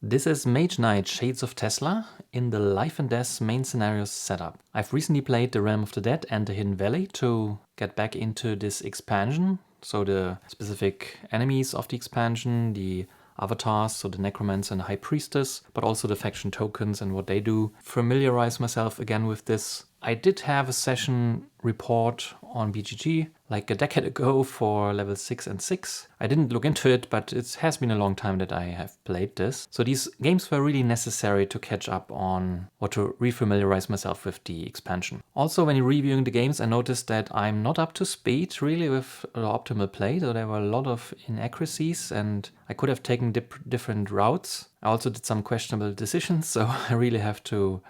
This is Mage Knight Shades of Tesla in the Life and Death main scenarios setup. I've recently played the Realm of the Dead and the Hidden Valley to get back into this expansion. So the specific enemies of the expansion, the avatars, so the Necromancer and the High Priestess, but also the faction tokens and what they do. Familiarize myself again with this. I did have a session report on BGG like a decade ago for level 6 and 6. I didn't look into it, but it has been a long time that I have played this. So these games were really necessary to catch up on or to refamiliarize myself with the expansion. Also, when reviewing the games, I noticed that I'm not up to speed really with the optimal play. So there were a lot of inaccuracies and I could have taken different routes. I also did some questionable decisions, so I really have to,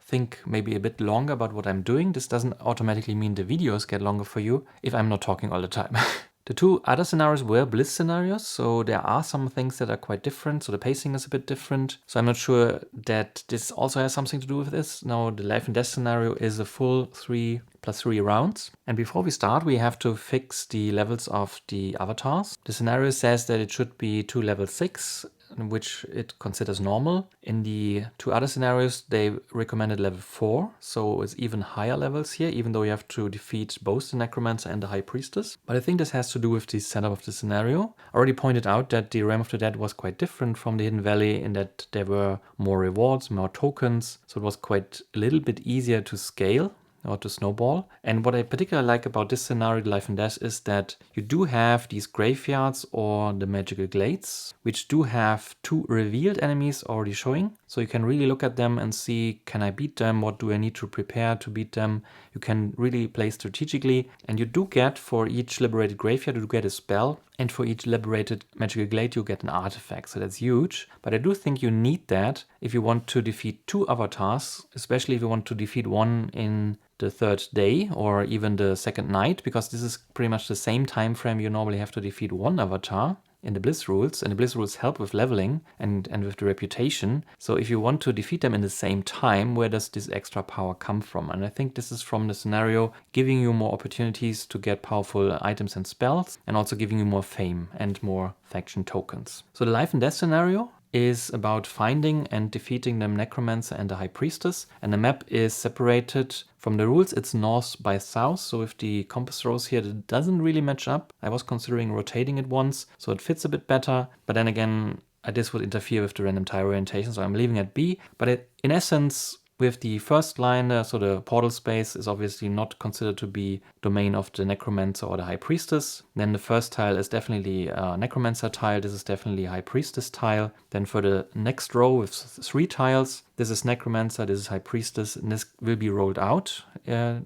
think maybe a bit longer about what I'm doing. This doesn't automatically mean the videos get longer for you if I'm not talking all the time. The two other scenarios were Bliss scenarios, so there are some things that are quite different, so the pacing is a bit different. So I'm not sure that this also has something to do with this. Now the Life and Death scenario is a full 3+3 rounds. And before we start, we have to fix the levels of the avatars. The scenario says that it should be 2 level 6, which it considers normal. In the two other scenarios, they recommended level 4, so it's even higher levels here, even though you have to defeat both the Necromancer and the High Priestess. But I think this has to do with the setup of the scenario. I already pointed out that the Realm of the Dead was quite different from the Hidden Valley in that there were more rewards, more tokens, so it was quite a little bit easier to scale or to snowball. And what I particularly like about this scenario, Life and Death, is that you do have these graveyards or the magical glades, which do have 2 revealed enemies already showing. So you can really look at them and see, can I beat them? What do I need to prepare to beat them? You can really play strategically. And you do get, for each liberated graveyard, you do get a spell. And for each liberated magical glade, you get an artifact. So that's huge. But I do think you need that if you want to defeat 2 avatars, especially if you want to defeat one in the 3rd day or even the 2nd night, because this is pretty much the same time frame you normally have to defeat 1 avatar in the Bliss rules, and the Bliss rules help with leveling and with the reputation. So if you want to defeat them in the same time, where does this extra power come from? And I think this is from the scenario giving you more opportunities to get powerful items and spells, and also giving you more fame and more faction tokens. So the Life and Death scenario is about finding and defeating the Necromancer and the High Priestess, and the map is separated from the rules. It's north by south, so with the compass rose here, it doesn't really match up. I was considering rotating it once, so it fits a bit better, but then again, this would interfere with the random tile orientation, so I'm leaving it B. But in essence, with the first line, so the portal space is obviously not considered to be domain of the Necromancer or the High Priestess. Then the first tile is definitely a Necromancer tile. This is definitely a High Priestess tile. Then for the next row with 3 tiles, this is Necromancer, this is High Priestess, and this will be rolled out,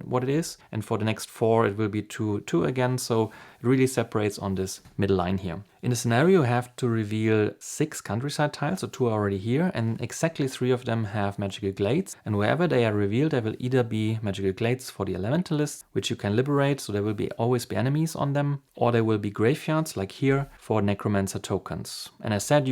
what it is. And for the next 4, it will be 2 again. So it really separates on this middle line here. In the scenario, you have to reveal 6 countryside tiles, so 2 are already here, and exactly 3 of them have magical glades. And wherever they are revealed, there will either be magical glades for the elementalists, which you can liberate, so there will always be enemies on them, or there will be graveyards, like here, for necromancer tokens. And as said,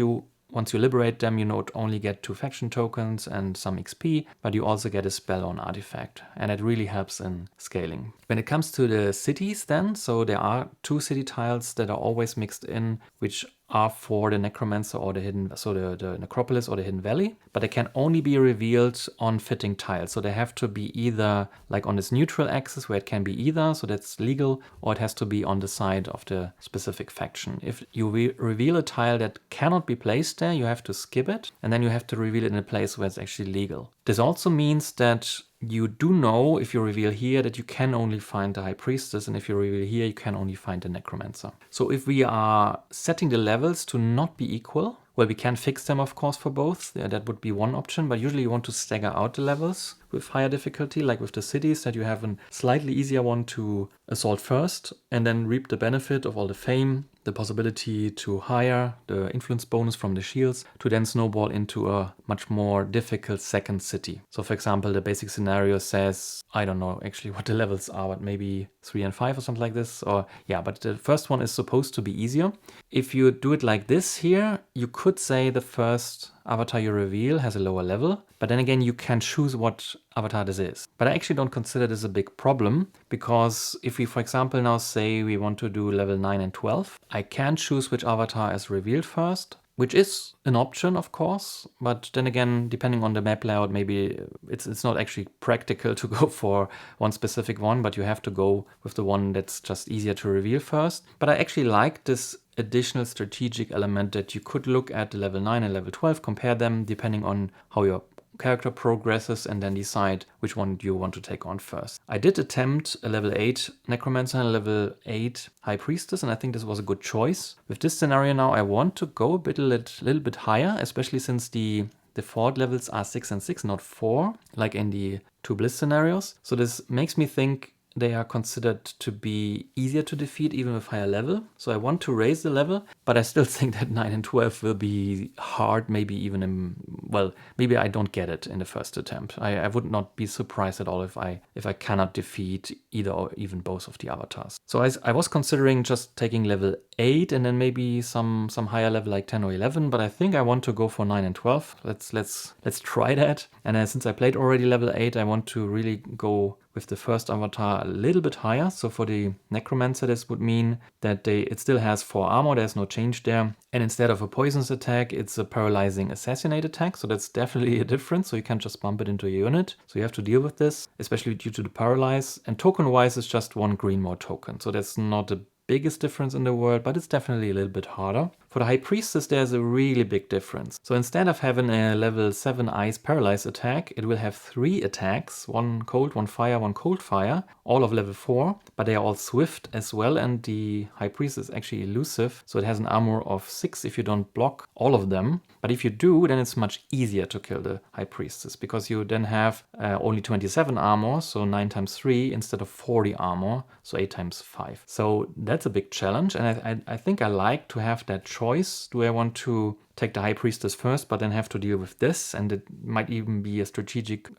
once you liberate them, you not only get 2 faction tokens and some XP, but you also get a spell on artifact. And it really helps in scaling. When it comes to the cities then, so there are 2 city tiles that are always mixed in, which are for the Necromancer or the Hidden, so the Necropolis or the Hidden Valley, but they can only be revealed on fitting tiles. So they have to be either like on this neutral axis where it can be either, so that's legal, or it has to be on the side of the specific faction. If you reveal a tile that cannot be placed there, you have to skip it, and then you have to reveal it in a place where it's actually legal. This also means that you do know, if you reveal here, that you can only find the High Priestess, and if you reveal here, you can only find the Necromancer. So if we are setting the levels to not be equal, well, we can fix them, of course, for both. Yeah, that would be one option, but usually you want to stagger out the levels with higher difficulty, like with the cities, that you have a slightly easier one to assault first, and then reap the benefit of all the fame, the possibility to hire the influence bonus from the shields, to then snowball into a much more difficult second city. So for example, the basic scenario says, I don't know actually what the levels are, but maybe 3 and 5 or something like this. Or yeah, but the first one is supposed to be easier. If you do it like this here, you could say the first avatar you reveal has a lower level, but then again you can choose what avatar this is. But I actually don't consider this a big problem, because if we, for example, now say we want to do level 9 and 12, I can choose which avatar is revealed first, which is an option, of course, but then again, depending on the map layout, maybe it's not actually practical to go for one specific one, but you have to go with the one that's just easier to reveal first. But I actually like this additional strategic element that you could look at the level 9 and level 12, compare them depending on how your character progresses, and then decide which one you want to take on first. I did attempt a level 8 Necromancer and a level 8 High Priestess, and I think this was a good choice. With this scenario now, I want to go a little bit higher, especially since the default levels are 6 and 6, not 4, like in the 2 Bliss scenarios. So this makes me think they are considered to be easier to defeat even with higher level. So I want to raise the level, but I still think that 9 and 12 will be hard, maybe even well, maybe I don't get it in the first attempt. I would not be surprised at all if I cannot defeat either or even both of the avatars. So I was considering just taking level 8 and then maybe some higher level like 10 or 11, but I think I want to go for 9 and 12. Let's try that. And since I played already level 8, I want to really go with the first avatar a little bit higher. So for the Necromancer, this would mean that it still has 4 armor, there's no change there. And instead of a poisonous attack, it's a paralyzing assassinate attack. So that's definitely a difference. So you can't just bump it into your unit. So you have to deal with this, especially due to the paralyze. And token-wise, it's just 1 green more token. So that's not the biggest difference in the world, but it's definitely a little bit harder. For the High Priestess, there's a really big difference. So instead of having a level 7 Ice Paralyze attack, it will have 3 attacks, 1 cold, 1 fire, 1 cold fire, all of level 4, but they are all swift as well, and the High Priestess is actually elusive, so it has an armor of 6 if you don't block all of them. But if you do, then it's much easier to kill the High Priestess, because you then have only 27 armor, so 9 times 3, instead of 40 armor, so 8 times 5. So that's a big challenge, and I think I like to have that choice. Do I want to take the High Priestess first, but then have to deal with this? And it might even be a strategic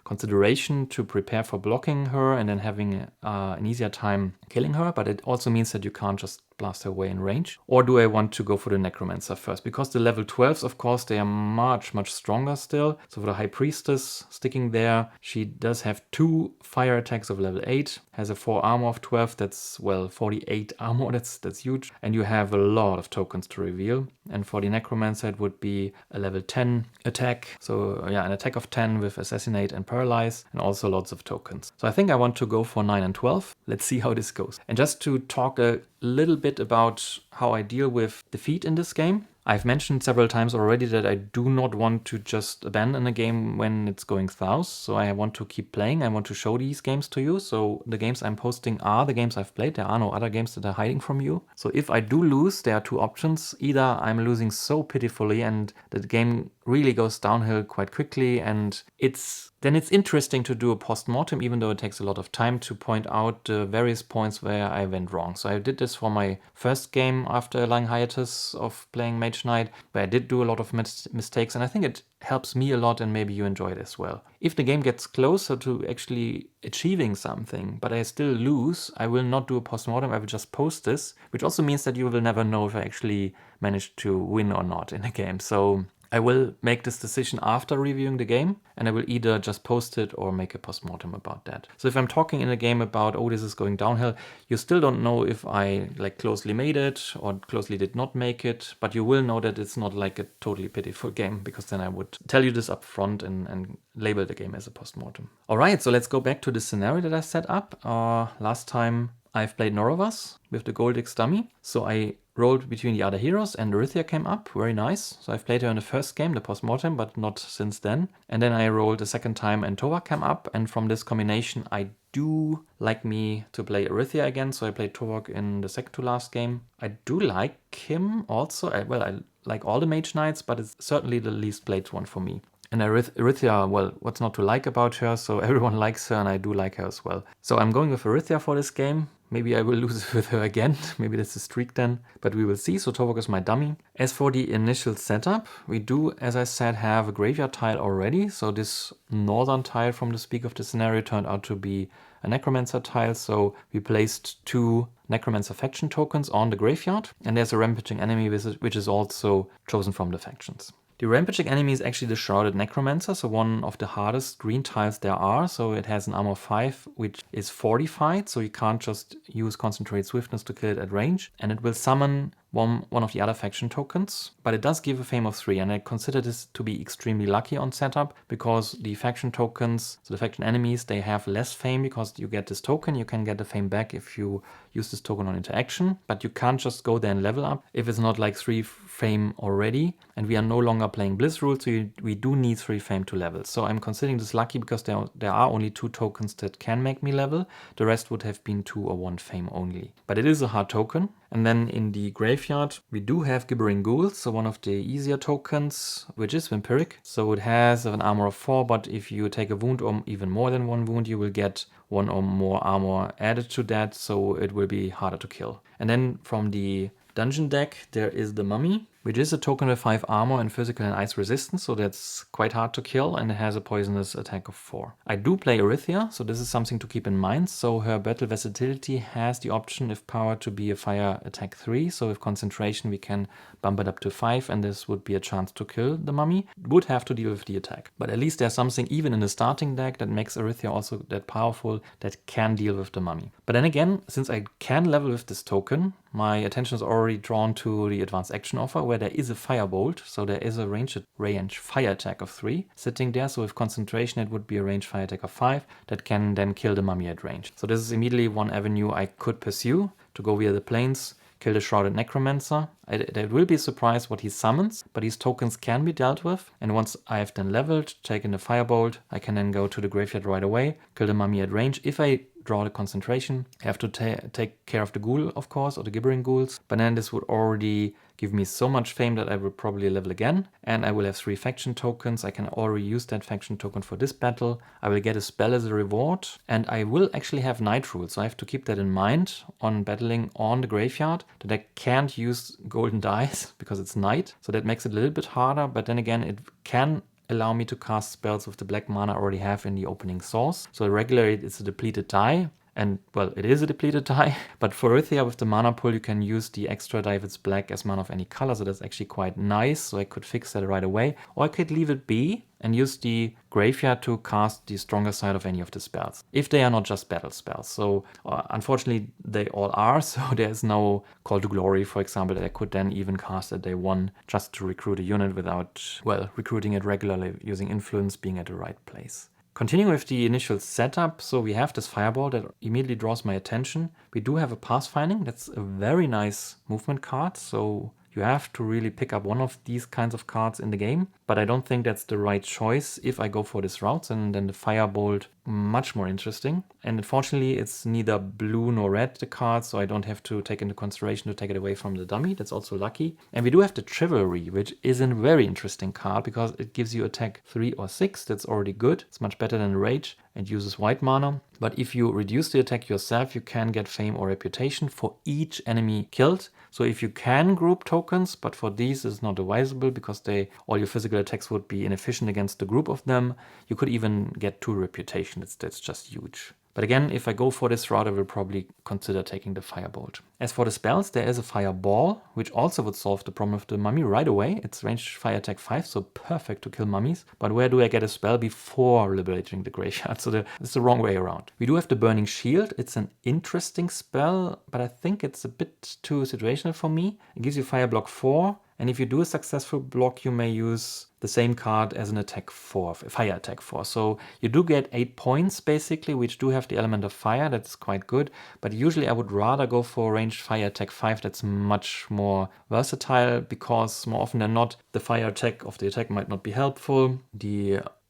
consideration to prepare for blocking her and then having an easier time killing her. But it also means that you can't just blast her away in range. Or do I want to go for the Necromancer first? Because the level 12s, of course, they are much, much stronger still. So for the High Priestess sticking there, she does have 2 fire attacks of level 8, has a 4 armor of 12, that's, well, 48 armor, that's huge. And you have a lot of tokens to reveal. And for the Necromancer, it would be a level 10 attack. So yeah, an attack of 10 with Assassinate and Paralyze, and also lots of tokens. So I think I want to go for 9 and 12. Let's see how this goes. And just to talk a little bit about how I deal with defeat in this game. I've mentioned several times already that I do not want to just abandon a game when it's going south. So I want to keep playing. I want to show these games to you. So the games I'm posting are the games I've played. There are no other games that are hiding from you. So if I do lose, there are 2 options. Either I'm losing so pitifully and the game really goes downhill quite quickly, and then it's interesting to do a post-mortem, even though it takes a lot of time to point out the various points where I went wrong. So I did this for my first game after a long hiatus of playing Mage Knight, where I did do a lot of mistakes, and I think it helps me a lot, and maybe you enjoy it as well. If the game gets closer to actually achieving something, but I still lose, I will not do a post-mortem, I will just post this, which also means that you will never know if I actually managed to win or not in a game. So I will make this decision after reviewing the game, and I will either just post it or make a post-mortem about that. So if I'm talking in a game about, oh, this is going downhill, you still don't know if I closely made it or closely did not make it, but you will know that it's not like a totally pitiful game, because then I would tell you this up front and label the game as a post-mortem. All right, so let's go back to the scenario that I set up. Last time I've played Norovas with the Goldix dummy. So I rolled between the other heroes and Arythea came up, very nice. So I've played her in the first game, the post-mortem, but not since then. And then I rolled a second time and Tovak came up, and from this combination I do like me to play Arythea again, so I played Tovak in the second to last game. I do like him also, I like all the Mage Knights, but it's certainly the least played one for me. And Arythea, well, what's not to like about her? So everyone likes her, and I do like her as well. So I'm going with Arythea for this game. Maybe I will lose with her again. Maybe that's a streak then, but we will see. So Tovak is my dummy. As for the initial setup, we do, as I said, have a graveyard tile already. So this northern tile from the speak of the scenario turned out to be a Necromancer tile. So we placed 2 Necromancer faction tokens on the graveyard, and there's a rampaging enemy which is also chosen from the factions. The rampaging enemy is actually the Shrouded Necromancer, so one of the hardest green tiles there are. So it has an armor 5, which is fortified, so you can't just use Concentrate Swiftness to kill it at range. And it will summon one of the other faction tokens, but it does give a fame of 3, and I consider this to be extremely lucky on setup, because the faction tokens, so the faction enemies, they have less fame because you get this token. You can get the fame back if you use this token on interaction, but you can't just go there and level up if it's not like 3 fame already, and we are no longer playing Bliss rules, so we do need 3 fame to level. So I'm considering this lucky because there are only 2 tokens that can make me level. The rest would have been 2 or 1 fame only. But it is a hard token. And then in the graveyard, we do have Gibbering Ghouls, so one of the easier tokens, which is Vampiric. So it has an armor of 4, but if you take a wound or even more than 1 wound, you will get 1 or more armor added to that, so it will be harder to kill. And then from the dungeon deck, there is the Mummy, which is a token with 5 armor and physical and ice resistance, so that's quite hard to kill, and it has a poisonous attack of 4. I do play Arythea, so this is something to keep in mind. So her battle versatility has the option, if power, to be a fire attack 3, so with concentration we can bump it up to 5, and this would be a chance to kill the Mummy. Would have to deal with the attack. But at least there's something even in the starting deck that makes Arythea also that powerful, that can deal with the Mummy. But then again, since I can level with this token, my attention is already drawn to the advanced action offer, where there is a firebolt, so there is a range fire attack of 3 sitting there. So with concentration it would be a range fire attack of 5 that can then kill the Mummy at range. So this is immediately one avenue I could pursue, to go via the plains, kill the Shrouded Necromancer. I will be surprised what he summons, but these tokens can be dealt with. And once I have then leveled, taken the Firebolt, I can then go to the graveyard right away, kill the Mummy at range. If I draw the concentration, I have to take care of the Ghoul, of course, or the Gibbering Ghouls. But then this would already give me so much fame that I will probably level again. And I will have 3 faction tokens. I can already use that faction token for this battle. I will get a spell as a reward. And I will actually have Night Rule, so I have to keep that in mind on battling on the graveyard, that I can't use golden dice because it's night. So that makes it a little bit harder, but then again, it can allow me to cast spells with the black mana I already have in the opening source. So regularly it's a depleted die, and well, it is a depleted die, but for Arythea with the mana pool you can use the extra die if it's black as mana of any color, so that's actually quite nice. So I could fix that right away, or I could leave it be and use the graveyard to cast the stronger side of any of the spells, if they are not just battle spells. So unfortunately they all are, so there's no Call to Glory, for example, that I could then even cast at day 1 just to recruit a unit without, well, recruiting it regularly using influence, being at the right place. Continuing with the initial setup, so we have this Fireball that immediately draws my attention. We do have a Pathfinding, that's a very nice movement card, so you have to really pick up one of these kinds of cards in the game, but I don't think that's the right choice if I go for this route, and then the Firebolt much more interesting. And unfortunately it's neither blue nor red, the card, so I don't have to take into consideration to take it away from the dummy. That's also lucky. And we do have the Chivalry, which is a very interesting card because it gives you attack 3 or 6. That's already good. It's much better than Rage and uses white mana. But if you reduce the attack yourself, you can get fame or reputation for each enemy killed. So if you can group tokens, but for these it's not advisable because all your physical attacks would be inefficient against the group of them. You could even get 2 reputation. That's just huge. But again, if I go for this route, I will probably consider taking the Firebolt. As for the spells, there is a Fireball, which also would solve the problem of the Mummy right away. It's range fire attack 5, so perfect to kill mummies. But where do I get a spell before liberating the graveyard? So it's the wrong way around. We do have the Burning Shield. It's an interesting spell, but I think it's a bit too situational for me. It gives you Fire Block 4. And if you do a successful block, you may use the same card as an attack 4, fire attack 4. So you do get 8 points basically, which do have the element of fire. That's quite good. But usually I would rather go for ranged fire attack 5. That's much more versatile because more often than not, the fire attack of the attack might not be helpful.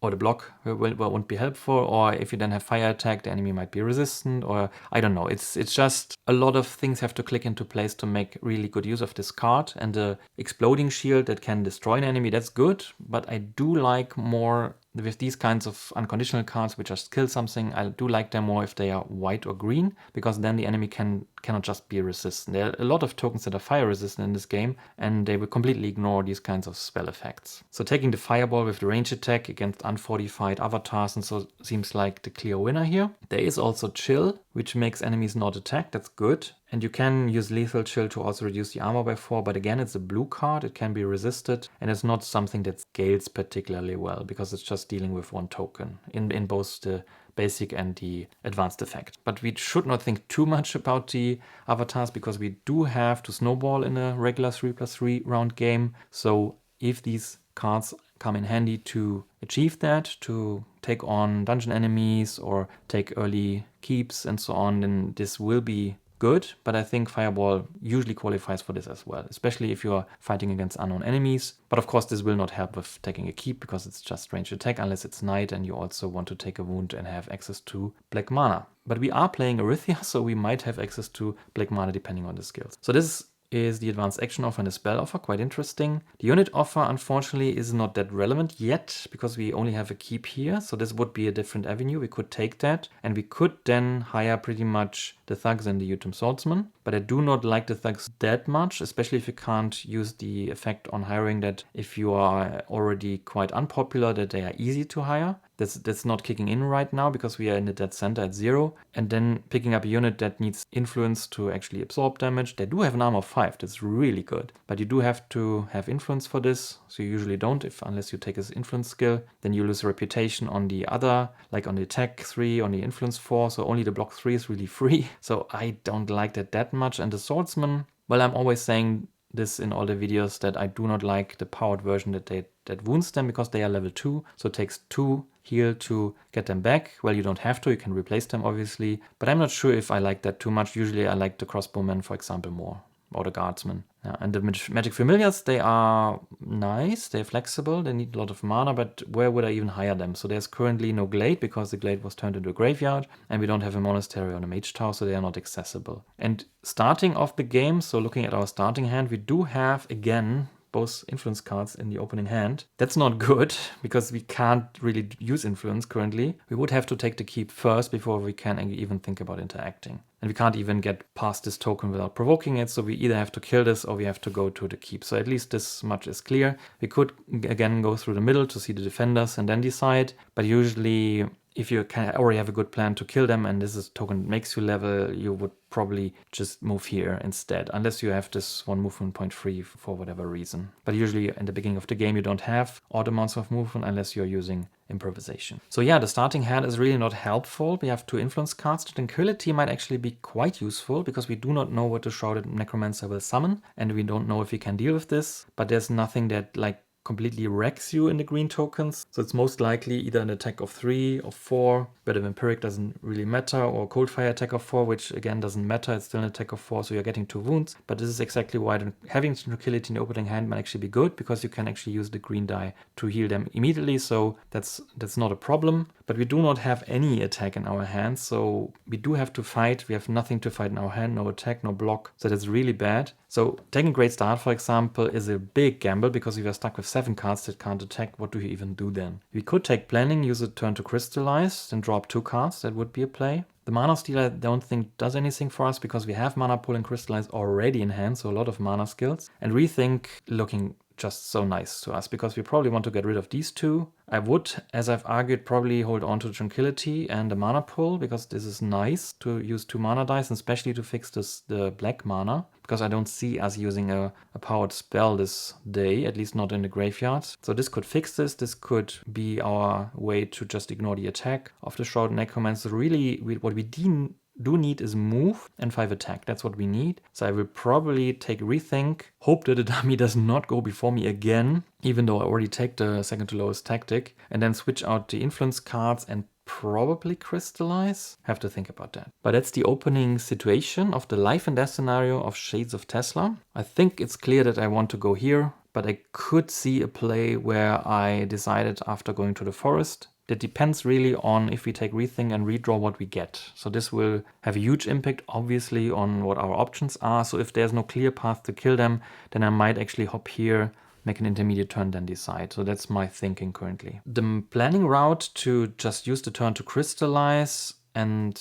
Or the block won't be helpful, or if you then have fire attack, the enemy might be resistant, or I don't know. It's just a lot of things have to click into place to make really good use of this card. And the Exploding Shield that can destroy an enemy, that's good, but I do like more with these kinds of unconditional cards which just kill something. I do like them more if they are white or green, because then the enemy cannot just be resistant. There are a lot of tokens that are fire resistant in this game, and they will completely ignore these kinds of spell effects. So taking the Fireball with the range attack against unfortified avatars and so seems like the clear winner here. There is also Chill, which makes enemies not attack. That's good. And you can use Lethal Chill to also reduce the armor by 4, but again, it's a blue card, it can be resisted, and it's not something that scales particularly well, because it's just dealing with 1 token in both the basic and the advanced effect. But we should not think too much about the avatars, because we do have to snowball in a regular 3+3 round game, so if these cards come in handy to achieve that, to take on dungeon enemies or take early keeps and so on, then this will be good, but I think Fireball usually qualifies for this as well, especially if you are fighting against unknown enemies. But of course this will not help with taking a keep, because it's just ranged attack unless it's Knight and you also want to take a wound and have access to black mana. But we are playing Arythea, so we might have access to black mana depending on the skills. So this is the advanced action offer and the spell offer, quite interesting. The unit offer unfortunately is not that relevant yet, because we only have a keep here, so this would be a different avenue. We could take that and we could then hire pretty much the thugs and the Utum swordsman, but I do not like the thugs that much, especially if you can't use the effect on hiring that if you are already quite unpopular, that they are easy to hire. That's not kicking in right now because we are in the dead center at 0. And then picking up a unit that needs influence to actually absorb damage. They do have an armor of 5, that's really good. But you do have to have influence for this, so you usually don't, unless you take his influence skill. Then you lose reputation on the other, like on the attack 3, on the influence 4, so only the block 3 is really free. So I don't like that much. And the swordsman, well, I'm always saying this in all the videos that I do not like the powered version that wounds them, because they are level 2, so it takes 2 heal to get them back. Well, you don't have to, you can replace them obviously, but I'm not sure if I like that too much. Usually I like the crossbowmen, for example, more, or the guardsmen. Yeah, and the magic familiars, they are nice, they're flexible, they need a lot of mana, but where would I even hire them? So there's currently no glade, because the glade was turned into a graveyard, and we don't have a monastery or a mage tower, so they are not accessible. And starting off the game, so looking at our starting hand, we do have, again, both influence cards in the opening hand. That's not good, because we can't really use influence currently. We would have to take the keep first before we can even think about interacting. And we can't even get past this token without provoking it, so we either have to kill this or we have to go to the keep. So at least this much is clear. We could again go through the middle to see the defenders and then decide, but usually if you already have a good plan to kill them and this is token makes you level, you would probably just move here instead, unless you have this 1 movement point free for whatever reason. But usually in the beginning of the game you don't have odd amounts of movement unless you're using improvisation. So yeah, the starting hand is really not helpful. We have 2 influence cards. The Tranquility might actually be quite useful, because we do not know what the Shrouded Necromancer will summon, and we don't know if we can deal with this, but there's nothing that like completely wrecks you in the green tokens. So it's most likely either an attack of 3 or 4, but a Vampiric doesn't really matter, or Coldfire attack of 4, which again doesn't matter, it's still an attack of 4, so you're getting 2 wounds. But this is exactly why having Tranquility in the opening hand might actually be good, because you can actually use the green die to heal them immediately, so that's not a problem. But we do not have any attack in our hand, so we do have to fight. We have nothing to fight in our hand, no attack, no block, so that's really bad. So taking Great Start, for example, is a big gamble, because if you're stuck with 7 cards that can't attack, what do you even do then? We could take Planning, use a turn to Crystallize, then drop 2 cards, that would be a play. The Mana Steal I don't think does anything for us, because we have Mana Pool and Crystallize already in hand, so a lot of mana skills. And Rethink looking just so nice to us, because we probably want to get rid of these 2. I would, as I've argued, probably hold on to Tranquility and the Mana Pool, because this is nice to use 2 mana dice, and especially to fix the black mana, because I don't see us using a powered spell this day, at least not in the graveyard. So this could fix this. This could be our way to just ignore the attack of the Shrouded Necromancer. Really, what we do need is move and 5 attack. That's what we need. So I will probably take Rethink, hope that the dummy does not go before me again, even though I already take the second to lowest tactic, and then switch out the influence cards and probably Crystallize. Have to think about that. But that's the opening situation of the life and death scenario of Shades of Tesla. I think it's clear that I want to go here, but I could see a play where I decided after going to the forest. That depends really on if we take Rethink and redraw what we get. So this will have a huge impact, obviously, on what our options are. So if there's no clear path to kill them, then I might actually hop here, make an intermediate turn, then decide. So that's my thinking currently. The planning route to just use the turn to Crystallize and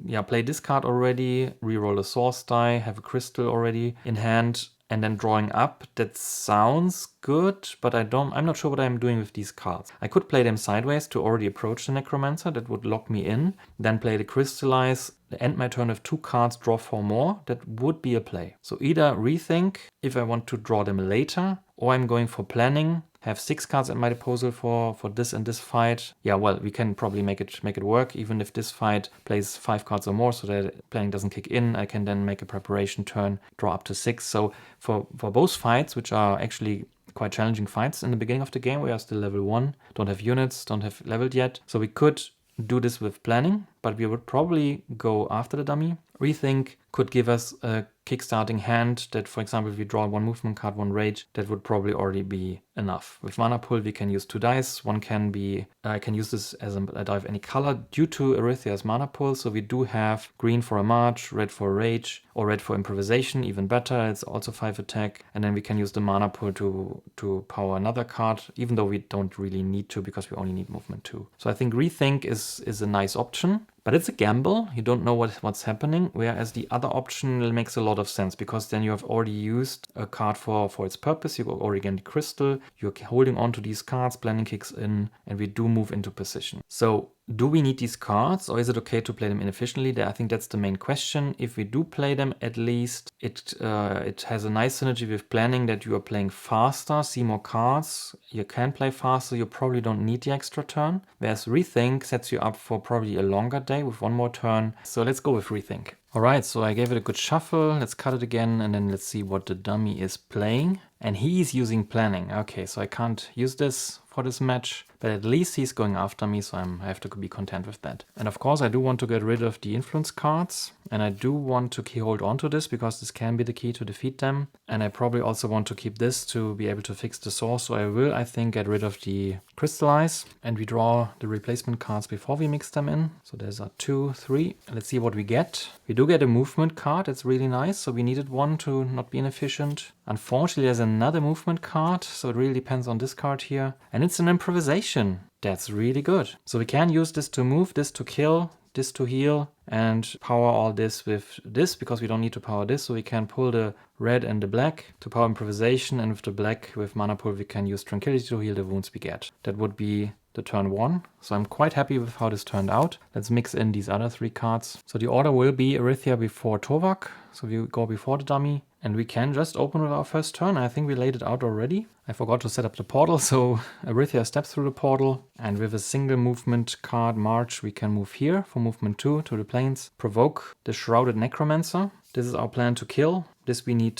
yeah, play this card already, reroll a source die, have a crystal already in hand. and then drawing up. That sounds good, but I'm not sure what I'm doing with these cards. I could play them sideways to already approach the Necromancer. That would lock me in. Then play the Crystallize, end my turn with 2 cards, draw 4 more. That would be a play. So either rethink if I want to draw them later, or I'm going for planning. Have 6 cards at my disposal for this and this fight. Yeah, well, we can probably make it work, even if this fight plays 5 cards or more, so that planning doesn't kick in. I can then make a preparation turn, draw up to 6. So for both fights, which are actually quite challenging fights in the beginning of the game, we are still level 1, don't have units, don't have leveled yet. So we could do this with planning, but we would probably go after the dummy. Rethink could give us a kickstarting hand that, for example, if we draw 1 movement card, 1 rage, that would probably already be enough. With mana pool, we can use 2 dice. One can be, I can use this as a die of any color due to Arythea's mana pool. So we do have green for a march, red for a rage, or red for improvisation, even better. It's also 5 attack. And then we can use the mana pool to power another card, even though we don't really need to because we only need movement 2. So I think Rethink is a nice option. But it's a gamble, you don't know what's happening, whereas the other option makes a lot of sense, because then you have already used a card for its purpose, you already get the crystal, you're holding on to these cards, planning kicks in, and we do move into position. So do we need these cards, or is it okay to play them inefficiently? I think that's the main question. If we do play them, at least it has a nice synergy with planning, that you are playing faster, see more cards, you can play faster, you probably don't need the extra turn. Whereas Rethink sets you up for probably a longer day with 1 more turn. So let's go with Rethink. Alright, so I gave it a good shuffle, let's cut it again, and then let's see what the dummy is playing. And he's using planning. Okay, so I can't use this for this match, but at least he's going after me, so I have to be content with that. And of course I do want to get rid of the influence cards, and I do want to hold on to this, because this can be the key to defeat them. And I probably also want to keep this to be able to fix the source, so I will, I think, get rid of the Crystallize, and we draw the replacement cards before we mix them in. So there's a 2, 3, let's see what we get. We do get a movement card, it's really nice, so we needed one to not be inefficient. Unfortunately, there's another movement card, so it really depends on this card here. And it's an improvisation. That's really good. So we can use this to move, this to kill, this to heal, and power all this with this, because we don't need to power this. So we can pull the red and the black to power improvisation, and with the black, with mana pool, we can use tranquility to heal the wounds we get. That would be the turn 1. So I'm quite happy with how this turned out. Let's mix in these other 3 cards. So the order will be Arythea before Tovak. So we go before the dummy. And we can just open with our first turn. I think we laid it out already. I forgot to set up the portal, so Arythea steps through the portal. And with a single movement card, March, we can move here for movement 2 to the plains. Provoke the Shrouded Necromancer. This is our plan to kill. This we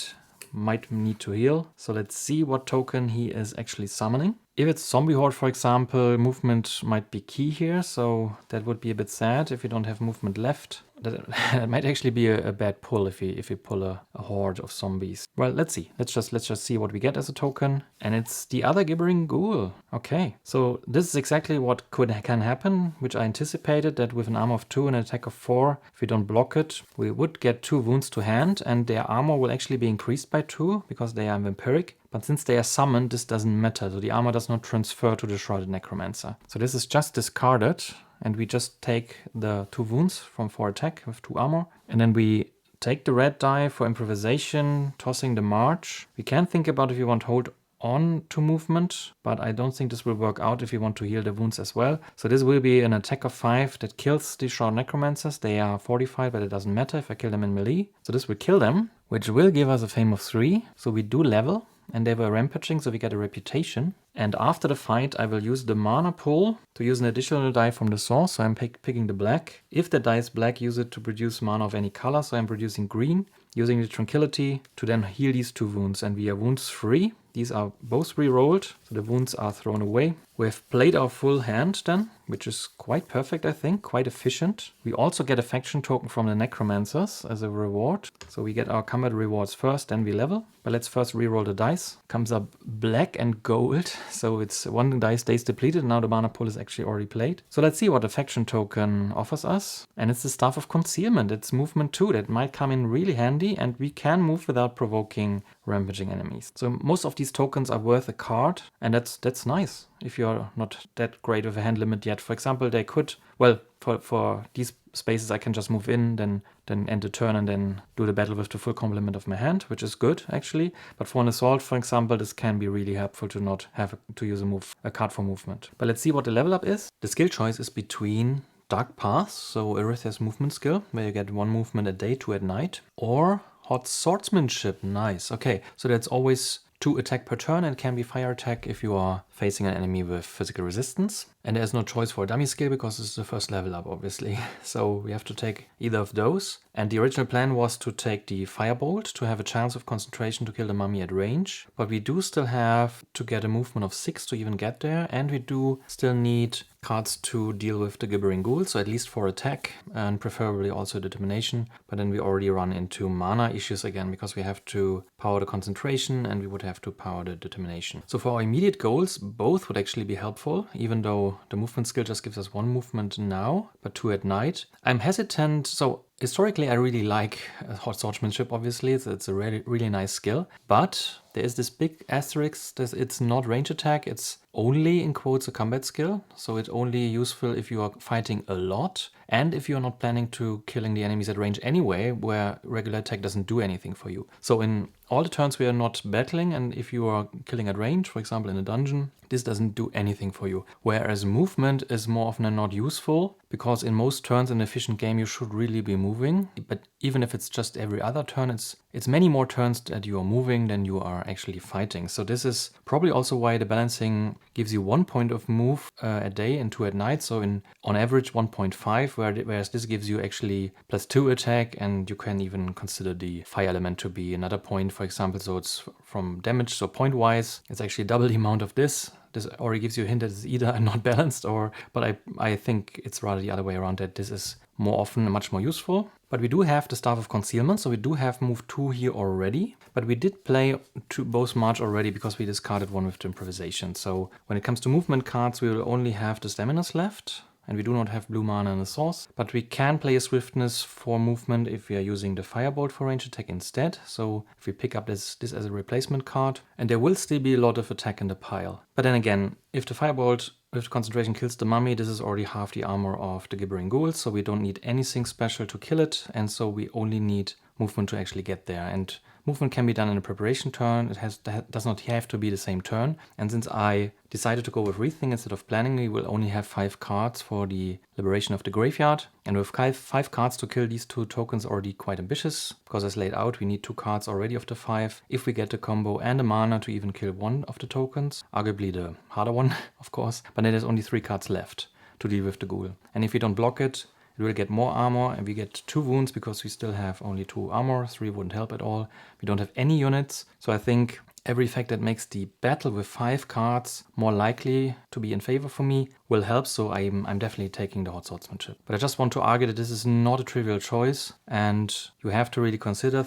might need to heal. So let's see what token he is actually summoning. If it's Zombie Horde, for example, movement might be key here, so that would be a bit sad if we don't have movement left. That might actually be a bad pull if we pull a horde of zombies. Well, let's see. Let's just see what we get as a token. And it's the other Gibbering Ghoul. Okay, so this is exactly what can happen, which I anticipated, that with an armor of 2 and an attack of 4, if we don't block it, we would get 2 wounds to hand, and their armor will actually be increased by 2 because they are vampiric. But since they are summoned, this doesn't matter, so the armor does not transfer to the Shrouded Necromancer. So this is just discarded, and we just take the 2 wounds from 4 attack with 2 armor. And then we take the red die for improvisation, tossing the march. We can think about if we want to hold on to movement, but I don't think this will work out if we want to heal the wounds as well. So this will be an attack of 5 that kills the Shrouded Necromancers. They are fortified, but it doesn't matter if I kill them in melee. So this will kill them, which will give us a fame of 3. So we do level. And they were rampaging, so we get a reputation. And after the fight, I will use the mana pool to use an additional die from the source. So I'm picking the black. If the die is black, use it to produce mana of any color. So I'm producing green, using the tranquility to then heal these 2 wounds. And we are wounds free. These are both re-rolled, so the wounds are thrown away. We have played our full hand then, which is quite perfect, I think, quite efficient. We also get a faction token from the Necromancers as a reward. So we get our combat rewards first, then we level. But let's first re-roll the dice. Comes up black and gold, so it's 1 die stays depleted. Now the mana pool is actually already played. So let's see what the faction token offers us. And it's the Staff of Concealment. It's movement 2 that might come in really handy, and we can move without provoking rampaging enemies. So most of these tokens are worth a card, and that's nice. if you're not that great with a hand limit yet. For example, they could, well, for these spaces I can just move in, then end the turn and then do the battle with the full complement of my hand, which is good actually. But for an assault, for example, this can be really helpful to not have to use a card for movement. But let's see what the level up is. The skill choice is between Dark Paths, so Arythea's movement skill, where you get 1 movement a day, 2 at night, or Hot Swordsmanship. Nice. Okay, so that's always 2 attack per turn, and can be fire attack if you are facing an enemy with physical resistance. And there's no choice for a dummy skill because this is the first level up, obviously. So we have to take either of those. And the original plan was to take the Firebolt to have a chance of concentration to kill the mummy at range. But we do still have to get a movement of 6 to even get there. And we do still need cards to deal with the Gibbering Ghoul, so at least for attack and preferably also determination. But then we already run into mana issues again because we have to power the concentration and we would have to power the determination. So for our immediate goals, both would actually be helpful, even though the movement skill just gives us 1 movement now, but 2 at night. I'm hesitant, so historically I really like Hot Swordsmanship, obviously, it's a really nice skill, but there is this big asterisk that it's not range attack, it's only, in quotes, a combat skill, so it's only useful if you are fighting a lot and if you're not planning to killing the enemies at range anyway, where regular attack doesn't do anything for you. So in all the turns we are not battling, and if you are killing at range, for example in a dungeon, this doesn't do anything for you. Whereas movement is more often than not useful, because in most turns in an efficient game you should really be moving. But even if it's just every other turn, it's many more turns that you are moving than you are actually fighting. So this is probably also why the balancing gives you 1 point of move a day and 2 at night. So on average 1.5, whereas this gives you actually +2 attack, and you can even consider the fire element to be another point, for example. So it's from damage, so point wise, it's actually double the amount of this. This already gives you a hint that it's either not balanced but I think it's rather the other way around, that this is more often much more useful. But we do have the Staff of Concealment, so we do have move 2 here already. But we did play both March already because we discarded one with the improvisation. So when it comes to movement cards, we will only have the Staminas left. And we do not have blue mana in the source, but we can play a Swiftness for movement if we are using the Firebolt for range attack instead. So if we pick up this as a replacement card, and there will still be a lot of attack in the pile. But then again, if the Firebolt with concentration kills the mummy, this is already half the armor of the Gibbering Ghoul, so we don't need anything special to kill it, and so we only need movement to actually get there. And movement can be done in a preparation turn. It does not have to be the same turn. And since I decided to go with Rethink instead of planning, we will only have 5 cards for the liberation of the graveyard. And with 5 cards to kill these 2 tokens already quite ambitious, because as laid out, we need 2 cards already of the 5 if we get the combo and a mana to even kill 1 of the tokens. Arguably the harder one, of course. But then there's only 3 cards left to deal with the ghoul. And if we don't block it, it will get more armor, and we get 2 wounds because we still have only 2 armor. 3 wouldn't help at all. We don't have any units, so I think every fact that makes the battle with 5 cards more likely to be in favor for me will help, so I'm definitely taking the Hot Swordsmanship. But I just want to argue that this is not a trivial choice, and you have to really consider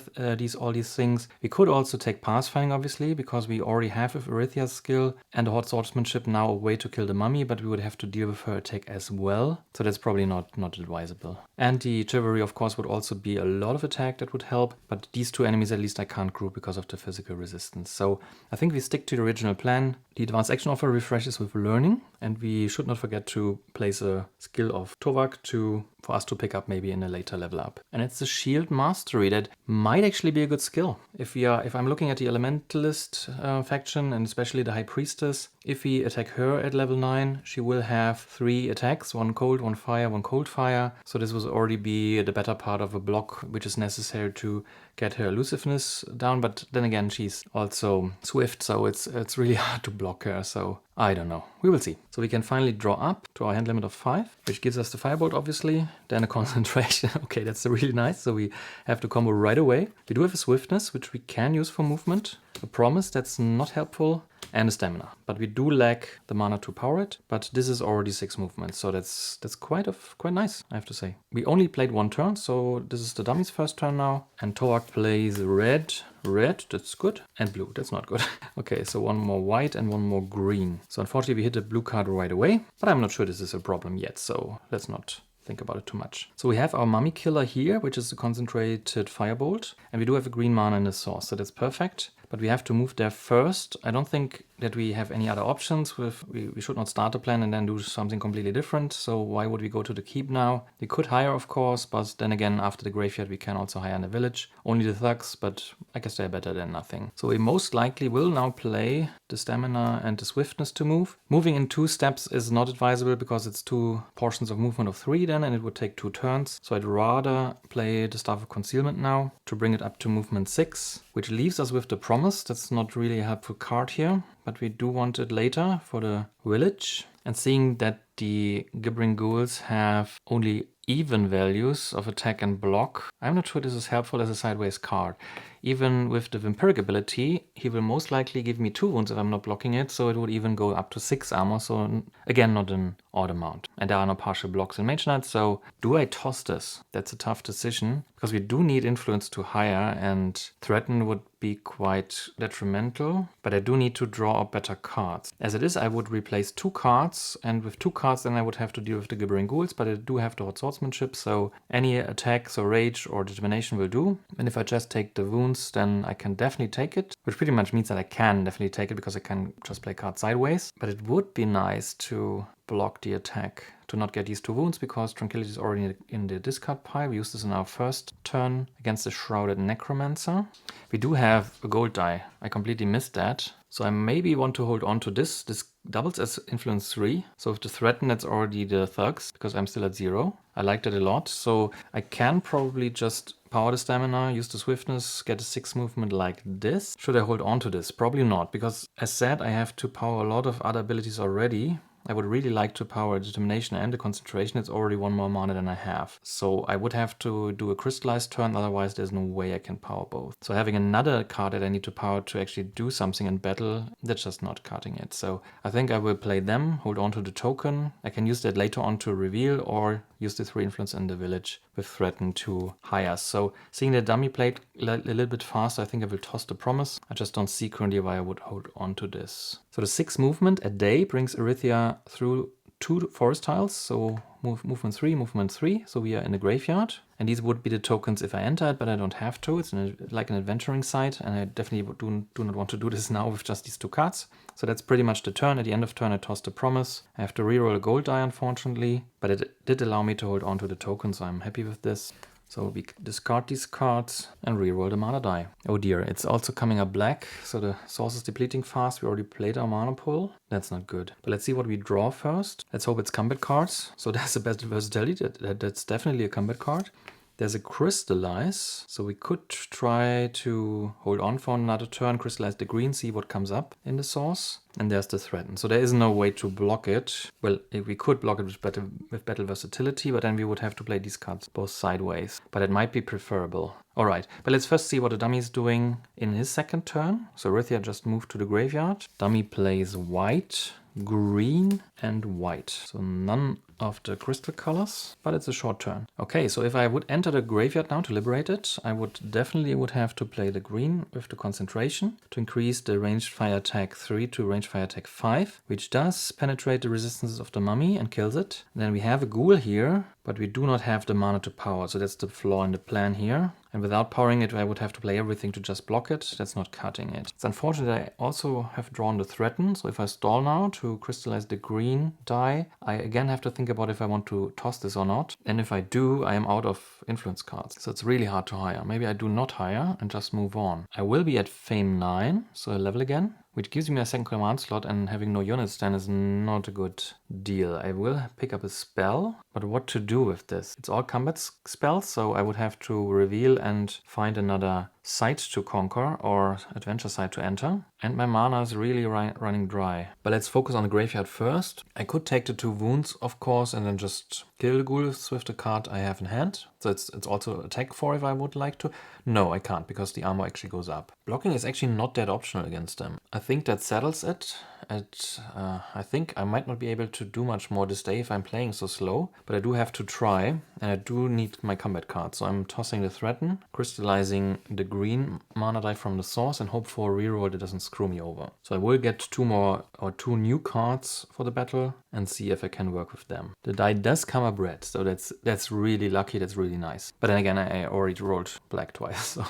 all these things. We could also take Pathfinding, obviously, because we already have with Arythea's skill and the Hot Swordsmanship now a way to kill the mummy, but we would have to deal with her attack as well, so that's probably not advisable. And the Chivalry, of course, would also be a lot of attack that would help, but these 2 enemies at least I can't group because of the physical resistance. So I think we stick to the original plan. The advanced action offer refreshes with learning, and we should not forget to place a skill of Tovak for us to pick up maybe in a later level up. And it's the Shield Mastery that might actually be a good skill. If I'm looking at the Elementalist faction, and especially the High Priestess, if we attack her at level 9, she will have 3 attacks, 1 cold, 1 fire, 1 cold fire. So this will already be the better part of a block which is necessary to get her elusiveness down. But then again, she's also swift, so it's really hard to block her. So I don't know. We will see. So we can finally draw up to our hand limit of 5, which gives us the Firebolt, obviously. Then a concentration. Okay, that's really nice. So we have to combo right away. We do have a Swiftness, which we can use for movement. A Promise, that's not helpful. And a Stamina. But we do lack the mana to power it. But this is already 6 movements. So that's quite nice, I have to say. We only played 1 turn, so this is the dummy's first turn now. And Toak plays red, that's good, and blue, that's not good. Okay, so 1 more white and 1 more green. So unfortunately we hit a blue card right away, but I'm not sure this is a problem yet, so let's not think about it too much. So we have our Mummy Killer here, which is the concentrated Firebolt, and we do have a green mana in the source, so that's perfect. but we have to move there first. I don't think that we have any other options. We should not start a plan and then do something completely different. So why would we go to the keep now? We could hire, of course, but then again, after the graveyard, we can also hire in the village. Only the thugs, but I guess they're better than nothing. So we most likely will now play the stamina and the swiftness to move. Moving in 2 steps is not advisable because it's 2 portions of movement of 3 then, and it would take 2 turns. So I'd rather play the Staff of Concealment now to bring it up to movement 6, which leaves us with the Promise. That's not really a helpful card here, but we do want it later for the village. And seeing that the Gibbering Ghouls have only even values of attack and block, I'm not sure this is helpful as a sideways card. Even with the Vampiric ability, he will most likely give me 2 wounds if I'm not blocking it, so it would even go up to 6 armor, so again, not an odd amount. And there are no partial blocks in Mage Knight, so do I toss this? That's a tough decision, because we do need influence to hire, and threaten would be quite detrimental, but I do need to draw up better cards. As it is, I would replace 2 cards, and with 2 cards then I would have to deal with the Gibbering Ghouls, but I do have the Hot Swordsmanship, so any attack, so rage or determination will do. And if I just take the wounds, then I can definitely take it, which pretty much means that I can definitely take it because I can just play cards sideways. But it would be nice to block the attack, to not get these 2 wounds, because Tranquility is already in the discard pile. We used this in our first turn against the Shrouded Necromancer. We do have a gold die. I completely missed that. So I maybe want to hold on to this. This doubles as influence 3. So with the threaten, that's already the thugs, because I'm still at 0. I like that a lot. So I can probably just power the stamina, use the swiftness, get a 6 movement like this. Should I hold on to this? Probably not, because as said, I have to power a lot of other abilities already. I would really like to power determination and the concentration. It's already 1 more mana than I have. So I would have to do a crystallized turn, otherwise there's no way I can power both. So having another card that I need to power to actually do something in battle, that's just not cutting it. So I think I will play them, hold on to the token. I can use that later on to reveal, or use the 3 influence in the village with threaten to hire. So seeing the dummy played a little bit faster, I think I will toss the Promise. I just don't see currently why I would hold on to this. So the 6 movement a day brings Arythea through 2 forest tiles. So movement 3, movement 3. So we are in the graveyard. And these would be the tokens if I enter it, but I don't have to. It's like an adventuring site, and I definitely do not want to do this now with just these 2 cards. So that's pretty much the turn. At the end of turn, I toss the Promise. I have to reroll a gold die, unfortunately, but it did allow me to hold on to the tokens, so I'm happy with this. So we discard these cards and reroll the mana die. Oh dear, it's also coming up black, so the source is depleting fast. We already played our mana pool. That's not good. But let's see what we draw first. Let's hope it's combat cards. So that's the best versatility. That's definitely a combat card. There's a Crystallize, so we could try to hold on for another turn, crystallize the green, see what comes up in the source. And there's the Threaten. So there is no way to block it. Well, we could block it with battle versatility, but then we would have to play these cards both sideways. But it might be preferable. Alright, but let's first see what the dummy is doing in his second turn. So Arythea just moved to the graveyard. Dummy plays white, green, and white. So none of the crystal colors, but it's a short turn. Okay, so if I would enter the graveyard now to liberate it, I would definitely have to play the green with the concentration to increase the ranged fire attack 3 to ranged fire attack 5, which does penetrate the resistances of the mummy and kills it. And then we have a ghoul here, but we do not have the mana to power, so that's the flaw in the plan here. And without powering it, I would have to play everything to just block it. That's not cutting it. It's unfortunate I also have drawn the Threaten, so if I stall now to crystallize the green die, I again have to think about if I want to toss this or not. And if I do, I am out of influence cards, so it's really hard to hire. Maybe I do not hire and just move on. I will be at Fame 9, so a level again, which gives me a second command slot, and having no units then is not a good deal. I will pick up a spell, but what to do with this? It's all combat spells, so I would have to reveal and find another site to conquer or adventure site to enter. And my mana is really running dry. But let's focus on the graveyard first. I could take the 2 wounds, of course, and then just kill the ghouls with the card I have in hand. So it's also attack 4 if I would like to. No, I can't, because the armor actually goes up. Blocking is actually not that optional against them. I think that settles it. I think I might not be able to do much more this day if I'm playing so slow, but I do have to try, and I do need my combat card. So I'm tossing the Threaten, crystallizing the green mana die from the source, and hope for a reroll that doesn't screw me over. So I will get two new cards for the battle and see if I can work with them. The die does come up red, so that's really lucky, that's really nice. But then again, I already rolled black twice, so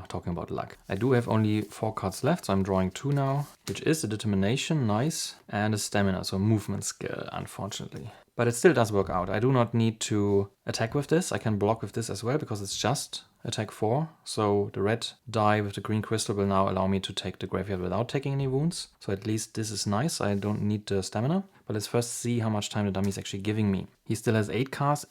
talking about luck. I do have only 4 cards left, so I'm drawing 2 now, which is a Determination, nice, and a Stamina, so movement skill, unfortunately. But it still does work out. I do not need to attack with this. I can block with this as well because it's just attack 4. So the red die with the green crystal will now allow me to take the graveyard without taking any wounds. So at least this is nice. I don't need the stamina. But let's first see how much time the dummy is actually giving me. He still has 8 cards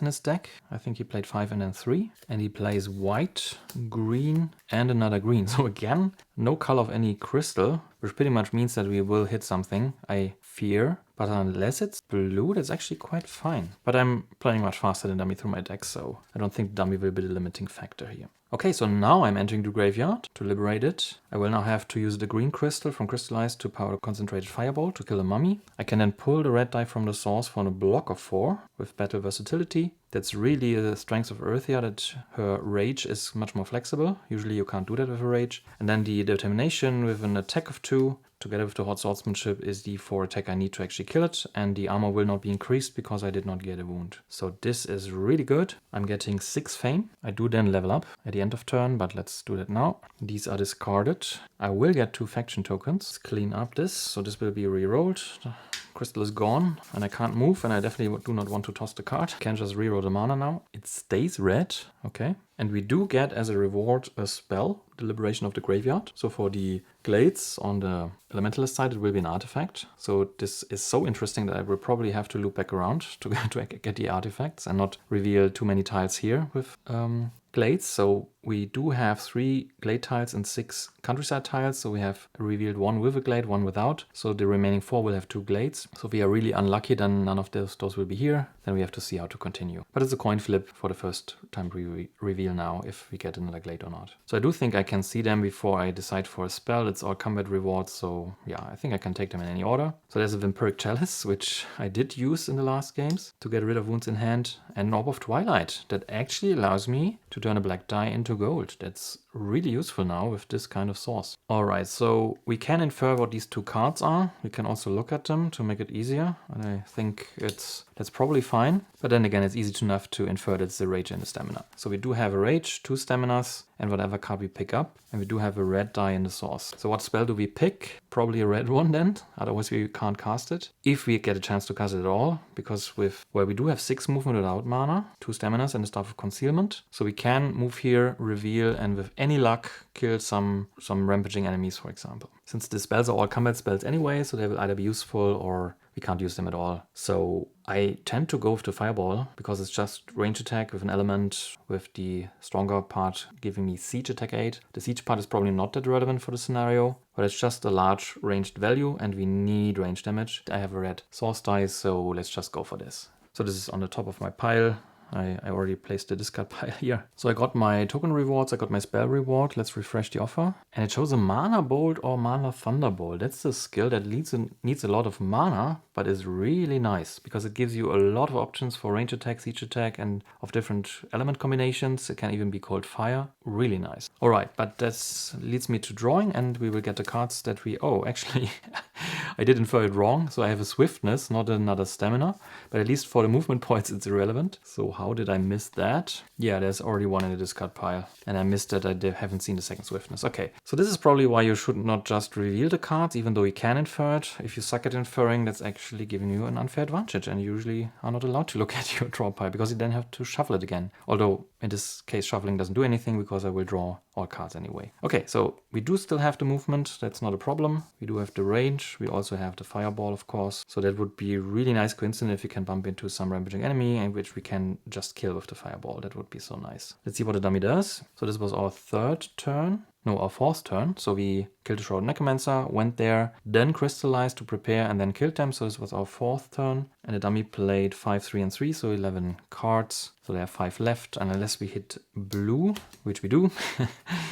in his deck. I think he played 5 and then 3. And he plays white, green, and another green. So again, no color of any crystal, which pretty much means that we will hit something, I fear. But unless it's blue, that's actually quite fine. But I'm playing much faster than dummy through my deck, so I don't think dummy will be the limiting factor here. Okay, so now I'm entering the graveyard to liberate it. I will now have to use the green crystal from Crystallize to power Concentrated Fireball to kill a mummy. I can then pull the red die from the source for a block of 4 with Battle Versatility. That's really the strength of Arythea, that her rage is much more flexible. Usually you can't do that with a rage. And then the Determination with an attack of 2. Together with the Hot Swordsmanship is the 4 attack I need to actually kill it, and the armor will not be increased because I did not get a wound. So this is really good. I'm getting 6 fame. I do then level up at the end of turn, but let's do that now. These are discarded. I will get 2 faction tokens. Let's clean up this, so this will be re-rolled. Crystal is gone, and I can't move, and I definitely do not want to toss the card. Can just reroll the mana now. It stays red, okay. And we do get as a reward a spell, the Liberation of the Graveyard. So for the Glades on the Elementalist side, it will be an artifact. So this is so interesting that I will probably have to loop back around to get the artifacts and not reveal too many tiles here with Glades. So we do have 3 Glade tiles and 6 Countryside tiles. So we have revealed 1 with a Glade, 1 without. So the remaining 4 will have 2 Glades. So if we are really unlucky, then none of those will be here. Then we have to see how to continue. But it's a coin flip for the first time reveal now if we get another Glade or not. So I do think I can see them before I decide for a spell. It's all combat rewards. So yeah, I think I can take them in any order. So there's a Vampiric Chalice, which I did use in the last games to get rid of wounds in hand. And an Orb of Twilight that actually allows me to turn a black die into gold. That's really useful now with this kind of source. Alright, so we can infer what these 2 cards are. We can also look at them to make it easier. And I think that's probably fine. But then again, it's easy enough to infer that it's the rage and the stamina. So we do have a rage, 2 staminas, and whatever card we pick up. And we do have a red die in the source. So what spell do we pick? Probably a red one then. Otherwise we can't cast it. If we get a chance to cast it at all. Because we do have 6 movement without mana, 2 staminas and a Staff of Concealment. So we can move here, reveal, and with any luck kill some rampaging enemies, for example. Since the spells are all combat spells anyway, so they will either be useful or we can't use them at all. So I tend to go with the Fireball because it's just range attack with an element, with the stronger part giving me siege attack 8. The siege part is probably not that relevant for the scenario, but it's just a large ranged value and we need range damage. I have a red source die, so let's just go for this. So this is on the top of my pile. I already placed the discard pile here. So I got my token rewards, I got my spell reward. Let's refresh the offer. And it shows a Mana Bolt or Mana Thunderbolt. That's the skill that needs a lot of mana, but is really nice because it gives you a lot of options for range attack, siege attack, and of different element combinations. It can even be called fire. Really nice. Alright, but that leads me to drawing, and we will get the cards that we... Oh, actually, I did infer it wrong. So I have a swiftness, not another stamina. But at least for the movement points, it's irrelevant. So how did I miss that? Yeah, there's already one in the discard pile. And I missed that I haven't seen the second swiftness. Okay, so this is probably why you should not just reveal the cards, even though you can infer it. If you suck at inferring, that's actually giving you an unfair advantage. And you usually are not allowed to look at your draw pile because you then have to shuffle it again. Although in this case, shuffling doesn't do anything because I will draw all cards anyway. Okay, so we do still have the movement. That's not a problem. We do have the range. We also have the fireball, of course. So that would be really nice coincidence if we can bump into some rampaging enemy in which we can just kill with the fireball. That would be so nice. Let's see what the dummy does. So this was our third turn. no, our fourth turn. So we killed a Shroud Necromancer, went there, then crystallized to prepare and then killed them. So this was our fourth turn. And the dummy played 5, 3, and 3, so 11 cards. So there are 5 left, and unless we hit blue, which we do.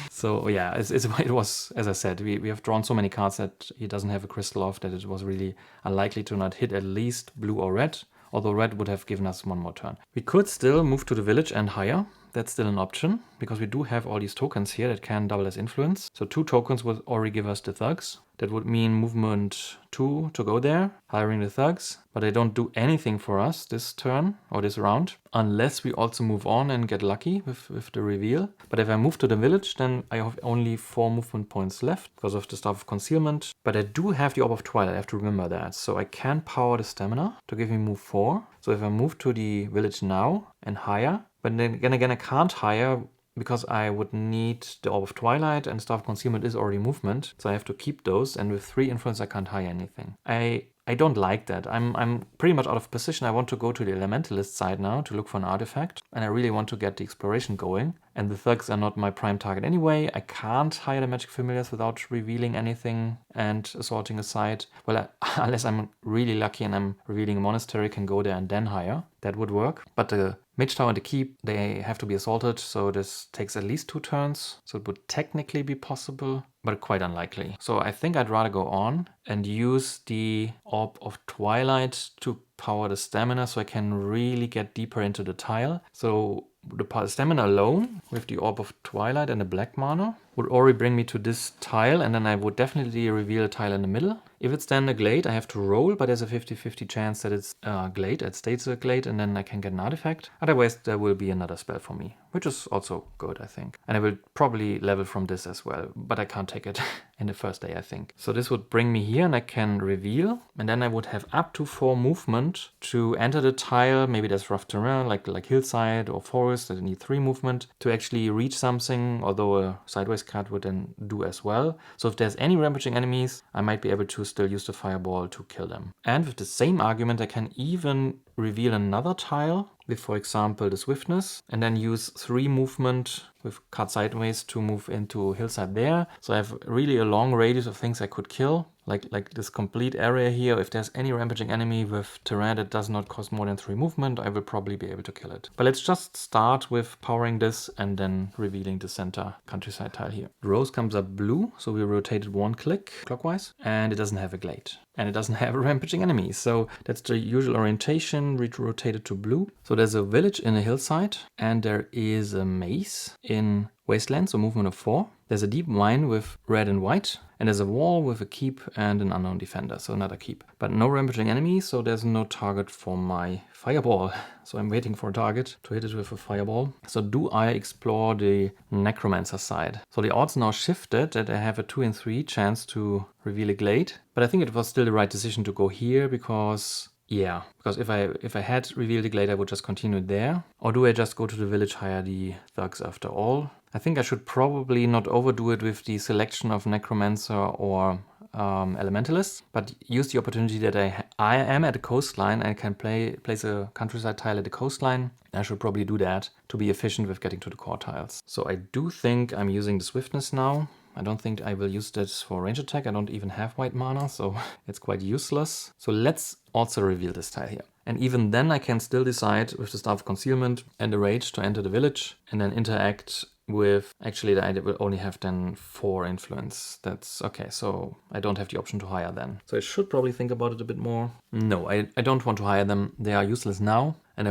So yeah, it was, as I said, we have drawn so many cards that he doesn't have a crystal off that it was really unlikely to not hit at least blue or red. Although red would have given us one more turn. We could still move to the village and hire. That's still an option, because we do have all these tokens here that can double as influence. So 2 tokens would already give us the thugs. That would mean movement 2 to go there, hiring the thugs. But they don't do anything for us this turn or this round, unless we also move on and get lucky with the reveal. But if I move to the village, then I have only 4 movement points left because of the Staff of Concealment. But I do have the Orb of Twilight, I have to remember that. So I can power the stamina to give me move 4. So if I move to the village now and hire, but then again I can't hire because I would need the Orb of Twilight, and Staff of Concealment is already movement, so I have to keep those, and with 3 influence I can't hire anything. I don't like that. I'm pretty much out of position. I want to go to the Elementalist side now to look for an artifact, and I really want to get the exploration going. And the thugs are not my prime target anyway. I can't hire the Magic Familiars without revealing anything and sorting aside. Well, unless I'm really lucky and I'm revealing a monastery, can go there and then hire. That would work. But the Mage Tower and the Keep, they have to be assaulted, so this takes at least 2 turns. So it would technically be possible, but quite unlikely. So I think I'd rather go on and use the Orb of Twilight to power the stamina so I can really get deeper into the tile. So the stamina alone with the Orb of Twilight and the black mana would already bring me to this tile, and then I would definitely reveal a tile in the middle. If it's then a Glade, I have to roll, but there's a 50-50 chance that it's a Glade, it stays a Glade, and then I can get an artifact. Otherwise, there will be another spell for me, which is also good, I think. And I will probably level from this as well, but I can't take it in the first day, I think. So this would bring me here, and I can reveal, and then I would have up to 4 movement to enter the tile. Maybe there's rough terrain, like hillside or forest, that I need 3 movement to actually reach something, although a sideways card would then do as well. So if there's any rampaging enemies, I might be able to still use the fireball to kill them. And with the same argument, I can even reveal another tile with, for example, the swiftness, and then use 3 movement with card sideways to move into hillside there. So I have really a long radius of things I could kill, like this complete area here. If there's any rampaging enemy with terrain that does not cost more than 3 movement, I will probably be able to kill it. But let's just start with powering this and then revealing the center countryside tile here. The rose comes up blue, so we rotated 1 click clockwise, and it doesn't have a glade. And it doesn't have a rampaging enemy, so that's the usual orientation. We rotated to blue. So there's a village in a hillside, and there is a maze in wasteland, so movement of 4. There's a deep mine with red and white, and there's a wall with a keep and an unknown defender, so another keep. But no rampaging enemy, so there's no target for my fireball. So I'm waiting for a target to hit it with a fireball. So do I explore the necromancer side? So the odds now shifted that I have a 2 in 3 chance to reveal a glade, but I think it was still the right decision to go here because if I had revealed the glade, I would just continue there. Or do I just go to the village, hire the thugs after all? I think I should probably not overdo it with the selection of necromancer or elementalists, but use the opportunity that I am at the coastline and can place a countryside tile at the coastline. I should probably do that to be efficient with getting to the core tiles. So I do think I'm using the swiftness now. I don't think I will use this for range attack. I don't even have white mana, so it's quite useless. So let's also reveal this tile here. And even then I can still decide with the Staff of Concealment and the Rage to enter the village and then interact with, actually I will only have then 4 influence. That's okay, so I don't have the option to hire then. So I should probably think about it a bit more. No, I don't want to hire them. They are useless now, and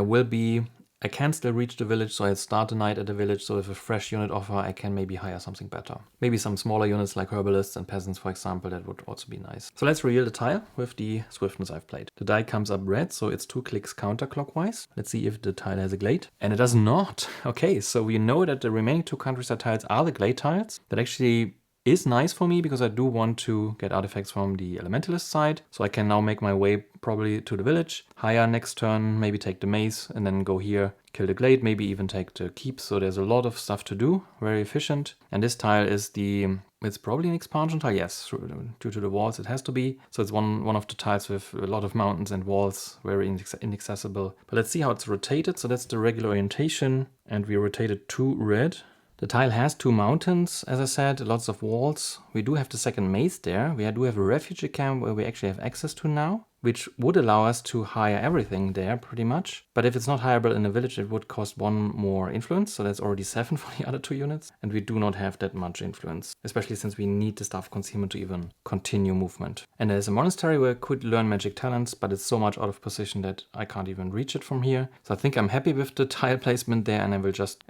I can still reach the village, so I'll start the night at the village, so with a fresh unit offer I can maybe hire something better. Maybe some smaller units like herbalists and peasants, for example, that would also be nice. So let's reveal the tile with the swiftness I've played. The die comes up red, so it's 2 clicks counterclockwise. Let's see if the tile has a glade. And it does not. Okay, so we know that the remaining 2 countryside tiles are the glade tiles. That actually is nice for me because I do want to get artifacts from the elementalist side. So I can now make my way probably to the village, hire next turn, maybe take the maze and then go here, kill the glade, maybe even take the keep. So there's a lot of stuff to do, very efficient. And this tile is it's probably an expansion tile, yes, due to the walls it has to be. So it's one of the tiles with a lot of mountains and walls, very inaccessible. But let's see how it's rotated. So that's the regular orientation, and we rotated 2 red The tile has 2 mountains, as I said, lots of walls. We do have the second maze there. We do have a refugee camp where we actually have access to now, which would allow us to hire everything there pretty much. But if it's not hireable in a village, it would cost 1 more influence. So that's already 7 for the other 2 units. And we do not have that much influence, especially since we need the staff concealment to even continue movement. And there's a monastery where I could learn magic talents, but it's so much out of position that I can't even reach it from here. So I think I'm happy with the tile placement there, and I will just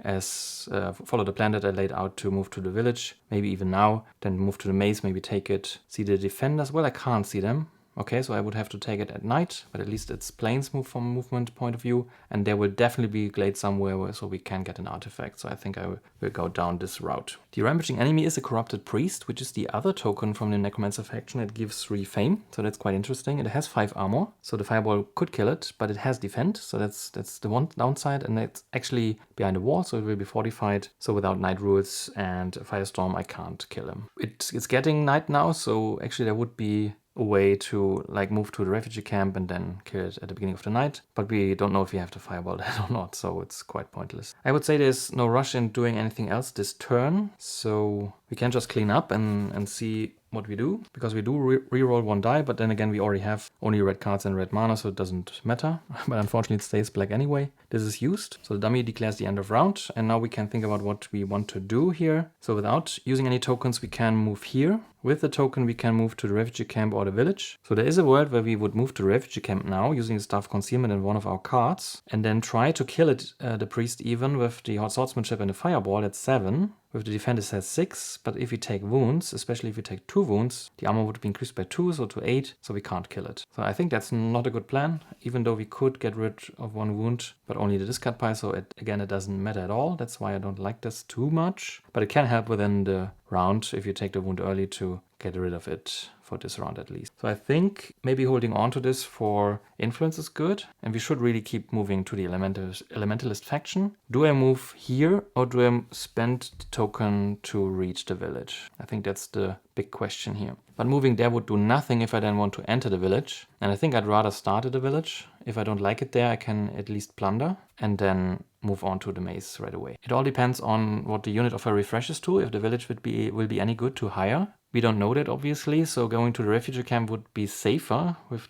follow the plan that I laid out to move to the village, maybe even now, then move to the maze, maybe take it. See the defenders? Well, I can't see them. Okay, so I would have to take it at night, but at least it's plains move from a movement point of view, and there will definitely be a glade somewhere so we can get an artifact, so I think I will go down this route. The rampaging enemy is a corrupted priest, which is the other token from the necromancer faction. It gives 3 fame, so that's quite interesting. It has 5 armor, so the fireball could kill it, but it has defend, so that's the one downside, and it's actually behind a wall, so it will be fortified, so without night rules and firestorm I can't kill him. It's getting night now, so actually there would be a way to like move to the refugee camp and then kill it at the beginning of the night, but we don't know if we have to fireball that or not, so it's quite pointless. I would say there's no rush in doing anything else this turn, so we can just clean up and see what we do, because we do reroll 1 die, but then again we already have only red cards and red mana, so it doesn't matter. But unfortunately it stays black anyway. This is used, so the dummy declares the end of round, and now we can think about what we want to do here. So without using any tokens we can move here. With the token we can move to the refugee camp or the village. So there is a world where we would move to the refugee camp now using the staff concealment and one of our cards, and then try to kill it, the priest even, with the hot swordsmanship and the fireball at 7. With the defense it has 6, but if we take wounds, especially if we take 2 wounds, the armor would be increased by 2, so to 8, so we can't kill it. So I think that's not a good plan, even though we could get rid of 1 wound, but only the discard pile, so it doesn't matter at all. That's why I don't like this too much, but it can help within the round if you take the wound early to get rid of it for this round at least. So I think maybe holding on to this for influence is good, and we should really keep moving to the elementalist faction. Do I move here or do I spend the token to reach the village? I think that's the big question here. But moving there would do nothing if I then want to enter the village, and I think I'd rather start at the village. If I don't like it there, I can at least plunder and then move on to the maze right away. It all depends on what the unit offer refreshes to, if the village will be any good to hire. We don't know that obviously, so going to the refugee camp would be safer with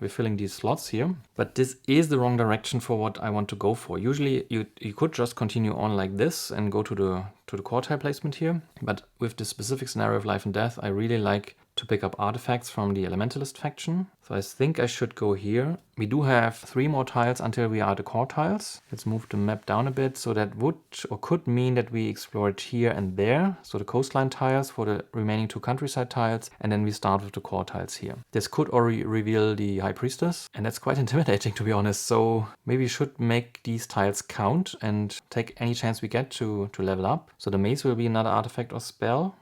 filling these slots here. But this is the wrong direction for what I want to go for. Usually you could just continue on like this and go to the core tile placement here. But with the specific scenario of life and death, I really like to pick up artifacts from the elementalist faction. So I think I should go here. We do have 3 more tiles until we are at the core tiles. Let's move the map down a bit, so that would or could mean that we explore it here and there. So the coastline tiles for the remaining 2 countryside tiles, and then we start with the core tiles here. This could already reveal the High Priestess, and that's quite intimidating to be honest. So maybe we should make these tiles count and take any chance we get to level up. So the maze will be another artifact or spell.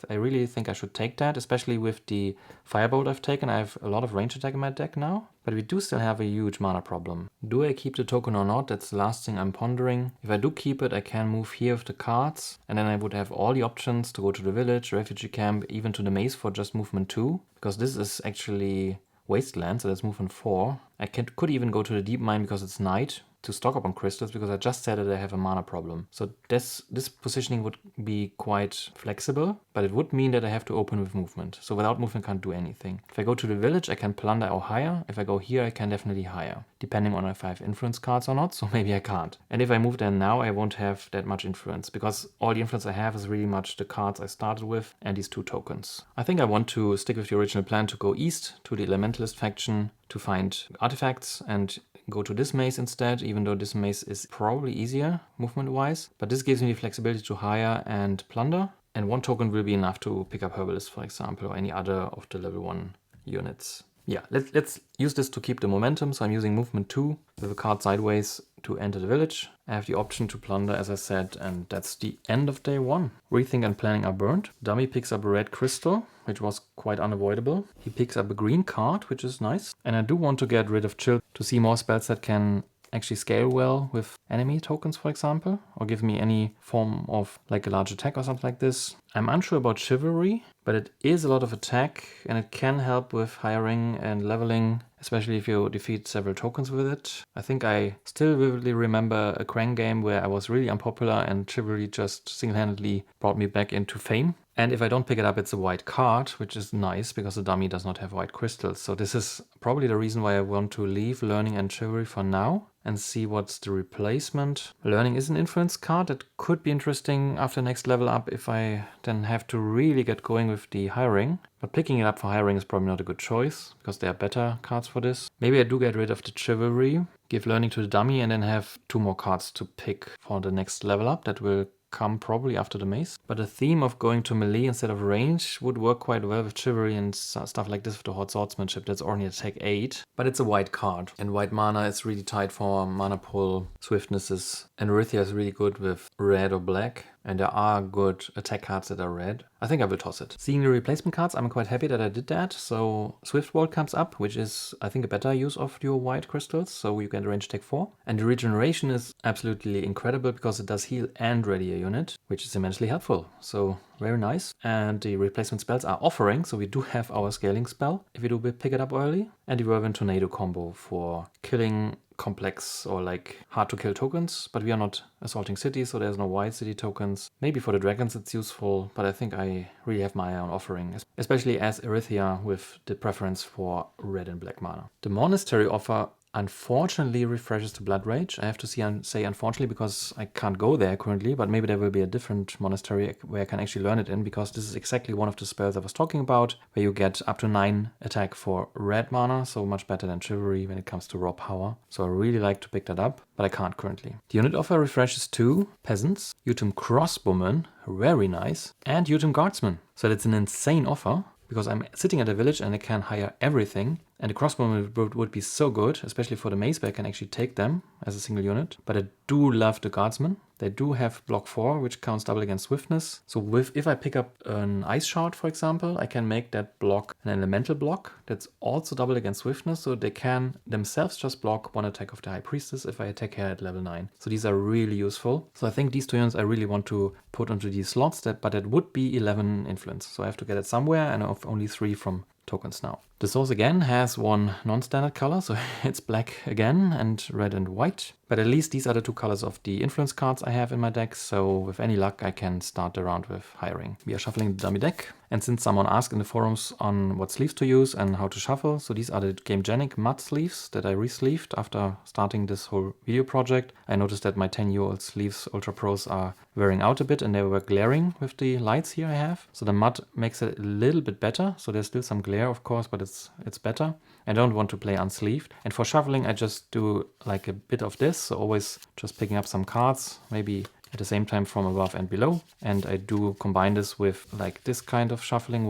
I really think I should take that, especially with the firebolt I've taken. I have a lot of range attack in my deck now, but we do still have a huge mana problem. Do I keep the token or not? That's the last thing I'm pondering. If I do keep it, I can move here with the cards, and then I would have all the options to go to the village, refugee camp, even to the maze for just movement 2, because this is actually wasteland, so that's movement 4. I could even go to the deep mine because it's night, to stock up on crystals, because I just said that I have a mana problem. So this positioning would be quite flexible, but it would mean that I have to open with movement. So without movement I can't do anything. If I go to the village, I can plunder or hire. If I go here, I can definitely hire, depending on if I have influence cards or not, so maybe I can't. And if I move there now, I won't have that much influence, because all the influence I have is really much the cards I started with and these 2 tokens. I think I want to stick with the original plan to go east to the elementalist faction to find artifacts and go to this maze instead, even though this maze is probably easier movement-wise. But this gives me the flexibility to hire and plunder, and 1 token will be enough to pick up Herbalist, for example, or any other of the level 1 units. Yeah, let's use this to keep the momentum. So I'm using movement 2 with a card sideways to enter the village. I have the option to plunder, as I said, and that's the end of day 1. Rethink and planning are burned. Dummy picks up a red crystal, which was quite unavoidable. He picks up a green card, which is nice. And I do want to get rid of Chill to see more spells that can actually scale well with enemy tokens, for example, or give me any form of like a large attack or something like this. I'm unsure about Chivalry, but it is a lot of attack and it can help with hiring and leveling, especially if you defeat several tokens with it. I think I still vividly remember a Krang game where I was really unpopular and Chivalry just single-handedly brought me back into fame. And if I don't pick it up, it's a white card, which is nice because the dummy does not have white crystals. So this is probably the reason why I want to leave Learning and Chivalry for now and see what's the replacement. Learning is an influence card that could be interesting after next level up if I then have to really get going with the hiring. But picking it up for hiring is probably not a good choice because there are better cards for this. Maybe I do get rid of the Chivalry, give Learning to the dummy, and then have 2 more cards to pick for the next level up that will come probably after the mace. But the theme of going to melee instead of range would work quite well with Chivalry and stuff like this with the Hot Swordsmanship. That's only attack 8, but it's a white card. And white mana is really tight for mana pull swiftnesses. And Arythea is really good with red or black. And there are good attack cards that are red. I think I will toss it. Seeing the replacement cards, I'm quite happy that I did that. So Swiftbolt comes up, which is, I think, a better use of your white crystals. So you get a range attack 4. And the regeneration is absolutely incredible because it does heal and ready a unit, which is immensely helpful. So very nice. And the replacement spells are offering. So we do have our scaling spell if we do pick it up early. And the Whirlwind Tornado combo for killing complex or like hard to kill tokens, but we are not assaulting cities, so there's no white city tokens. Maybe for the dragons it's useful, but I think I really have my own offering, especially as Arythea with the preference for red and black mana. The monastery offer unfortunately refreshes to Blood Rage. I have to say unfortunately because I can't go there currently, but maybe there will be a different monastery where I can actually learn it in, because this is exactly one of the spells I was talking about, where you get up to 9 attack for red mana, so much better than Chivalry when it comes to raw power. So I really like to pick that up, but I can't currently. The unit offer refreshes to Peasants, Utum Crossbowmen, very nice, and Utum Guardsmen. So that's an insane offer, because I'm sitting at a village and I can hire everything. And the crossbowmen would be so good, especially for the mace, but I can actually take them as a single unit. But I do love the guardsmen. They do have block 4, which counts double against swiftness. So if I pick up an ice shard, for example, I can make that block an elemental block that's also double against swiftness. So they can themselves just block 1 attack of the high priestess if I attack her at level 9. So these are really useful. So I think these 2 units I really want to put onto these slots, but that would be 11 influence. So I have to get it somewhere, and I have only 3 from tokens now. The source again has 1 non-standard color, so it's black again and red and white. But at least these are the 2 colors of the influence cards I have in my deck, so with any luck I can start the round with hiring. We are shuffling the dummy deck, and since someone asked in the forums on what sleeves to use and how to shuffle, so these are the Gamegenic mud sleeves that I re-sleeved after starting this whole video project. I noticed that my 10-year-old sleeves Ultra Pros are wearing out a bit and they were glaring with the lights here I have. So the mud makes it a little bit better, so there's still some glare of course, but it's better. I don't want to play unsleeved. And for shuffling I just do like a bit of this, so always just picking up some cards, maybe at the same time from above and below. And I do combine this with like this kind of shuffling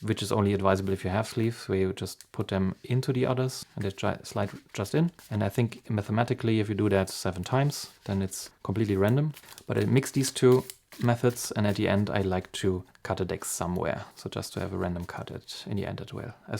which is only advisable if you have sleeves, where you just put them into the others and they slide just in. And I think mathematically if you do that 7 times, then it's completely random. But I mix these 2 methods, and at the end I like to cut a deck somewhere, so just to have a random cut in the end as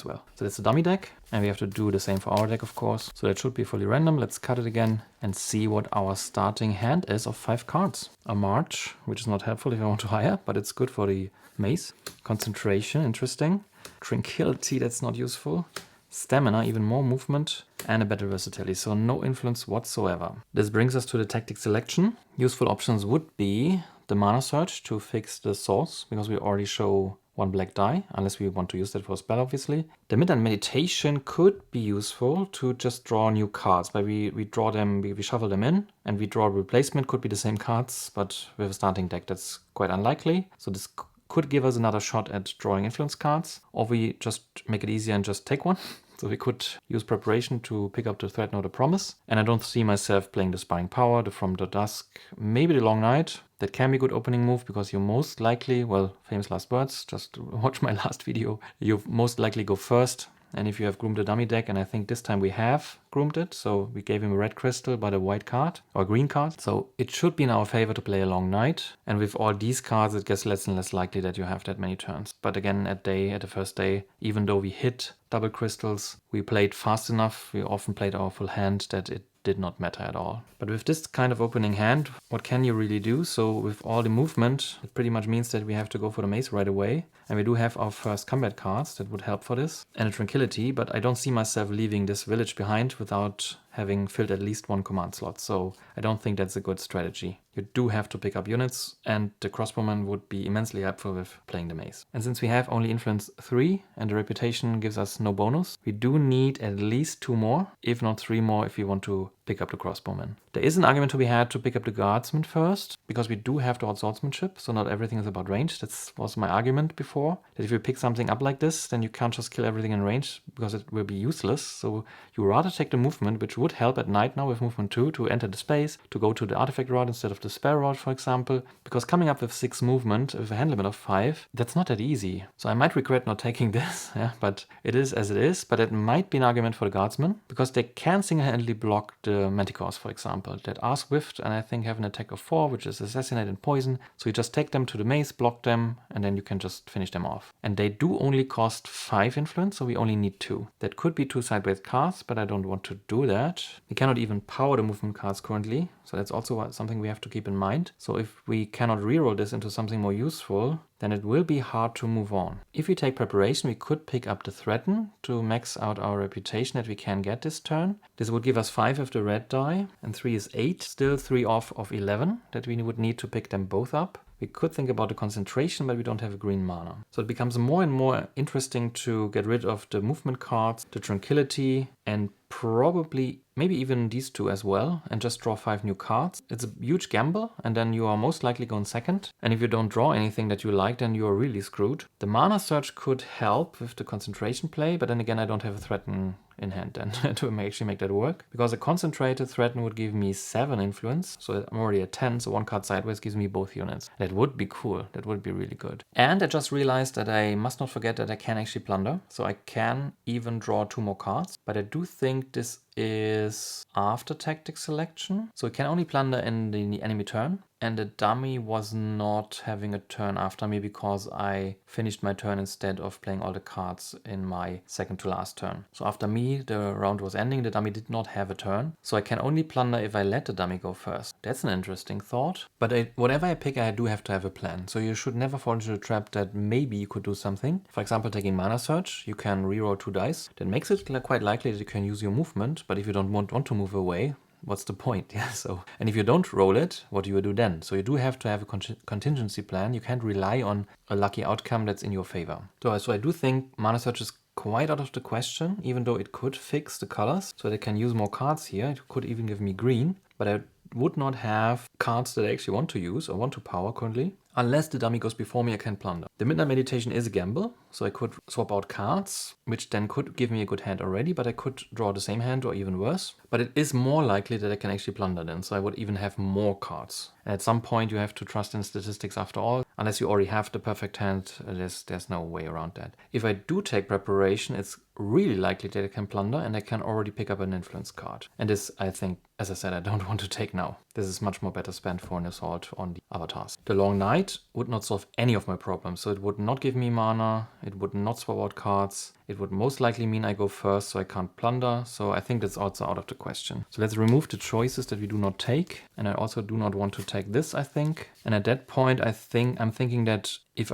well. So that's the dummy deck, and we have to do the same for our deck of course, so that should be fully random. Let's cut it again and see what our starting hand is of 5 cards. A March, which is not helpful if I want to hire, but it's good for the mace. Concentration, interesting. Tranquility, that's not useful. Stamina, even more movement, and a better versatility, so no influence whatsoever. This brings us to the tactic selection. Useful options would be the Mana Search to fix the source, because we already show 1 black die, unless we want to use that for a spell obviously. The Midnight Meditation could be useful to just draw new cards, but we draw them, we shuffle them in, and we draw a replacement, could be the same cards, but with a starting deck that's quite unlikely. So this could give us another shot at drawing influence cards, or we just make it easier and just take one. So we could use preparation to pick up the Threat Nor the Promise. And I don't see myself playing the Sparring Power, the From the Dusk, maybe the Long Night. That can be a good opening move, because you most likely, well, famous last words, just watch my last video, you most likely go first. And if you have groomed a dummy deck, and I think this time we have groomed it, so we gave him a red crystal but a white card, or a green card. So it should be in our favor to play a Long Night. And with all these cards, it gets less and less likely that you have that many turns. But again, at the first day, even though we hit double crystals. We played fast enough, we often played our full hand, that it did not matter at all. But with this kind of opening hand, what can you really do? So with all the movement, it pretty much means that we have to go for the mace right away. And we do have our first combat cards that would help for this. And a tranquility, but I don't see myself leaving this village behind without having filled at least one command slot. So I don't think that's a good strategy. You do have to pick up units, and the crossbowman would be immensely helpful with playing the mace. And since we have only influence 3 and the reputation gives us no bonus, we do need at least 2 more, if not 3 more, if we want to pick up the crossbowman. There is an argument to be had to pick up the guardsman first, because we do have the swordsmanship, so not everything is about range. That was my argument before, that if you pick something up like this, then you can't just kill everything in range, because it will be useless. So you rather take the movement, which would help at night now with movement 2, to enter the space, to go to the artifact route instead of the spell route, for example, because coming up with 6 movement with a hand limit of 5, that's not that easy. So I might regret not taking this, yeah, but it is as it is. But it might be an argument for the guardsmen, because they can single-handedly block the manticores, for example, that are swift and I think have an attack of 4, which is assassinate and poison. So you just take them to the mace, block them, and then you can just finish them off. And they do only cost 5 influence, so we only need 2. That could be 2 sideways cards, but I don't want to do that. We cannot even power the movement cards currently, so that's also something we have to keep in mind. So if we cannot reroll this into something more useful, then it will be hard to move on. If we take preparation, we could pick up the threaten to max out our reputation that we can get this turn. This would give us 5 of the red die, and 3 is 8, still 3 off of 11 that we would need to pick them both up. We could think about the concentration, but we don't have a green mana. So it becomes more and more interesting to get rid of the movement cards, the tranquility, and probably maybe even these 2 as well, and just draw 5 new cards. It's a huge gamble, and then you are most likely going second. And if you don't draw anything that you like, then you are really screwed. The mana search could help with the concentration play, but then again I don't have a threaten in hand then to actually make that work, because a concentrated threaten would give me 7 influence, so I'm already at 10, so 1 card sideways gives me both units. That would be cool, that would be really good. And I just realized that I must not forget that I can actually plunder, so I can even draw 2 more cards, but I do think this is after tactic selection, so it can only plunder in the enemy turn. And the dummy was not having a turn after me because I finished my turn instead of playing all the cards in my second to last turn. So after me, the round was ending, the dummy did not have a turn. So I can only plunder if I let the dummy go first. That's an interesting thought. But whatever I pick, I do have to have a plan. So you should never fall into the trap that maybe you could do something. For example, taking mana search, you can reroll 2 dice. That makes it quite likely that you can use your movement. But if you don't want to move away, what's the point? Yeah. So, and if you don't roll it, what do you do then? So you do have to have a contingency plan. You can't rely on a lucky outcome that's in your favor. So I do think mana search is quite out of the question, even though it could fix the colors, so they can use more cards here. It could even give me green, but I would not have cards that I actually want to use or want to power currently. Unless the dummy goes before me, I can plunder. The Midnight Meditation is a gamble, so I could swap out cards, which then could give me a good hand already, but I could draw the same hand or even worse. But it is more likely that I can actually plunder then, so I would even have more cards. And at some point you have to trust in statistics after all. Unless you already have the perfect hand, there's no way around that. If I do take preparation, it's really likely that I can plunder and I can already pick up an influence card. And this, I think, as I said, I don't want to take now. This is much more better spent for an assault on the avatars. The Long Night would not solve any of my problems, so it would not give me mana, it would not swap out cards, it would most likely mean I go first, so I can't plunder, so I think that's also out of the question. So let's remove the choices that we do not take, and I also do not want to take this, I think. And at that point, I'm thinking that if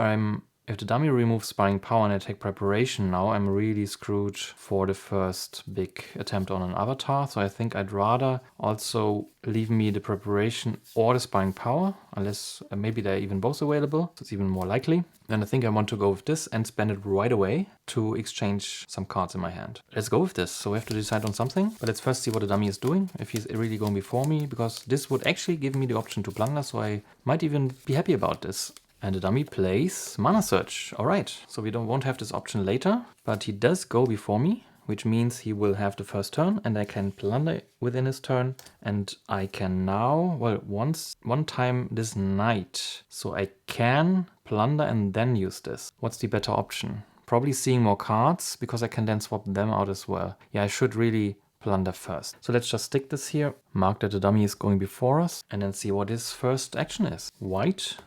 the dummy removes Sparring Power and I take Preparation now, I'm really screwed for the first big attempt on an avatar. So I think I'd rather also leave me the Preparation or the Sparring Power, unless maybe they're even both available. So it's even more likely. And I think I want to go with this and spend it right away to exchange some cards in my hand. Let's go with this. So we have to decide on something. But let's first see what the dummy is doing, if he's really going before me, because this would actually give me the option to plunder, so I might even be happy about this. And the dummy plays Mana Search. Alright, so we won't have this option later, but he does go before me, which means he will have the first turn and I can plunder within his turn. And I can now, well, one time this night. So I can plunder and then use this. What's the better option? Probably seeing more cards, because I can then swap them out as well. Yeah, I should really plunder first. So let's just stick this here, mark that the dummy is going before us, and then see what his first action is. White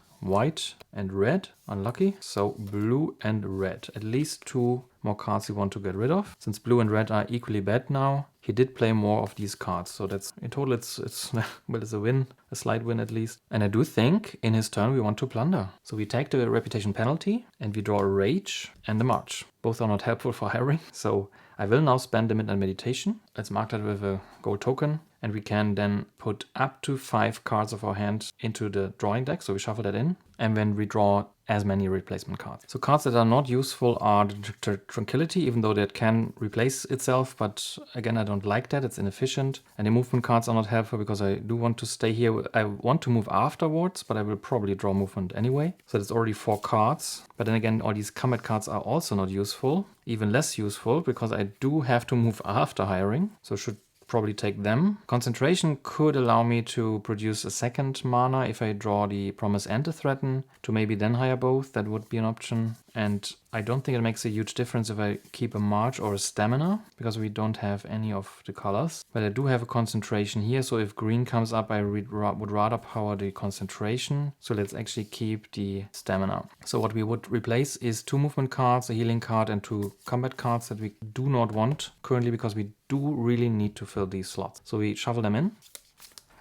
and red, unlucky. So blue and red, at least 2 more cards he want to get rid of. Since blue and red are equally bad now, he did play more of these cards. So that's, in total, it's well, it's a win, a slight win at least. And I do think in his turn we want to plunder. So we take the reputation penalty and we draw a rage and a march. Both are not helpful for hiring. So I will now spend the midnight meditation. Let's mark that with a gold token. And we can then put up to 5 cards of our hand into the drawing deck. So we shuffle that in. And then we draw as many replacement cards. So cards that are not useful are the Tranquility, even though that can replace itself. But again, I don't like that. It's inefficient. And the movement cards are not helpful because I do want to stay here. I want to move afterwards, but I will probably draw movement anyway. So that's already 4 cards. But then again, all these combat cards are also not useful. Even less useful because I do have to move after hiring. So should probably take them. Concentration could allow me to produce a second mana if I draw the Promise and the Threaten, to maybe then hire both. That would be an option. And I don't think it makes a huge difference if I keep a March or a Stamina, because we don't have any of the colors. But I do have a Concentration here, so if green comes up, I would rather power the Concentration. So let's actually keep the Stamina. So what we would replace is 2 movement cards, a healing card, and 2 combat cards that we do not want currently, because we do really need to fill these slots. So we shuffle them in.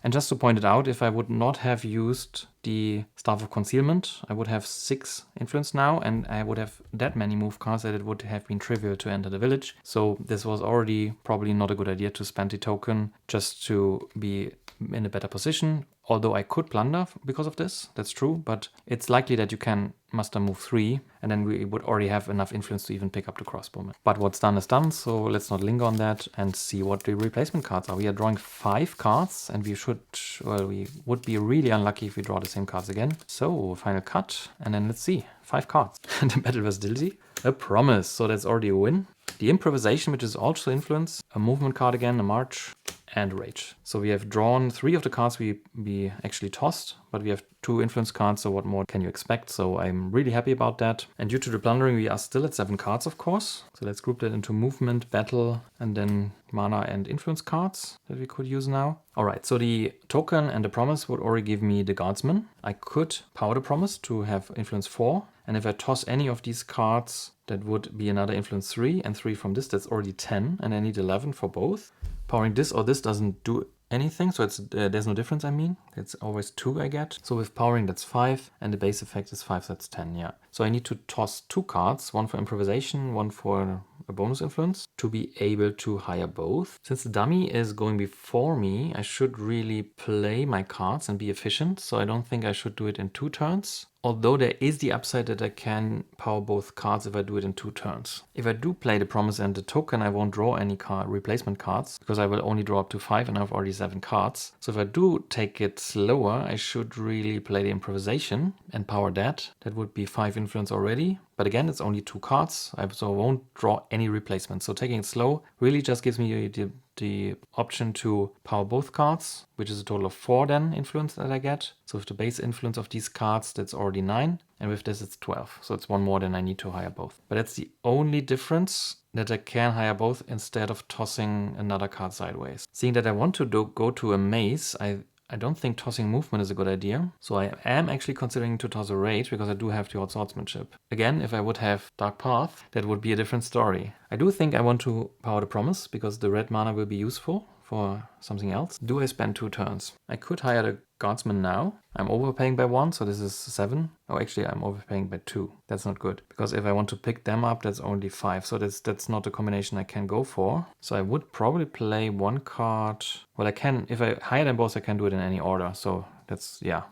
And just to point it out, if I would not have used the Staff of Concealment, I would have 6 influence now, and I would have that many move cards that it would have been trivial to enter the village. So this was already probably not a good idea to spend the token just to be in a better position. Although I could plunder because of this, that's true, but it's likely that you can muster move 3, and then we would already have enough influence to even pick up the crossbowman. But what's done is done, so let's not linger on that and see what the replacement cards are. We are drawing 5 cards, and we would be really unlucky if we draw the same cards again. So, final cut, and then let's see. 5 cards. The battle versatility. A promise, so that's already a win. The improvisation, which is also influence. A movement card again, a march, and rage. So we have drawn 3 of the cards we actually tossed, but we have 2 influence cards, so what more can you expect? So I'm really happy about that. And due to the plundering, we are still at 7 cards, of course. So let's group that into movement, battle, and then mana and influence cards that we could use now. All right, so the token and the promise would already give me the guardsman. I could power the promise to have influence 4. And if I toss any of these cards, that would be another influence 3 and 3 from this. That's already 10, and I need 11 for both. Powering this or this doesn't do anything, so it's there's no difference, I mean. It's always 2 I get. So with powering, that's 5, and the base effect is 5, so that's 10, yeah. So I need to toss 2 cards, 1 for improvisation, 1 for a bonus influence, to be able to hire both. Since the dummy is going before me, I should really play my cards and be efficient, so I don't think I should do it in 2 turns. Although there is the upside that I can power both cards if I do it in 2 turns. If I do play the promise and the token, I won't draw any replacement cards, because I will only draw up to 5 and I have already 7 cards. So if I do take it slower, I should really play the improvisation and power that. That would be 5 influence already. But again, it's only 2 cards, so I won't draw any replacements. So taking it slow really just gives me the option to power both cards, which is a total of 4 then influence that I get. So with the base influence of these cards, that's already 9. And with this, it's 12. So it's 1 more than I need to hire both. But that's the only difference, that I can hire both instead of tossing another card sideways. Seeing that I want to go to a maze, I don't think tossing movement is a good idea. So I am actually considering to toss a rage, because I do have the odd swordsmanship. Again, if I would have Dark Path, that would be a different story. I do think I want to power the promise, because the red mana will be useful for something else. Do I spend 2 turns? I could hire the guardsman now. I'm overpaying by 1, so this is 7. Oh, actually, I'm overpaying by 2. That's not good, because if I want to pick them up, that's only 5. So that's not a combination I can go for. So I would probably play 1 card. Well, I can, if I hire them both, I can do it in any order. So that's, yeah.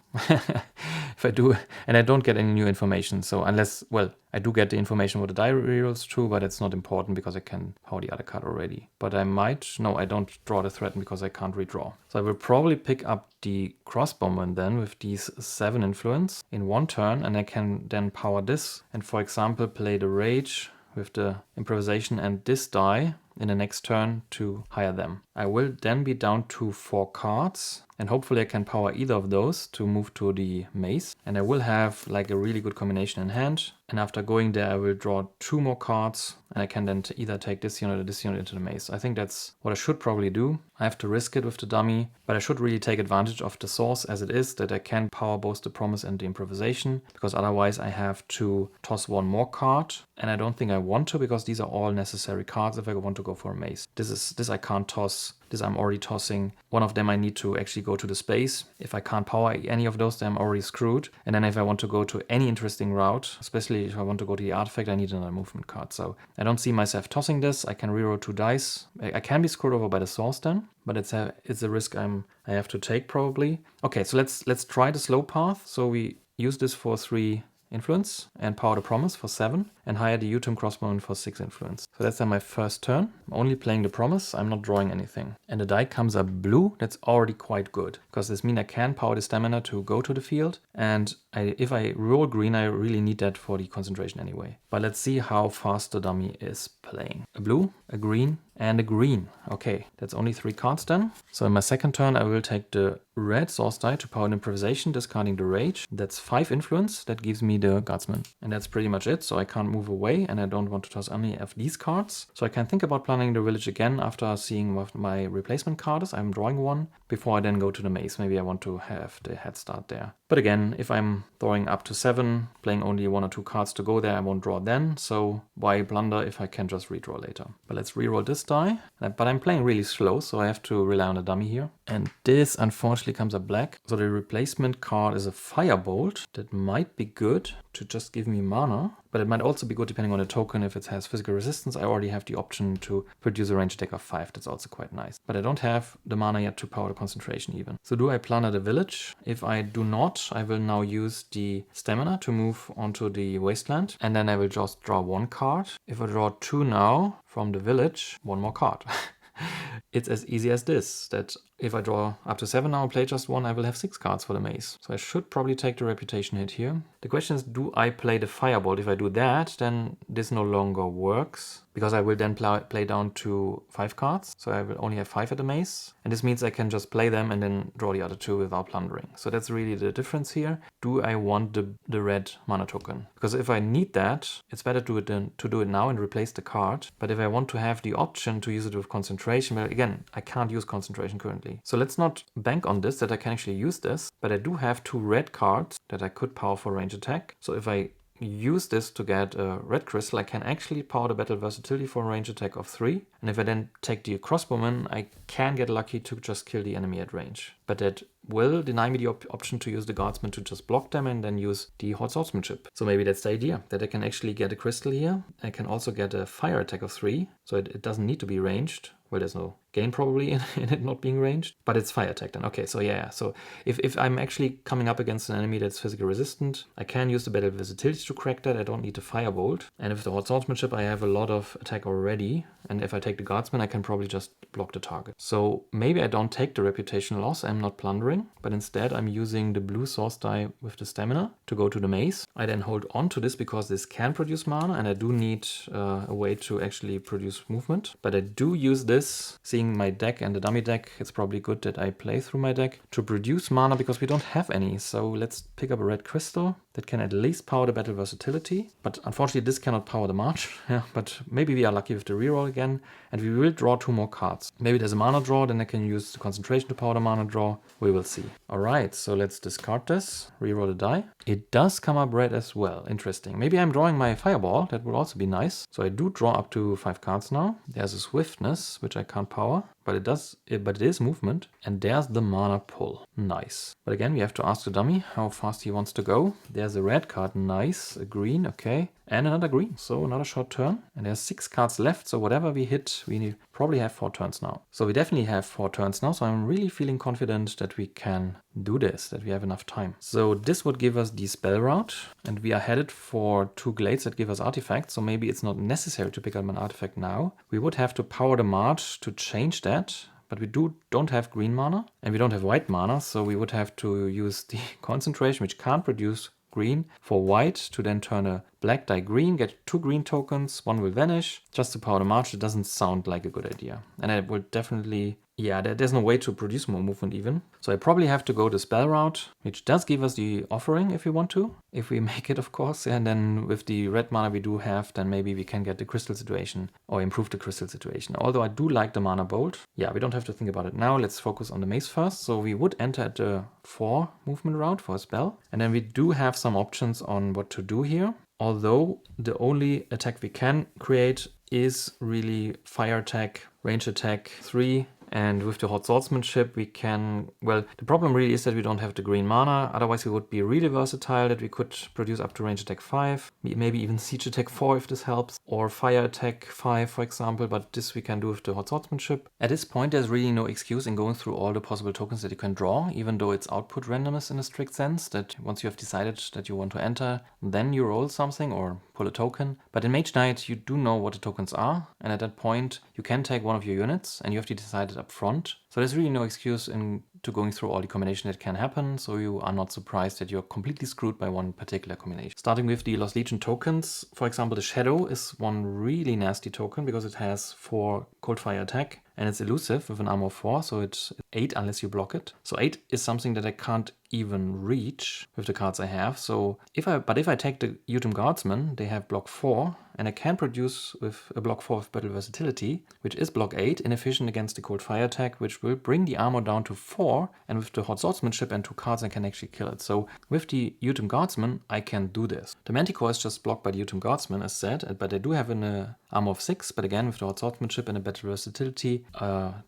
If I do, and I don't get any new information. So unless, well, I do get the information what the die rerolls true, but it's not important because I can power the other card already. But I might, no, I don't draw the threaten because I can't redraw. So I will probably pick up the crossbowman then with these 7 influence in 1 turn, and I can then power this and, for example, play the rage with the improvisation and this die in the next turn to hire them. I will then be down to 4 cards, and hopefully I can power either of those to move to the maze. And I will have like a really good combination in hand. And after going there, I will draw 2 more cards and I can then either take this unit or this unit into the maze. I think that's what I should probably do. I have to risk it with the dummy, but I should really take advantage of the source as it is, that I can power both the promise and the improvisation, because otherwise I have to toss one more card, and I don't think I want to, because these are all necessary cards if I want to go for a maze. This I can't toss. This I'm already tossing. One of them I need to actually go to the space. If I can't power any of those, then I'm already screwed. And then if I want to go to any interesting route, especially if I want to go to the artifact, I need another movement card. So I don't see myself tossing this. I can reroll 2 dice. I can be screwed over by the source then, but it's a risk I have to take probably. Okay, so let's try the slow path. So we use this for 3 influence and power the promise for 7 and hire the Utum crossbowman for 6 influence. So that's then my first turn. I'm only playing the promise, I'm not drawing anything. And the die comes up blue. That's already quite good, because this means I can power the stamina to go to the field, and if I roll green, I really need that for the concentration anyway. But let's see how fast the dummy is playing. A blue, a green, and a green. Okay, that's only 3 cards then. So in my second turn, I will take the red source die to power an improvisation, discarding the rage. That's 5 influence. That gives me the guardsman. And that's pretty much it. So I can't move away, and I don't want to toss any of these cards. So I can think about planning the village again after seeing what my replacement card is. I'm drawing one before I then go to the maze. Maybe I want to have the head start there. But again, if I'm throwing up to 7, playing only 1 or 2 cards to go there, I won't draw then. So why blunder if I can just redraw later? But let's reroll this die. But I'm playing really slow, so I have to rely on the dummy here. And this unfortunately comes up black. So the replacement card is a firebolt. That might be good to just give me mana, but it might also be good depending on the token. If it has physical resistance, I already have the option to produce a range attack of 5. That's also quite nice. But I don't have the mana yet to power the concentration even. So do I plunder the village? If I do not, I will now use the stamina to move onto the wasteland, and then I will just draw 1 card. If I draw 2 now from the village, 1 more card. It's as easy as this, that if I draw up to 7 now and play just 1, I will have 6 cards for the maze. So I should probably take the reputation hit here. The question is, do I play the firebolt? If I do that, then this no longer works, because I will then play down to 5 cards. So I will only have 5 at the maze. And this means I can just play them and then draw the other 2 without plundering. So that's really the difference here. Do I want the red mana token? Because if I need that, it's better to do it now and replace the card. But if I want to have the option to use it with concentration, well, again, I can't use concentration currently. So let's not bank on this, that I can actually use this. But I do have 2 red cards that I could power for range attack. So if I use this to get a red crystal, I can actually power the battle versatility for a range attack of 3. And if I then take the crossbowman, I can get lucky to just kill the enemy at range. But that will deny me the option to use the guardsman to just block them and then use the hot swordsmanship. So maybe that's the idea, that I can actually get a crystal here. I can also get a fire attack of 3, so it doesn't need to be ranged. Well, there's no gain probably in it not being ranged, but it's fire attack then. Okay, so yeah. So if I'm actually coming up against an enemy that's physically resistant, I can use the battle versatility to crack that. I don't need the firebolt. And with the hot swordsmanship, I have a lot of attack already. And if I take the guardsman, I can probably just block the target. So maybe I don't take the reputation loss. I'm not plundering, but instead I'm using the blue source die with the stamina to go to the maze. I then hold on to this because this can produce mana, and I do need a way to actually produce movement. But I do use this, seeing my deck and the dummy deck, it's probably good that I play through my deck to produce mana, because we don't have any. So let's pick up a red crystal that can at least power the battle versatility. But unfortunately this cannot power the march. Yeah, but maybe we are lucky with the reroll again, and we will draw 2 more cards. Maybe there's a mana draw, then I can use the concentration to power the mana draw. We will see. Alright, so let's discard this, reroll the die. It does come up red as well. Interesting. Maybe I'm drawing my fireball. That would also be nice. So I do draw up to 5 cards now. There's a swiftness, which I can't power, but it is movement. And there's the mana pull. Nice. But again, we have to ask the dummy how fast he wants to go. There's a red card. Nice. A green. Okay. And another green. So another short turn. And there's 6 cards left. So whatever we hit, we probably have 4 turns now. So we definitely have 4 turns now. So I'm really feeling confident that we can do this, that we have enough time. So this would give us the spell route, and we are headed for 2 glades that give us artifacts. So maybe it's not necessary to pick up an artifact now. We would have to power the march to change that. But we don't have green mana, and we don't have white mana, so we would have to use the concentration, which can't produce green, for white to then turn a black die green, get 2 green tokens, 1 will vanish, just to power the march. It doesn't sound like a good idea. And I will definitely Yeah, there's no way to produce more movement even. So I probably have to go the spell route, which does give us the offering if we want to. If we make it, of course. And then with the red mana we do have, then maybe we can get the crystal situation or improve the crystal situation. Although I do like the mana bolt. Yeah, we don't have to think about it now. Let's focus on the mace first. So we would enter at the 4 movement route for a spell. And then we do have some options on what to do here. Although the only attack we can create is really fire attack, range attack 3. And with the hot swordsmanship we can, well, the problem really is that we don't have the green mana. Otherwise we would be really versatile, that we could produce up to range attack 5, maybe even siege attack 4 if this helps, or fire attack 5 for example, but this we can do with the hot swordsmanship. At this point there's really no excuse in going through all the possible tokens that you can draw, even though it's output randomness in a strict sense, that once you have decided that you want to enter, then you roll something or pull a token. But in Mage Knight you do know what the tokens are, and at that point you can take one of your units and you have to decide it up front. So there's really no excuse to going through all the combinations that can happen, so you are not surprised that you're completely screwed by one particular combination. Starting with the Lost Legion tokens, for example, the Shadow is one really nasty token because it has 4 cold fire attack and it's elusive with an armor of 4, so it's 8 unless you block it. So 8 is something that I can't even reach with the cards I have. So if I take the Utum Guardsman, they have block 4, and I can produce with a block 4 of Battle Versatility, which is block 8, inefficient against the cold fire attack, which will bring the armor down to 4, and with the hot swordsmanship and 2 cards I can actually kill it. So with the Utum Guardsman I can do this. The Manticore is just blocked by the Utum Guardsman as said, but I do have an armor of 6, but again with the hot swordsmanship and the Battle Versatility,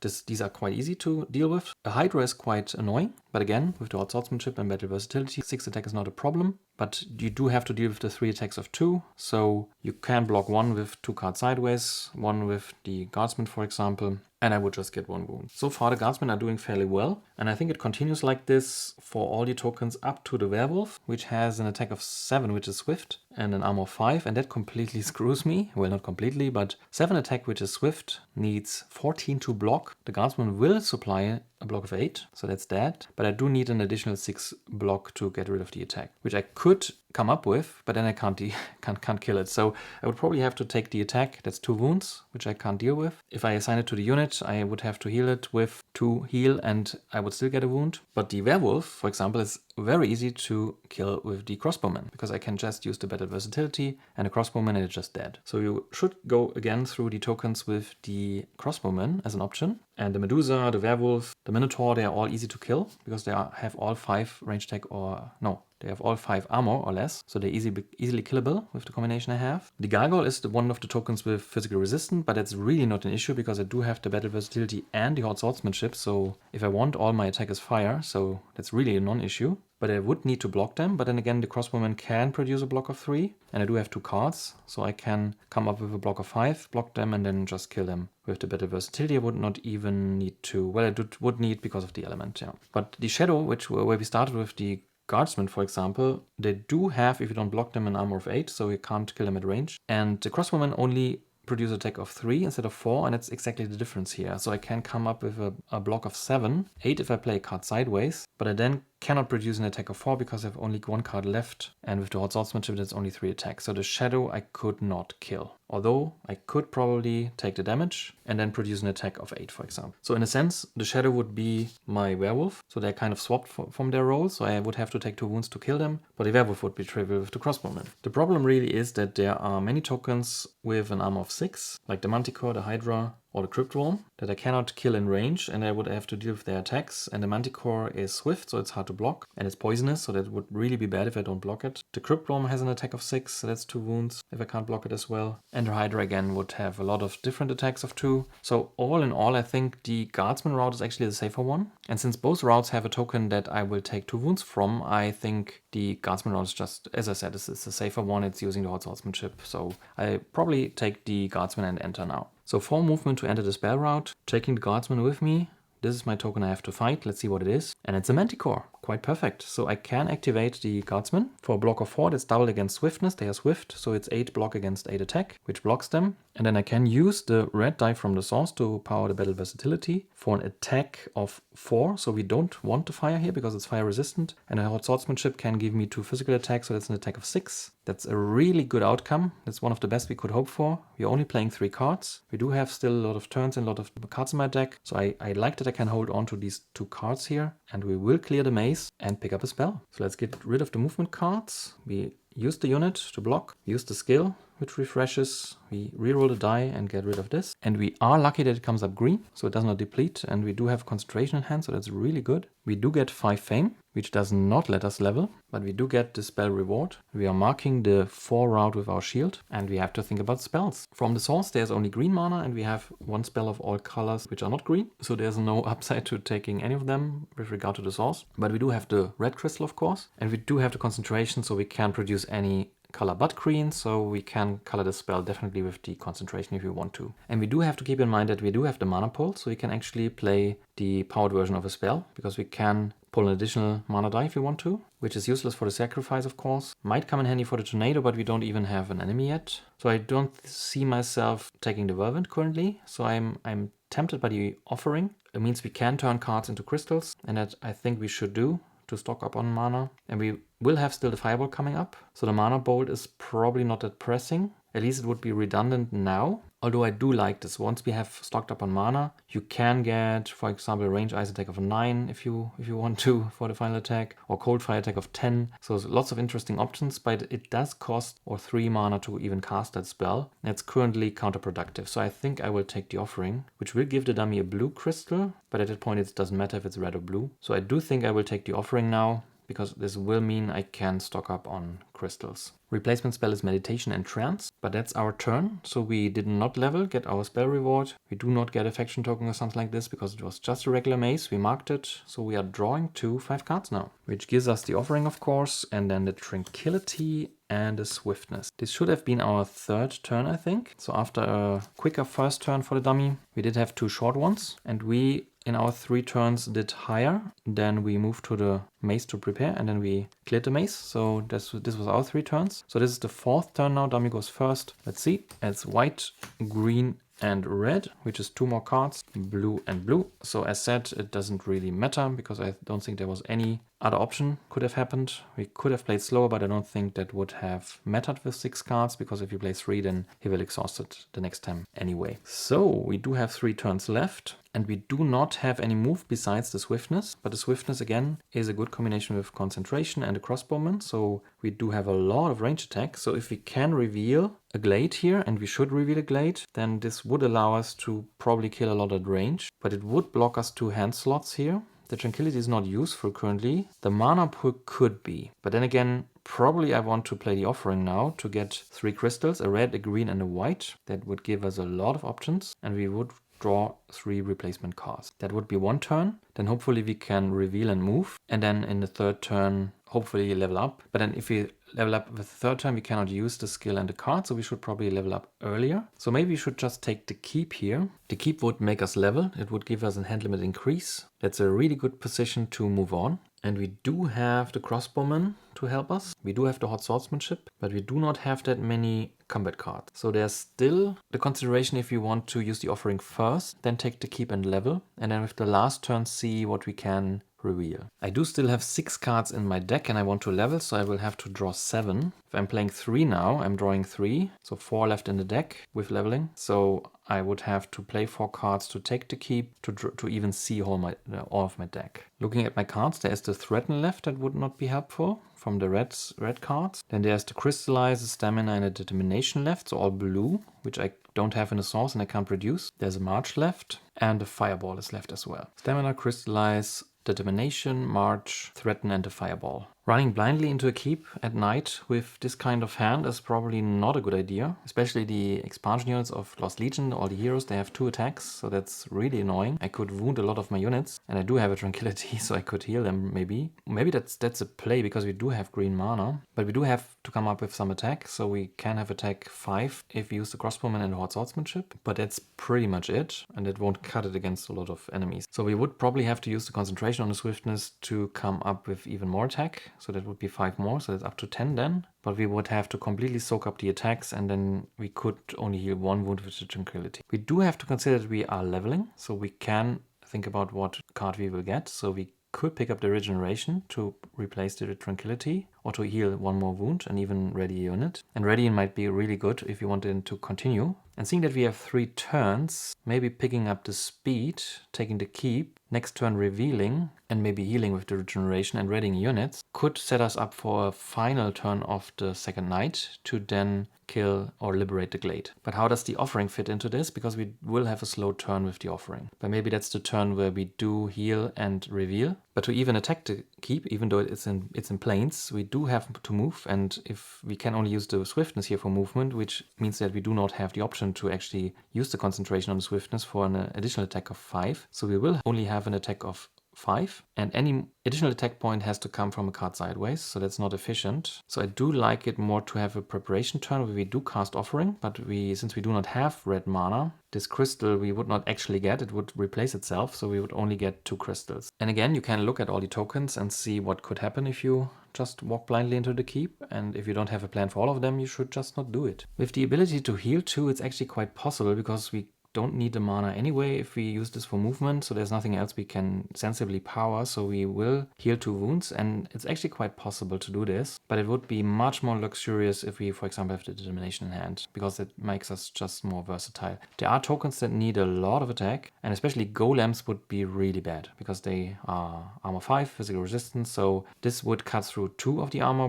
these are quite easy to deal with. A Hydra is quite annoying, but again with the hot swordsmanship and Battle Versatility, 6 attack is not a problem. But you do have to deal with the 3 attacks of 2, so you can block 1 with 2 cards sideways, 1 with the Guardsman for example, and I would just get 1 wound. So far the Guardsmen are doing fairly well, and I think it continues like this for all the tokens up to the Werewolf, which has an attack of 7, which is Swift, and an armor of 5, and that completely screws me. Well, not completely, but 7 attack, which is Swift, needs 14 to block. The Guardsman will supply a block of 8, so that's that, but I do need an additional 6 block to get rid of the attack, which I could come up with, but then I can't kill it. So I would probably have to take the attack, that's 2 wounds, which I can't deal with. If I assign it to the unit, I would have to heal it with 2 heal and I would still get a wound. But the Werewolf, for example, is very easy to kill with the Crossbowman, because I can just use the Battle Versatility and a Crossbowman and it's just dead. So you should go again through the tokens with the Crossbowman as an option. And the Medusa, the Werewolf, the Minotaur, they are all easy to kill because they have all 5 range attack or no. They have all 5 armor or less, so they're easily killable with the combination I have. The Gargoyle is one of the tokens with physical resistance, but that's really not an issue because I do have the Battle Versatility and the Hot Swordsmanship, so if I want, all my attack is fire, so that's really a non-issue. But I would need to block them, but then again the Crossbowman can produce a block of 3, and I do have 2 cards, so I can come up with a block of 5, block them, and then just kill them. With the Battle Versatility I would not even need to, well I would need because of the element, yeah. But the Shadow, where we started with the Guardsmen, for example, they do have, if you don't block them, an armor of 8, so you can't kill them at range. And the Crossbowmen only produce attack of 3 instead of 4, and that's exactly the difference here. So I can come up with a block of 7, 8 if I play a card sideways, but I then cannot produce an attack of 4 because I have only 1 card left, and with the Hot Swordsmanship that's only 3 attacks. So the Shadow I could not kill. Although I could probably take the damage and then produce an attack of 8, for example. So in a sense, the Shadow would be my Werewolf. So they're kind of swapped from their roles. So I would have to take 2 wounds to kill them, but the Werewolf would be trivial with the Crossbowman. The problem really is that there are many tokens with an armor of 6, like the Manticore, the Hydra, or the Cryptworm, that I cannot kill in range, and I would have to deal with their attacks. And the Manticore is swift, so it's hard to block, and it's poisonous, so that would really be bad if I don't block it. The Cryptworm has an attack of 6, so that's 2 wounds if I can't block it as well. And the Hydra again would have a lot of different attacks of 2. So all in all, I think the Guardsman route is actually the safer one. And since both routes have a token that I will take 2 wounds from, I think the Guardsman route is just, as I said, it's the safer one. It's using the Hot Swordsmanship, so I probably take the Guardsman and enter now. So 4 movement to enter the spell route, taking the Guardsman with me. This is my token I have to fight, let's see what it is. And it's a Manticore, quite perfect. So I can activate the Guardsman for a block of 4 that's doubled against swiftness. They are swift, so it's 8 block against 8 attack, which blocks them. And then I can use the red die from the source to power the battle versatility for an attack of 4. So we don't want the fire here because it's fire resistant. And a hot swordsmanship can give me 2 physical attacks, so that's an attack of 6. That's a really good outcome. That's one of the best we could hope for. We're only playing 3 cards. We do have still a lot of turns and a lot of cards in my deck. So I like that I can hold on to these 2 cards here. And we will clear the maze and pick up a spell. So let's get rid of the movement cards. We use the unit to block, use the skill, which refreshes. We reroll the die and get rid of this. And we are lucky that it comes up green, so it does not deplete. And we do have concentration in hand, so that's really good. We do get 5 fame, which does not let us level, but we do get the spell reward. We are marking the 4 route with our shield, and we have to think about spells. From the source, there's only green mana, and we have 1 spell of all colors which are not green. So there's no upside to taking any of them with regard to the source. But we do have the red crystal, of course, and we do have the concentration, so we can produce any color but green, so we can color the spell definitely with the concentration if we want to. And we do have to keep in mind that we do have the mana pool, so we can actually play the powered version of a spell, because we can pull an additional mana die if we want to, which is useless for the sacrifice, of course. Might come in handy for the tornado, but we don't even have an enemy yet. So I don't see myself taking the whirlwind currently, so I'm tempted by the offering. It means we can turn cards into crystals, and that I think we should do to stock up on mana. And we will have still the fireball coming up, so the mana bolt is probably not that pressing. At least it would be redundant now. Although I do like this. Once we have stocked up on mana, you can get, for example, a range ice attack of 9 if you want to for the final attack, or cold fire attack of 10. So there's lots of interesting options, but it does cost 3 mana to even cast that spell. That's currently counterproductive. So I think I will take the offering, which will give the dummy a blue crystal, but at that point it doesn't matter if it's red or blue. So I do think I will take the offering now, because this will mean I can stock up on crystals. Replacement spell is Meditation and Trance, but that's our turn, so we did not level, get our spell reward. We do not get a faction token or something like this, because it was just a regular maze. We marked it, so we are drawing 5 cards now, which gives us the offering, of course, and then the Tranquility and the Swiftness. This should have been our 3rd turn, I think. So after a quicker first turn for the dummy, we did have 2 short ones, and we in our 3 turns did higher. Then we moved to the maze to prepare, and then we cleared the maze. So this was our 3 turns. So this is the 4th turn now. Dummy goes first. Let's see. It's white, green, and red, which is 2 more cards, blue and blue. So as said, it doesn't really matter, because I don't think there was any other option could have happened. We could have played slower, but I don't think that would have mattered with 6 cards, because if you play 3, then he will exhaust it the next time anyway. So we do have 3 turns left, and we do not have any move besides the Swiftness, but the Swiftness again is a good combination with concentration and a crossbowman, so we do have a lot of range attack. So if we can reveal a glade here, and we should reveal a glade, then this would allow us to probably kill a lot at range, but it would block us 2 hand slots here. The Tranquility is not useful currently. The mana pool could be, but then again, probably I want to play the offering now to get 3 crystals, a red, a green, and a white. That would give us a lot of options, and we would draw 3 replacement cards. That would be 1 turn. Then hopefully we can reveal and move, and then in the 3rd turn hopefully level up. But then if we level up with the 3rd turn, we cannot use the skill and the card, so we should probably level up earlier. So maybe we should just take the keep here. The keep would make us level. It would give us a hand limit increase. That's a really good position to move on. And we do have the crossbowman to help us. We do have the hot swordsmanship, but we do not have that many combat cards. So there's still the consideration if you want to use the offering first, then take the keep and level, and then with the last turn see what we can reveal. I do still have 6 cards in my deck and I want to level, so I will have to draw 7. If I'm playing 3 now, I'm drawing 3, so 4 left in the deck with leveling. So I would have to play 4 cards to take the keep to even see all of my deck. Looking at my cards, there is the Threaten left that would not be helpful from the red cards. Then there's the Crystallize, the Stamina, and the Determination left, so all blue, which I don't have in the source and I can't produce. There's a March left, and the Fireball is left as well. Stamina, Crystallize, Determination, March, Threaten, and the Fireball. Running blindly into a keep at night with this kind of hand is probably not a good idea. Especially the expansion units of Lost Legion, all the heroes, they have 2 attacks, so that's really annoying. I could wound a lot of my units, and I do have a Tranquility, so I could heal them maybe. Maybe that's a play, because we do have green mana, but we do have to come up with some attack, so we can have attack 5 if we use the crossbowman and the hot swordsmanship, but that's pretty much it, and it won't cut it against a lot of enemies. So we would probably have to use the concentration on the swiftness to come up with even more attack. so that would be 5 more, so that's up to 10 then. But we would have to completely soak up the attacks, and then we could only heal 1 wound with the Tranquility. We do have to consider that we are leveling, so we can think about what card we will get. So we could pick up the Regeneration to replace the Tranquility, or to heal 1 more wound and even ready a unit. And ready might be really good if you wanted to continue. And seeing that we have 3 turns, maybe picking up the speed, taking the keep, next turn revealing, and maybe healing with the Regeneration and readying units, could set us up for a final turn of the second night to then kill or liberate the Glade. But how does the Offering fit into this? Because we will have a slow turn with the Offering. But maybe that's the turn where we do heal and reveal. But to even attack the keep, even though it's in planes, we do have to move, and if we can only use the swiftness here for movement, which means that we do not have the option to actually use the concentration on the swiftness for an additional attack of 5. So we will only have an attack of 5, and any additional attack point has to come from a card sideways, so that's not efficient. So I do like it more to have a preparation turn where we do cast Offering, but since we do not have red mana, this crystal we would not actually get, it would replace itself, so we would only get 2 crystals. And again, you can look at all the tokens and see what could happen if you just walk blindly into the keep, and if you don't have a plan for all of them, you should just not do it. With the ability to heal too, it's actually quite possible, because we don't need the mana anyway if we use this for movement, so there's nothing else we can sensibly power, so we will heal 2 wounds, and it's actually quite possible to do this, but it would be much more luxurious if we, for example, have the Determination in hand, because it makes us just more versatile. There are tokens that need a lot of attack, and especially golems would be really bad, because they are armor 5, physical resistance, so this would cut through 2 of the armor,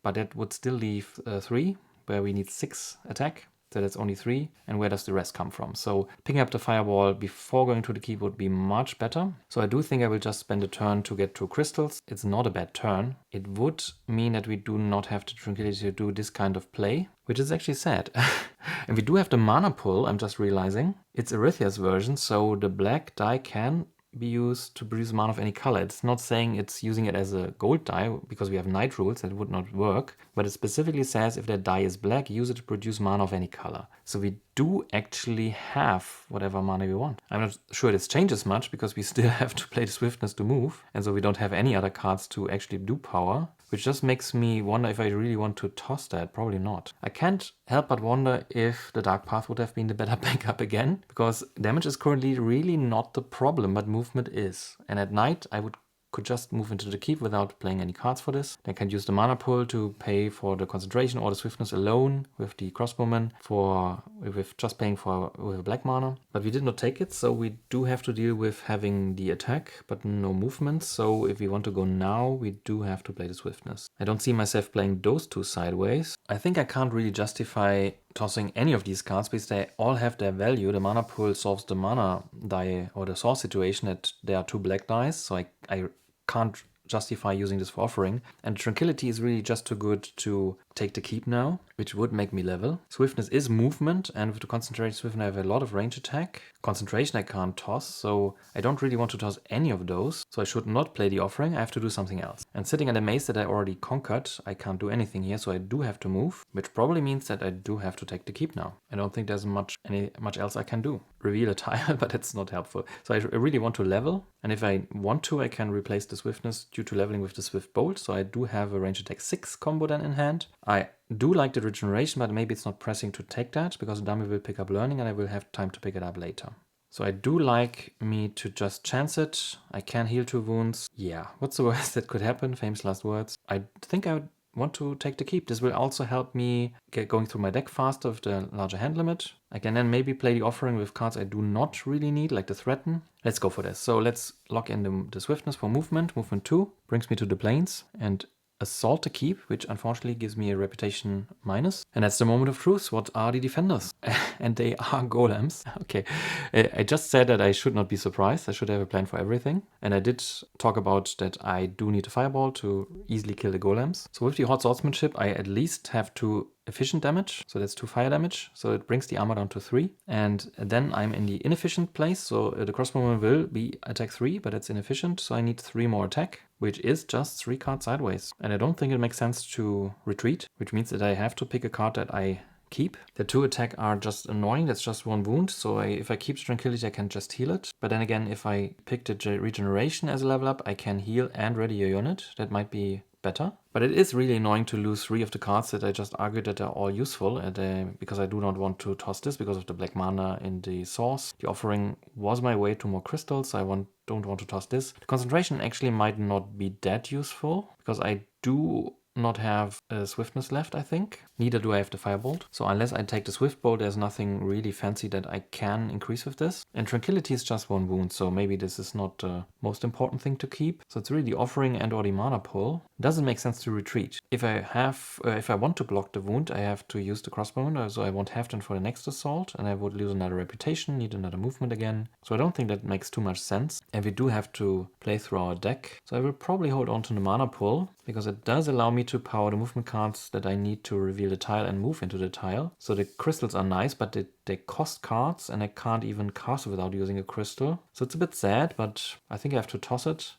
but that would still leave 3, where we need 6 attack. So that's only 3, and where does the rest come from? So picking up the Firewall before going to the keep would be much better. So I do think I will just spend a turn to get 2 crystals. It's not a bad turn. It would mean that we do not have the Tranquility to do this kind of play, which is actually sad. And we do have the mana pull, I'm just realizing. It's Arythea's version, so the black die can be used to produce mana of any color. It's not saying it's using it as a gold die, because we have night rules that would not work, but it specifically says if that die is black, use it to produce mana of any color. So we do actually have whatever mana we want. I'm not sure this changes much, because we still have to play the swiftness to move, and so we don't have any other cards to actually do power, which just makes me wonder if I really want to toss that. Probably not. I can't help but wonder if the Dark Path would have been the better backup again, because damage is currently really not the problem, but movement is. And at night I could just move into the keep without playing any cards for this. Then can use the mana pool to pay for the concentration or the swiftness alone with the crossbowman with just paying with a black mana. But we did not take it, so we do have to deal with having the attack but no movement. So if we want to go now, we do have to play the swiftness. I don't see myself playing those 2 sideways. I think I can't really justify tossing any of these cards because they all have their value. The mana pool solves the mana die or the source situation that there are 2 black dice, so I can't justify using this for Offering. And Tranquility is really just too good to take the keep now, which would make me level. Swiftness is movement, and with the Concentrated Swiftness I have a lot of range attack. Concentration I can't toss, so I don't really want to toss any of those, so I should not play the Offering. I have to do something else. And sitting at a maze that I already conquered, I can't do anything here, so I do have to move, which probably means that I do have to take the keep now. I don't think there's much else I can do. Reveal a tile, but it's not helpful. So I really want to level, and if I want to, I can replace the Swiftness due to leveling with the Swift Bolt, so I do have a range attack 6 combo then in hand. I do like the Regeneration, but maybe it's not pressing to take that, because the dummy will pick up Learning and I will have time to pick it up later. So I do like me to just chance it. I can heal 2 wounds. Yeah, what's the worst that could happen? Famous last words. I think I would want to take the keep. This will also help me get going through my deck faster with the larger hand limit. I can then maybe play the Offering with cards I do not really need, like the Threaten. Let's go for this. So let's lock in the Swiftness for movement. Movement 2 brings me to the plains and assault the keep, which unfortunately gives me a reputation minus. And that's the moment of truth. What are the defenders? And they are golems. Okay, I just said that I should not be surprised. I should have a plan for everything. And I did talk about that I do need a fireball to easily kill the golems. So with the Hot Swordsmanship, I at least have 2 efficient damage, so that's 2 fire damage, so it brings the armor down to 3, and then I'm in the inefficient place, so the crossbowman will be attack 3, but it's inefficient, so I need 3 more attack, which is just 3 cards sideways, and I don't think it makes sense to retreat, which means that I have to pick a card that I keep. The 2 attack are just annoying, that's just 1 wound, so if I keep Tranquility I can just heal it, but then again if I pick the Regeneration as a level up, I can heal and ready a unit. That might be better. But it is really annoying to lose 3 of the cards that I just argued that are all useful, because I do not want to toss this because of the black mana in the source. The offering was my way to more crystals, so I don't want to toss this. The concentration actually might not be that useful, because I do not have swiftness left, I think. Neither do I have the firebolt. So unless I take the swift bolt, there's nothing really fancy that I can increase with this. And tranquility is just 1 wound, so maybe this is not the most important thing to keep. So it's really the offering and or the mana pull. It doesn't make sense to retreat. If I want to block the wound, I have to use the crossbow, so I won't have them for the next assault, and I would lose another reputation, need another movement again. So I don't think that makes too much sense. And we do have to play through our deck. So I will probably hold on to the mana pull, because it does allow me to power the movement cards that I need to reveal the tile and move into the tile. So the crystals are nice, but they cost cards, and I can't even cast it without using a crystal. So it's a bit sad, but I think I have to toss it.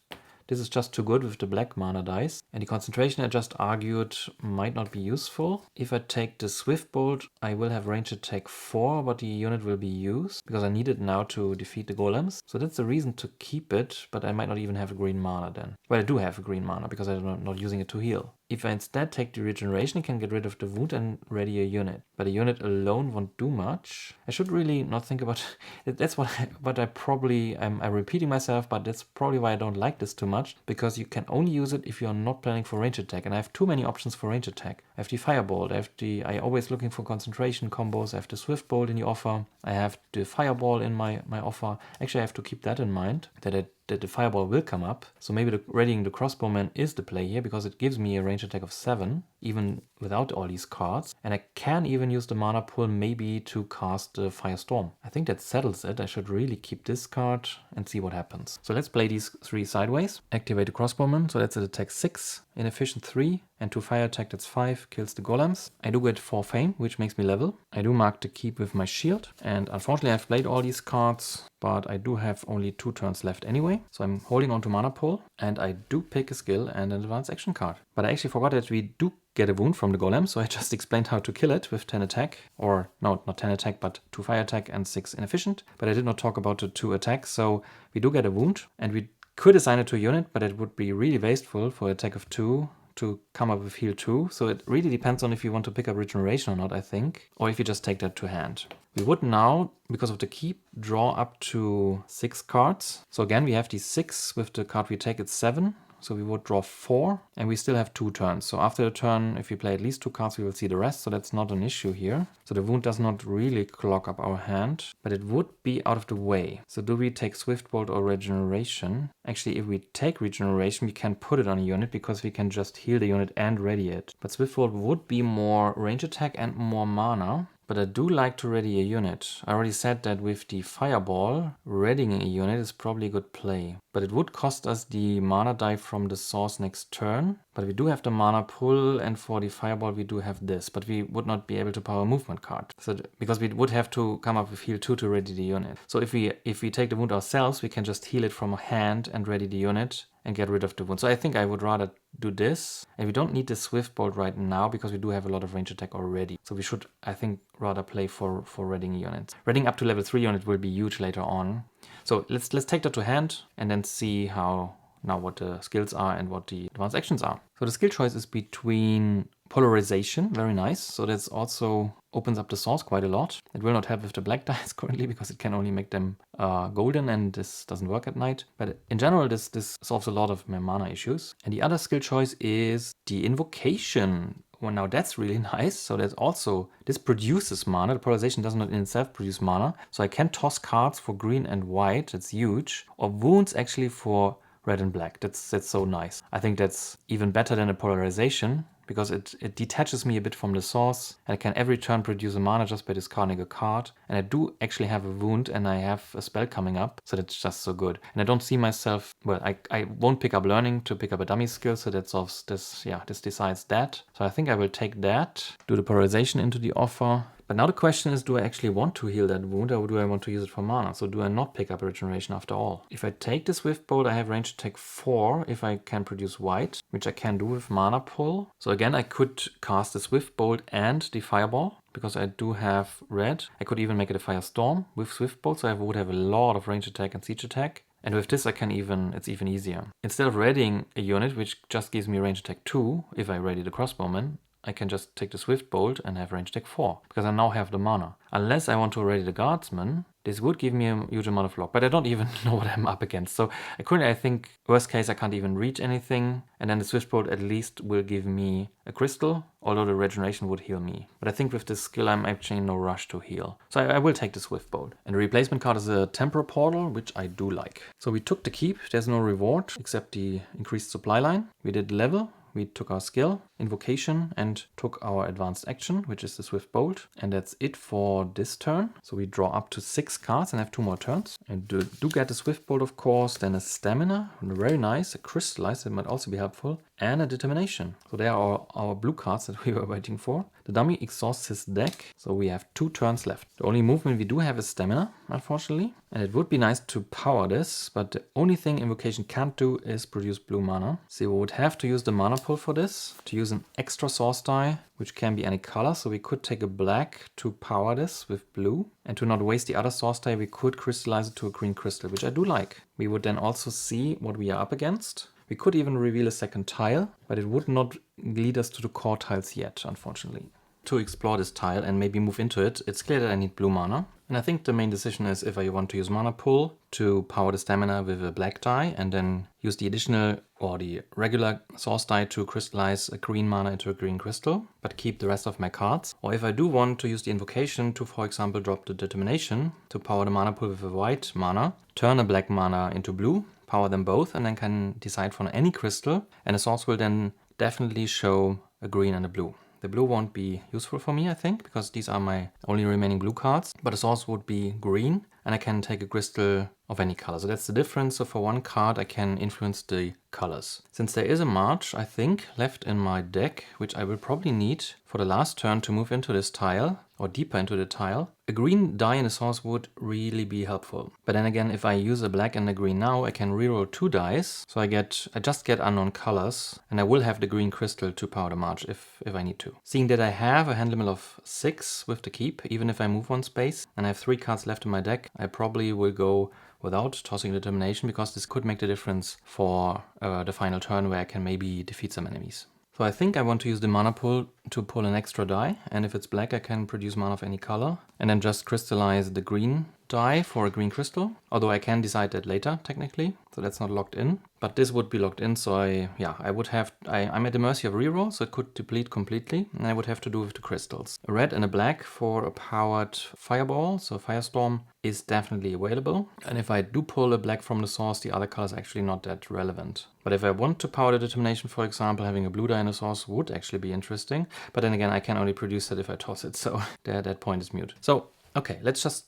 This is just too good with the black mana dice. And the concentration I just argued might not be useful. If I take the Swift Bolt, I will have range attack 4, but the unit will be used, because I need it now to defeat the golems. So that's the reason to keep it, but I might not even have a green mana then. Well, I do have a green mana, because I'm not using it to heal. If I instead take the regeneration, I can get rid of the wound and ready a unit. But a unit alone won't do much. I should really not think about it. That's I'm repeating myself, but that's probably why I don't like this too much, because you can only use it if you're not planning for range attack, and I have too many options for range attack. I have the Firebolt, I always looking for concentration combos, I have the Swift Bolt in the offer, I have the Fireball in my offer. Actually, I have to keep that in mind, that the Fireball will come up. So maybe readying the Crossbowman is the play here, because it gives me a range attack of 7, even without all these cards. And I can even use the mana pool maybe to cast the Firestorm. I think that settles it. I should really keep this card and see what happens. So let's play these 3 sideways. Activate the Crossbowman, so that's an attack 6, inefficient 3, and 2 fire attack, that's 5, kills the golems. I do get 4 fame, which makes me level. I do mark the keep with my shield, and unfortunately I've played all these cards, but I do have only 2 turns left anyway. So I'm holding on to mana pool, and I do pick a skill and an advanced action card. But I actually forgot that we do get a wound from the golem, so I just explained how to kill it with 10 attack, or no, not 10 attack, but 2 fire attack and 6 inefficient. But I did not talk about the 2 attacks, so we do get a wound, and we could assign it to a unit, but it would be really wasteful for attack of 2 to come up with heal 2. So it really depends on if you want to pick up regeneration or not, I think, or if you just take that to hand. We would now, because of the keep, draw up to 6 cards. So again, we have these 6, with the card we take, it's 7. So we would draw 4, and we still have 2 turns. So after the turn, if we play at least 2 cards, we will see the rest. So that's not an issue here. So the wound does not really clog up our hand, but it would be out of the way. So do we take Swift Bolt or Regeneration? Actually, if we take Regeneration, we can put it on a unit, because we can just heal the unit and ready it. But Swift Bolt would be more range attack and more mana. But I do like to ready a unit. I already said that with the Fireball, readying a unit is probably a good play. But it would cost us the mana die from the source next turn. But we do have the mana pull, and for the Fireball we do have this. But we would not be able to power a movement card. So because we would have to come up with heal 2 to ready the unit. So if we take the wound ourselves, we can just heal it from a hand and ready the unit and get rid of the wound. So I think I would rather do this. And we don't need the Swift Bolt right now, because we do have a lot of range attack already. So we should, I think, rather play for readying units. Readying up to level 3 unit will be huge later on. So let's take that to hand and then see what the skills are and what the advanced actions are. So the skill choice is between Polarization, very nice. So that's also opens up the source quite a lot. It will not help with the black dice currently, because it can only make them golden, and this doesn't work at night. But in general, this solves a lot of my mana issues. And the other skill choice is the Invocation. Well, now that's really nice. So that's also, this produces mana. The Polarization does not in itself produce mana. So I can toss cards for green and white. That's huge. Or wounds actually for red and black. That's so nice. I think that's even better than a Polarization, because it detaches me a bit from the source, and I can every turn produce a mana just by discarding a card. And I do actually have a wound, and I have a spell coming up, so that's just so good. And I don't see myself, well, I won't pick up Learning to pick up a dummy skill, so that solves this, yeah, this decides that. So I think I will take that, do the Polarization into the offer. But now the question is, do I actually want to heal that wound, or do I want to use it for mana? So do I not pick up a Regeneration after all? If I take the Swift Bolt, I have range attack 4 if I can produce white, which I can do with mana pull. So again, I could cast the Swift Bolt and the Fireball, because I do have red. I could even make it a Firestorm with Swift Bolt, so I would have a lot of range attack and siege attack. And with this it's even easier. Instead of readying a unit which just gives me range attack 2, if I ready the crossbowman, I can just take the Swift Bolt and have range attack 4, because I now have the mana. Unless I want to ready the guardsman, this would give me a huge amount of block, but I don't even know what I'm up against. So currently I think, worst case, I can't even reach anything, and then the Swift Bolt at least will give me a crystal, although the regeneration would heal me. But I think with this skill I'm actually in no rush to heal. So I will take the Swift Bolt. And the replacement card is a Temporal Portal, which I do like. So we took the keep, there's no reward except the increased supply line. We did level. We took our skill, invocation, and took our advanced action, which is the Swift Bolt. And that's it for this turn. So we draw up to 6 cards and have 2 more turns. And do get a Swift Bolt, of course, then a Stamina, very nice, a Crystallize, that might also be helpful, and a Determination. So they are our blue cards that we were waiting for. The dummy exhausts his deck, so we have 2 turns left. The only movement we do have is Stamina, unfortunately. And it would be nice to power this, but the only thing Invocation can't do is produce blue mana. So we would have to use the mana pool for this, to use an extra source die, which can be any color. So we could take a black to power this with blue. And to not waste the other source die, we could crystallize it to a green crystal, which I do like. We would then also see what we are up against. We could even reveal a second tile, but it would not lead us to the core tiles yet, unfortunately. To explore this tile and maybe move into it, it's clear that I need blue mana. And I think the main decision is if I want to use mana pool to power the stamina with a black die and then use the additional or the regular source die to crystallize a green mana into a green crystal, but keep the rest of my cards. Or if I do want to use the invocation to, for example, drop the determination to power the mana pool with a white mana, turn a black mana into blue, power them both, and then can decide for any crystal. And the source will then definitely show a green and a blue. The blue won't be useful for me, I think, because these are my only remaining blue cards. But the source would be green, and I can take a crystal of any color. So that's the difference. So for one card, I can influence the colors. Since there is a march, I think, left in my deck, which I will probably need for the last turn to move into this tile, or deeper into the tile, a green die in the source would really be helpful. But then again, if I use a black and a green now, I can reroll 2 dice. So I just get unknown colors, and I will have the green crystal to power the march if I need to. Seeing that I have a hand limit of 6 with the keep, even if I move 1 space, and I have 3 cards left in my deck, I probably will go without tossing determination, because this could make the difference for the final turn where I can maybe defeat some enemies. So I think I want to use the mana pool to pull an extra die, and if it's black I can produce mana of any color, and then just crystallize the green die for a green crystal, although I can decide that later technically, so that's not locked in. But this would be locked in, so I'm at the mercy of reroll, so it could deplete completely, and I would have to do with the crystals. A red and a black for a powered fireball, so firestorm is definitely available. And if I do pull a black from the source, the other color is actually not that relevant. But if I want to power the determination, for example, having a blue die in the source would actually be interesting. But then again, I can only produce that if I toss it, so that point is mute. So, okay, let's just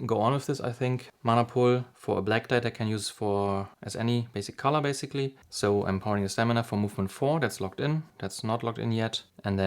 go on with this, I think. Mana pool for a black die I can use as any basic color, basically. So I'm powering the stamina for movement 4, that's locked in. That's not locked in yet. But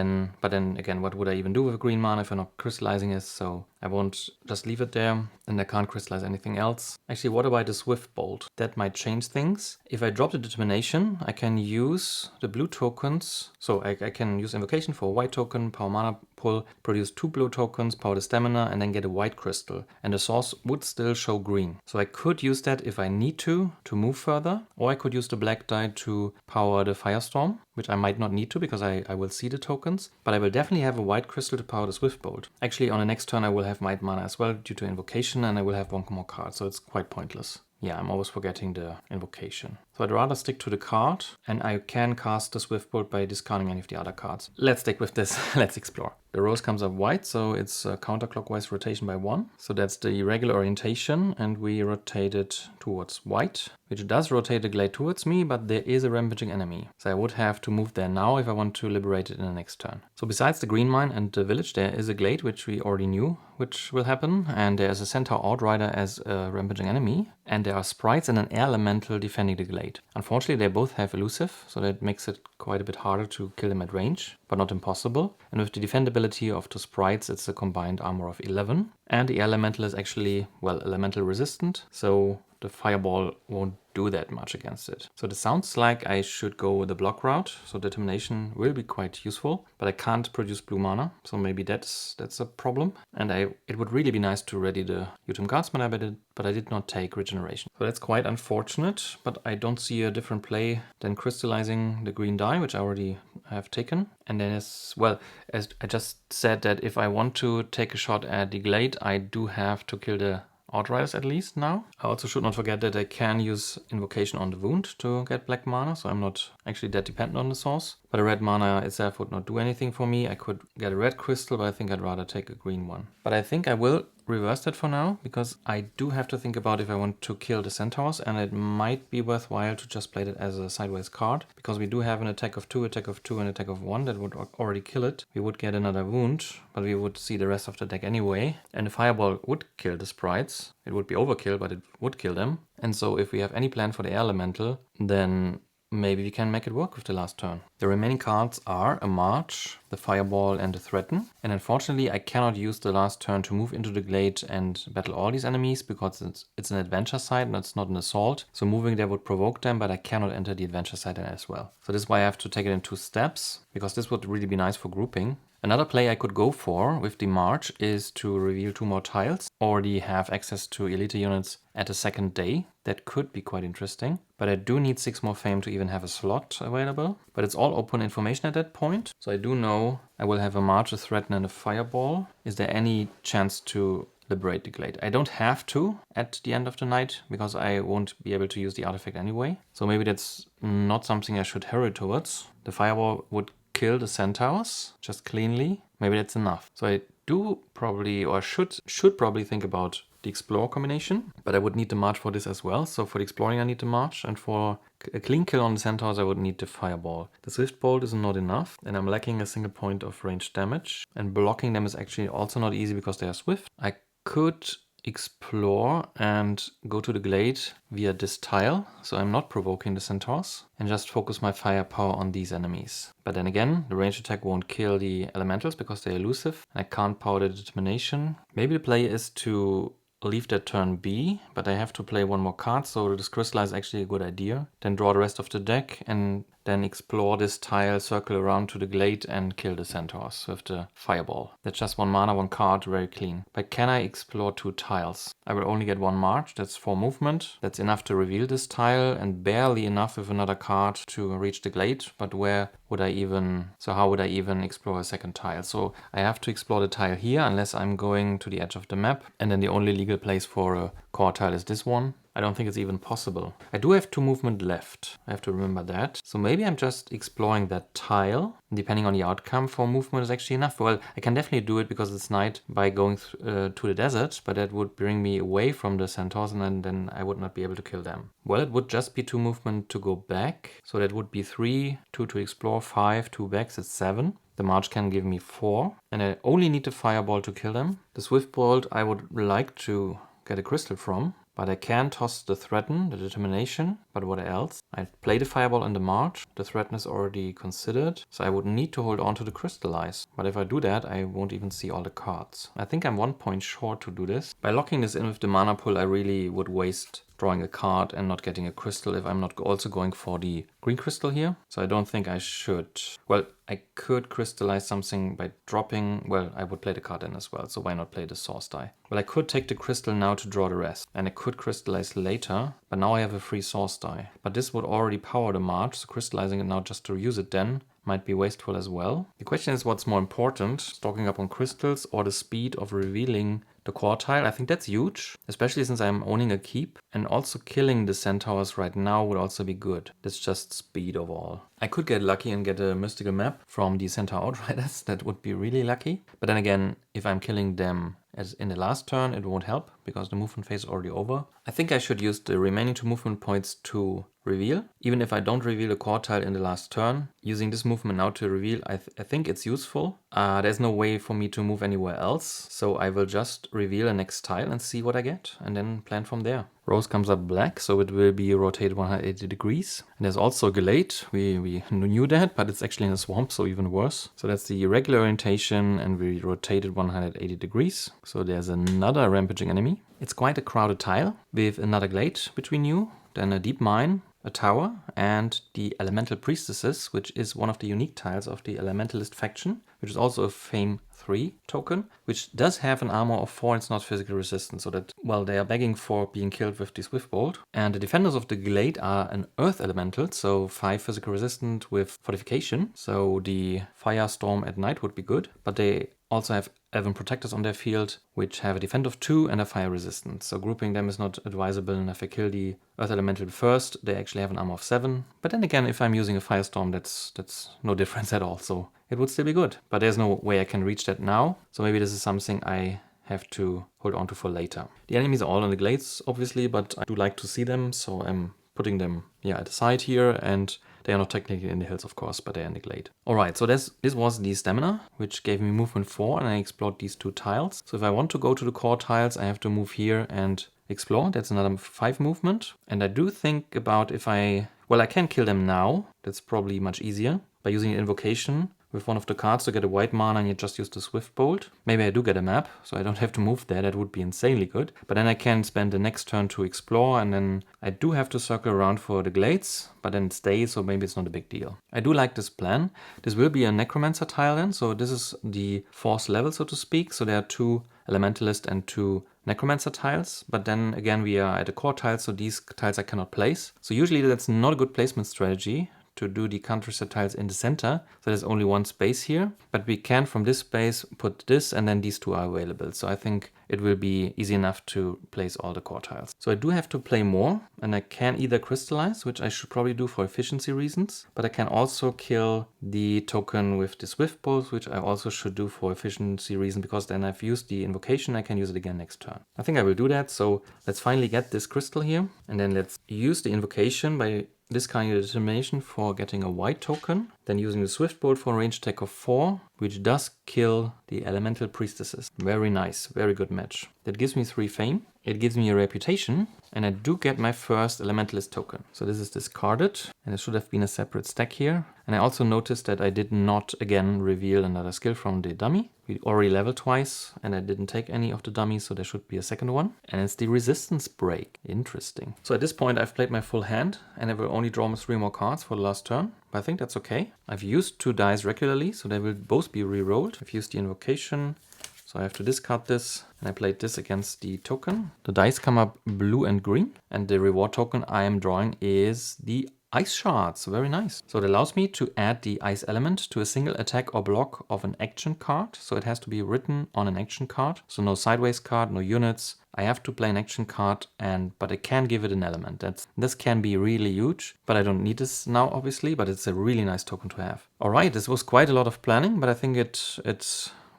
then again, what would I even do with a green mana if I'm not crystallizing it? So I won't just leave it there, and I can't crystallize anything else. Actually, what about the Swift Bolt? That might change things. If I drop the determination, I can use the blue tokens. So I can use invocation for a white token, power mana pool, produce 2 blue tokens, power the stamina, and then get a white crystal. And the source would still show green. So I could use that if I need to move further, or I could use the black die to power the firestorm, which I might not need to because I will see the tokens, but I will definitely have a white crystal to power the Swift Bolt. Actually, on the next turn I will have white mana as well due to invocation, and I will have 1 more card, so it's quite pointless. Yeah, I'm always forgetting the invocation. So I'd rather stick to the card, and I can cast the Swift Bolt by discarding any of the other cards. Let's stick with this, let's explore. The rose comes up white, so it's a counterclockwise rotation by 1. So that's the regular orientation, and we rotate it towards white, which does rotate the glade towards me, but there is a rampaging enemy. So I would have to move there now if I want to liberate it in the next turn. So besides the green mine and the village, there is a glade, which we already knew which will happen, and there's a centaur outrider as a rampaging enemy, and there are sprites and an air elemental defending the glade. Unfortunately, they both have elusive, so that makes it quite a bit harder to kill them at range, but not impossible. And with the defendability of the sprites, it's a combined armor of 11. And the elemental is actually, well, elemental resistant, so the fireball won't do that much against it. So this sounds like I should go the block route, so determination will be quite useful, but I can't produce blue mana, so maybe that's a problem. And it would really be nice to ready the Utem Guardsman, but I did not take regeneration. So that's quite unfortunate, but I don't see a different play than crystallizing the green die, which I already have taken. And then as well, as I just said, that if I want to take a shot at the Glade, I do have to kill the Outriders at least now. I also should not forget that I can use Invocation on the Wound to get black mana, so I'm not actually that dependent on the source. But a red mana itself would not do anything for me. I could get a red crystal, but I think I'd rather take a green one. But I think I will reverse that for now, because I do have to think about if I want to kill the centaurs, and it might be worthwhile to just play that as a sideways card, because we do have an attack of 2, attack of 2, and attack of 1 that would already kill it. We would get another wound, but we would see the rest of the deck anyway, and the fireball would kill the sprites. It would be overkill, but it would kill them. And so if we have any plan for the elemental, then maybe we can make it work with the last turn. The remaining cards are a March, the Fireball, and the Threaten. And unfortunately, I cannot use the last turn to move into the Glade and battle all these enemies, because it's an adventure site and it's not an assault. So moving there would provoke them, but I cannot enter the adventure site as well. So this is why I have to take it in 2 steps, because this would really be nice for grouping. Another play I could go for with the March is to reveal 2 more tiles. Already have access to elite units at the second day. That could be quite interesting. But I do need 6 more fame to even have a slot available. But it's all open information at that point. So I do know I will have a March, a Threaten, and a Fireball. Is there any chance to liberate the Glade? I don't have to at the end of the night, because I won't be able to use the artifact anyway. So maybe that's not something I should hurry towards. The Fireball would kill the centaurs just cleanly. Maybe that's enough. So I do probably, or should probably think about the Explore combination, but I would need the March for this as well. So for the Exploring I need the March, and for a clean kill on the centaurs I would need the Fireball. The Swift Bolt is not enough, and I'm lacking a single point of ranged damage, and blocking them is actually also not easy because they are swift. I could explore and go to the Glade via this tile, so I'm not provoking the centaurs, and just focus my firepower on these enemies. But then again, the ranged attack won't kill the elementals because they're elusive, and I can't power the determination. Maybe the play is to leave that turn B, but I have to play 1 more card, so this crystal is actually a good idea. Then draw the rest of the deck, and then explore this tile, circle around to the Glade, and kill the centaurs with the Fireball. That's just 1 mana, 1 card, very clean. But can I explore 2 tiles? I will only get 1 March, that's 4 movement. That's enough to reveal this tile, and barely enough with another card to reach the Glade. But how would I even explore a second tile? So I have to explore the tile here, unless I'm going to the edge of the map. And then the only legal place for a core tile is this one. I don't think it's even possible. I do have 2 movement left. I have to remember that. So maybe I'm just exploring that tile. Depending on the outcome, 4 movement is actually enough. Well, I can definitely do it because it's night by going to the desert, but that would bring me away from the centaurs, and then I would not be able to kill them. Well, it would just be 2 movement to go back. So that would be 3, 2 to explore, 5, 2 backs, it's 7. The March can give me 4, and I only need the Fireball to kill them. The Swift Bolt I would like to get a crystal from, but I can toss the Threaten, the Determination, but what else? I play the Fireball in the March, the Threaten is already considered, so I would need to hold on to the Crystallize. But if I do that, I won't even see all the cards. I think I'm 1 point short to do this. By locking this in with the mana pool, I really would waste drawing a card and not getting a crystal if I'm not also going for the green crystal here. So I don't think I should. Well, I could crystallize something by dropping. Well, I would play the card in as well, so why not play the source die? Well, I could take the crystal now to draw the rest, and I could crystallize later, but now I have a free source die. But this would already power the March, so crystallizing it now just to use it then might be wasteful as well. The question is what's more important, stocking up on crystals or the speed of revealing the core tile. I think that's huge, especially since I'm owning a keep, and also killing the centaurs right now would also be good. That's just speed overall. I could get lucky and get a mystical map from the Centaur Outriders. That would be really lucky. But then again, if I'm killing them as in the last turn, it won't help because the movement phase is already over. I think I should use the remaining 2 movement points to reveal. Even if I don't reveal a core tile in the last turn, using this movement now to reveal, I think it's useful. There's no way for me to move anywhere else, so I will just reveal a next tile and see what I get, and then plan from there. Rose comes up black, so it will be rotated 180 degrees. And there's also Glade. We knew that, but it's actually in a swamp, so even worse. So that's the regular orientation, and we rotated 180 degrees. So there's another rampaging enemy. It's quite a crowded tile with another Glade between you, then a deep mine, a tower, and the Elemental Priestesses, which is one of the unique tiles of the Elementalist faction, which is also a Fame 3 token, which does have an armor of 4 and it's not physical resistant, so that, well, they are begging for being killed with the Swift Bolt. And the defenders of the Glade are an Earth Elemental, so 5 physical resistant with fortification, so the Firestorm at night would be good, but they also have Elven Protectors on their field, which have a defend of 2 and a fire resistance. So grouping them is not advisable, and if I kill the Earth Elemental first, they actually have an armor of 7. But then again, if I'm using a Firestorm, that's no difference at all, so it would still be good. But there's no way I can reach that now, so maybe this is something I have to hold on to for later. The enemies are all on the Glades, obviously, but I do like to see them, so I'm putting them at the side here, and they are not technically in the hills, of course, but they are in the glade. Alright, so this was the stamina, which gave me movement 4, and I explored these 2 tiles. So if I want to go to the core tiles, I have to move here and explore. That's another 5 movement. And I do think about if I can kill them now. That's probably much easier by using an invocation with one of the cards to get a white mana, and you just use the Swift Bolt. Maybe I do get a map, so I don't have to move there. That would be insanely good. But then I can spend the next turn to explore, and then I do have to circle around for the Glades, but then it stays, so maybe it's not a big deal. I do like this plan. This will be a Necromancer tile then, so this is the 4th level, so to speak. So there are 2 Elementalist and 2 Necromancer tiles, but then again we are at a core tile, so these tiles I cannot place. So usually that's not a good placement strategy to do the countryside tiles in the center, so there's only 1 space here, but we can from this space put this, and then these 2 are available, so I think it will be easy enough to place all the core tiles. So I do have to play more, and I can either crystallize, which I should probably do for efficiency reasons, but I can also kill the token with the Swift Bolt, which I also should do for efficiency reasons, because then I've used the invocation, I can use it again next turn. I think I will do that, so let's finally get this crystal here, and then let's use the invocation by discarding the determination for getting a white token, then using the Swift Bolt for a range attack of 4, which does kill the Elemental Priestesses. Very nice, very good match. That gives me 3 fame, it gives me a reputation, and I do get my first Elementalist token. So this is discarded, and it should have been a separate stack here. And I also noticed that I did not again reveal another skill from the dummy. We already leveled twice, and I didn't take any of the dummies, so there should be a second one. And it's the Resistance Break. Interesting. So at this point I've played my full hand, and I will only draw 3 more cards for the last turn. But I think that's okay. I've used 2 dice regularly, so they will both be re-rolled. I've used the invocation, so I have to discard this, and I played this against the token. The dice come up blue and green, and the reward token I am drawing is the Ice Shards. Very nice. So it allows me to add the ice element to a single attack or block of an action card. So it has to be written on an action card. So no sideways card, no units. I have to play an action card, but I can give it an element. This can be really huge, but I don't need this now, obviously, but it's a really nice token to have. All right, this was quite a lot of planning, but I think it's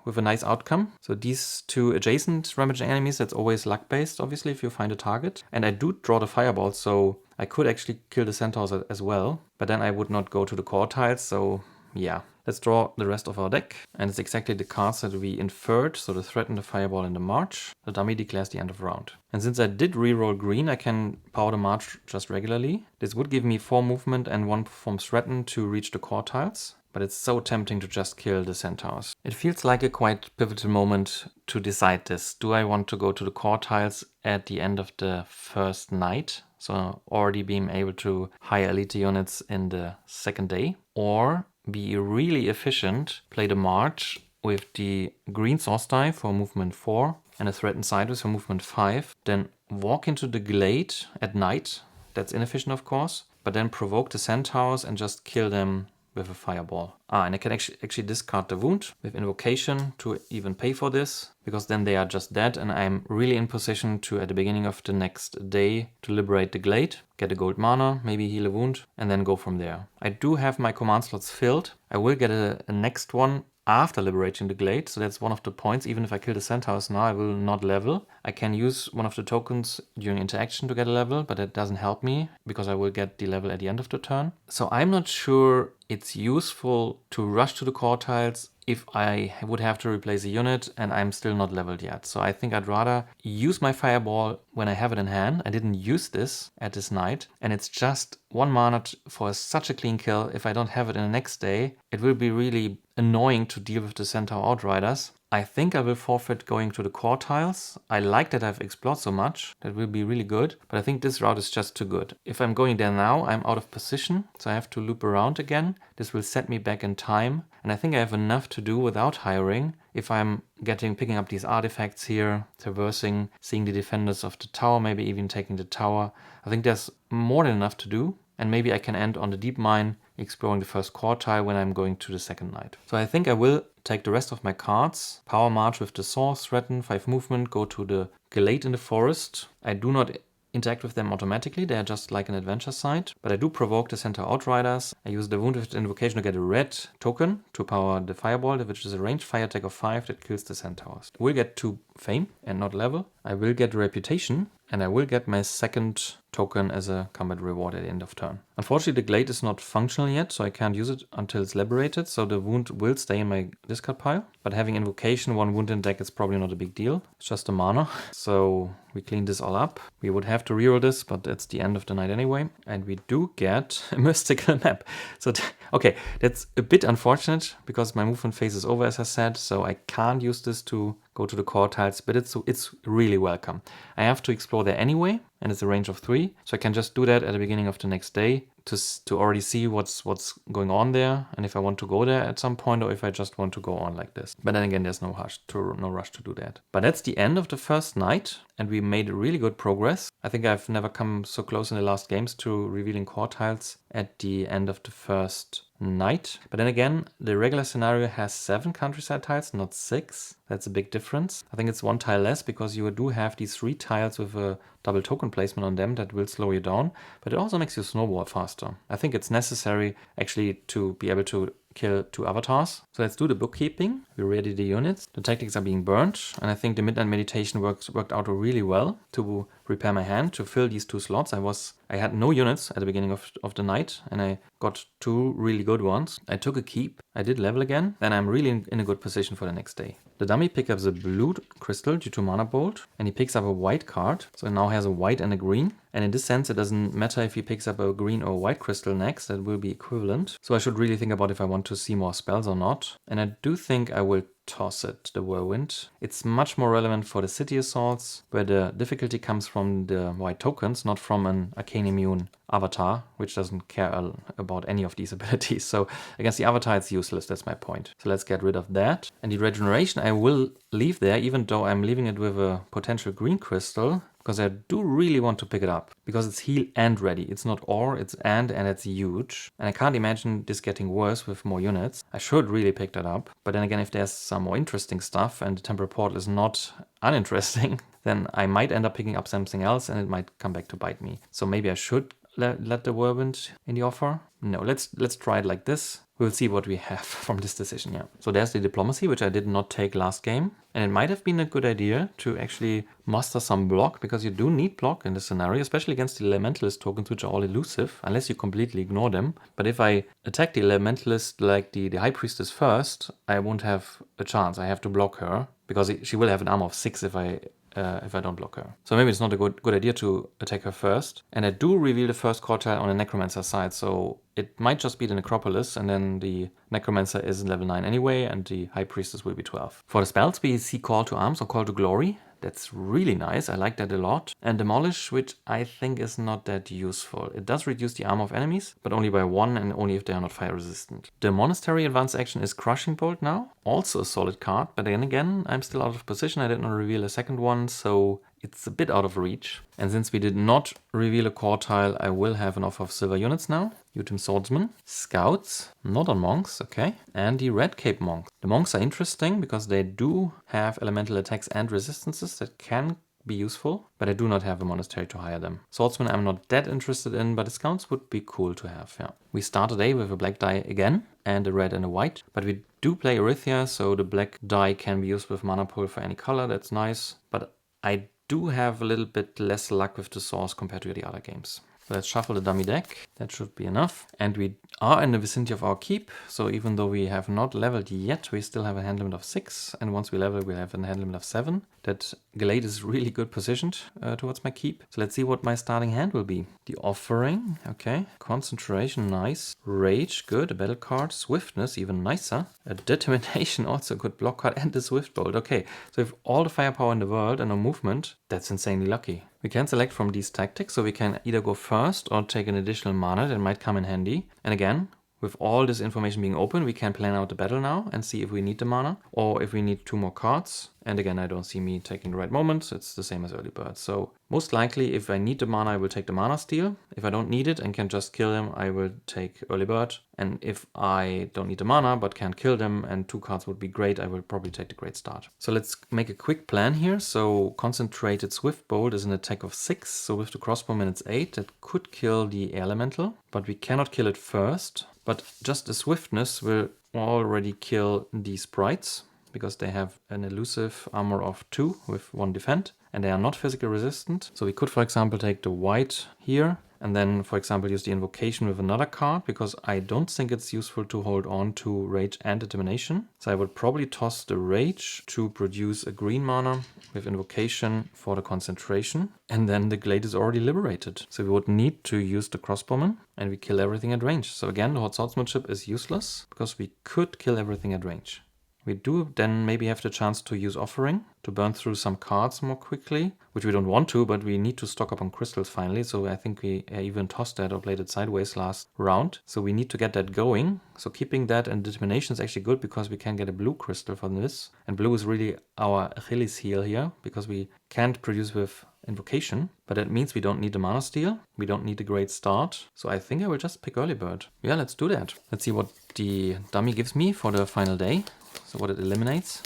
with a nice outcome. So these 2 adjacent rampaging enemies, that's always luck-based, obviously, if you find a target. And I do draw the fireball, so I could actually kill the centaurs as well, but then I would not go to the core tiles, so yeah. Let's draw the rest of our deck, and it's exactly the cards that we inferred, so to threaten the fireball in the march. The dummy declares the end of round. And since I did reroll green, I can power the march just regularly. This would give me 4 movement and 1 from threaten to reach the core tiles. But it's so tempting to just kill the centaurs. It feels like a quite pivotal moment to decide this. Do I want to go to the core tiles at the end of the first night? So already being able to hire elite units in the second day? Or be really efficient, play the march with the green source die for movement 4 and a threatened sideways for movement 5. Then walk into the glade at night. That's inefficient, of course. But then provoke the centaurs and just kill them with a fireball. And I can actually discard the wound with invocation to even pay for this, because then they are just dead, and I'm really in position to, at the beginning of the next day, to liberate the glade, get a gold mana, maybe heal a wound, and then go from there. I do have my command slots filled. I will get a next one after liberating the glade, so that's one of the points. Even if I kill the centaurs now, I will not level. I can use one of the tokens during interaction to get a level, but that doesn't help me because I will get the level at the end of the turn. So I'm not sure it's useful to rush to the core tiles if I would have to replace a unit and I'm still not leveled yet. So I think I'd rather use my fireball when I have it in hand. I didn't use this at this night, and it's just 1 mana for such a clean kill. If I don't have it in the next day, it will be really annoying to deal with the Centaur Outriders. I think I will forfeit going to the core tiles. I like that I've explored so much. That will be really good. But I think this route is just too good. If I'm going there now, I'm out of position. So I have to loop around again. This will set me back in time. And I think I have enough to do without hiring. If I'm picking up these artifacts here, traversing, seeing the defenders of the tower, maybe even taking the tower. I think there's more than enough to do. And maybe I can end on the deep mine, exploring the first core tile when I'm going to the second night. So I think I will take the rest of my cards. Power March with the Source, Threaten, 5 movement, go to the Glade in the forest. I do not interact with them automatically, they are just like an adventure site. But I do provoke the Centaur Outriders. I use the Wound with Invocation to get a red token to power the Fireball, which is a ranged fire attack of 5 that kills the Centaurs. I will get 2 fame and not level. I will get Reputation, and I will get my second token as a combat reward at the end of turn. Unfortunately, the Glade is not functional yet, so I can't use it until it's liberated, so the wound will stay in my discard pile. But having Invocation, 1 wound in deck is probably not a big deal. It's just a mana. So we clean this all up. We would have to reroll this, but it's the end of the night anyway. And we do get a mystical map. So, okay, that's a bit unfortunate because my movement phase is over, as I said, so I can't use this to go to the core tiles, but it's really welcome. I have to explore there anyway, and it's a range of 3, so I can just do that at the beginning of the next day to already see what's going on there, and if I want to go there at some point, or if I just want to go on like this. But then again, there's no rush to do that. But that's the end of the first night, and we made really good progress. I think I've never come so close in the last games to revealing core tiles at the end of the first night. But then again, the regular scenario has 7 countryside tiles, not 6. That's a big difference. I think it's 1 tile less because you do have these 3 tiles with a double token placement on them that will slow you down, but it also makes you snowball faster. I think it's necessary actually to be able to kill 2 avatars. So let's do the bookkeeping. We ready the units. The tactics are being burnt, and I think the Midnight Meditation worked out really well to repair my hand, to fill these 2 slots. I had no units at the beginning of the night, and I got 2 really good ones. I took a keep, I did level again, then I'm really in a good position for the next day. The dummy picks up the blue crystal due to Mana Bolt, and he picks up a white card, so he now has a white and a green. And in this sense, it doesn't matter if he picks up a green or white crystal next, that will be equivalent. So I should really think about if I want to see more spells or not. And I do think I will toss it, the Whirlwind. It's much more relevant for the City Assaults, where the difficulty comes from the white tokens, not from an Arcane Immune avatar, which doesn't care about any of these abilities. So against the avatar, it's useless, that's my point. So let's get rid of that. And the Regeneration I will leave there, even though I'm leaving it with a potential green crystal, because I do really want to pick it up, because it's heal and ready. It's not or, it's and it's huge. And I can't imagine this getting worse with more units. I should really pick that up. But then again, if there's some more interesting stuff and the Temporal Portal is not uninteresting, then I might end up picking up something else and it might come back to bite me. So maybe I should let the Whirlwind in the offer. No, let's try it like this. We'll see what we have from this decision, yeah. So there's the Diplomacy, which I did not take last game. And it might have been a good idea to actually muster some block, because you do need block in this scenario, especially against the Elementalist tokens, which are all elusive, unless you completely ignore them. But if I attack the Elementalist like the High Priestess first, I won't have a chance. I have to block her, because she will have an armor of 6 if I don't block her. So maybe it's not a good idea to attack her first. And I do reveal the first core tile on the Necromancer side, so it might just be the Necropolis, and then the Necromancer is level 9 anyway, and the High Priestess will be 12. For the spells, we see Call to Arms or Call to Glory. That's really nice, I like that a lot. And Demolish, which I think is not that useful. It does reduce the armor of enemies, but only by 1 and only if they are not fire resistant. The Monastery advanced action is Crushing Bolt now. Also a solid card, but then again, I'm still out of position. I did not reveal a second one, so it's a bit out of reach. And since we did not reveal a core tile, I will have an offer of silver units now. Utim Swordsman, Scouts, not on Monks, okay, and the Red Cape Monks. The Monks are interesting because they do have elemental attacks and resistances that can be useful, but I do not have a monastery to hire them. Swordsman I'm not that interested in, but the Scouts would be cool to have, yeah. We start today with a black die again, and a red and a white, but we do play Arythea, so the black die can be used with mana pool for any color, that's nice, but I do have a little bit less luck with the source compared to the other games. So let's shuffle the dummy deck. That should be enough. And we are in the vicinity of our keep. So even though we have not leveled yet, we still have a hand limit of 6. And once we level, we'll have a hand limit of 7. That Glade is really good positioned towards my keep. So let's see what my starting hand will be. The Offering, okay. Concentration, nice. Rage, good. A battle card. Swiftness, even nicer. A Determination, also a good block card. And the Swift Bolt, okay. So with all the firepower in the world and no movement, that's insanely lucky. We can select from these tactics, so we can either go first or take an additional mana that might come in handy. And again, with all this information being open, we can plan out the battle now and see if we need the mana or if we need 2 more cards. And again, I don't see me taking the right moment. It's the same as early bird. So most likely, if I need the mana, I will take the mana steal. If I don't need it and can just kill them, I will take early bird. And if I don't need the mana but can't kill them and 2 cards would be great, I will probably take the great start. So let's make a quick plan here. So concentrated Swift Bolt is an attack of 6. So with the crossbowman it's 8. That could kill the elemental, but we cannot kill it first. But just the swiftness will already kill the sprites, because they have an elusive armor of 2 with 1 defend, and they are not physically resistant. So we could, for example, take the white here, and then, for example, use the invocation with another card, because I don't think it's useful to hold on to Rage and Determination. So I would probably toss the Rage to produce a green mana with invocation for the concentration, and then the Glade is already liberated. So we would need to use the crossbowman, and we kill everything at range. So again, the hot swordsmanship is useless, because we could kill everything at range. We do then maybe have the chance to use Offering to burn through some cards more quickly, which we don't want to, but we need to stock up on crystals finally. So I think we even tossed that or played it sideways last round. So we need to get that going. So keeping that and Determination is actually good because we can get a blue crystal from this. And blue is really our Achilles heel here because we can't produce with invocation, but that means we don't need the mana steal. We don't need a great start. So I think I will just pick early bird. Yeah, let's do that. Let's see what the dummy gives me for the final day. So what it eliminates.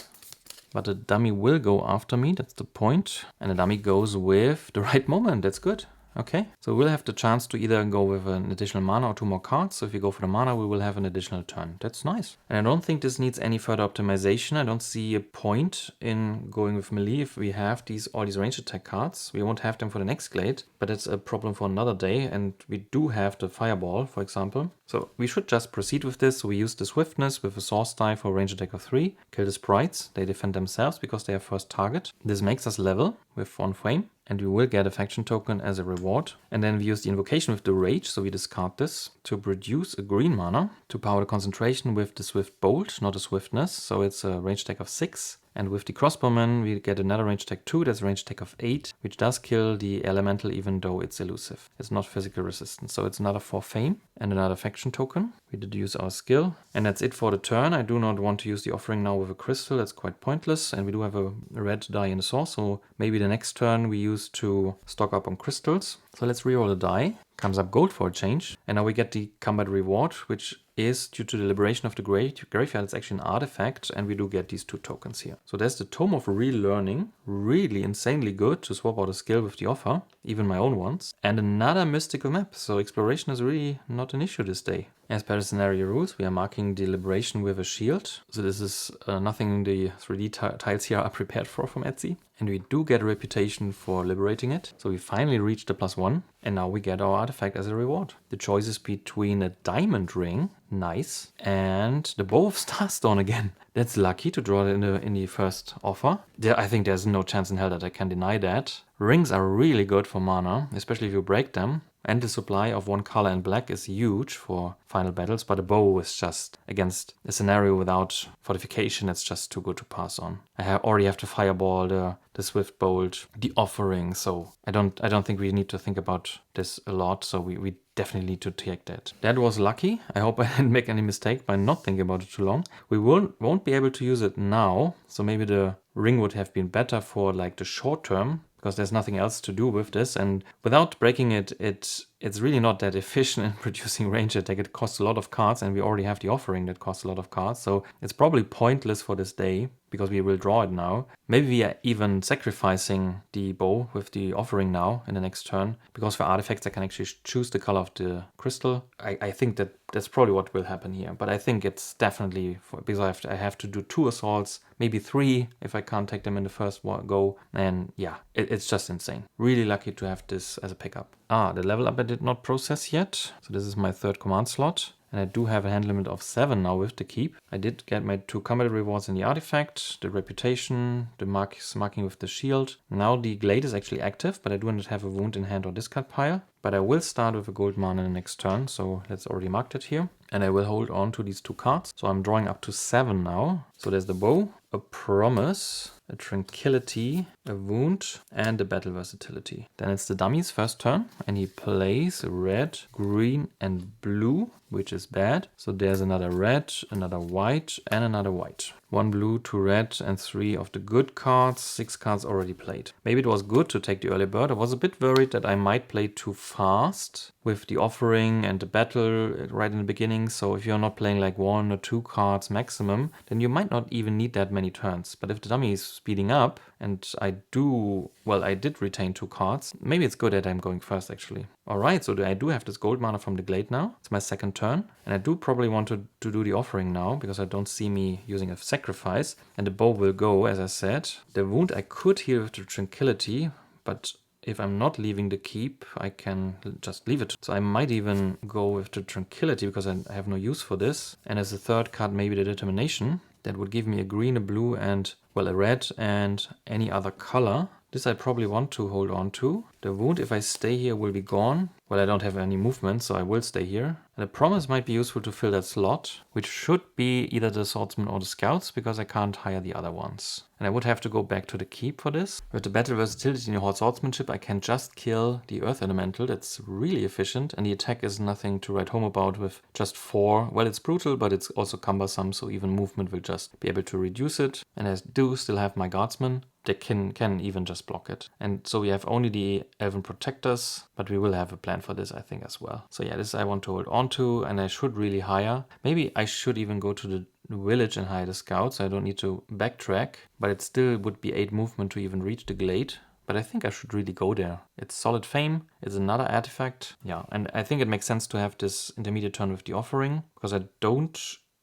But the dummy will go after me, that's the point. And the dummy goes with the right moment, that's good. Okay, so we'll have the chance to either go with an additional mana or 2 more cards. So if we go for the mana, we will have an additional turn. That's nice. And I don't think this needs any further optimization. I don't see a point in going with melee if we have all these range attack cards. We won't have them for the next Glade, but that's a problem for another day. And we do have the Fireball, for example. So we should just proceed with this. So we use the Swiftness with a Source die for a range attack of 3. Kill the sprites. They defend themselves because they are first target. This makes us level with 1 frame. And we will get a faction token as a reward. And then we use the invocation with the Rage, so we discard this, to produce a green mana to power the concentration with the Swift Bolt, not a Swiftness. So it's a range attack of 6. And with the crossbowman, we get another range attack 2, that's a range attack of 8, which does kill the elemental even though it's elusive. It's not physical resistant, so it's another 4 fame and another faction token. We did use our skill, and that's it for the turn. I do not want to use the Offering now with a crystal, that's quite pointless, and we do have a red die in the source, so maybe the next turn we use to stock up on crystals. So let's reroll the die. Comes up gold for a change, and now we get the combat reward, which is due to the liberation of the graveyard. It's actually an artifact, and we do get these 2 tokens here. So there's the Tome of Relearning, really insanely good to swap out a skill with the offer, even my own ones, and another mystical map. So exploration is really not an issue this day. As per the scenario rules, we are marking the liberation with a shield. So this is nothing the 3D tiles here are prepared for from Etsy. And we do get a reputation for liberating it. So we finally reached the +1. And now we get our artifact as a reward. The choice is between a diamond ring, nice, and the Bow of Starstone again. That's lucky to draw it in the first offer. I think there's no chance in hell that I can deny that. Rings are really good for mana, especially if you break them. And the supply of 1 color in black is huge for final battles, but a bow is just, against a scenario without fortification, it's just too good to pass on. I already have the Fireball, the Swift Bolt, the Offering, so I don't think we need to think about this a lot, so we definitely need to take that. That was lucky. I hope I didn't make any mistake by not thinking about it too long. We won't be able to use it now, so maybe the ring would have been better for like the short term, because there's nothing else to do with this, and without breaking it, it's really not that efficient in producing range attack. It costs a lot of cards, and we already have the Offering that costs a lot of cards, so it's probably pointless for this day, because we will draw it now. Maybe we are even sacrificing the bow with the Offering now in the next turn, because for artifacts I can actually choose the color of the crystal. I think that's probably what will happen here, but I think it's definitely, because I have to do 2 assaults, maybe 3 if I can't take them in the first go, and yeah, it's just insane. Really lucky to have this as a pickup. The level up I did not process yet. So this is my third command slot. And I do have a hand limit of 7 now with the keep. I did get my 2 combat rewards in the artifact, the reputation, the marking with the shield. Now the glade is actually active, but I do not have a wound in hand or discard pile. But I will start with a gold mana in the next turn, so let's already mark it here. And I will hold on to these 2 cards. So I'm drawing up to 7 now. So there's the bow, a promise, a tranquility, a wound, and a battle versatility. Then it's the dummy's first turn, and he plays red, green, and blue, which is bad. So there's another red, another white, and another white. 1 blue, 2 red, and 3 of the good cards. 6 cards already played. Maybe it was good to take the early bird. I was a bit worried that I might play too fast with the offering and the battle right in the beginning. So if you're not playing like 1 or 2 cards maximum, then you might not even need that many turns. But if the dummy is speeding up, and I did retain 2 cards, maybe it's good that I'm going first actually. Alright, so I do have this gold mana from the glade now. It's my second turn. And I do probably want to do the offering now, because I don't see me using a sacrifice. And the bow will go, as I said. The wound I could heal with the tranquility, but if I'm not leaving the keep, I can just leave it. So I might even go with the tranquility, because I have no use for this. And as a third card, maybe the determination. That would give me a green, a blue, and, well, a red, and any other color. This I probably want to hold on to. The wound, if I stay here, will be gone. Well, I don't have any movement, so I will stay here. And the promise might be useful to fill that slot, which should be either the swordsman or the scouts, because I can't hire the other ones. And I would have to go back to the keep for this. With the battle versatility in the horde swordsmanship, I can just kill the earth elemental. That's really efficient, and the attack is nothing to write home about with just 4. Well, it's brutal, but it's also cumbersome, so even movement will just be able to reduce it. And I do still have my guardsmen. They can even just block it. And so we have only the elven protectors, but we will have a plan for this, I think, as well. So yeah, this I want to hold on to, and I should really hire. Maybe I should even go to the village and hire the scouts. I don't need to backtrack, but it still would be 8 movement to even reach the glade. But I think I should really go there. It's solid fame. It's another artifact. Yeah, and I think it makes sense to have this intermediate turn with the offering, because I don't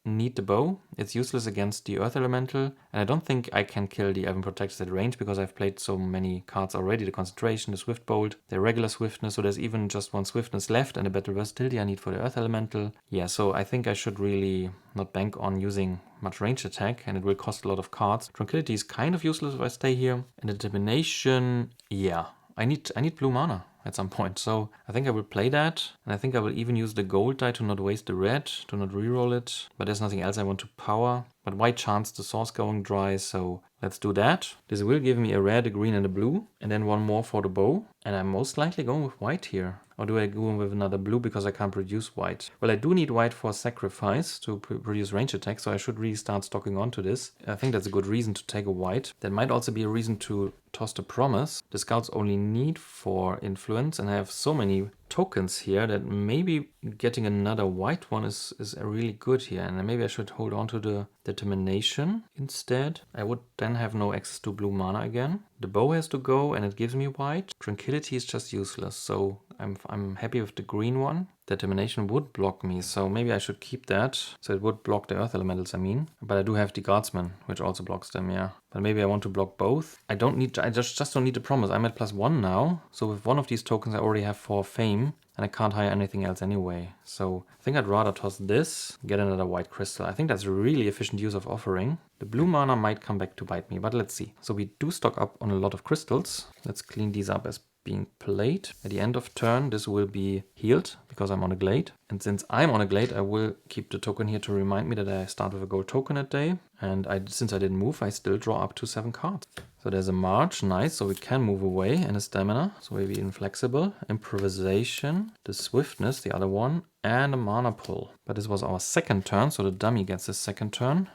need the bow. It's useless against the earth elemental, and I don't think I can kill the elven protectors at range, because I've played so many cards already. The concentration, the swift bolt, the regular swiftness, so there's even just 1 swiftness left, and the battle versatility I need for the earth elemental. Yeah, so I think I should really not bank on using much range attack, and it will cost a lot of cards. Tranquility is kind of useless if I stay here, and determination, yeah, I need blue mana at some point, so I think I will play that, and I think I will even use the gold die to not waste the red, to not reroll it, but there's nothing else I want to power. But why chance the source going dry, so let's do that. This will give me a red, a green, and a blue, and then 1 more for the bow, and I'm most likely going with white here. Or do I go with another blue because I can't produce white? Well, I do need white for sacrifice to produce range attack, so I should really start stocking onto this. I think that's a good reason to take a white. That might also be a reason to toss the promise. The scouts only need 4 influence, and I have so many tokens here that maybe getting another white one is really good here, and maybe I should hold on to the determination instead. I would then have no access to blue mana again. The bow has to go, and it gives me white. Tranquility is just useless, so I'm happy with the green one. Determination would block me, so maybe I should keep that. So it would block the earth elementals, I mean. But I do have the guardsman, which also blocks them, yeah. But maybe I want to block both. I just don't need the promise. I'm at +1 now. So with one of these tokens I already have 4 fame, and I can't hire anything else anyway. So I think I'd rather toss this, get another white crystal. I think that's a really efficient use of offering. The blue mana might come back to bite me, but let's see. So we do stock up on a lot of crystals. Let's clean these up as being played. At the end of turn, this will be healed because I'm on a glade. And since I'm on a glade, I will keep the token here to remind me that I start with a gold token a day. And since I didn't move, I still draw up to 7 cards. So there's a march, nice, so we can move away, and a stamina, so maybe inflexible. Improvisation, the swiftness, the other one, and a mana pull. But this was our second turn, so the dummy gets his second turn.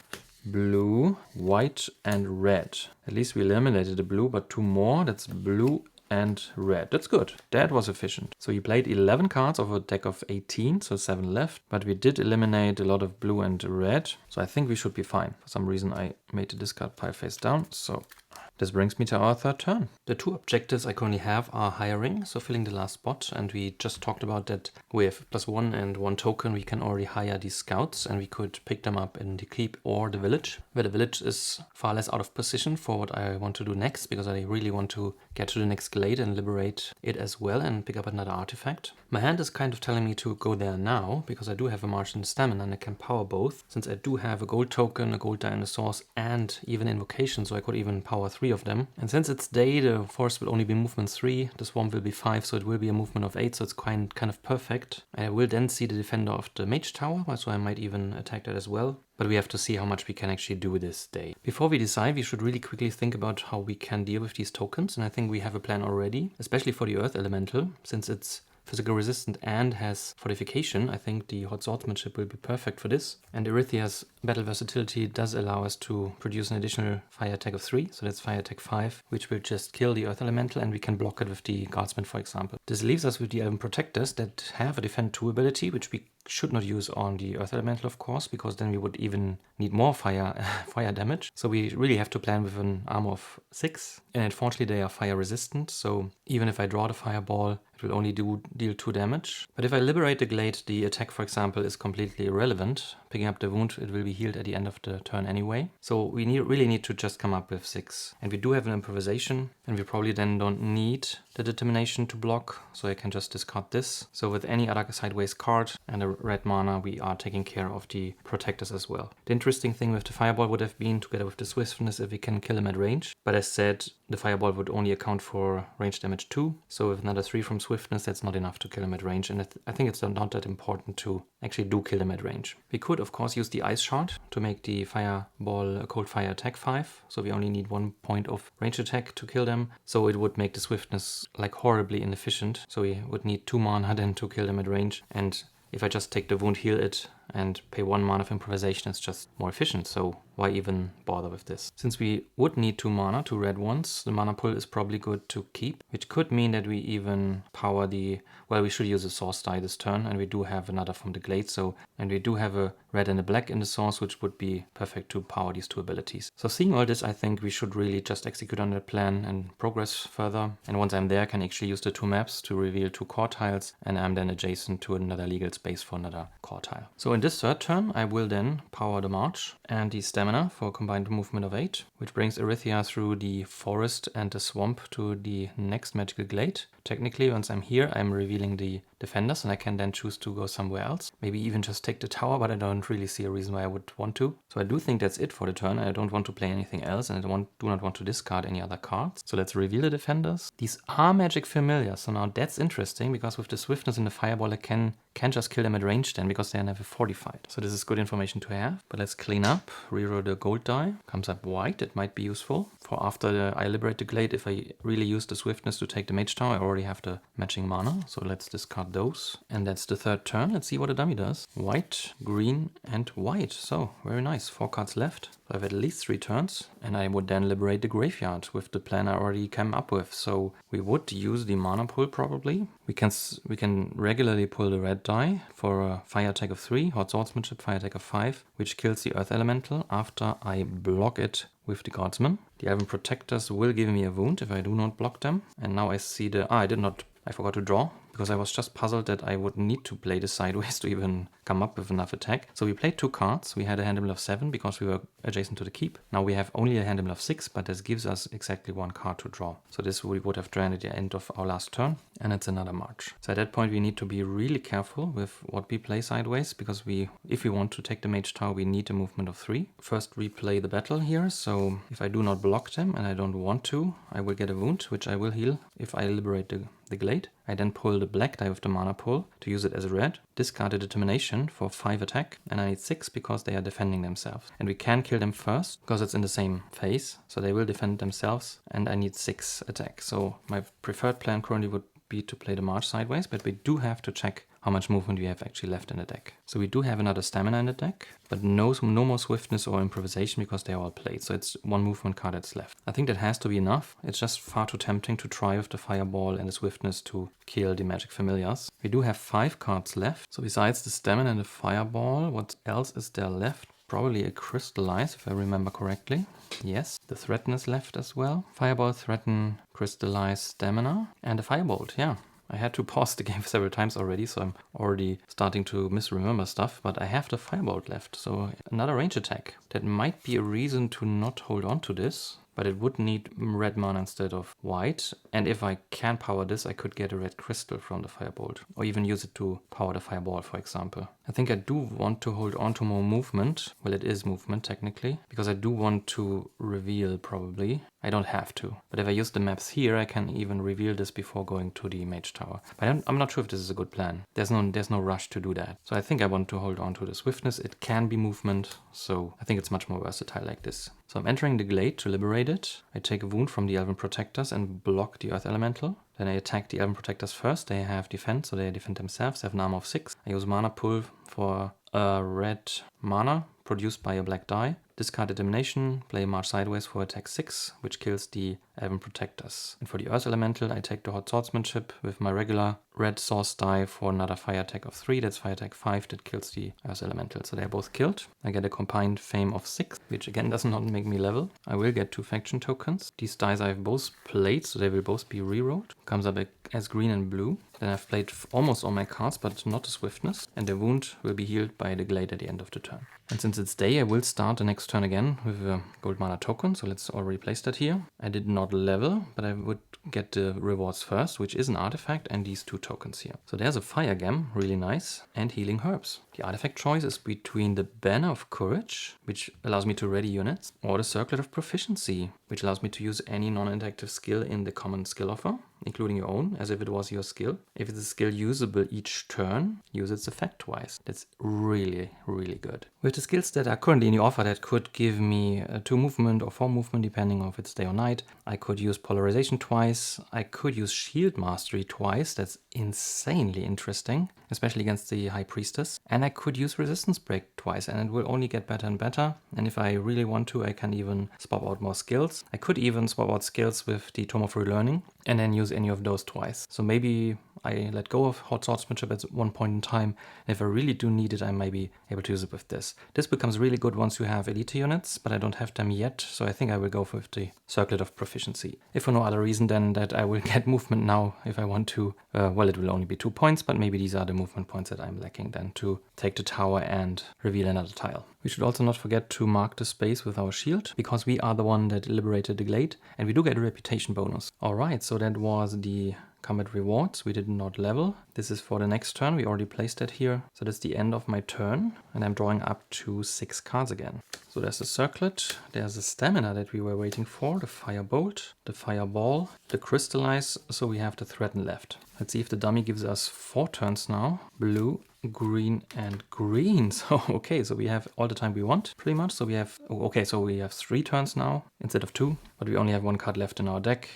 Blue, white, and red. At least we eliminated the blue, but 2 more. That's blue and red. That's good. That was efficient. So he played 11 cards of a deck of 18, so 7 left. But we did eliminate a lot of blue and red, so I think we should be fine. For some reason I made the discard pile face down, so this brings me to our third turn. The two objectives I currently have are hiring, so filling the last spot, and we just talked about that with +1 and 1 token we can already hire these scouts and we could pick them up in the keep or the village, where the village is far less out of position for what I want to do next, because I really want to get to the next glade and liberate it as well and pick up another artifact. My hand is kind of telling me to go there now, because I do have a march and stamina and I can power both, since I do have a gold token, a gold die in the source, and even invocation, so I could even power 3 of them. And since it's day, the forest will only be movement 3, the swamp will be 5, so it will be a movement of 8, so it's kind of perfect. I will then see the defender of the mage tower, so I might even attack that as well. But we have to see how much we can actually do this day. Before we decide, we should really quickly think about how we can deal with these tokens, and I think we have a plan already, especially for the earth elemental, since it's physical resistant and has fortification. I think the hot swordsmanship will be perfect for this. And Arythea's battle versatility does allow us to produce an additional fire attack of 3, so that's fire attack 5, which will just kill the earth elemental, and we can block it with the guardsman, for example. This leaves us with the elven protectors that have a defend 2 ability, which we should not use on the earth elemental, of course, because then we would even need more fire damage. So we really have to plan with an armor of 6, and unfortunately they are fire resistant, so even if I draw the fireball, it will only deal 2 damage. But if I liberate the glade, the attack, for example, is completely irrelevant. Picking up the wound, it will be healed at the end of the turn anyway. So we really need to just come up with 6. And we do have an improvisation, and we probably then don't need the determination to block, so I can just discard this. So with any other sideways card and a red mana, we are taking care of the protectors as well. The interesting thing with the fireball would have been, together with the swiftness, if we can kill him at range. But as said, the fireball would only account for range damage 2, so with another 3 from swiftness, that's not enough to kill him at range, and I think it's not that important to actually do kill him at range. We could, of course, use the ice shard to make the fireball a cold fire attack 5, so we only need 1 point of range attack to kill them, so it would make the swiftness like horribly inefficient, so we would need 2 mana then to kill them at range, and if I just take the wound, heal it, and pay 1 mana of improvisation, it's just more efficient, so why even bother with this? Since we would need 2 mana, 2 red ones, the mana pool is probably good to keep, which could mean that we even power the... well, we should use a source die this turn, and we do have another from the glade, so... and we do have a red and a black in the source, which would be perfect to power these 2 abilities. So seeing all this, I think we should really just execute on that plan and progress further, and once I'm there, I can actually use the 2 maps to reveal 2 core tiles, and I'm then adjacent to another legal space for another core tile. So in this third turn, I will then power the march and the stamina for a combined movement of 8, which brings Arythea through the forest and the swamp to the next magical glade. Technically, once I'm here, I'm revealing the defenders, and I can then choose to go somewhere else. Maybe even just take the tower, but I don't really see a reason why I would want to. So I do think that's it for the turn. I don't want to play anything else, and I do not want to discard any other cards. So let's reveal the defenders. These are magic familiar, so now that's interesting, because with the swiftness and the fireball, I can just kill them at range then, because they are never fortified. So this is good information to have. But let's clean up, reroll the gold die. Comes up white, it might be useful. For after I liberate the glade, if I really use the swiftness to take the mage tower, I already have the matching mana. So let's discard those. And that's the third turn. Let's see what a dummy does. White, green, and white. So very nice. 4 cards left. I have at least 3 turns, and I would then liberate the graveyard with the plan I already came up with. So we would use the mana pool probably. We can regularly pull the red die for a fire attack of 3, hot swordsmanship, fire attack of 5, which kills the earth elemental after I block it with the guardsman. The elven protectors will give me a wound if I do not block them. And now I see I forgot to draw, because I was just puzzled that I would need to play this sideways to even come up with enough attack. So we played 2 cards. We had a hand limit of 7 because we were adjacent to the keep. Now we have only a hand limit of 6, but this gives us exactly 1 card to draw. So this we would have drawn at the end of our last turn, and it's another march. So at that point we need to be really careful with what we play sideways, because if we want to take the mage tower, we need a movement of 3. First replay the battle here, so if I do not block them, and I don't want to, I will get a wound, which I will heal if I liberate the glade. I then pull the black die with the mana pool to use it as a red, discard a determination for 5 attack, and I need 6 because they are defending themselves. And we can kill them first because it's in the same phase, so they will defend themselves, and I need 6 attack. So my preferred plan currently would be to play the march sideways, but we do have to check how much movement we have actually left in the deck. So we do have another stamina in the deck, but no more swiftness or improvisation because they are all played. So it's 1 movement card that's left. I think that has to be enough. It's just far too tempting to try with the fireball and the swiftness to kill the magic familiars. We do have 5 cards left. So besides the stamina and the fireball, what else is there left? probably a crystallize, if I remember correctly. Yes, the threaten is left as well. Fireball, threaten, crystallize, stamina, and a firebolt, yeah. I had to pause the game several times already, so I'm already starting to misremember stuff, but I have the firebolt left, so another range attack. That might be a reason to not hold on to this, but it would need red mana instead of white. And if I can power this, I could get a red crystal from the firebolt, or even use it to power the fireball, for example. I think I do want to hold on to more movement. Well, it is movement technically, because I do want to reveal probably. I don't have to, but if I use the maps here, I can even reveal this before going to the mage tower. But I'm not sure if this is a good plan. There's no rush to do that. So I think I want to hold on to the swiftness. It can be movement, so I think it's much more versatile like this. So I'm entering the glade to liberate it. I take a wound from the elven protectors and block the earth elemental. Then I attack the elven protectors first. They have defense, so they defend themselves. They have an armor of 6. I use mana pull for a red mana produced by a black die. Discard Determination, play March Sideways for attack 6, which kills the Elven Protectors. And for the Earth Elemental, I take the Hot Swordsmanship with my regular red source die for another fire attack of 3. That's fire attack 5 that kills the Earth Elemental. So they're both killed. I get a combined fame of 6, which again does not make me level. I will get 2 faction tokens. These dice I have both played, so they will both be rerolled. Comes up as green and blue. Then I've played almost all my cards, but not the swiftness. And the wound will be healed by the glade at the end of the turn. And since it's day, I will start the next turn again with a gold mana token. So let's already place that here. I did not level, but I would get the rewards first, which is an artifact, and these 2 tokens here. So there's a fire gem, really nice, and healing herbs. The artifact choice is between the Banner of Courage, which allows me to ready units, or the Circlet of Proficiency, which allows me to use any non-interactive skill in the common skill offer, including your own, as if it was your skill. If it's a skill usable each turn, use its effect twice. That's really, really good. With the skills that are currently in the offer that could give me 2 movement or 4 movement, depending on if it's day or night, I could use Polarization twice, I could use Shield Mastery twice, that's insanely interesting, especially against the High Priestess, and I could use Resistance Break twice, and it will only get better and better, and if I really want to, I can even swap out more skills. I could even swap out skills with the Tome of Relearning, and then use any of those twice. So maybe I let go of Hot Swordsmanship at one point in time. If I really do need it, I might be able to use it with this. This becomes really good once you have elite units, but I don't have them yet, so I think I will go with the Circlet of Proficiency. If for no other reason than that I will get movement now if I want to. Well, it will only be 2 points, but maybe these are the movement points that I'm lacking then to take the tower and reveal another tile. We should also not forget to mark the space with our shield, because we are the one that liberated the glade, and we do get a reputation bonus. Alright, so that was the combat rewards. We did not level. This is for the next turn. We already placed that here. So that's the end of my turn, and I'm drawing up to 6 cards again. So there's the circlet, there's the stamina that we were waiting for, the firebolt, the fireball, the crystallize, so we have the threaten left. Let's see if the dummy gives us 4 turns now. Blue, green, and green. So okay, so we have all the time we want pretty much. So we have, okay, so we have 3 turns now instead of 2, but we only have 1 card left in our deck,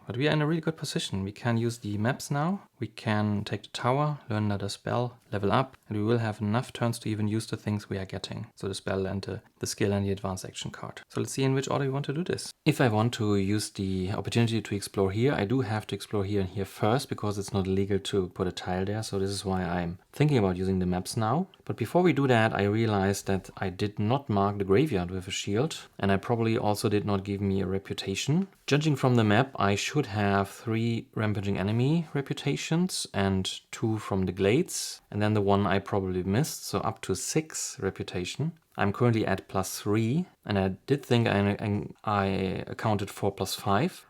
but we are in a really good position. We can use the maps now. We can take the tower, learn another spell, level up, and we will have enough turns to even use the things we are getting. So the spell and the skill and the advanced action card. So let's see in which order we want to do this. If I want to use the opportunity to explore here, I do have to explore here and here first, because it's not legal to put a tile there. So this is why I'm thinking about using the maps now. But before we do that, I realized that I did not mark the graveyard with a shield, and I probably also did not give me a reputation. Judging from the map, I should have 3 rampaging enemy reputations and 2 from the glades, and then the one I probably missed, so up to 6 reputation. I'm currently at +3, and I did think I accounted for +5.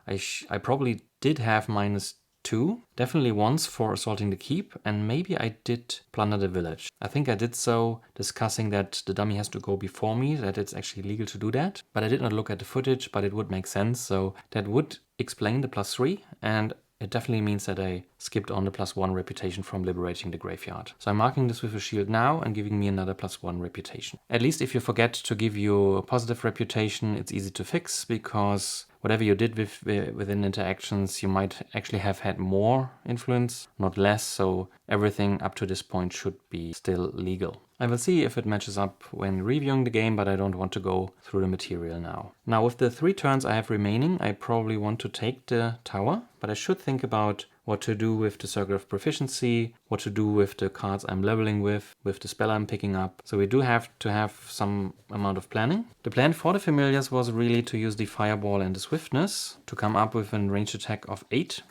I probably did have -2, definitely once for assaulting the keep, and maybe I did plunder the village. I think I did so discussing that the dummy has to go before me, that it's actually legal to do that, but I did not look at the footage, but it would make sense, so that would explain the +3, and it definitely means that I skipped on the +1 reputation from liberating the graveyard. So I'm marking this with a shield now and giving me another +1 reputation. At least if you forget to give you a positive reputation, it's easy to fix, because whatever you did within interactions, you might actually have had more influence, not less, so everything up to this point should be still legal. I will see if it matches up when reviewing the game, but I don't want to go through the material now. Now with the 3 turns I have remaining, I probably want to take the tower, but I should think about what to do with the Circle of Proficiency, what to do with the cards I'm leveling with the spell I'm picking up. So we do have to have some amount of planning. The plan for the Familiars was really to use the Fireball and the Swiftness to come up with a ranged attack of 8.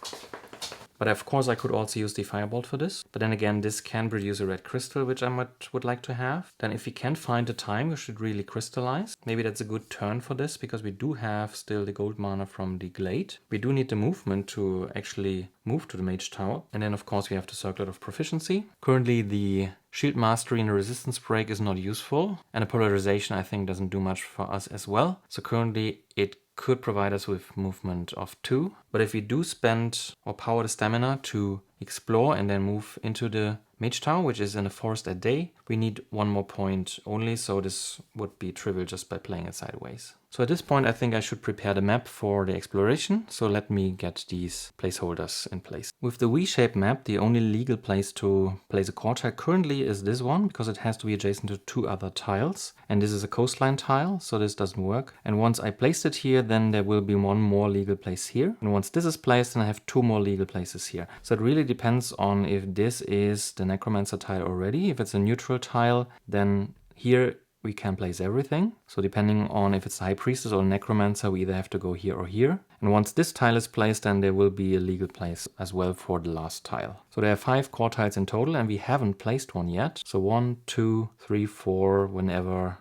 But of course I could also use the Firebolt for this. But then again, this can produce a red crystal, which I would like to have. Then if we can find the time, we should really crystallize. Maybe that's a good turn for this, because we do have still the gold mana from the Glade. We do need the movement to actually move to the Mage Tower. And then of course we have the Circlet of Proficiency. Currently the Shield Mastery and the Resistance Break is not useful. And the Polarization I think doesn't do much for us as well. So currently it could provide us with movement of 2. But if we do spend or power the stamina to explore and then move into the Mage Tower, which is in the forest at day, we need 1 more point only, so this would be trivial just by playing it sideways. So at this point I think I should prepare the map for the exploration, so let me get these placeholders in place. With the V-shaped map, the only legal place to place a core tile currently is this one, because it has to be adjacent to 2 other tiles, and this is a coastline tile, so this doesn't work. And once I placed it here, then there will be 1 more legal place here, and once this is placed, then I have 2 more legal places here. So it really depends on if this is the Necromancer tile already. If it's a neutral tile, then here we can place everything. So depending on if it's the High Priestess or Necromancer, we either have to go here or here. And once this tile is placed, then there will be a legal place as well for the last tile. So there are 5 core tiles in total, and we haven't placed one yet. So 1, 2, 3, 4, wherever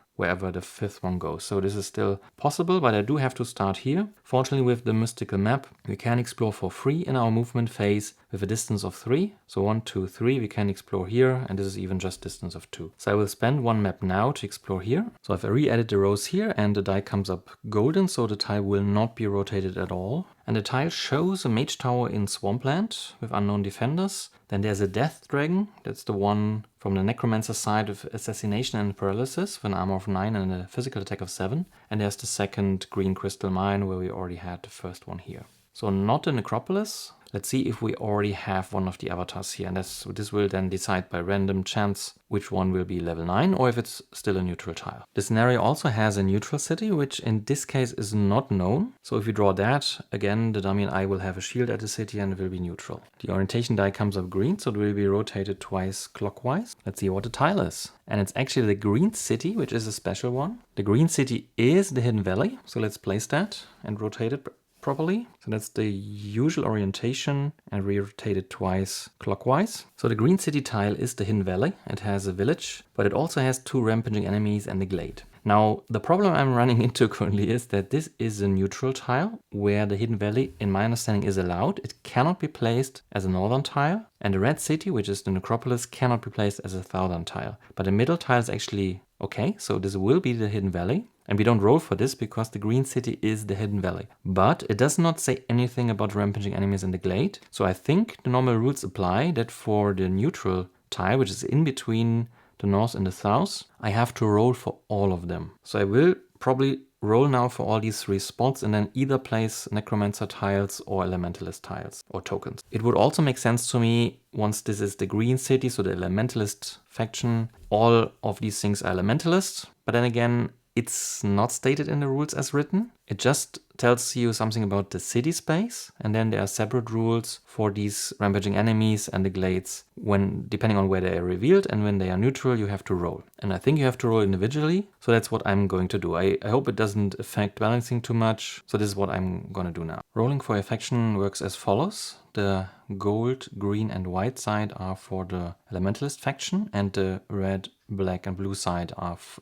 the 5th one goes. So this is still possible, but I do have to start here. Fortunately, with the mystical map, we can explore for free in our movement phase with a distance of 3. So 1, 2, 3, we can explore here, and this is even just distance of 2. So I will spend 1 map now to explore here. So I've re-added the rows here, and the die comes up golden, so the tile will not be rotated at all. And the tile shows a Mage Tower in Swampland with unknown defenders. Then there's a Death Dragon, that's the one from the Necromancer side with Assassination and Paralysis with an armor of 9 and a physical attack of 7. And there's the second Green Crystal Mine where we already had the first one here. So not the Necropolis. Let's see if we already have one of the avatars here, and this will then decide by random chance which one will be level 9 or if it's still a neutral tile. The scenario also has a neutral city, which in this case is not known. So if we draw that, again the dummy and I will have a shield at the city and it will be neutral. The orientation die comes up green, so it will be rotated twice clockwise. Let's see what the tile is. And it's actually the green city, which is a special one. The green city is the Hidden Valley, so let's place that and rotate it properly. So that's the usual orientation, and we rotate it twice clockwise. So the green city tile is the Hidden Valley. It has a village, but it also has 2 rampaging enemies and a glade. Now, the problem I'm running into currently is that this is a neutral tile where the Hidden Valley, in my understanding, is allowed. It cannot be placed as a northern tile, and the red city, which is the Necropolis, cannot be placed as a southern tile. But the middle tile is actually okay, so this will be the Hidden Valley. And we don't roll for this because the green city is the Hidden Valley. But it does not say anything about rampaging enemies in the glade. So I think the normal rules apply that for the neutral tile, which is in between the north and the south, I have to roll for all of them. So I will probably roll now for all these 3 spots and then either place Necromancer tiles or Elementalist tiles or tokens. It would also make sense to me, once this is the green city, so the Elementalist faction, all of these things are Elementalist. But then again, it's not stated in the rules as written. It just tells you something about the city space, and then there are separate rules for these rampaging enemies and the glades. When, depending on where they are revealed and when they are neutral, you have to roll. And I think you have to roll individually, so that's what I'm going to do. I hope it doesn't affect balancing too much, so this is what I'm going to do now. Rolling for a faction works as follows. The gold, green and white side are for the Elementalist faction, and the red, black and blue side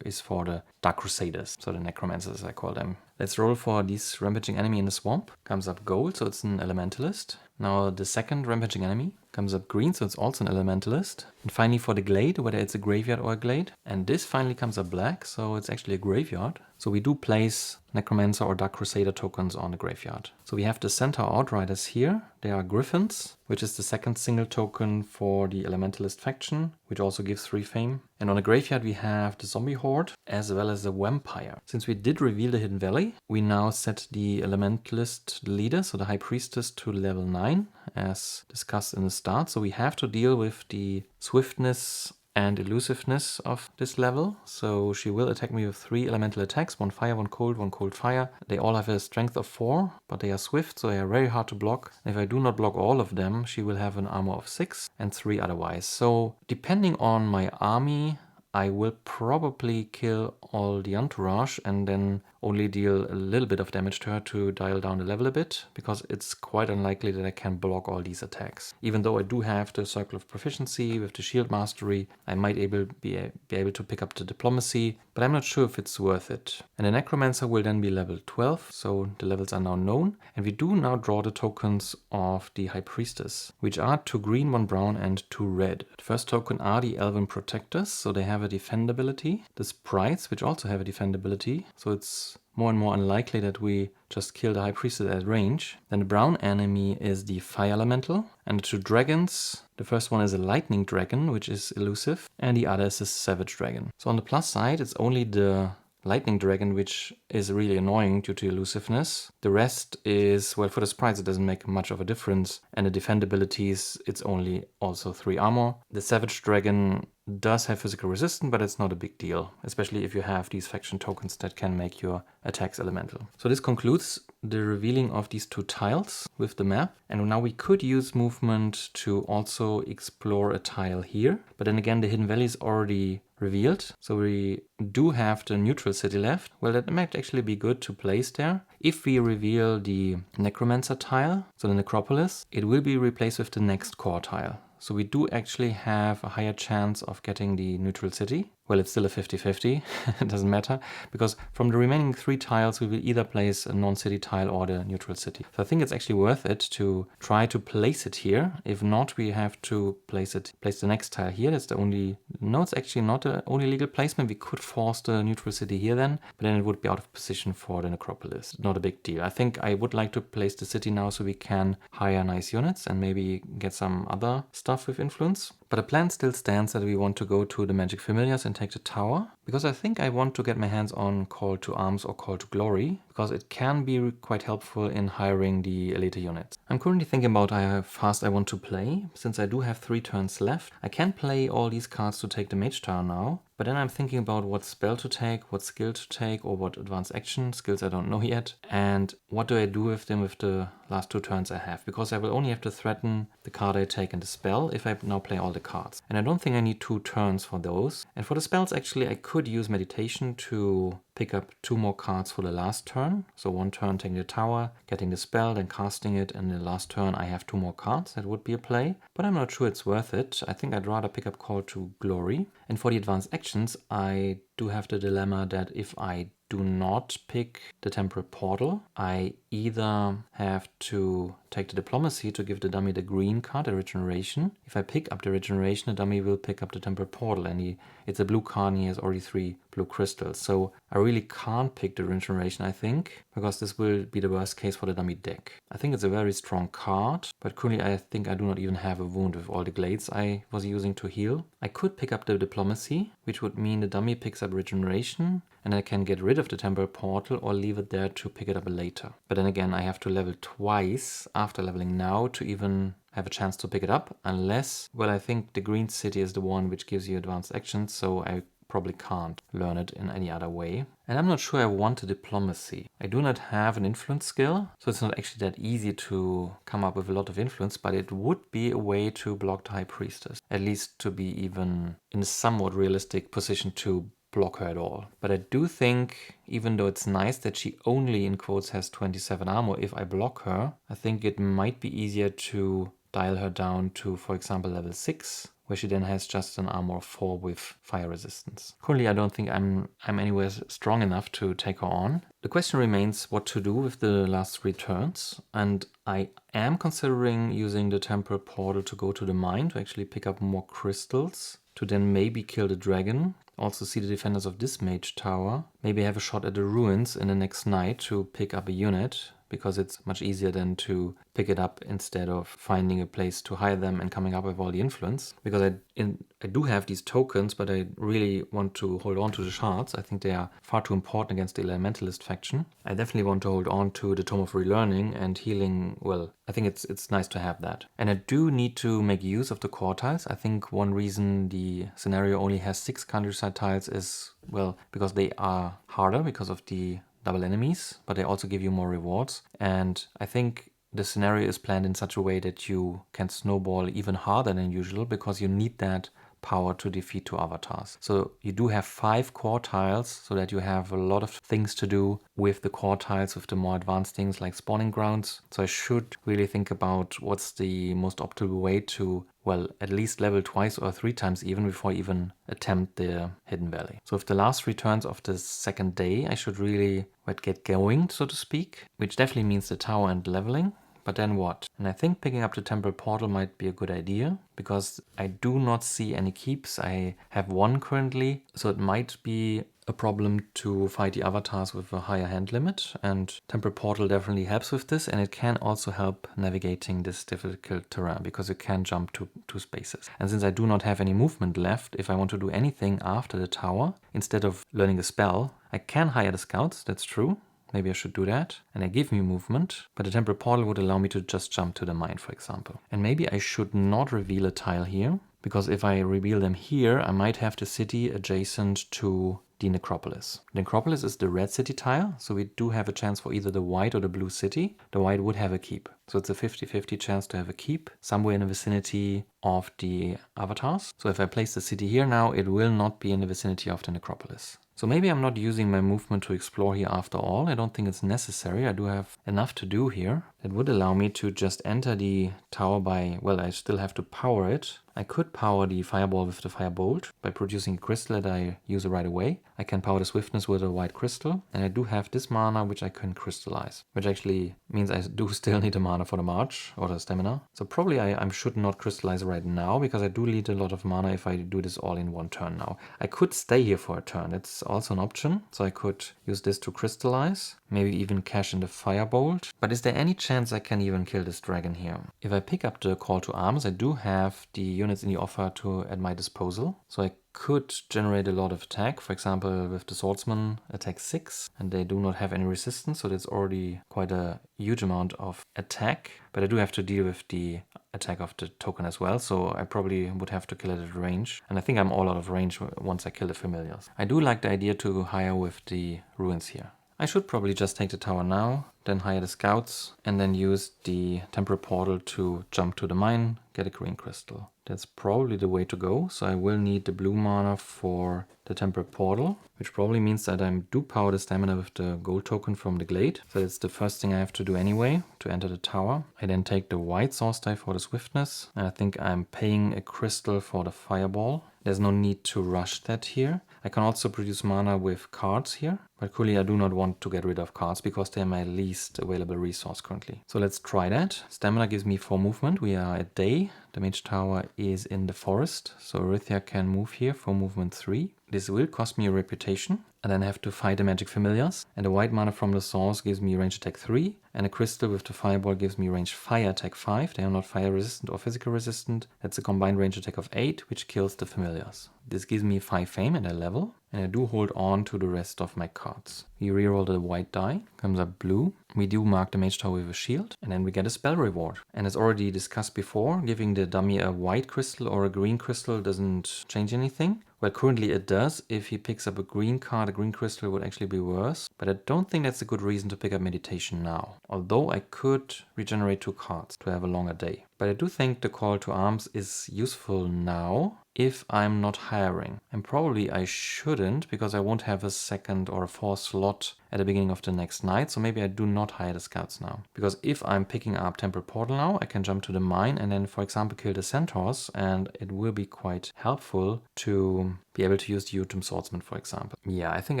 is for the Dark Crusaders, so the Necromancers I call them. Let's roll for this rampaging enemy in the swamp. Comes up gold, so it's an Elementalist. Now the second rampaging enemy comes up green, so it's also an Elementalist. And finally for the glade, whether it's a graveyard or a glade. And this finally comes up black, so it's actually a graveyard. So we do place Necromancer or Dark Crusader tokens on the graveyard. So we have the Centaur Outriders here. They are Griffins, which is the second single token for the Elementalist faction, which also gives 3 fame. And on the graveyard we have the Zombie Horde as well as the Vampire. Since we did reveal the Hidden Valley, we now set the Elementalist leader, so the High Priestess, to level 9 as discussed in the start. So we have to deal with the Swiftness and elusiveness of this level. So she will attack me with 3 elemental attacks, 1 fire, 1 cold fire. They all have a strength of 4, but they are swift, so they are very hard to block. If I do not block all of them, she will have an armor of 6 and 3 otherwise. So depending on my army, I will probably kill all the entourage and then only deal a little bit of damage to her to dial down the level a bit, because it's quite unlikely that I can block all these attacks. Even though I do have the Circle of Proficiency with the Shield Mastery, I might be able to pick up the Diplomacy, but I'm not sure if it's worth it. And the Necromancer will then be level 12, so the levels are now known. And we do now draw the tokens of the High Priestess, which are 2 green, 1 brown, and 2 red. The first token are the Elven Protectors, so they have a defend ability. The Sprites, which also have a defend ability, so it's more and more unlikely that we just kill the High Priestess at range. Then the brown enemy is the Fire Elemental, and the 2 dragons. The first one is a Lightning Dragon, which is elusive, and the other is a Savage Dragon. So on the plus side, it's only the Lightning Dragon, which is really annoying due to elusiveness. The rest is, well, for the sprites it doesn't make much of a difference, and the defend abilities, it's only also 3 armor. The Savage Dragon does have physical resistance, but it's not a big deal, especially if you have these faction tokens that can make your attacks elemental. So this concludes the revealing of these 2 tiles with the map, and now we could use movement to also explore a tile here, but then again the Hidden Valley is already revealed, so we do have the neutral city left. Well, that might actually be good to place there. If we reveal the Necromancer tile, so the Necropolis, it will be replaced with the next core tile. So we do actually have a higher chance of getting the neutral city. Well, it's still a 50-50, it doesn't matter, because from the remaining 3 tiles we will either place a non-city tile or the neutral city. So I think it's actually worth it to try to place it here. If not, we have to place the next tile here. That's the only, no, it's actually not the only legal placement. We could force the neutral city here then, but then it would be out of position for the Necropolis. Not a big deal. I think I would like to place the city now so we can hire nice units and maybe get some other stuff with influence. But the plan still stands that we want to go to the Magic Familiars and take the tower, because I think I want to get my hands on Call to Arms or Call to Glory, because it can be quite helpful in hiring the elite units. I'm currently thinking about how fast I want to play. Since I do have 3 turns left, I can play all these cards to take the Mage Tower now, but then I'm thinking about what spell to take, what skill to take, or what advanced action, skills I don't know yet, and what do I do with them with the last 2 turns I have, because I will only have to threaten the card I take and the spell if I now play all the cards. And I don't think I need 2 turns for those. And for the spells, actually, I could use Meditation to pick up 2 more cards for the last turn. So 1 turn taking the tower, getting the spell, then casting it, and the last turn I have 2 more cards. That would be a play, but I'm not sure it's worth it. I think I'd rather pick up Call to Glory. And for the advanced actions, I do have the dilemma that if I do not pick the Temporal Portal, I either have to take the Diplomacy to give the dummy the green card, the Regeneration. If I pick up the Regeneration, the dummy will pick up the Temporal Portal, and it's a blue card and he has already 3 blue crystals. So I really can't pick the Regeneration, I think, because this will be the worst case for the dummy deck. I think it's a very strong card, but currently I think I do not even have a wound with all the glades I was using to heal. I could pick up the Diplomacy, which would mean the dummy picks up Regeneration, and I can get rid of the Temporal Portal or leave it there to pick it up later. But then again, I have to level twice after leveling now to even have a chance to pick it up, unless, well, I think the green city is the one which gives you advanced actions, so I probably can't learn it in any other way. And I'm not sure I want a Diplomacy. I do not have an influence skill, so it's not actually that easy to come up with a lot of influence, but it would be a way to block the High Priestess, at least to be even in a somewhat realistic position to block her at all. But I do think, even though it's nice that she only, in quotes, has 27 armor, if I block her, I think it might be easier to dial her down to, for example, level 6, where she then has just an armor of 4 with fire resistance. Currently, I don't think I'm anywhere strong enough to take her on. The question remains what to do with the last 3 turns, and I am considering using the Temporal Portal to go to the mine to actually pick up more crystals, to then maybe kill the dragon, also see the defenders of this Mage Tower, maybe have a shot at the ruins in the next night to pick up a unit, because it's much easier than to pick it up instead of finding a place to hide them and coming up with all the influence. Because I do have these tokens, but I really want to hold on to the shards. I think they are far too important against the Elementalist faction. I definitely want to hold on to the Tome of Relearning and healing. Well, I think it's nice to have that. And I do need to make use of the core tiles. I think one reason the scenario only has 6 countryside tiles is, well, because they are harder because of the double enemies, but they also give you more rewards. And I think the scenario is planned in such a way that you can snowball even harder than usual because you need that power to defeat 2 avatars. So you do have 5 core tiles so that you have a lot of things to do with the core tiles, with the more advanced things like spawning grounds. So I should really think about what's the most optimal way to, well, at least level twice or 3 times even before I even attempt the Hidden Valley. So with the last returns of the second day, I should really get going, so to speak, which definitely means the tower and leveling. But then what? And I think picking up the temple portal might be a good idea because I do not see any keeps. I have 1 currently, so it might be a problem to fight the avatars with a higher hand limit, and temple portal definitely helps with this, and it can also help navigating this difficult terrain because you can jump to 2 spaces. And since I do not have any movement left, if I want to do anything after the tower, instead of learning a spell, I can hire the scouts, that's true. Maybe I should do that. And they give me movement, but the temple portal would allow me to just jump to the mine, for example. And maybe I should not reveal a tile here, because if I reveal them here, I might have the city adjacent to the necropolis. The necropolis is the red city tile, so we do have a chance for either the white or the blue city. The white would have a keep. So it's a 50-50 chance to have a keep somewhere in the vicinity of the avatars. So if I place the city here now, it will not be in the vicinity of the necropolis. So maybe I'm not using my movement to explore here after all. I don't think it's necessary. I do have enough to do here. It would allow me to just enter the tower by, well, I still have to power it. I could power the fireball with the firebolt by producing a crystal that I use right away. I can power the swiftness with a white crystal, and I do have this mana which I can crystallize, which actually means I do still need a mana for the march or the stamina. So probably I should not crystallize right now because I do need a lot of mana if I do this all in 1 turn now. I could stay here for a turn. It's also an option. So I could use this to crystallize, maybe even cash in the firebolt. But is there any chance I can even kill this dragon here? If I pick up the call to arms, I do have the units in the offer at my disposal. So I could generate a lot of attack. For example, with the swordsman, attack 6, and they do not have any resistance, so that's already quite a huge amount of attack. But I do have to deal with the attack of the token as well, so I probably would have to kill it at range. And I think I'm all out of range once I kill the familiars. I do like the idea to hire with the ruins here. I should probably just take the tower now, then hire the scouts, and then use the temporal portal to jump to the mine, get a green crystal. That's probably the way to go, so I will need the blue mana for the temporal portal, which probably means that I do power the stamina with the gold token from the glade. So that's the first thing I have to do anyway, to enter the tower. I then take the white source die for the swiftness, and I think I'm paying a crystal for the fireball. There's no need to rush that here. I can also produce mana with cards here, but currently I do not want to get rid of cards because they're my least available resource currently. So let's try that. Stamina gives me 4 movement. We are at day. The mage tower is in the forest, so Arythea can move here for movement 3. This will cost me a reputation, and then I have to fight the magic familiars. And the white mana from the source gives me range attack 3, and a crystal with the fireball gives me range fire attack 5. They are not fire resistant or physical resistant. That's a combined range attack of 8, which kills the familiars. This gives me 5 fame and I level, and I do hold on to the rest of my cards. We reroll the white die, comes up blue. We do mark the mage tower with a shield, and then we get a spell reward. And as already discussed before, giving the dummy a white crystal or a green crystal doesn't change anything. Well, currently it does. If he picks up a green card, a green crystal would actually be worse. But I don't think that's a good reason to pick up meditation now. Although I could regenerate 2 cards to have a longer day. But I do think the call to arms is useful now if I'm not hiring. And probably I shouldn't because I won't have a 2nd or a 4th slot at the beginning of the next night. So maybe I do not hire the scouts now. Because if I'm picking up Temple Portal now, I can jump to the mine and then, for example, kill the centaurs. And it will be quite helpful to be able to use the Utum Swordsman, for example. Yeah, I think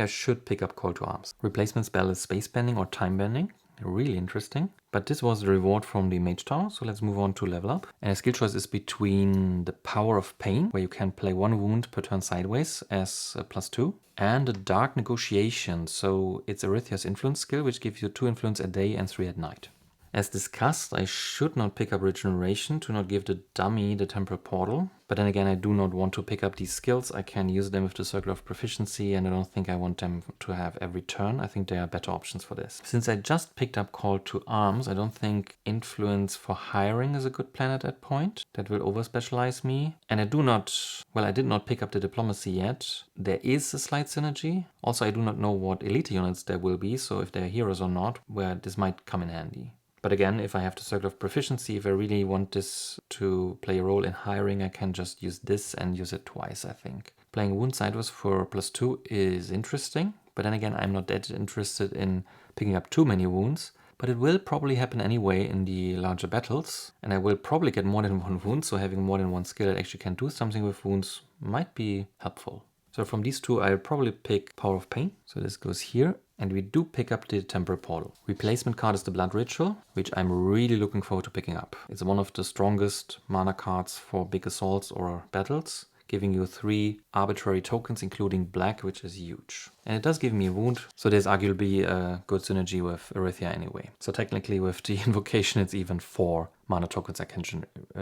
I should pick up Call to Arms. Replacement spell is space bending or time bending. really interesting. But this was the reward from the Mage Tower, so let's move on to level up. And a skill choice is between the Power of Pain, where you can play 1 wound per turn sideways as a +2, and a Dark Negotiation, so it's Arythea's influence skill, which gives you 2 influence at day and 3 at night. As discussed, I should not pick up Regeneration to not give the dummy the Temporal Portal. But then again, I do not want to pick up these skills. I can use them with the Circle of Proficiency, and I don't think I want them to have every turn. I think there are better options for this. Since I just picked up Call to Arms, I don't think Influence for Hiring is a good plan at that point. That will over-specialize me. And I did not pick up the Diplomacy yet. There is a slight synergy. Also, I do not know what elite units there will be, so if they're heroes or not, where this might come in handy. But again, if I have the Circle of Proficiency, if I really want this to play a role in hiring, I can just use this and use it twice, I think. Playing Wound sideways for +2 is interesting, but then again, I'm not that interested in picking up too many wounds. But it will probably happen anyway in the larger battles, and I will probably get more than 1 wound, so having more than 1 skill that actually can do something with wounds might be helpful. So from these 2, I'll probably pick Power of Pain. So this goes here. And we do pick up the Temporal Portal. Replacement card is the Blood Ritual, which I'm really looking forward to picking up. It's one of the strongest mana cards for big assaults or battles, giving you 3 arbitrary tokens, including black, which is huge. And it does give me a wound, so there's arguably a good synergy with Arythea anyway. So technically with the invocation, it's even 4 mana tokens I can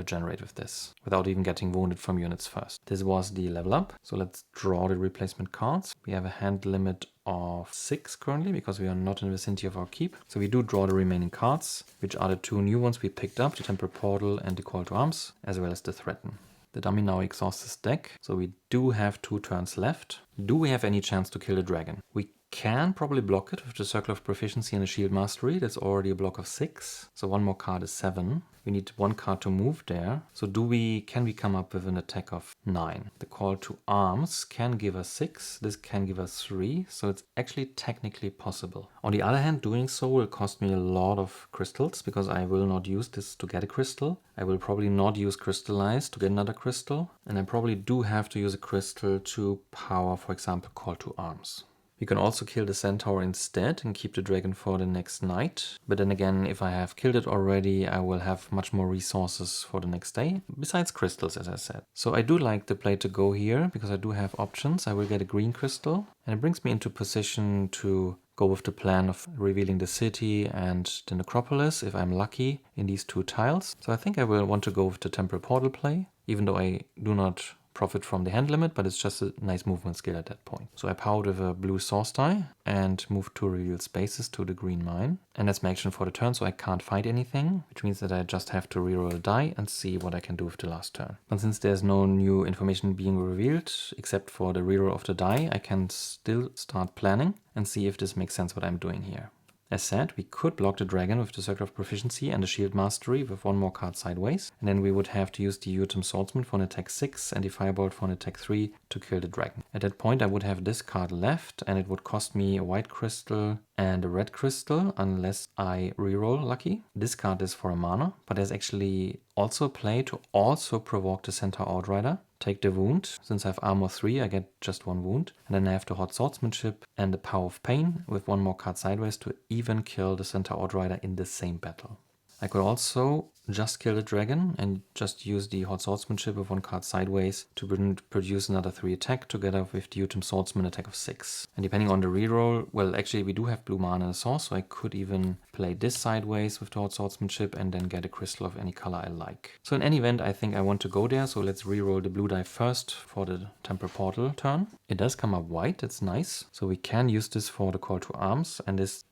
generate with this, without even getting wounded from units first. This was the level up, so let's draw the replacement cards. We have a hand limit of 6 currently, because we are not in the vicinity of our keep. So we do draw the remaining cards, which are the 2 new ones we picked up, the Temporal Portal and the Call to Arms, as well as the Threaten. The dummy now exhausts his deck, so we do have 2 turns left. Do we have any chance to kill the dragon? We can probably block it with the Circle of Proficiency and the Shield Mastery. That's already a block of 6, so 1 more card is 7. We need 1 card to move there. So can we come up with an attack of 9? The Call to Arms can give us 6, this can give us 3, so it's actually technically possible. On the other hand, doing so will cost me a lot of crystals, because I will not use this to get a crystal. I will probably not use Crystallize to get another crystal, and I probably do have to use a crystal to power, for example, Call to Arms. We can also kill the centaur instead and keep the dragon for the next night. But then again, if I have killed it already, I will have much more resources for the next day, besides crystals, as I said. So I do like the play to go here, because I do have options. I will get a green crystal, and it brings me into position to go with the plan of revealing the city and the necropolis, if I'm lucky, in these 2 tiles. So I think I will want to go with the Temporal Portal play, even though I do not profit from the hand limit, but it's just a nice movement skill at that point. So I powered with a blue source die and moved 2 revealed spaces to the green mine. And that's my action for the turn, so I can't fight anything, which means that I just have to reroll a die and see what I can do with the last turn. But since there's no new information being revealed, except for the reroll of the die, I can still start planning and see if this makes sense what I'm doing here. As said, we could block the dragon with the Circle of Proficiency and the Shield Mastery with 1 more card sideways, and then we would have to use the Utem Swordsman for an attack 6 and the Firebolt for an attack 3 to kill the dragon. At that point I would have this card left, and it would cost me a white crystal and a red crystal unless I reroll lucky. This card is for a mana, but there's actually also a play to also provoke the Centaur Outrider. Take the wound. Since I have armor 3, I get just 1 wound. And then I have the Hot Swordsmanship and the Power of Pain with 1 more card sideways to even kill the Centaur Outrider in the same battle. I could also just kill the dragon and just use the Hot Swordsmanship with 1 card sideways to produce another 3 attack together with the Utem Swordsman attack of 6. And depending on the reroll, well, actually we do have blue mana and a source, so I could even play this sideways with the Hot Swordsmanship and then get a crystal of any color I like. So in any event, I think I want to go there, so let's reroll the blue die first for the Temporal Portal turn. It does come up white, that's nice. So we can use this for the Call to Arms, and this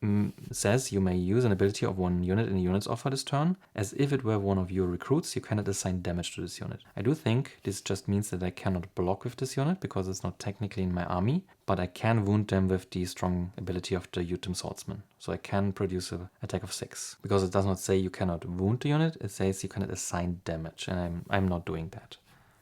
says you may use an ability of 1 unit in the unit's offer this turn. As if it were one of your recruits, you cannot assign damage to this unit. I do think this just means that I cannot block with this unit because it's not technically in my army, but I can wound them with the strong ability of the Utem Swordsman. So I can produce an attack of 6. Because it does not say you cannot wound the unit, it says you cannot assign damage, and I'm not doing that.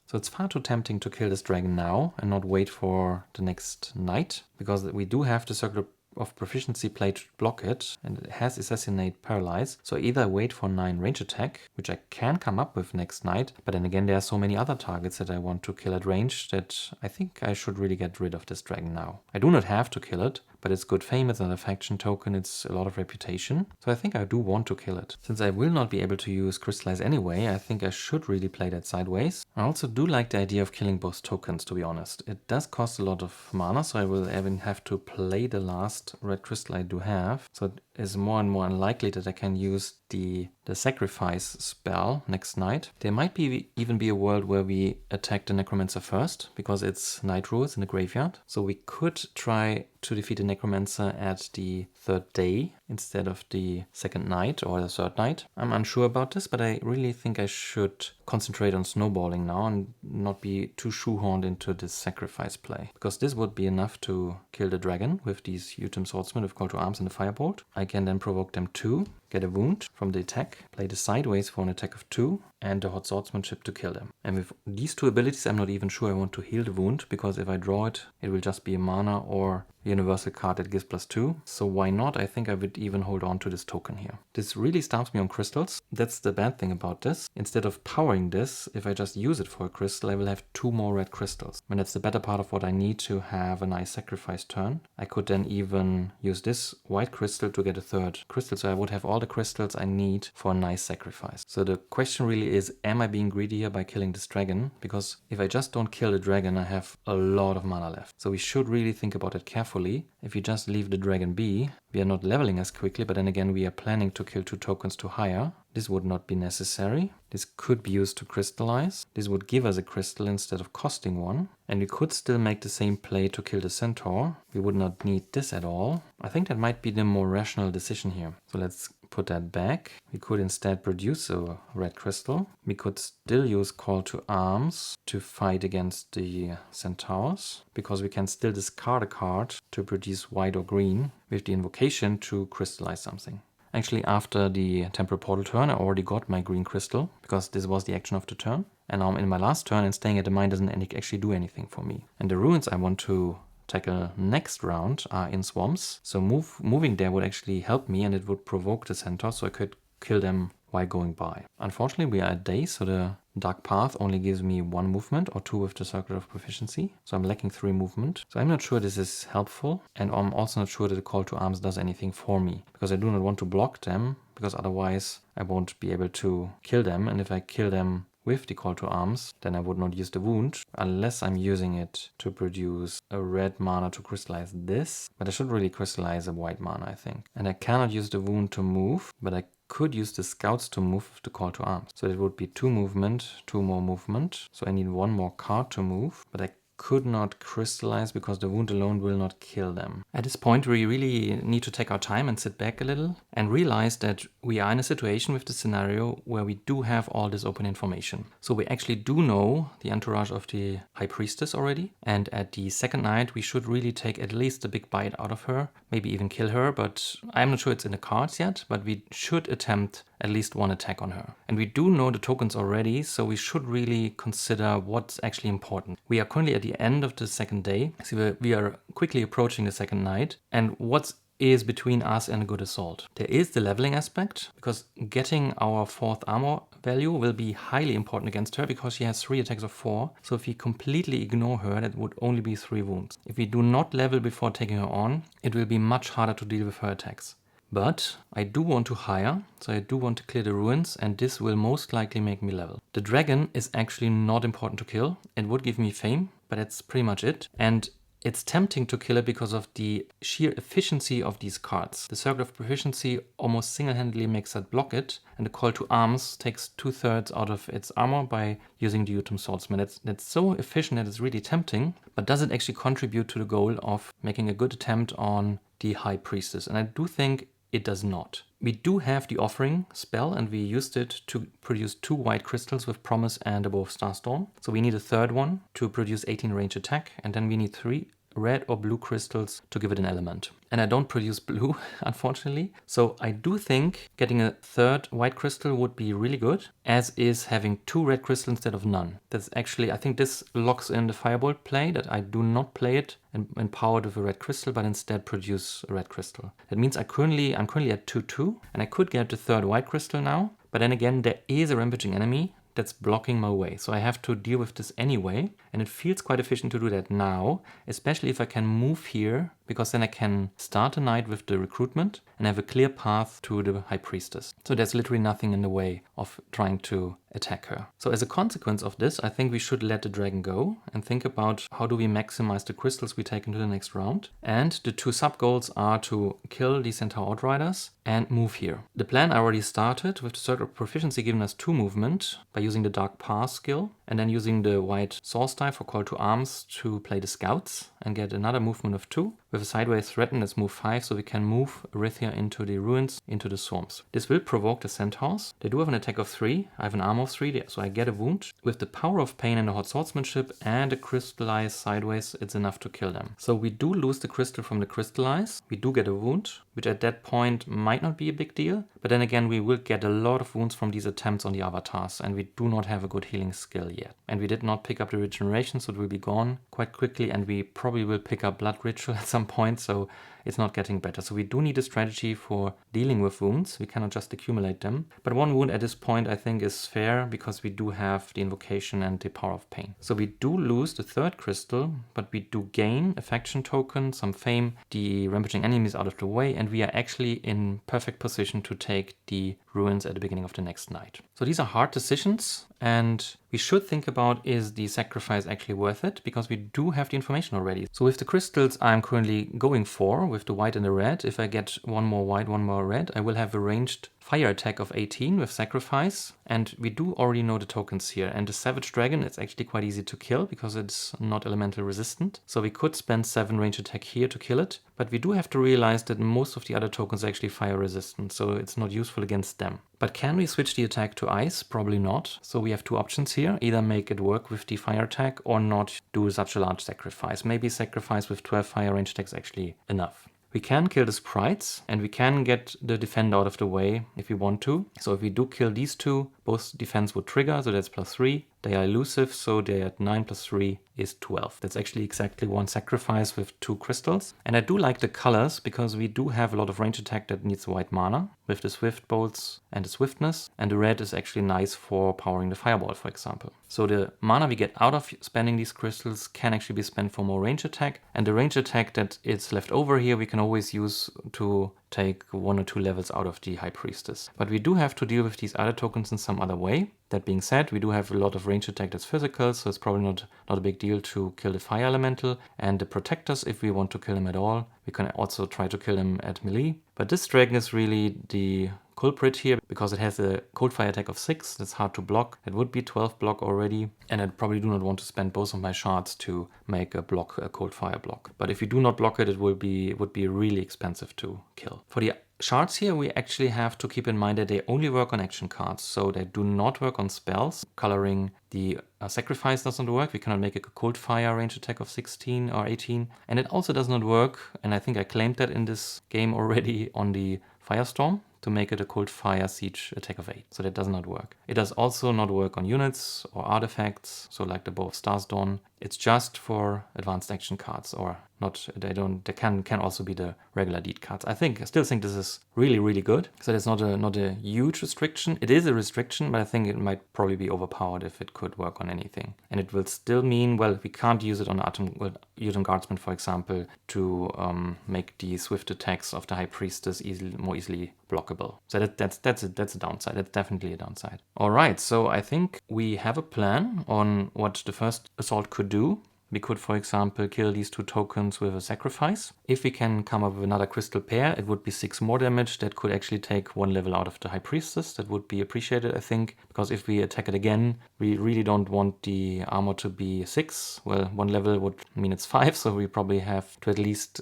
So it's far too tempting to kill this dragon now and not wait for the next night, because we do have the Circle of Proficiency play to block it, and it has Assassinate, Paralyze. So either I wait for 9 range attack, which I can come up with next night, but then again there are so many other targets that I want to kill at range that I think I should really get rid of this dragon now. I do not have to kill it, but it's good fame, it's another faction token, it's a lot of reputation. So I think I do want to kill it. Since I will not be able to use Crystallize anyway, I think I should really play that sideways. I also do like the idea of killing both tokens, to be honest. It does cost a lot of mana, so I will even have to play the last red crystal I do have. So it is more and more unlikely that I can use the sacrifice spell next night. There might even be a world where we attack the Necromancer first, because it's night rules in the graveyard. So we could try to defeat the Necromancer at the third day instead of the second night or the third night. I'm unsure about this, but I really think I should concentrate on snowballing now and not be too shoehorned into this sacrifice play. Because this would be enough to kill the dragon with these Utem Swordsman with Call to Arms and the Firebolt. I can then provoke them 2, get a wound from the attack, play the sideways for an attack of 2, and the Hot Swordsmanship to kill them. And with these 2 abilities, I'm not even sure I want to heal the wound, because if I draw it, it will just be a mana or a universal card that gives +2. So why not? I think I would even hold on to this token here. This really stamps me on crystals. That's the bad thing about this. Instead of powering this, if I just use it for a crystal, I will have 2 more red crystals. And that's the better part of what I need to have a nice sacrifice turn. I could then even use this white crystal to get a 3rd crystal, so I would have all the crystals I need for a nice sacrifice. So the question really is, am I being greedy here by killing this dragon? Because if I just don't kill the dragon, I have a lot of mana left. So we should really think about it carefully. If you just leave the dragon be, we are not leveling as quickly, but then again we are planning to kill 2 tokens to higher. This would not be necessary. This could be used to crystallize. This would give us a crystal instead of costing 1. And we could still make the same play to kill the centaur. We would not need this at all. I think that might be the more rational decision here. So let's put that back. We could instead produce a red crystal. We could still use Call to Arms to fight against the centaurs, because we can still discard a card to produce white or green with the invocation to crystallize something. Actually, after the Temporal Portal turn, I already got my green crystal, because this was the action of the turn. And now I'm in my last turn, and staying at the mine doesn't actually do anything for me. And the ruins I want to tackle next round are in swamps. So moving there would actually help me, and it would provoke the centaur, so I could kill them while going by. Unfortunately, we are at day, so the Dark Path only gives me 1 movement or 2 with the Circle of Proficiency. So I'm lacking 3 movement. So I'm not sure this is helpful, and I'm also not sure that the Call to Arms does anything for me, because I do not want to block them, because otherwise I won't be able to kill them. And if I kill them with the Call to Arms, then I would not use the wound, unless I'm using it to produce a red mana to crystallize this. But I should really crystallize a white mana, I think. And I cannot use the wound to move, but I could use the scouts to move with the Call to Arms. So it would be 2 movement, 2 more movement. So I need 1 more card to move, but I could not crystallize because the wound alone will not kill them. At this point, we really need to take our time and sit back a little and realize that we are in a situation with the scenario where we do have all this open information. So we actually do know the entourage of the High Priestess already, and at the second night we should really take at least a big bite out of her, maybe even kill her, but I'm not sure it's in the cards yet, but we should attempt at least 1 attack on her. And we do know the tokens already, so we should really consider what's actually important. We are currently at the end of the second day, so we are quickly approaching the second night, and what is between us and a good assault? There is the leveling aspect, because getting our 4th armor value will be highly important against her, because she has 3 attacks of 4, so if we completely ignore her, that would only be 3 wounds. If we do not level before taking her on, it will be much harder to deal with her attacks. But I do want to hire, so I do want to clear the ruins, and this will most likely make me level. The dragon is actually not important to kill. It would give me fame, but that's pretty much it. And it's tempting to kill it because of the sheer efficiency of these cards. The Circle of Proficiency almost single-handedly makes that block it, and the Call to Arms takes 2/3 out of its armor by using the Utem Swordsman. That's so efficient that it's really tempting, but does it actually contribute to the goal of making a good attempt on the High Priestess? And I do think it does not. We do have the Offering spell, and we used it to produce 2 white crystals with Promise and above Starstorm. So we need a 3rd one to produce 18 range attack, and then we need 3 red or blue crystals to give it an element. And I don't produce blue, unfortunately. So I do think getting a 3rd white crystal would be really good, as is having 2 red crystals instead of none. That's actually, I think this locks in the Firebolt play, that I do not play it and empower it with a red crystal, but instead produce a red crystal. That means I'm currently at 2/2, and I could get the 3rd white crystal now, but then again, there is a rampaging enemy that's blocking my way. So I have to deal with this anyway, and it feels quite efficient to do that now, especially if I can move here because then I can start the night with the recruitment and have a clear path to the High Priestess. So there's literally nothing in the way of trying to attack her. So as a consequence of this, I think we should let the dragon go and think about how do we maximize the crystals we take into the next round. And the two sub-goals are to kill the Centaur Outriders and move here. The plan I already started with the Circle of Proficiency giving us 2 movement by using the Dark Path skill and then using the white source die for Call to Arms to play the Scouts and get another movement of 2. With a sideways threaten, let's move 5 so we can move Arythea into the ruins, into the swarms. This will provoke the Centaurs. They do have an attack of 3. I have an armor of 3, so I get a wound. With the power of pain and the hot swordsmanship and a crystallize sideways, it's enough to kill them. So we do lose the crystal from the crystallize. We do get a wound, which at that point might not be a big deal. But then again, we will get a lot of wounds from these attempts on the avatars, and we do not have a good healing skill yet. And we did not pick up the regeneration, so it will be gone quite quickly, and we probably will pick up blood ritual at some point, so it's not getting better. So we do need a strategy for dealing with wounds. We cannot just accumulate them. But 1 wound at this point I think is fair because we do have the invocation and the power of pain. So we do lose the 3rd crystal, but we do gain a faction token, some fame, the rampaging enemies out of the way, and we are actually in perfect position to take the ruins at the beginning of the next night. So these are hard decisions, and we should think about, is the sacrifice actually worth it? Because we do have the information already. So with the crystals I'm currently going for, with the white and the red, if I get 1 more white, 1 more red, I will have a ranged fire attack of 18 with sacrifice, and we do already know the tokens here. And the Savage Dragon, it's actually quite easy to kill because it's not elemental resistant. So we could spend 7 range attack here to kill it, but we do have to realize that most of the other tokens are actually fire resistant, so it's not useful against them. But can we switch the attack to ice? Probably not. So we have 2 options here, either make it work with the fire attack or not do such a large sacrifice. Maybe sacrifice with 12 fire range attacks actually enough. We can kill the sprites and we can get the defend out of the way if we want to. So if we do kill these 2, both defense would trigger, so that's +3. They are elusive, so they at 9 + 3 is 12. That's actually exactly 1 sacrifice with 2 crystals. And I do like the colors because we do have a lot of range attack that needs white mana with the swift bolts and the swiftness. And the red is actually nice for powering the fireball, for example. So the mana we get out of spending these crystals can actually be spent for more range attack. And the range attack that is left over here we can always use to take 1 or 2 levels out of the High Priestess. But we do have to deal with these other tokens in some other way. That being said, we do have a lot of range attack that's physical, so it's probably not a big deal to kill the fire elemental. And the protectors, if we want to kill them at all, we can also try to kill them at melee. But this dragon is really the culprit here because it has a cold fire attack of 6. That's hard to block. It would be 12 block already, and I probably do not want to spend both of my shards to make a cold fire block. But if you do not block it, it would be really expensive to kill. For the shards here, we actually have to keep in mind that they only work on action cards, so they do not work on spells. Coloring the sacrifice doesn't work. We cannot make a cold fire range attack of 16 or 18. And it also does not work, and I think I claimed that in this game already, on the Firestorm, to make it a cold fire siege attack of 8. So that does not work. It does also not work on units or artifacts, so like the Bow of Stars Dawn. It's just for advanced action cards, or not. They can also be the regular deed cards. I still think this is really good. So it's not a huge restriction. It is a restriction, but I think it might probably be overpowered if it could work on anything. And it will still mean, well, we can't use it on Utem Guardsman, for example, to make the swift attacks of the High Priestess more easily blockable. So that's a downside. That's definitely a downside. All right, so I think we have a plan on what the first assault could do. We could, for example, kill these 2 tokens with a sacrifice. If we can come up with another crystal pair, it would be 6 more damage. That could actually take 1 level out of the High Priestess. That would be appreciated, I think, because if we attack it again, we really don't want the armor to be 6. Well, 1 level would mean it's 5, so we probably have to at least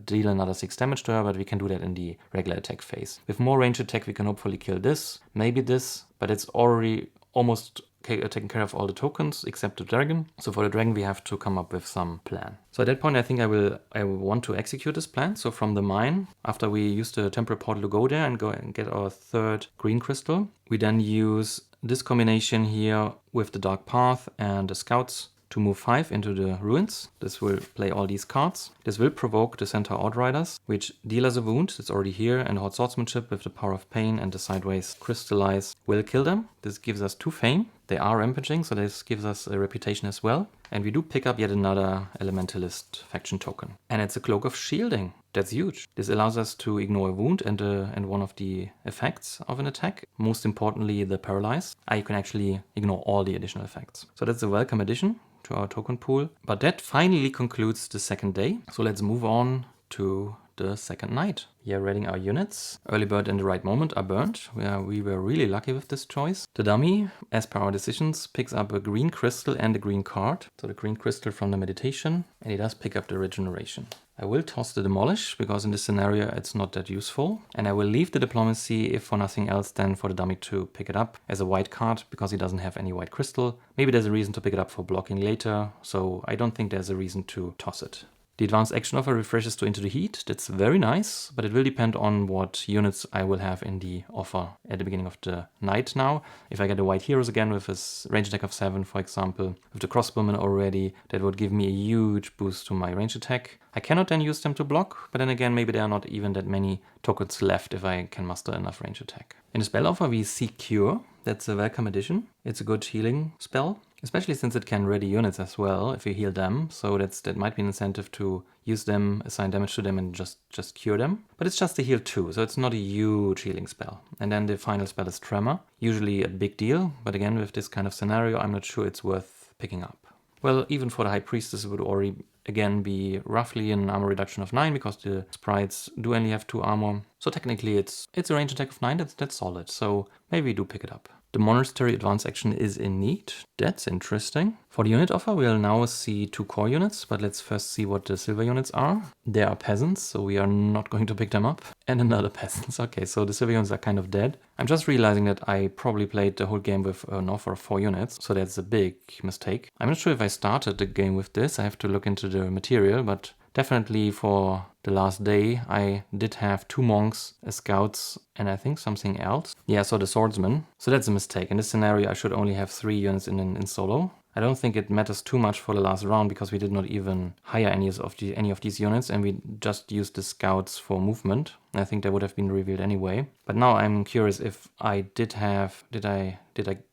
deal another 6 damage to her, but we can do that in the regular attack phase. With more range attack, we can hopefully kill this, maybe this, but it's already almost taking care of all the tokens except the dragon. So for the dragon we have to come up with some plan. So at that point I think I will want to execute this plan. So from the mine, after we use the temporary portal to go there and go and get our 3rd green crystal, we then use this combination here with the Dark Path and the Scouts to move 5 into the ruins. This will play all these cards. This will provoke the Centaur Outriders, which deal us a wound. It's already here, and Hot Swordsmanship with the power of pain and the sideways crystallize will kill them. This gives us 2 fame. They are rampaging, so this gives us a reputation as well. And we do pick up yet another Elementalist faction token. And it's a Cloak of Shielding. That's huge. This allows us to ignore a wound and one of the effects of an attack. Most importantly, the Paralyze. You can actually ignore all the additional effects. So that's a welcome addition to our token pool. But that finally concludes the second day. So let's move on to the second night. Here raiding our units. Early bird and the right moment are burnt. We were really lucky with this choice. The dummy, as per our decisions, picks up a green crystal and a green card. So the green crystal from the meditation, and he does pick up the regeneration. I will toss the demolish, because in this scenario it's not that useful. And I will leave the diplomacy, if for nothing else than for the dummy to pick it up as a white card, because he doesn't have any white crystal. Maybe there's a reason to pick it up for blocking later, so I don't think there's a reason to toss it. The advanced action offer refreshes to Into the Heat. That's very nice, but it will depend on what units I will have in the offer at the beginning of the night now. If I get the white heroes again with his range attack of 7, for example, with the crossbowmen already, that would give me a huge boost to my range attack. I cannot then use them to block, but then again, maybe there are not even that many tokens left if I can muster enough range attack. In the spell offer, we see Cure. That's a welcome addition. It's a good healing spell, especially since it can ready units as well if you heal them. So that might be an incentive to use them, assign damage to them, and just cure them. But it's just a heal 2, so it's not a huge healing spell. And then the final spell is Tremor. Usually a big deal, but again, with this kind of scenario, I'm not sure it's worth picking up. Well, even for the High Priestess, it would already again be roughly an armor reduction of 9, because the sprites do only have 2 armor. So technically it's a range attack of 9, that's solid, so maybe we do pick it up. The Monastery advanced action is in need. That's interesting. For the unit offer, we'll now see 2 core units, but let's first see what the silver units are. They are peasants, so we are not going to pick them up. And another peasants. Okay, so the silver units are kind of dead. I'm just realizing that I probably played the whole game with an offer of 4 units, so that's a big mistake. I'm not sure if I started the game with this. I have to look into the material, but definitely for the last day, I did have 2 monks, a scouts, and I think something else. Yeah, so the swordsman. So that's a mistake. In this scenario, I should only have 3 units in solo. I don't think it matters too much for the last round, because we did not even hire any of these units, and we just used the scouts for movement. I think they would have been revealed anyway. But now I'm curious if I did I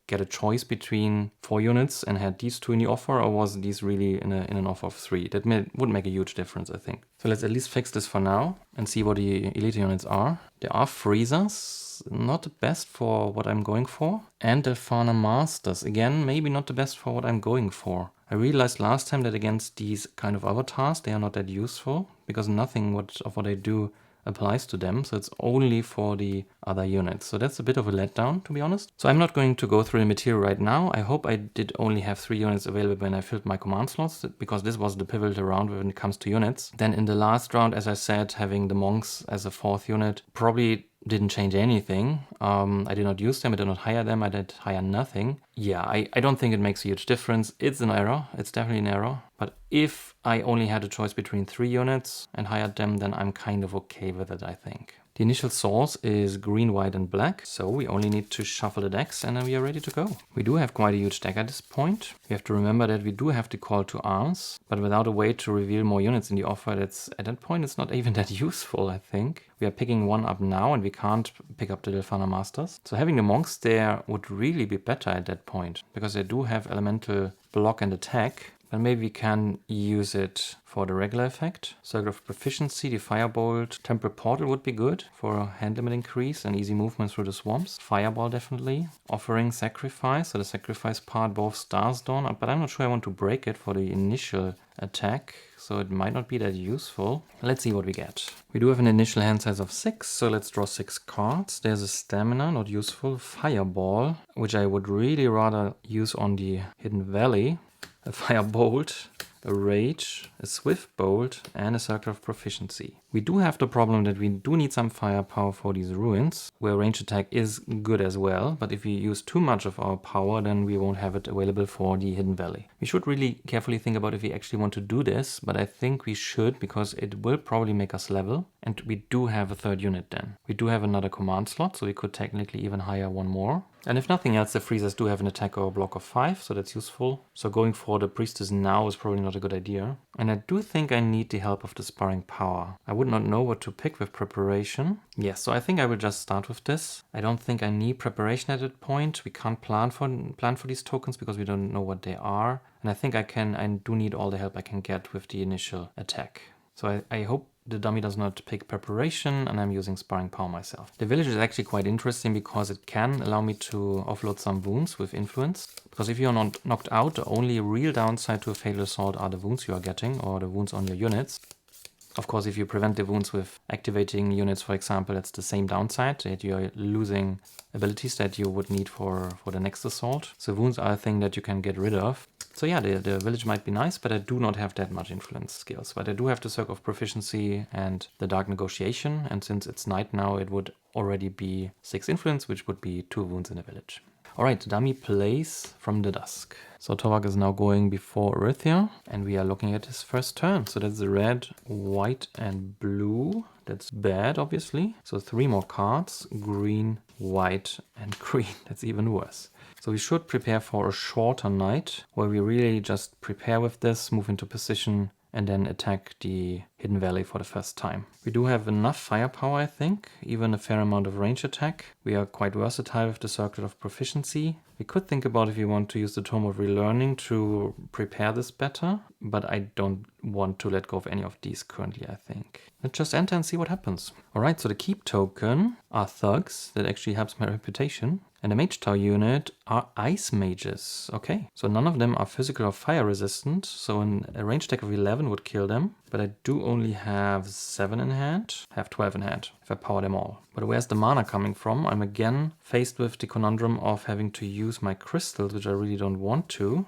get a choice between 4 units and had these 2 in the offer, or was these really in an offer of 3? That would make a huge difference, I think. So let's at least fix this for now and see what the elite units are. There are freezers, not the best for what I'm going for. And Delphana Masters, again, maybe not the best for what I'm going for. I realized last time that against these kind of avatars, they are not that useful, because nothing of what I do applies to them, so it's only for the other units. So that's a bit of a letdown, to be honest. So I'm not going to go through the material right now. I hope I did only have 3 units available when I filled my command slots, because this was the pivotal round when it comes to units. Then in the last round, as I said, having the monks as a 4th unit probably didn't change anything. I did not use them, I did not hire them, I did hire nothing. Yeah, I don't think it makes a huge difference. It's an error, it's definitely an error. But if I only had a choice between 3 units and hired them, then I'm kind of okay with it, I think. The initial source is green, white and black, so we only need to shuffle the decks and then we are ready to go. We do have quite a huge deck at this point. We have to remember that we do have the call to arms, but without a way to reveal more units in the offer, at that point it's not even that useful, I think. We are picking 1 up now and we can't pick up the Delphana Masters. So having the monks there would really be better at that point, because they do have elemental block and attack. But maybe we can use it for the regular effect. Circle of Proficiency, the Firebolt, Temporal Portal would be good for a hand limit increase and easy movement through the swamps. Fireball definitely. Offering Sacrifice, so the Sacrifice part both Stars Dawn, but I'm not sure I want to break it for the initial attack, so it might not be that useful. Let's see what we get. We do have an initial hand size of 6, so let's draw 6 cards. There's a Stamina, not useful. Fireball, which I would really rather use on the Hidden Valley. A Firebolt, a Rage, a Swift Bolt, and a Circle of Proficiency. We do have the problem that we do need some firepower for these ruins, where range attack is good as well, but if we use too much of our power, then we won't have it available for the Hidden Valley. We should really carefully think about if we actually want to do this, but I think we should, because it will probably make us level, and we do have a 3rd unit then. We do have another command slot, so we could technically even hire 1 more. And if nothing else, the freezers do have an attack or a block of 5, so that's useful. So going for the priestess now is probably not a good idea. And I do think I need the help of the sparring power. I would not know what to pick with preparation. Yes, so I think I will just start with this. I don't think I need preparation at that point. We can't plan for these tokens because we don't know what they are. And I think I do need all the help I can get with the initial attack. So I hope the dummy does not pick preparation and I'm using sparring power myself. The village is actually quite interesting because it can allow me to offload some wounds with influence. Because if you're not knocked out, the only real downside to a fatal assault are the wounds you are getting or the wounds on your units. Of course, if you prevent the wounds with activating units, for example, that's the same downside, that you're losing abilities that you would need for the next assault. So wounds are a thing that you can get rid of. So yeah, the village might be nice, but I do not have that much influence skills. But I do have the Circle of Proficiency and the Dark Negotiation. And since it's night now, it would already be 6 influence, which would be 2 wounds in the village. Alright, the dummy plays from the dusk. So Torvak is now going before Arythea, and we are looking at his first turn. So that's the red, white, and blue. That's bad, obviously. So 3 more cards, green, white, and green. That's even worse. So we should prepare for a shorter night, where we really just prepare with this, move into position, and then attack the Hidden Valley for the first time. We do have enough firepower, I think, even a fair amount of range attack. We are quite versatile with the Circle of Proficiency. We could think about if we want to use the Tome of Relearning to prepare this better, but I don't want to let go of any of these currently, I think. Let's just enter and see what happens. Alright, so the keep token are thugs. That actually helps my reputation. And the Mage Tower unit are ice mages. Okay, so none of them are physical or fire resistant, so a range attack of 11 would kill them. But I do only have 7 in hand. I have 12 in hand if I power them all. But where's the mana coming from? I'm again faced with the conundrum of having to use my crystals, which I really don't want to.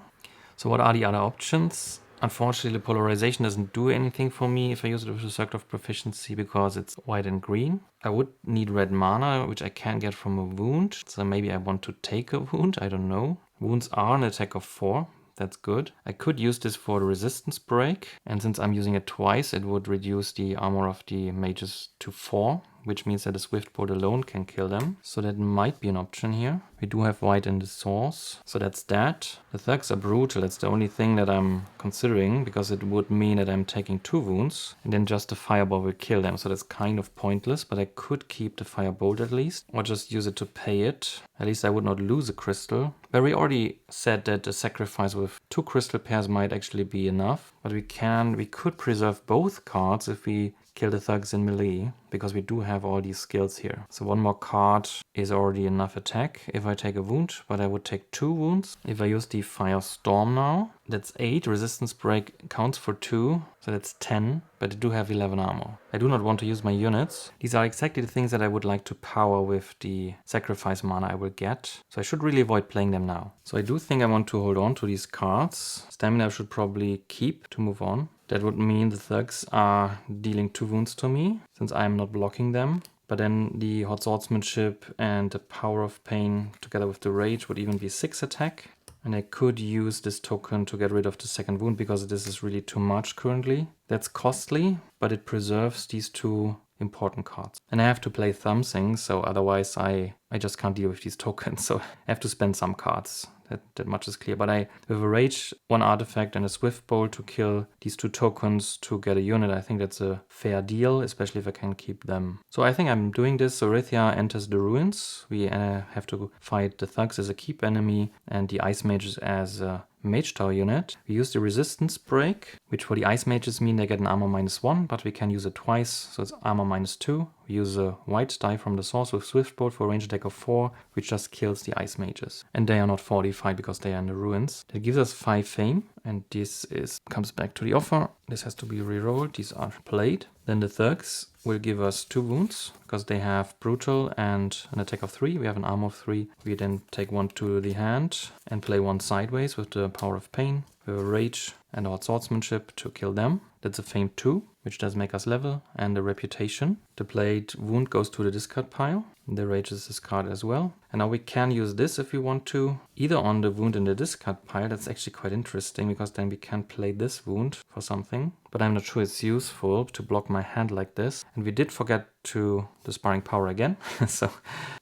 So what are the other options? Unfortunately, the polarization doesn't do anything for me if I use it with the Circle of Proficiency because it's white and green. I would need red mana, which I can get from a wound. So maybe I want to take a wound, I don't know. Wounds are an attack of 4. That's good. I could use this for the resistance break, and since I'm using it twice, it would reduce the armor of the mages to 4, which means that a swift bolt alone can kill them. So that might be an option here. We do have white in the source, so that's that. The thugs are brutal. That's the only thing that I'm considering, because it would mean that I'm taking 2 wounds, and then just the fireball will kill them. So that's kind of pointless, but I could keep the firebolt at least, or just use it to pay it. At least I would not lose a crystal. But we already said that a sacrifice with 2 crystal pairs might actually be enough. But we could preserve both cards if we kill the thugs in melee, because we do have all these skills here. So 1 more card is already enough attack if I take a wound, but I would take 2 wounds. If I use the Firestorm now, that's 8. Resistance break counts for 2, so that's 10, but I do have 11 armor. I do not want to use my units. These are exactly the things that I would like to power with the sacrifice mana I will get, so I should really avoid playing them now. So I do think I want to hold on to these cards. Stamina I should probably keep to move on. That would mean the thugs are dealing 2 wounds to me, since I am not blocking them. But then the Hot Swordsmanship and the Power of Pain together with the Rage would even be 6 attack. And I could use this token to get rid of the second wound, because this is really too much currently. That's costly, but it preserves these 2 important cards. And I have to play Thumbsing, so otherwise I just can't deal with these tokens. So I have to spend some cards. That much is clear. But with a Rage, 1 artifact, and a Swift Bolt to kill these 2 tokens to get a unit, I think that's a fair deal, especially if I can keep them. So I think I'm doing this. So Arythea enters the ruins. We have to fight the thugs as a keep enemy and the ice mages as a Mage Tower unit. We use the resistance break, which for the ice mages mean they get an armor -1, but we can use it twice, so it's armor -2. We use a white die from the source with Swift Bolt for a range attack of 4, which just kills the ice mages. And they are not fortified because they are in the ruins. That gives us 5 fame, and this comes back to the offer. This has to be rerolled. These are played. Then the thugs will give us 2 wounds, because they have brutal and an attack of 3. We have an armor of 3. We then take 1 to the hand and play 1 sideways with the Power of Pain. We have a Rage and a Hot Swordsmanship to kill them. That's a fame 2, which does make us level, and a reputation. The played wound goes to the discard pile. The Rage is discarded as well. And now we can use this if we want to, either on the wound in the discard pile. That's actually quite interesting, because then we can play this wound for something. but I'm not sure it's useful to block my hand like this. And we did forget to the sparring power again. So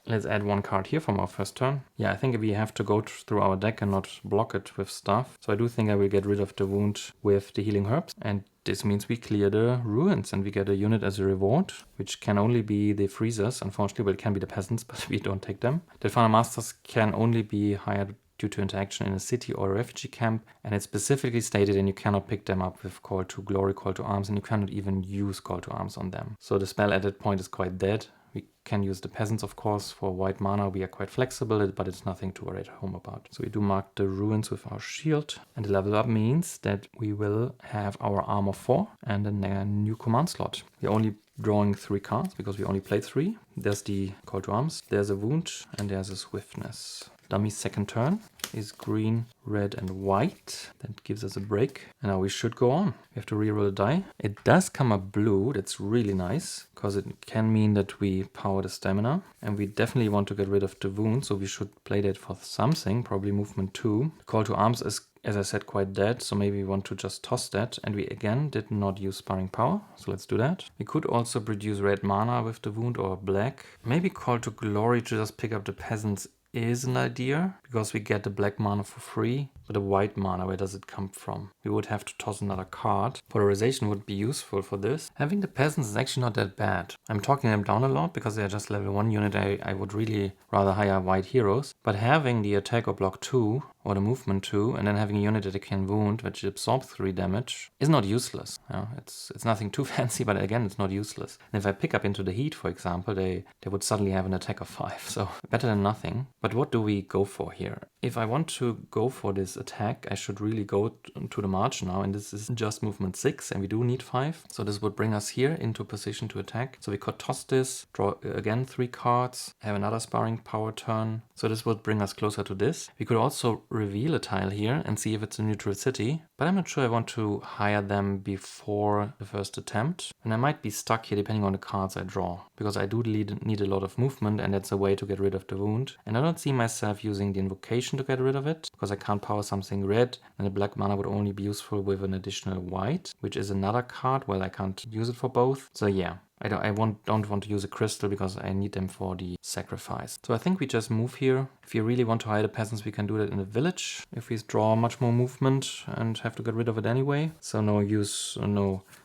let's add 1 card here from our first turn. Yeah, I think we have to go through our deck and not block it with stuff. So I do think I will get rid of the wound with the healing herbs. And this means we clear the ruins and we get a unit as a reward, which can only be the freezers, unfortunately, but it can be the peasants, but we don't take them. The final masters can only be hired due to interaction in a city or a refugee camp, and it's specifically stated and you cannot pick them up with Call to Glory, Call to Arms, and you cannot even use Call to Arms on them. So the spell at that point is quite dead. We can use the peasants, of course. For white mana we are quite flexible, but it's nothing to worry at home about. So we do mark the ruins with our shield, and the level up means that we will have our armor 4 and a new command slot. We're only drawing 3 cards because we only played 3. There's the Call to Arms, there's a wound, and there's a swiftness. Dummy's second turn is green, red, and white. That gives us a break. And now we should go on. We have to reroll a die. It does come up blue. That's really nice, because it can mean that we power the stamina. And we definitely want to get rid of the wound, so we should play that for something, probably movement 2. Call to Arms is, as I said, quite dead, so maybe we want to just toss that. And we again did not use sparring power, so let's do that. We could also produce red mana with the wound or black. Maybe Call to Glory to just pick up the peasants is an idea, because we get the black mana for free, but the white mana, where does it come from? We would have to toss another card. Polarization would be useful for this. Having the peasants is actually not that bad. I'm talking them down a lot because they're just level 1 unit. I would really rather hire white heroes, but having the attack or block 2 or the movement 2 and then having a unit that can wound, which absorbs 3 damage, is not useless. It's nothing too fancy, but again, it's not useless. And if I pick up into the heat, for example, they would suddenly have an attack of 5, so better than nothing. But what do we go for here? If I want to go for this attack, I should really go to the march now, and this is just movement 6, and we do need 5. So this would bring us here into position to attack. So we could toss this, draw again 3 cards, have another sparring power turn. So this would bring us closer to this. We could also reveal a tile here and see if it's a neutral city, but I'm not sure I want to hire them before the first attempt. And I might be stuck here depending on the cards I draw, because I do need a lot of movement, and that's a way to get rid of the wound. And I don't see myself using the invocation to get rid of it, because I can't power something red, and the black mana would only be useful with an additional white, which is another card. Well, I can't use it for both. So yeah, I don't want to use a crystal because I need them for the sacrifice. So I think we just move here. If you really want to hide the peasants, we can do that in the village. If we draw much more movement and have to get rid of it anyway. So no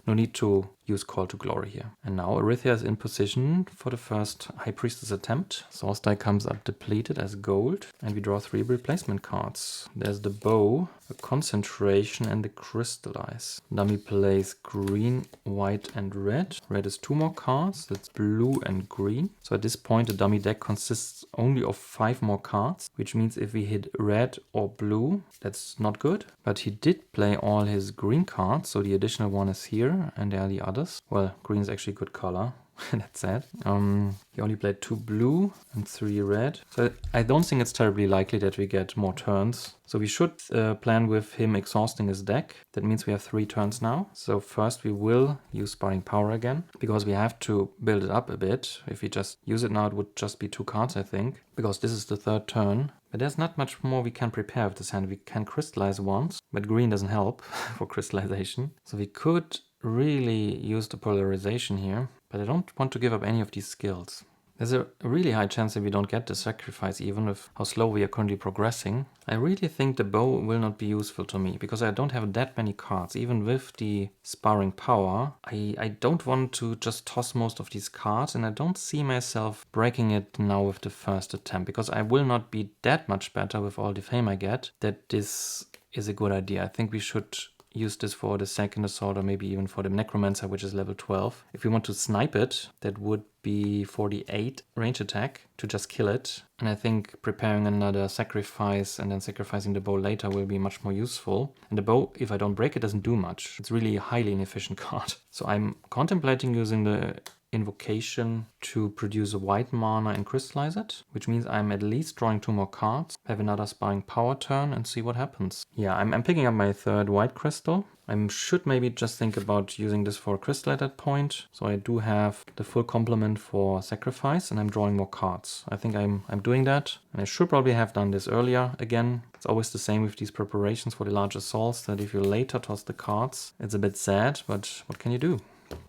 need to use Call to Glory here. And now Arythea is in position for the first High Priestess attempt. Source die comes up depleted as gold, and we draw 3 replacement cards. There's the bow, a concentration, and the crystallize. Dummy plays green, white, and red. Red is 2 more cards. That's blue and green. So at this point, the dummy deck consists only of 5 more cards, which means if we hit red or blue, that's not good. But he did play all his green cards, so the additional one is here, and there are the others. Well, green is actually a good color. That's sad. He only played 2 blue and 3 red. So I don't think it's terribly likely that we get more turns. So we should plan with him exhausting his deck. That means we have 3 turns now. So first we will use sparring power again, because we have to build it up a bit. If we just use it now, it would just be 2 cards, I think, because this is the 3rd turn. But there's not much more we can prepare with this hand. We can crystallize once, but green doesn't help for crystallization. So we could really use the polarization here, but I don't want to give up any of these skills. There's a really high chance that we don't get the sacrifice, even with how slow we are currently progressing. I really think the bow will not be useful to me, because I don't have that many cards. Even with the sparring power, I don't want to just toss most of these cards, and I don't see myself breaking it now with the first attempt, because I will not be that much better with all the fame I get, that this is a good idea. I think we should use this for the second assault, or maybe even for the necromancer, which is level 12. If we want to snipe it, that would be 48 range attack to just kill it. And I think preparing another sacrifice and then sacrificing the bow later will be much more useful. And the bow, if I don't break it, doesn't do much. It's really a highly inefficient card. So I'm contemplating using the invocation to produce a white mana and crystallize it, which means I'm at least drawing 2 more cards, have another sparring power turn and see what happens. Yeah, I'm picking up my 3rd white crystal. I should maybe just think about using this for a crystal at that point. So I do have the full complement for sacrifice and I'm drawing more cards. I think I'm doing that, and I should probably have done this earlier. Again, it's always the same with these preparations for the large assaults, that if you later toss the cards, it's a bit sad, but what can you do?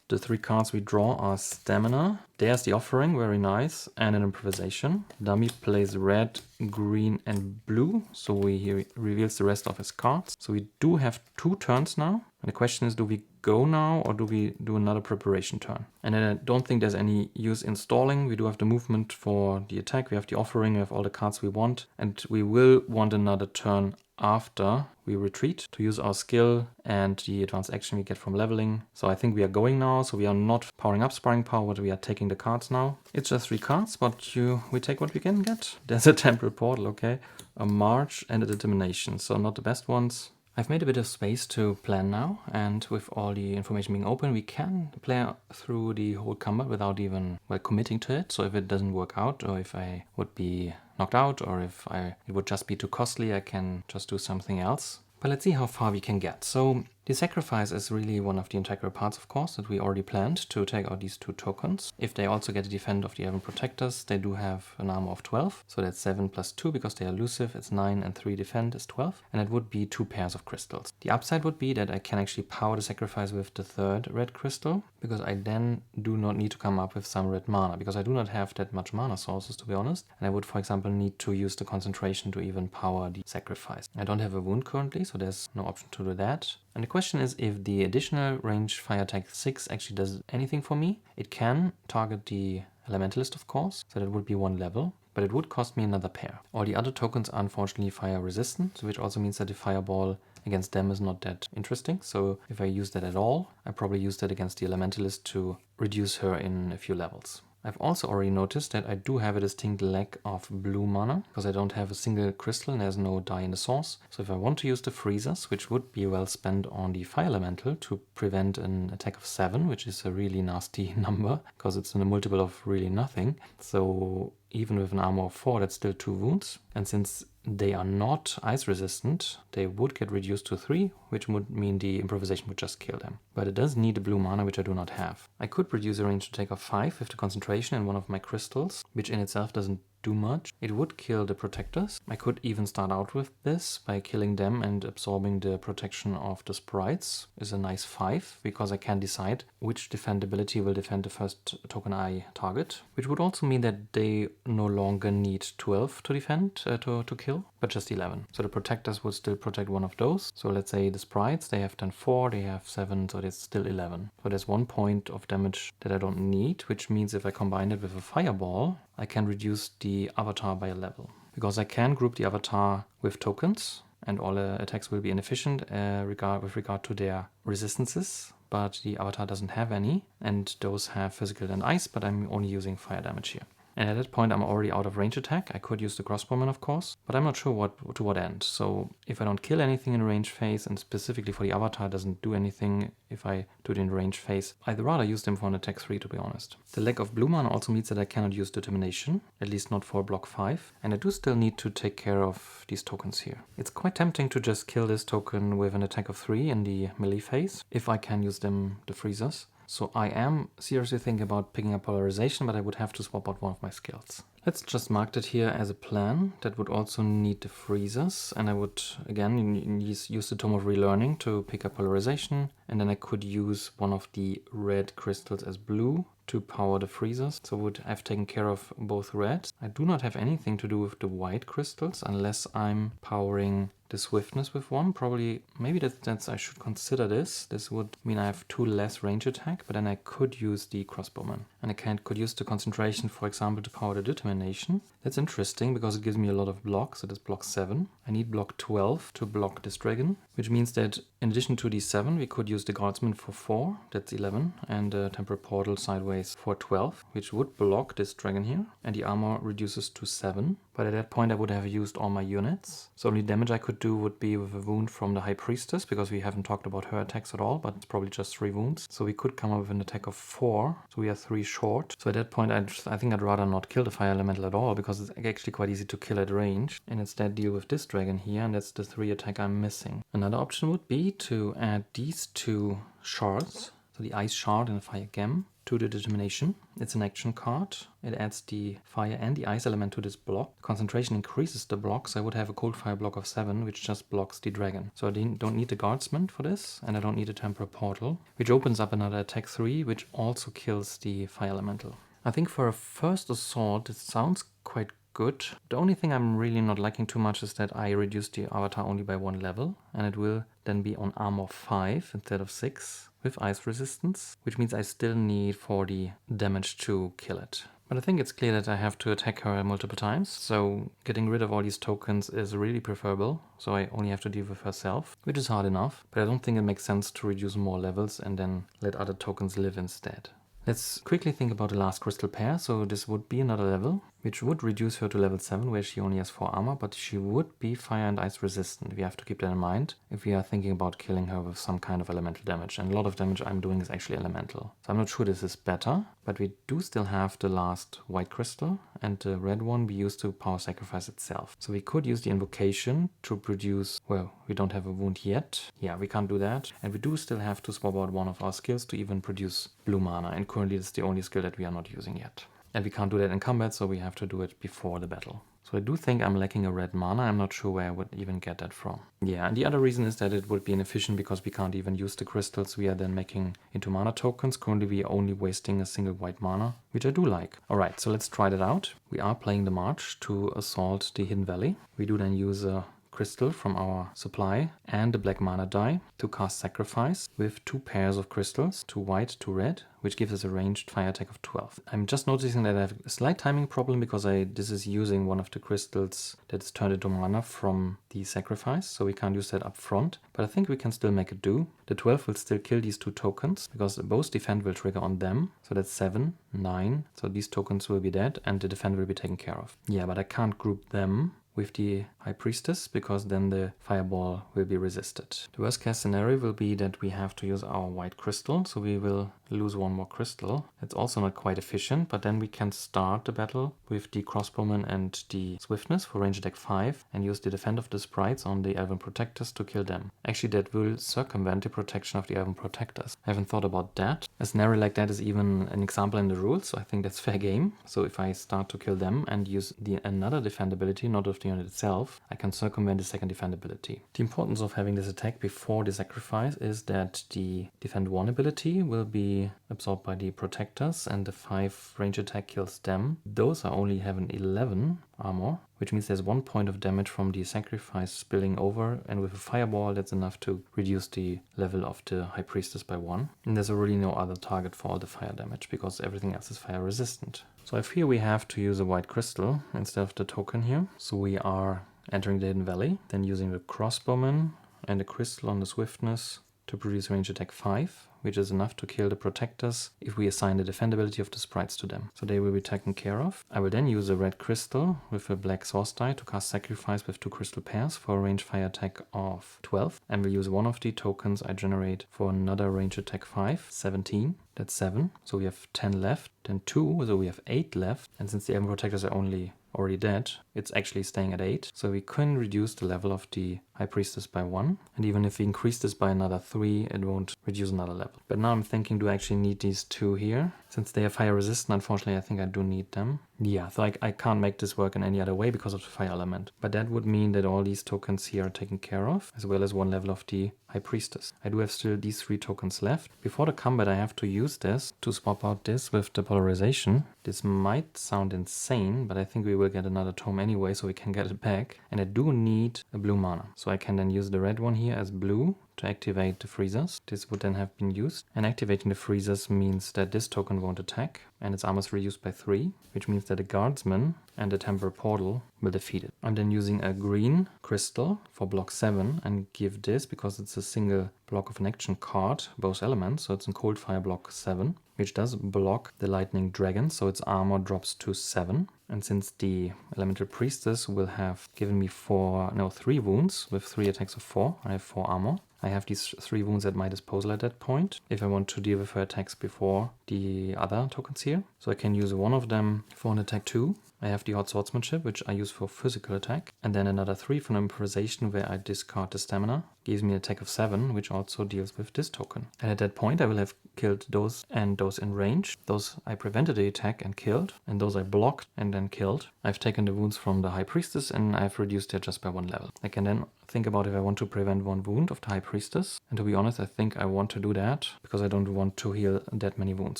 The 3 cards we draw are Stamina, there's the Offering, very nice, and an Improvisation. Dummy plays red, green and blue, so he reveals the rest of his cards. So we do have 2 turns now, and the question is, do we go now or do we do another preparation turn? And then I don't think there's any use in stalling. We do have the movement for the attack, we have the Offering, we have all the cards we want, and we will want another turn after we retreat to use our skill and the advanced action we get from leveling. So I think we are going now, so we are not powering up sparring power, but we are taking the cards now. It's just 3 cards, but we take what we can get. There's a Temporal Portal, okay, a March and a Determination, so not the best ones. I've made a bit of space to plan now, and with all the information being open, we can play through the whole combat without even, well, committing to it. So if it doesn't work out, or if I would be knocked out, or if it would just be too costly, I can just do something else. But let's see how far we can get. So the sacrifice is really one of the integral parts, of course, that we already planned to take out these 2 tokens. If they also get a defend of the 11 protectors, they do have an armor of 12. So that's 7 plus 2 because they are elusive. It's 9 and 3 defend is 12. And it would be 2 pairs of crystals. The upside would be that I can actually power the sacrifice with the 3rd red crystal, because I then do not need to come up with some red mana, because I do not have that much mana sources, to be honest. And I would, for example, need to use the concentration to even power the sacrifice. I don't have a wound currently, so there's no option to do that. And the question is if the additional range fire attack 6 actually does anything for me. It can target the elementalist, of course, so that would be 1 level, but it would cost me another pair. All the other tokens are unfortunately fire resistant, which also means that the fireball against them is not that interesting. So if I use that at all, I probably use that against the elementalist to reduce her in a few levels. I've also already noticed that I do have a distinct lack of blue mana, because I don't have a single crystal and there's no die in the source. So if I want to use the freezers, which would be well spent on the fire elemental to prevent an attack of 7, which is a really nasty number, because it's in a multiple of really nothing. So even with an armor of 4, that's still 2 wounds. And since they are not ice resistant, they would get reduced to 3, which would mean the improvisation would just kill them. But it does need a blue mana, which I do not have. I could produce a range attack of 5 with the concentration in one of my crystals, which in itself doesn't do much. It would kill the protectors. I could even start out with this by killing them and absorbing the protection of the sprites. Is a nice 5, because I can decide which defend ability will defend the first token I target, which would also mean that they no longer need 12 to defend, to kill, but just 11. So the protectors would still protect one of those. So let's say the sprites, they have done 4, they have 7, so it's still 11. So there's 1 point of damage that I don't need, which means if I combine it with a fireball, I can reduce the avatar by a level. Because I can group the avatar with tokens, and all attacks will be inefficient with regard to their resistances, but the avatar doesn't have any, and those have physical and ice, but I'm only using fire damage here. And at that point I'm already out of range attack. I could use the crossbowman, of course, but I'm not sure to what end. So if I don't kill anything in range phase, and specifically for the avatar doesn't do anything if I do it in range phase, I'd rather use them for an attack 3, to be honest. The lack of blue mana also means that I cannot use Determination, at least not for block 5, and I do still need to take care of these tokens here. It's quite tempting to just kill this token with an attack of 3 in the melee phase, if I can use them, the freezers. So I am seriously thinking about picking up Polarization, but I would have to swap out one of my skills. Let's just mark that here as a plan. That would also need the freezers, and I would again use the Tome of Relearning to pick up Polarization, and then I could use one of the red crystals as blue to power the freezers. So would have taken care of both reds. I do not have anything to do with the white crystals unless I'm powering the swiftness with one. Probably, maybe that's I should consider this. This would mean I have 2 less range attack, but then I could use the crossbowman. And I could use the concentration, for example, to power the determination. That's interesting because it gives me a lot of blocks. It is block 7. I need block 12 to block this dragon, which means that in addition to the 7, we could use the guardsman for 4, that's 11, and the temporal portal sideways for 12, which would block this dragon here. And the armor reduces to 7. But at that point I would have used all my units. So only damage I could do would be with a wound from the High Priestess, because we haven't talked about her attacks at all, but it's probably just 3 wounds. So we could come up with an attack of 4, so we are 3 short. So at that point I think I'd rather not kill the Fire Elemental at all, because it's actually quite easy to kill at range, and instead deal with this dragon here, and that's the 3 attack I'm missing. Another option would be to add these 2 shards, so the Ice Shard and the Fire Gem, to the Determination. It's an action card. It adds the fire and the ice element to this block. Concentration increases the block, so I would have a cold fire block of 7, which just blocks the dragon. So I don't need the guardsman for this, and I don't need a temporal portal, which opens up another attack 3, which also kills the fire elemental. I think for a first assault it sounds quite good. The only thing I'm really not liking too much is that I reduce the avatar only by 1 level, and it will then be on armor 5 instead of 6 with ice resistance, which means I still need 40 damage to kill it. But I think it's clear that I have to attack her multiple times, so getting rid of all these tokens is really preferable, so I only have to deal with herself, which is hard enough, but I don't think it makes sense to reduce more levels and then let other tokens live instead. Let's quickly think about the last crystal pair. So this would be another level, which would reduce her to level 7, where she only has 4 armor, but she would be fire and ice resistant. We have to keep that in mind if we are thinking about killing her with some kind of elemental damage. And a lot of damage I'm doing is actually elemental. So I'm not sure this is better, but we do still have the last white crystal, and the red one we use to power sacrifice itself. So we could use the invocation to produce, well, we don't have a wound yet. Yeah, we can't do that. And we do still have to swap out one of our skills to even produce blue mana, and currently it's the only skill that we are not using yet. And we can't do that in combat, so we have to do it before the battle. So I do think I'm lacking a red mana. I'm not sure where I would even get that from. Yeah, and the other reason is that it would be inefficient because we can't even use the crystals we are then making into mana tokens. Currently we are only wasting a single white mana, which I do like. Alright, so let's try that out. We are playing the march to assault the Hidden Valley. We do then use a crystal from our supply and a black mana die to cast Sacrifice with 2 pairs of crystals, 2 white, 2 red, which gives us a ranged fire attack of 12. I'm just noticing that I have a slight timing problem because this is using one of the crystals that is turned into mana from the Sacrifice, so we can't use that up front, but I think we can still make it do. The 12 will still kill these 2 tokens because both defend will trigger on them, so that's 7, 9, so these tokens will be dead and the defend will be taken care of. Yeah, but I can't group them with the High Priestess, because then the fireball will be resisted. The worst case scenario will be that we have to use our white crystal, so we will lose 1 more crystal. It's also not quite efficient, but then we can start the battle with the crossbowman and the swiftness for range attack 5 and use the defend of the sprites on the elven protectors to kill them. Actually, that will circumvent the protection of the elven protectors. I haven't thought about that. A scenario like that is even an example in the rules, so I think that's fair game. So if I start to kill them and use another defend ability, not of the unit itself, I can circumvent the second defend ability. The importance of having this attack before the sacrifice is that the defend 1 ability will be absorbed by the protectors and the 5 range attack kills them. Those are only have an 11 armor, which means there's 1 point of damage from the sacrifice spilling over, and with a fireball that's enough to reduce the level of the High Priestess by 1. And there's already no other target for all the fire damage because everything else is fire resistant. So I fear we have to use a white crystal instead of the token here. So we are entering the Hidden Valley, then using the crossbowman and a crystal on the swiftness to produce range attack 5, which is enough to kill the protectors if we assign the defend ability of the sprites to them. So they will be taken care of. I will then use a red crystal with a black source die to cast Sacrifice with 2 crystal pairs for a range fire attack of 12. And we'll use one of the tokens I generate for another range attack 5, 17. That's 7. So we have 10 left. Then 2, so we have 8 left. And since the elven protectors are already dead, it's actually staying at 8. So we can reduce the level of the High Priestess by 1. And even if we increase this by another 3, it won't reduce another level. But now I'm thinking, do I actually need these 2 here? Since they are fire resistant, unfortunately, I think I do need them. Yeah, so I can't make this work in any other way because of the fire element. But that would mean that all these tokens here are taken care of, as well as 1 level of the High Priestess. I do have still these 3 tokens left. Before the combat, I have to use this to swap out this with the polarization. This might sound insane, but I think we will get another tome anyway, so we can get it back. And I do need a blue mana. So I can then use the red one here as blue to activate the freezers. This would then have been used. And activating the freezers means that this token won't attack and its armor is reduced by 3, which means that the guardsman and the temporal portal will defeat it. I'm then using a green crystal for block 7 and give this, because it's a single block of an action card, both elements, so it's in cold fire block 7, which does block the lightning dragon, so its armor drops to 7. And since the elemental priestess will have given me 3 wounds with 3 attacks of 4, I have 4 armor. I have these 3 wounds at my disposal at that point, if I want to deal with her attacks before the other tokens here. So I can use one of them for an attack 2. I have the Hot Swordsmanship, which I use for physical attack. And then another 3 for an improvisation, where I discard the stamina. Gives me an attack of 7, which also deals with this token. And at that point I will have killed those and those in range. Those I prevented the attack and killed, and those I blocked and then killed. I've taken the wounds from the High Priestess and I've reduced it just by 1 level. I can then think about if I want to prevent 1 wound of the High Priestess. And to be honest, I think I want to do that, because I don't want to heal that many wounds.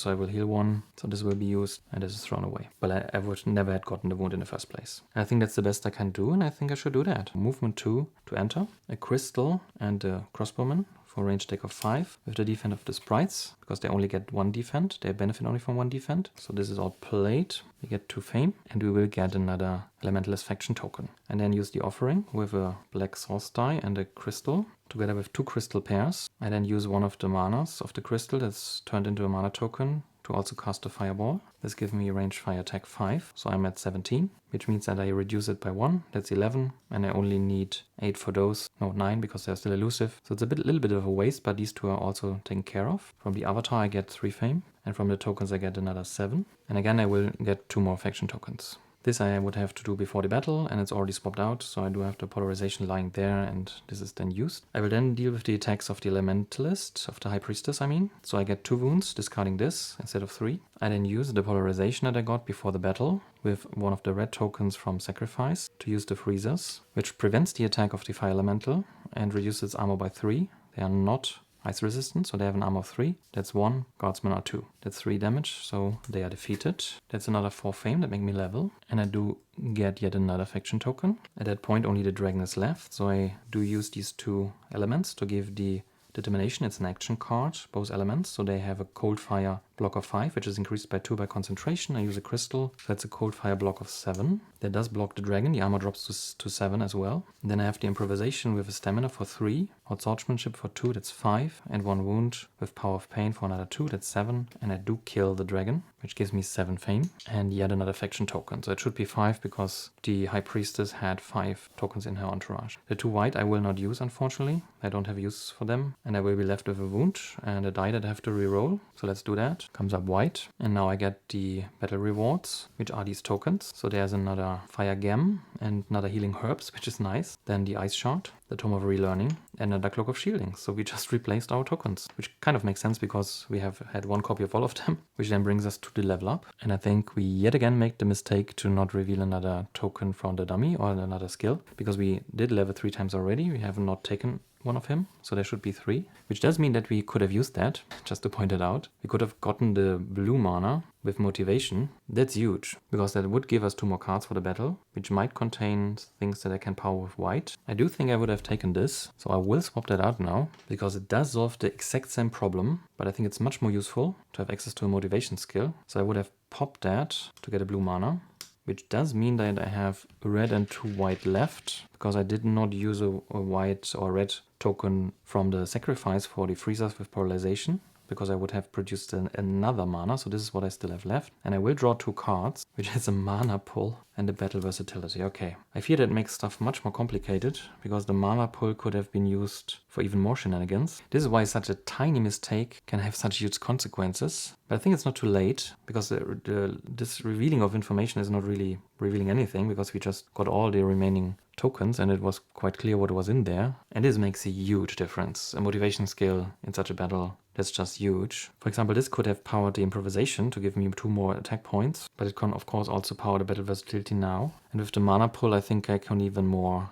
So I will heal 1, so this will be used, and this is thrown away. But I would never have gotten the wound in the first place. And I think that's the best I can do, and I think I should do that. Movement 2 to enter, a crystal and a crossbowman for a range attack of 5 with the defense of the sprites, because they only get 1 defense. They benefit only from 1 defense. So this is all played. We get 2 fame, and we will get another elementalist faction token. And then use the offering with a black source die and a crystal, together with 2 crystal pairs. I then use one of the manas of the crystal that's turned into a mana token to also cast a fireball. This gives me range fire attack 5, so I'm at 17, which means that I reduce it by 1, that's 11, and I only need 8 for those, no 9, because they're still elusive. So it's a little bit of a waste, but these 2 are also taken care of. From the avatar I get 3 fame, and from the tokens I get another 7. And again I will get 2 more faction tokens. This I would have to do before the battle, and it's already swapped out, so I do have the polarization lying there, and this is then used. I will then deal with the attacks of the elementalist, of the High Priestess I mean. So I get 2 wounds, discarding this instead of 3. I then use the polarization that I got before the battle with one of the red tokens from sacrifice to use the freezers, which prevents the attack of the fire elemental and reduces its armor by 3. They are not ice resistant, so they have an armor of 3. That's 1, guardsmen are 2. That's 3 damage, so they are defeated. That's another 4 fame that make me level. And I do get yet another faction token. At that point only the dragon is left, so I do use these 2 elements to give the determination. It's an action card, both elements, so they have a cold fire block of 5, which is increased by 2 by concentration. I use a crystal, so that's a cold fire block of 7. That does block the dragon, the armor drops to 7 as well. And then I have the improvisation with a stamina for 3, hot swordsmanship for 2, that's 5, and 1 wound with power of pain for another 2, that's 7. And I do kill the dragon, which gives me 7 fame, and yet another faction token. So it should be 5, because the High Priestess had 5 tokens in her entourage. The 2 white I will not use, unfortunately. I don't have use for them, and I will be left with a wound and a die that I have to reroll. So let's do that. Comes up white, and now I get the battle rewards, which are these tokens. So there's another fire gem and another healing herbs, which is nice. Then the ice shard, the tome of relearning, and another cloak of shielding. So we just replaced our tokens, which kind of makes sense because we have had 1 copy of all of them, which then brings us to the level up. And I think we yet again make the mistake to not reveal another token from the dummy or another skill, because we did level 3 times already. We have not taken one of him, so there should be 3, which does mean that we could have used that, just to point it out. We could have gotten the blue mana with motivation. That's huge, because that would give us 2 more cards for the battle, which might contain things that I can power with white. I do think I would have taken this, so I will swap that out now, because it does solve the exact same problem, but I think it's much more useful to have access to a motivation skill. So I would have popped that to get a blue mana, which does mean that I have red and 2 white left, because I did not use a white or red token from the sacrifice for the freezers with polarization, because I would have produced another mana, so this is what I still have left. And I will draw 2 cards, which is a mana pull and a battle versatility. Okay, I fear that makes stuff much more complicated, because the mana pull could have been used for even more shenanigans. This is why such a tiny mistake can have such huge consequences. But I think it's not too late, because this revealing of information is not really revealing anything, because we just got all the remaining tokens and it was quite clear what was in there. And this makes a huge difference. A motivation skill in such a battle, that's just huge. For example, this could have powered the improvisation to give me 2 more attack points, but it can of course also power the battle versatility now. And with the mana pull, I think I can even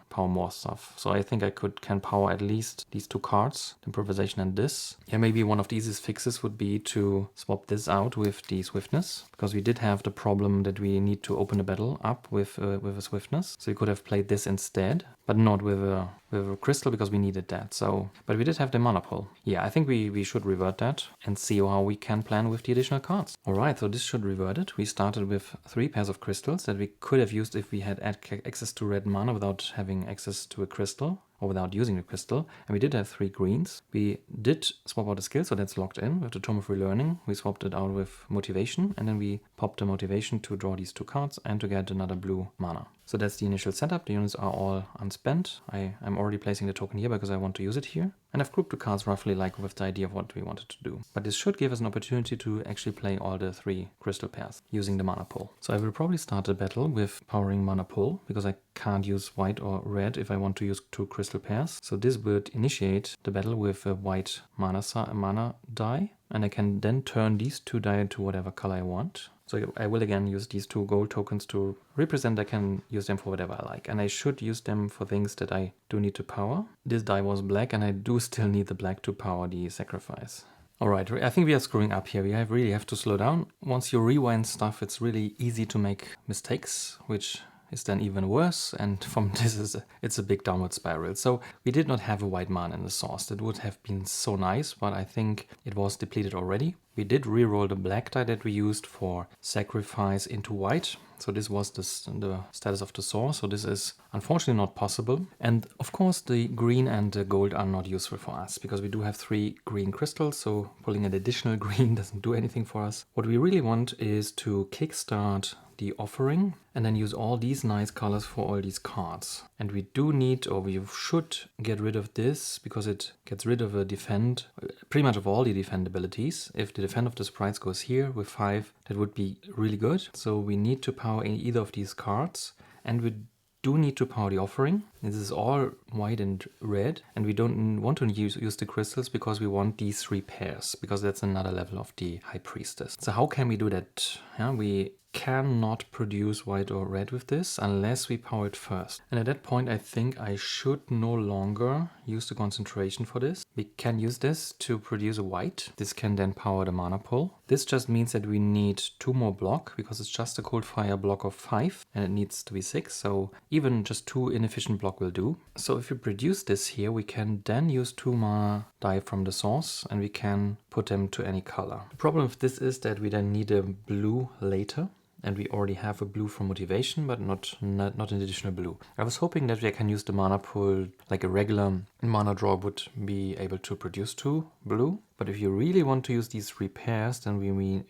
power more stuff. So I think I can power at least these 2 cards, the improvisation and this. Yeah, maybe one of the easiest fixes would be to swap this out with the swiftness, because we did have the problem that we need to open the battle up with a swiftness. So we could have played this instead, but not with a crystal, because we needed that. So, but we did have the mana pull. Yeah, I think we should revert that and see how we can plan with the additional cards. All right, so this should revert it. We started with 3 pairs of crystals that we could have used if we had access to red mana without having access to a crystal, or without using the crystal. And we did have 3 greens. We did swap out a skill, so that's locked in. With the Tome of Relearning, we swapped it out with motivation, and then we popped the motivation to draw these 2 cards and to get another blue mana. So that's the initial setup. The units are all unspent. I'm already placing the token here because I want to use it here. And I've grouped the cards roughly like with the idea of what we wanted to do. But this should give us an opportunity to actually play all the 3 crystal pairs using the mana pull. So I will probably start the battle with powering mana pull, because I can't use white or red if I want to use 2 crystal pairs. So this would initiate the battle with a white mana die. And I can then turn these 2 die into whatever color I want. So I will again use these 2 gold tokens to represent. I can use them for whatever I like. And I should use them for things that I do need to power. This die was black, and I do still need the black to power the sacrifice. Alright, I think we are screwing up here. We really have to slow down. Once you rewind stuff, it's really easy to make mistakes, which is then even worse, and from this it's a big downward spiral. So we did not have a white mana in the source. That would have been so nice, but I think it was depleted already. We did reroll the black die that we used for sacrifice into white. So this was the status of the source. So this is unfortunately not possible. And of course the green and the gold are not useful for us, because we do have 3 green crystals. So pulling an additional green doesn't do anything for us. What we really want is to kickstart the offering and then use all these nice colors for all these cards. And we do need, or we should get rid of this, because it gets rid of a defend, pretty much of all the defend abilities. If the defend of the sprites goes here with 5, that would be really good. So we need to power either of these cards, and we do need to power the offering. This is all white and red, and we don't want to use the crystals because we want these 3 pairs, because that's another level of the High Priestess. So how can we do that? Yeah, we cannot produce white or red with this unless we power it first. And at that point, I think I should no longer use the concentration for this. We can use this to produce a white. This can then power the mana pull. This just means that we need 2 more block, because it's just a cold fire block of 5 and it needs to be 6. So even just 2 inefficient block will do. So if we produce this here, we can then use 2 mana die from the source, and we can put them to any color. The problem with this is that we then need a blue later. And we already have a blue for motivation, but not an additional blue. I was hoping that we can use the mana pool like a regular mana draw would be able to produce 2 blue. But if you really want to use these 3 pairs, then we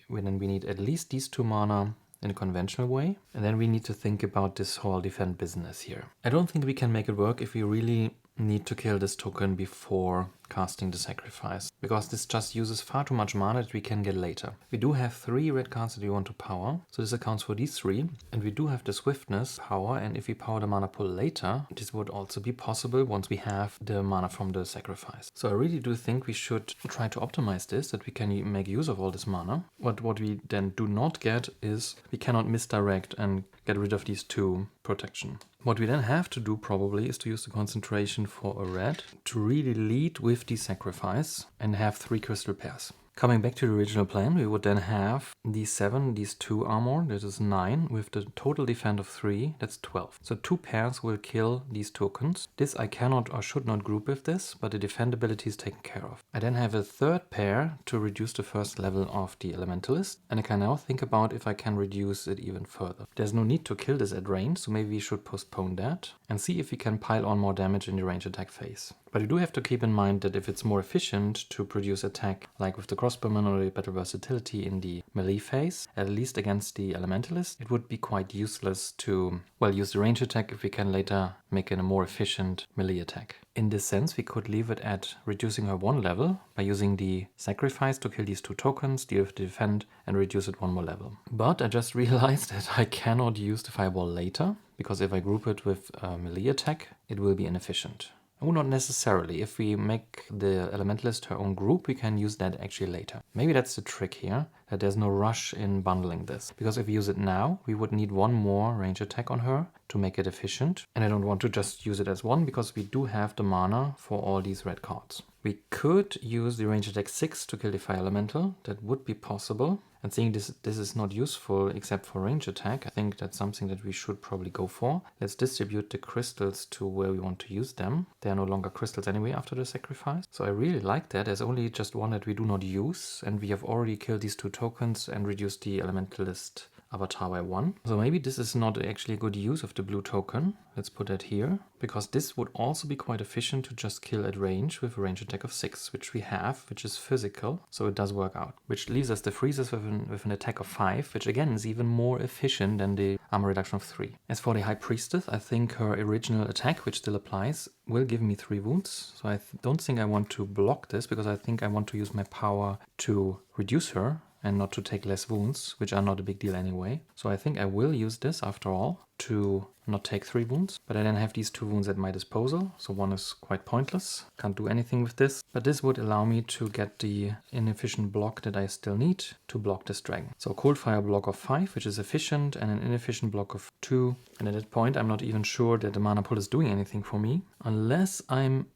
need at least these 2 mana in a conventional way. And then we need to think about this whole defend business here. I don't think we can make it work if we really need to kill this token before casting the sacrifice, because this just uses far too much mana that we can get later. We do have 3 red cards that we want to power, so this accounts for these 3, and we do have the swiftness power, and if we power the mana pull later, this would also be possible once we have the mana from the sacrifice. So I really do think we should try to optimize this, that we can make use of all this mana. But what we then do not get is we cannot misdirect and get rid of these 2 protection. What we then have to do probably is to use the concentration for a red to really lead with the sacrifice and have 3 crystal pairs. Coming back to the original plan, we would then have these 7, these 2 armor, that is 9, with the total defend of 3, that's 12. So 2 pairs will kill these tokens. This I cannot or should not group with this, but the defend ability is taken care of. I then have a 3rd pair to reduce the first level of the Elementalist, and I can now think about if I can reduce it even further. There's no need to kill this at range, so maybe we should postpone that and see if we can pile on more damage in the range attack phase. But you do have to keep in mind that if it's more efficient to produce attack, like with the crossbowman or the battle versatility in the melee phase, at least against the Elementalist, it would be quite useless to, well, use the range attack if we can later make it a more efficient melee attack. In this sense, we could leave it at reducing her 1 level by using the sacrifice to kill these 2 tokens, deal with the defend, and reduce it 1 more level. But I just realized that I cannot use the fireball later, because if I group it with a melee attack, it will be inefficient. Oh, not necessarily. If we make the Elementalist her own group, we can use that actually later. Maybe that's the trick here, that there's no rush in bundling this. Because if we use it now, we would need one more range attack on her to make it efficient. And I don't want to just use it as one, because we do have the mana for all these red cards. We could use the range attack 6 to kill the Fire Elemental. That would be possible. And seeing this is not useful except for range attack, I think that's something that we should probably go for. Let's distribute the crystals to where we want to use them. They are no longer crystals anyway after the sacrifice. So I really like that. There's only just one that we do not use, and we have already killed these 2 tokens and reduced the Elementalist avatar by 1. So maybe this is not actually a good use of the blue token. Let's put that here, because this would also be quite efficient to just kill at range with a range attack of 6, which we have, which is physical, so it does work out. Which leaves us the freezes with an attack of 5, which again is even more efficient than the armor reduction of 3. As for the High Priestess, I think her original attack, which still applies, will give me 3 wounds. So I don't think I want to block this, because I think I want to use my power to reduce her and not to take less wounds, which are not a big deal anyway. So I think I will use this after all to not take 3 wounds, but I then have these 2 wounds at my disposal, so one is quite pointless, can't do anything with this, but this would allow me to get the inefficient block that I still need to block this dragon. So cold fire block of 5, which is efficient, and an inefficient block of 2, and at that point I'm not even sure that the mana pool is doing anything for me, unless I'm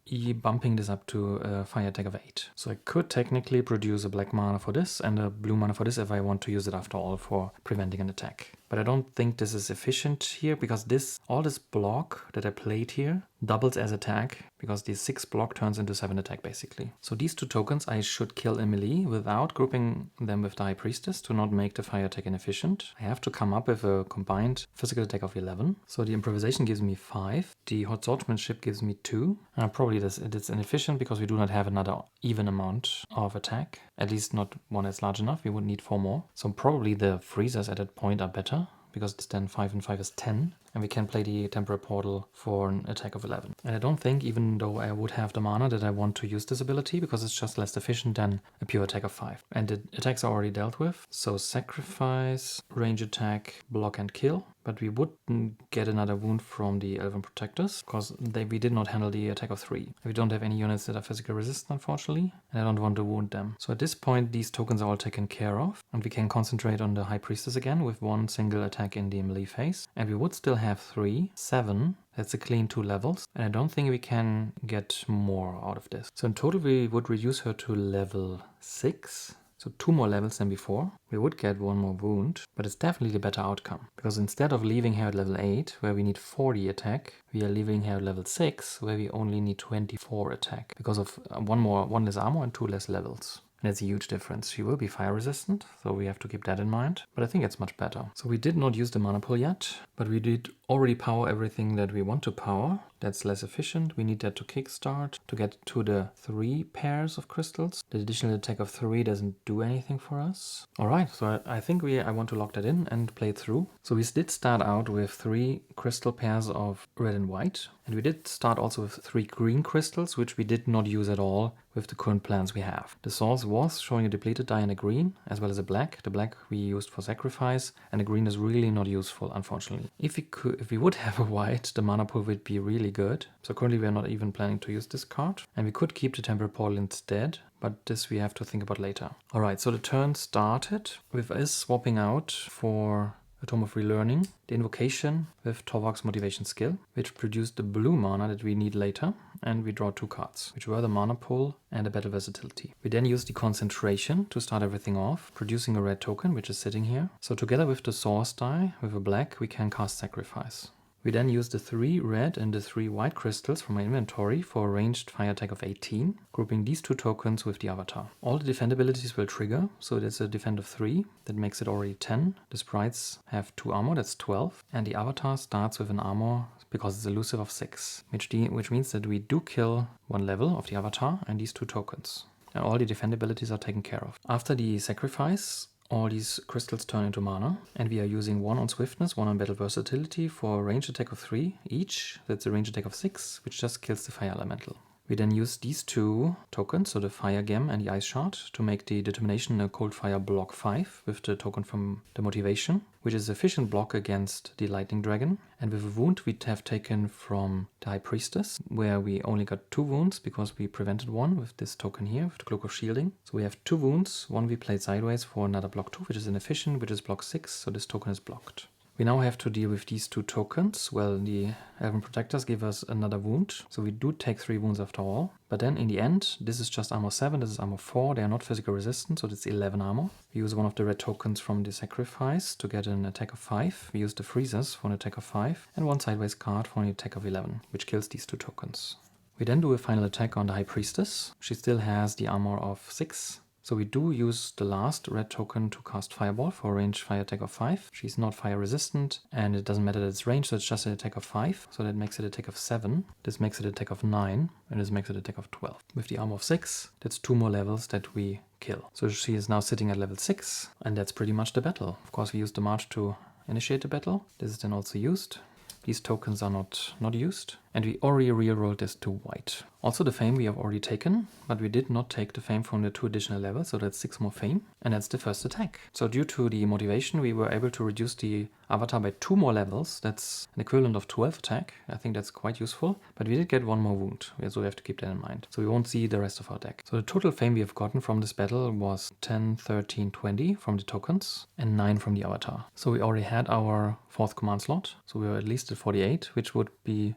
bumping this up to a fire attack of 8. So I could technically produce a black mana for this and a blue mana for this if I want to use it after all for preventing an attack. But I don't think this is efficient here, because all this block that I played here doubles as attack, because the 6 block turns into 7 attack basically. So these 2 tokens I should kill in melee without grouping them with the High Priestess to not make the fire attack inefficient. I have to come up with a combined physical attack of 11. So the improvisation gives me 5, the hot swordsmanship gives me 2. Probably it's inefficient because we do not have another even amount of attack, at least not one that's large enough. We would need 4 more. So probably the freezers at that point are better, because then 5 and 5 is 10, and we can play the Temporal Portal for an attack of 11. And I don't think, even though I would have the mana, that I want to use this ability, because it's just less efficient than a pure attack of 5. And the attacks are already dealt with, so sacrifice, range attack, block and kill. But we wouldn't get another wound from the Elven Protectors, because we did not handle the attack of 3. We don't have any units that are physical resistant, unfortunately, and I don't want to wound them. So at this point, these tokens are all taken care of, and we can concentrate on the High Priestess again with one single attack in the melee phase. And we would still have 3, 7, that's a clean 2 levels, and I don't think we can get more out of this. So in total, we would reduce her to level 6. So 2 more levels than before. We would get 1 more wound, but it's definitely the better outcome. Because instead of leaving her at level 8, where we need 40 attack, we are leaving her at level 6, where we only need 24 attack. Because of 1 less armor and 2 less levels. And that's a huge difference. She will be fire resistant, so we have to keep that in mind. But I think it's much better. So we did not use the mana pool yet, but we did already power everything that we want to power. That's less efficient. We need that to kickstart to get to the 3 pairs of crystals. The additional attack of 3 doesn't do anything for us. Alright, so I think I want to lock that in and play it through. So we did start out with 3 crystal pairs of red and white. And we did start also with 3 green crystals, which we did not use at all with the current plans we have. The source was showing a depleted die and a green, as well as a black. The black we used for sacrifice, and the green is really not useful, unfortunately. If we would have a white, the mana pool would be really good. So currently we are not even planning to use this card. And we could keep the Temporal Portal instead, but this we have to think about later. Alright, so the turn started with us swapping out for a Tome of Relearning the invocation with Torvald's motivation skill, which produced the blue mana that we need later, and we draw 2 cards, which were the mana pool and a battle versatility. We then use the concentration to start everything off, producing a red token, which is sitting here. So together with the source die, with a black, we can cast sacrifice. We then use the 3 red and the 3 white crystals from my inventory for a ranged fire attack of 18, grouping these 2 tokens with the avatar. All the defend abilities will trigger, so there's a defend of 3, that makes it already 10. The sprites have 2 armor, that's 12, and the avatar starts with an armor, because it's elusive, of 6, which means that we do kill 1 level of the avatar and these 2 tokens. And all the defend abilities are taken care of. After the sacrifice, all these crystals turn into mana, and we are using 1 on swiftness, 1 on battle versatility for a range attack of 3 each. That's a range attack of 6, which just kills the fire elemental. We then use these two tokens, so the Fire Gem and the Ice Shard, to make the Determination a Cold Fire block 5 with the token from the Motivation, which is efficient block against the Lightning Dragon. And with a wound we have taken from the High Priestess, where we only got 2 wounds because we prevented one with this token here, with the Cloak of Shielding. So we have 2 wounds, one we played sideways for another block 2, which is inefficient, which is block 6, so this token is blocked. We now have to deal with these 2 tokens. Well, the Elven Protectors give us another wound, so we do take 3 wounds after all. But then in the end, this is just armor 7, this is armor 4, they are not physical resistant, so that's 11 armor. We use one of the red tokens from the sacrifice to get an attack of 5. We use the freezers for an attack of 5, and one sideways card for an attack of 11, which kills these 2 tokens. We then do a final attack on the High Priestess. She still has the armor of 6. So we do use the last red token to cast Fireball for a ranged fire attack of 5. She's not fire resistant, and it doesn't matter that it's ranged, so it's just an attack of 5. So that makes it attack of 7. This makes it attack of 9, and this makes it attack of 12. With the armor of 6, that's 2 more levels that we kill. So she is now sitting at level 6, and that's pretty much the battle. Of course, we use the march to initiate the battle. This is then also used. These tokens are not used. And we already rerolled this to white. Also the fame we have already taken, but we did not take the fame from the 2 additional levels, so that's 6 more fame, and that's the first attack. So due to the motivation, we were able to reduce the avatar by 2 more levels. That's an equivalent of 12 attack. I think that's quite useful, but we did get 1 more wound, so we have to keep that in mind. So we won't see the rest of our deck. So the total fame we have gotten from this battle was 10, 13, 20 from the tokens, and 9 from the avatar. So we already had our 4th command slot, so we were at least at 48, which would be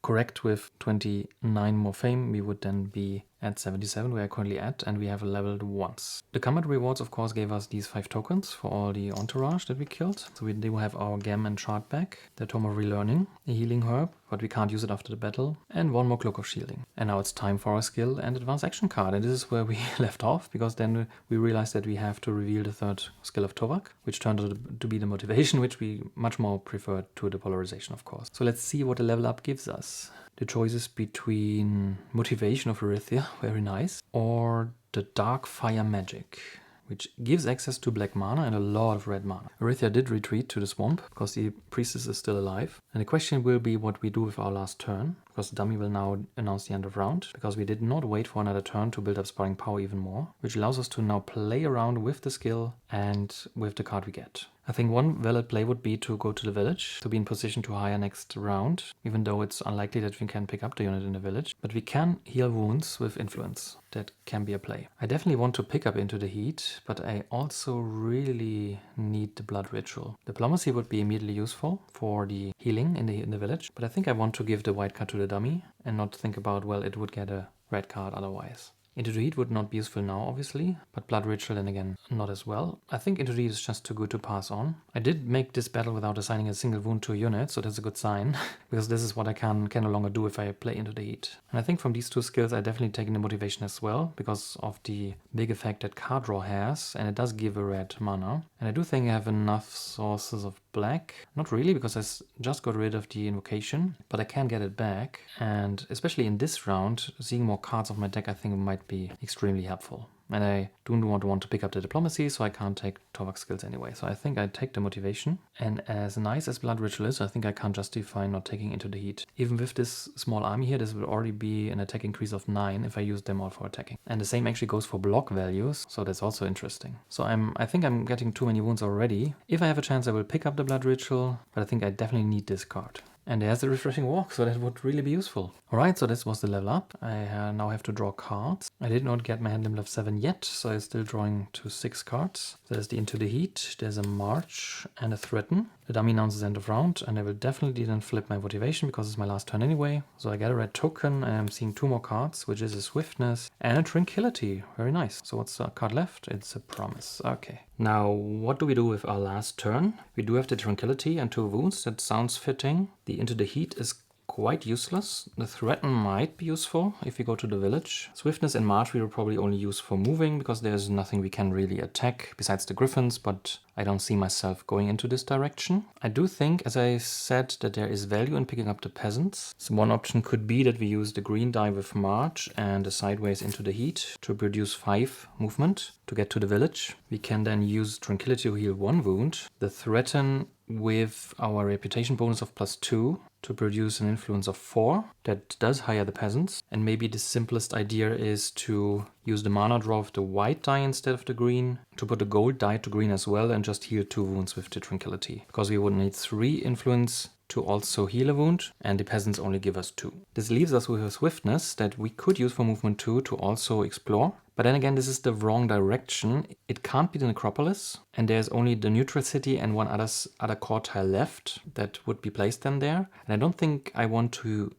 correct with 29 more fame. We would then be at 77, where I currently at, and we have leveled once. The combat rewards, of course, gave us these 5 tokens for all the entourage that we killed. So we do have our Gem and Shard back, the Tome of Relearning, a healing herb, but we can't use it after the battle, and 1 more Cloak of Shielding. And now it's time for our skill and advanced action card, and this is where we left off, because then we realized that we have to reveal the 3rd skill of Tovak, which turned out to be the motivation, which we much more preferred to the polarization, of course. So let's see what the level up gives us. The choices between Motivation of Arythea, very nice, or the Dark Fire Magic, which gives access to black mana and a lot of red mana. Arythea did retreat to the swamp, because the priestess is still alive. And the question will be what we do with our last turn, because the dummy will now announce the end of round, because we did not wait for another turn to build up sparring power even more, which allows us to now play around with the skill and with the card we get. I think one valid play would be to go to the village, to be in position to hire next round, even though it's unlikely that we can pick up the unit in the village. But we can heal wounds with influence. That can be a play. I definitely want to pick up Into the Heat, but I also really need the Blood Ritual. Diplomacy would be immediately useful for the healing in the village, but I think I want to give the white card to the dummy and not think about, well, it would get a red card otherwise. Into the Heat would not be useful now, obviously, but Blood Ritual then again not as well. I think Into the Heat is just too good to pass on. I did make this battle without assigning a single wound to a unit, so that's a good sign, because this is what I can no longer do if I play Into the Heat. And I think from these 2 skills I definitely taken the motivation as well, because of the big effect that card draw has, and it does give a red mana. And I do think I have enough sources of black. Not really, because I just got rid of the invocation, but I can get it back. And especially in this round, seeing more cards of my deck I think might be extremely helpful. And I do not want to pick up the diplomacy, so I can't take Tovak's skills anyway. So I think I take the motivation. And as nice as Blood Ritual is, I think I can't justify not taking Into the Heat. Even with this small army here, this will already be an attack increase of 9 if I use them all for attacking. And the same actually goes for block values, so that's also interesting. So I think I'm getting too many wounds already. If I have a chance, I will pick up the Blood Ritual, but I think I definitely need this card. And there's the Refreshing Walk, so that would really be useful. Alright, so this was the level up. I now have to draw cards. I did not get my hand limit of 7 yet, so I'm still drawing to 6 cards. There's the Into the Heat, there's a March and a Threaten. The dummy announces end of round, and I will definitely then flip my motivation because it's my last turn anyway. So I get a red token, and I'm seeing 2 more cards, which is a Swiftness and a Tranquility. Very nice. So what's the card left? It's a Promise. Okay. Now, what do we do with our last turn? We do have the Tranquility and 2 wounds. That sounds fitting. The Into the Heat is quite useless. The Threaten might be useful if we go to the village. Swiftness and March we will probably only use for moving, because there's nothing we can really attack besides the Griffins, but I don't see myself going into this direction. I do think, as I said, that there is value in picking up the peasants. So one option could be that we use the green die with March and the sideways into the heat to produce 5 movement to get to the village. We can then use Tranquility to heal 1 wound, the Threaten with our reputation bonus of +2 to produce an influence of 4 that does hire the peasants. And maybe the simplest idea is to use the mana draw of the white die instead of the green, to put the gold die to green as well and just heal 2 wounds with the Tranquility. Because we would need 3 influence to also heal a wound, and the peasants only give us 2. This leaves us with a swiftness that we could use for movement 2 to also explore. But then again, this is the wrong direction. It can't be the necropolis, and there's only the neutral city and one other core tile left that would be placed then there. And I don't think I want to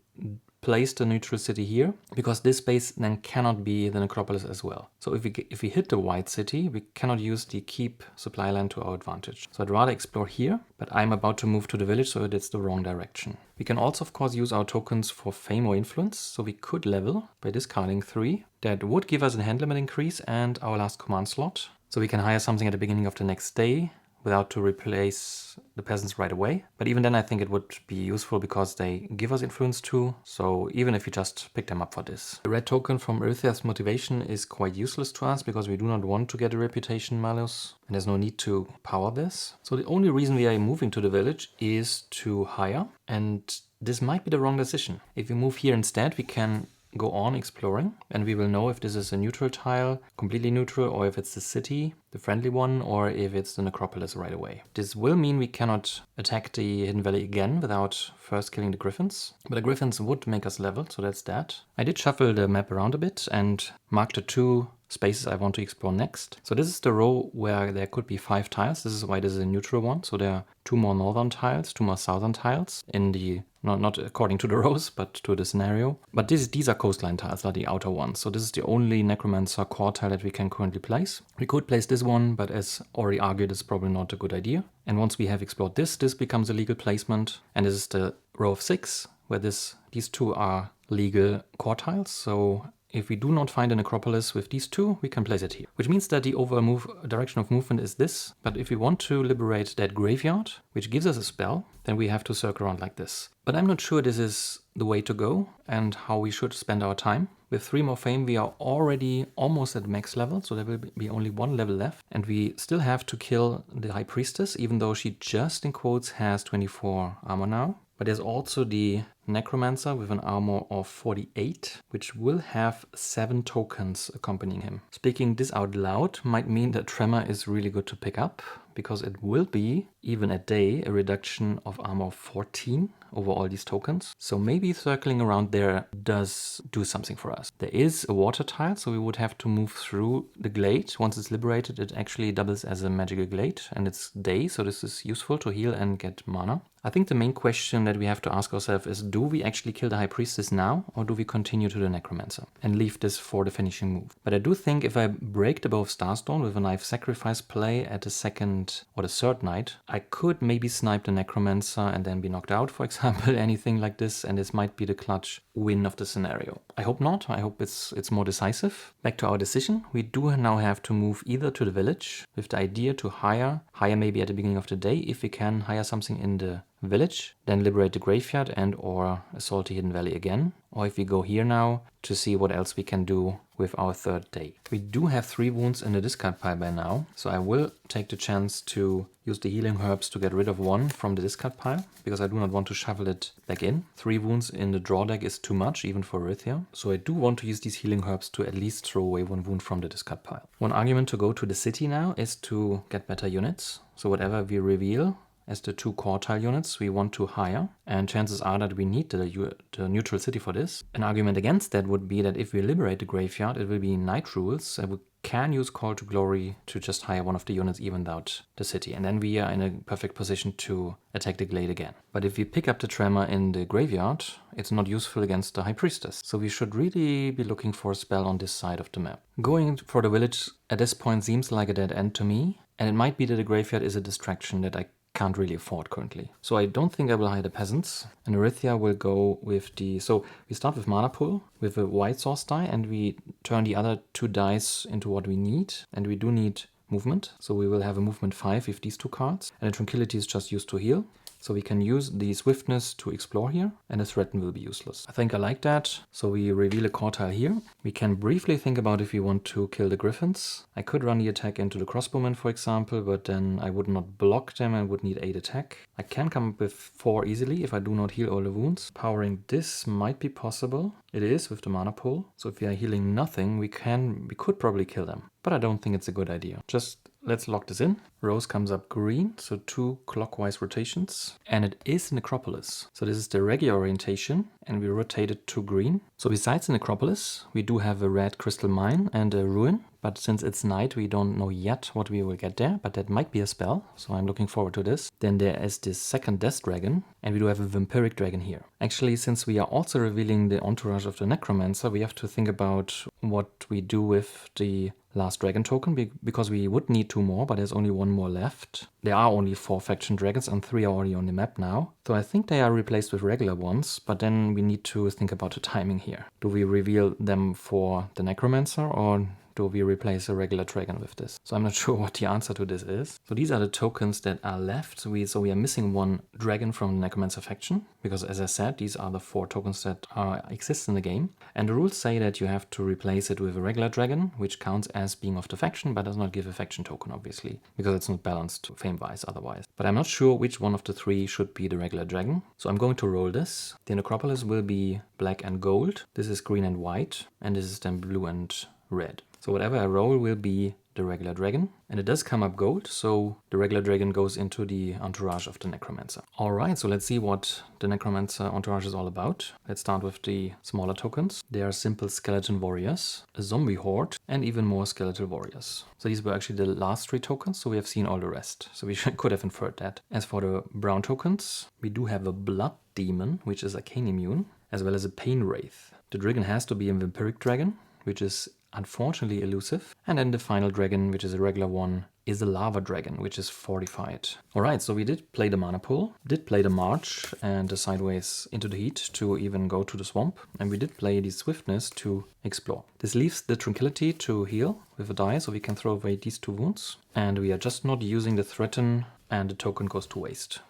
place the neutral city here, because this base then cannot be the necropolis as well. So if we hit the white city, we cannot use the keep supply line to our advantage. So I'd rather explore here, but I'm about to move to the village, so it's the wrong direction. We can also, of course, use our tokens for fame or influence, so we could level by discarding 3. That would give us a hand limit increase and our last command slot. So we can hire something at the beginning of the next day without to replace the peasants right away. But even then I think it would be useful because they give us influence too, so even if we just pick them up for this. The red token from Arythea's motivation is quite useless to us because we do not want to get a reputation malus and there's no need to power this. So the only reason we are moving to the village is to hire, and this might be the wrong decision. If we move here instead, we can go on exploring and we will know if this is a neutral tile, completely neutral, or if it's the city, the friendly one, or if it's the necropolis right away. This will mean we cannot attack the Hidden Valley again without first killing the griffins, but the griffins would make us level, so that's that. I did shuffle the map around a bit and mark the 2 spaces I want to explore next. So this is the row where there could be 5 tiles. This is why this is a neutral one. So there are 2 more northern tiles, 2 more southern tiles in the, not according to the rows, but to the scenario. But these are coastline tiles, not the outer ones. So this is the only Necromancer core tile that we can currently place. We could place this one, but as already argued, it's probably not a good idea. And once we have explored this becomes a legal placement. And this is the row of 6, where these 2 are legal core tiles. So if we do not find a necropolis with these 2, we can place it here. Which means that the overall direction of movement is this. But if we want to liberate that graveyard, which gives us a spell, then we have to circle around like this. But I'm not sure this is the way to go and how we should spend our time. With 3 more fame, we are already almost at max level, so there will be only 1 level left. And we still have to kill the High Priestess, even though she just, in quotes, has 24 armor now. But there's also the Necromancer with an armor of 48, which will have 7 tokens accompanying him. Speaking this out loud might mean that Tremor is really good to pick up, because it will be, even a day, a reduction of armor of 14 over all these tokens. So maybe circling around there does do something for us. There is a water tile, so we would have to move through the glade. Once it's liberated, it actually doubles as a magical glade, and it's day, so this is useful to heal and get mana. I think the main question that we have to ask ourselves is, do we actually kill the High Priestess now, or do we continue to the Necromancer and leave this for the finishing move? But I do think if I break the Bow of Starstone with a Knife Sacrifice play at the 2nd or the 3rd night, I could maybe snipe the Necromancer and then be knocked out, for example, anything like this, and this might be the clutch win of the scenario. I hope not. I hope it's more decisive. Back to our decision. We do now have to move either to the village with the idea to hire maybe at the beginning of the day, if we can hire something in the village, then liberate the graveyard and or assault the Hidden Valley again. Or if we go here now to see what else we can do with our 3rd day. We do have 3 wounds in the discard pile by now, so I will take the chance to use the healing herbs to get rid of 1 from the discard pile, because I do not want to shuffle it back in. 3 wounds in the draw deck is too much, even for Arythea. So I do want to use these healing herbs to at least throw away 1 wound from the discard pile. One argument to go to the city now is to get better units. So whatever we reveal as the 2 core tile units we want to hire, and chances are that we need the neutral city for this. An argument against that would be that if we liberate the graveyard, it will be night rules, and we can use Call to Glory to just hire 1 of the units even without the city, and then we are in a perfect position to attack the glade again. But if we pick up the Tremor in the graveyard, it's not useful against the High Priestess, so we should really be looking for a spell on this side of the map. Going for the village at this point seems like a dead end to me, and it might be that the graveyard is a distraction that I can't really afford currently. So I don't think I will hire the peasants, and Arythea will go with the... So we start with mana pool with a white source die, and we turn the other 2 dice into what we need, and we do need movement. So we will have a movement 5 with these two cards. And the Tranquility is just used to heal. So we can use the Swiftness to explore here, and the Threaten will be useless. I think I like that. So we reveal a core tile here. We can briefly think about if we want to kill the Griffins. I could run the attack into the Crossbowmen, for example, but then I would not block them and would need 8 attack. I can come up with 4 easily if I do not heal all the wounds. Powering this might be possible. It is with the mana pool. So if we are healing nothing, we could probably kill them. But I don't think it's a good idea. Just let's lock this in. Rose comes up green, so 2 clockwise rotations. And it is Necropolis. So this is the regular orientation, and we rotate it to green. So besides the Necropolis, we do have a red crystal mine and a ruin. But since it's night, we don't know yet what we will get there, but that might be a spell, so I'm looking forward to this. Then there is this second Death Dragon, and we do have a Vampiric Dragon here. Actually, since we are also revealing the entourage of the Necromancer, we have to think about what we do with the last dragon token, because we would need 2 more, but there's only 1 more left. There are only 4 faction dragons, and 3 are already on the map now. So I think they are replaced with regular ones, but then we need to think about the timing here. Do we reveal them for the Necromancer, or do we replace a regular dragon with this? So I'm not sure what the answer to this is. So these are the tokens that are left. So we are missing 1 dragon from the Necromancer faction, because as I said, these are the 4 tokens that exist in the game. And the rules say that you have to replace it with a regular dragon, which counts as being of the faction, but does not give a faction token, obviously, because it's not balanced fame-wise otherwise. But I'm not sure which one of the 3 should be the regular dragon. So I'm going to roll this. The Necropolis will be black and gold. This is green and white, and this is then blue and red. So whatever I roll will be the regular dragon. And it does come up gold, so the regular dragon goes into the entourage of the Necromancer. Alright, so let's see what the Necromancer entourage is all about. Let's start with the smaller tokens. They are simple skeleton warriors, a zombie horde, and even more skeletal warriors. So these were actually the last 3 tokens, so we have seen all the rest. So we could have inferred that. As for the brown tokens, we do have a blood demon, which is arcane immune, as well as a pain wraith. The dragon has to be a vampiric dragon, which is unfortunately elusive. And then the final dragon, which is a regular one, is a lava dragon, which is fortified. Alright, so we did play the mana pool, did play the march and the sideways into the heat to even go to the swamp, and we did play the swiftness to explore. This leaves the tranquility to heal with a die, so we can throw away these 2 wounds. And we are just not using the threaten, and the token goes to waste.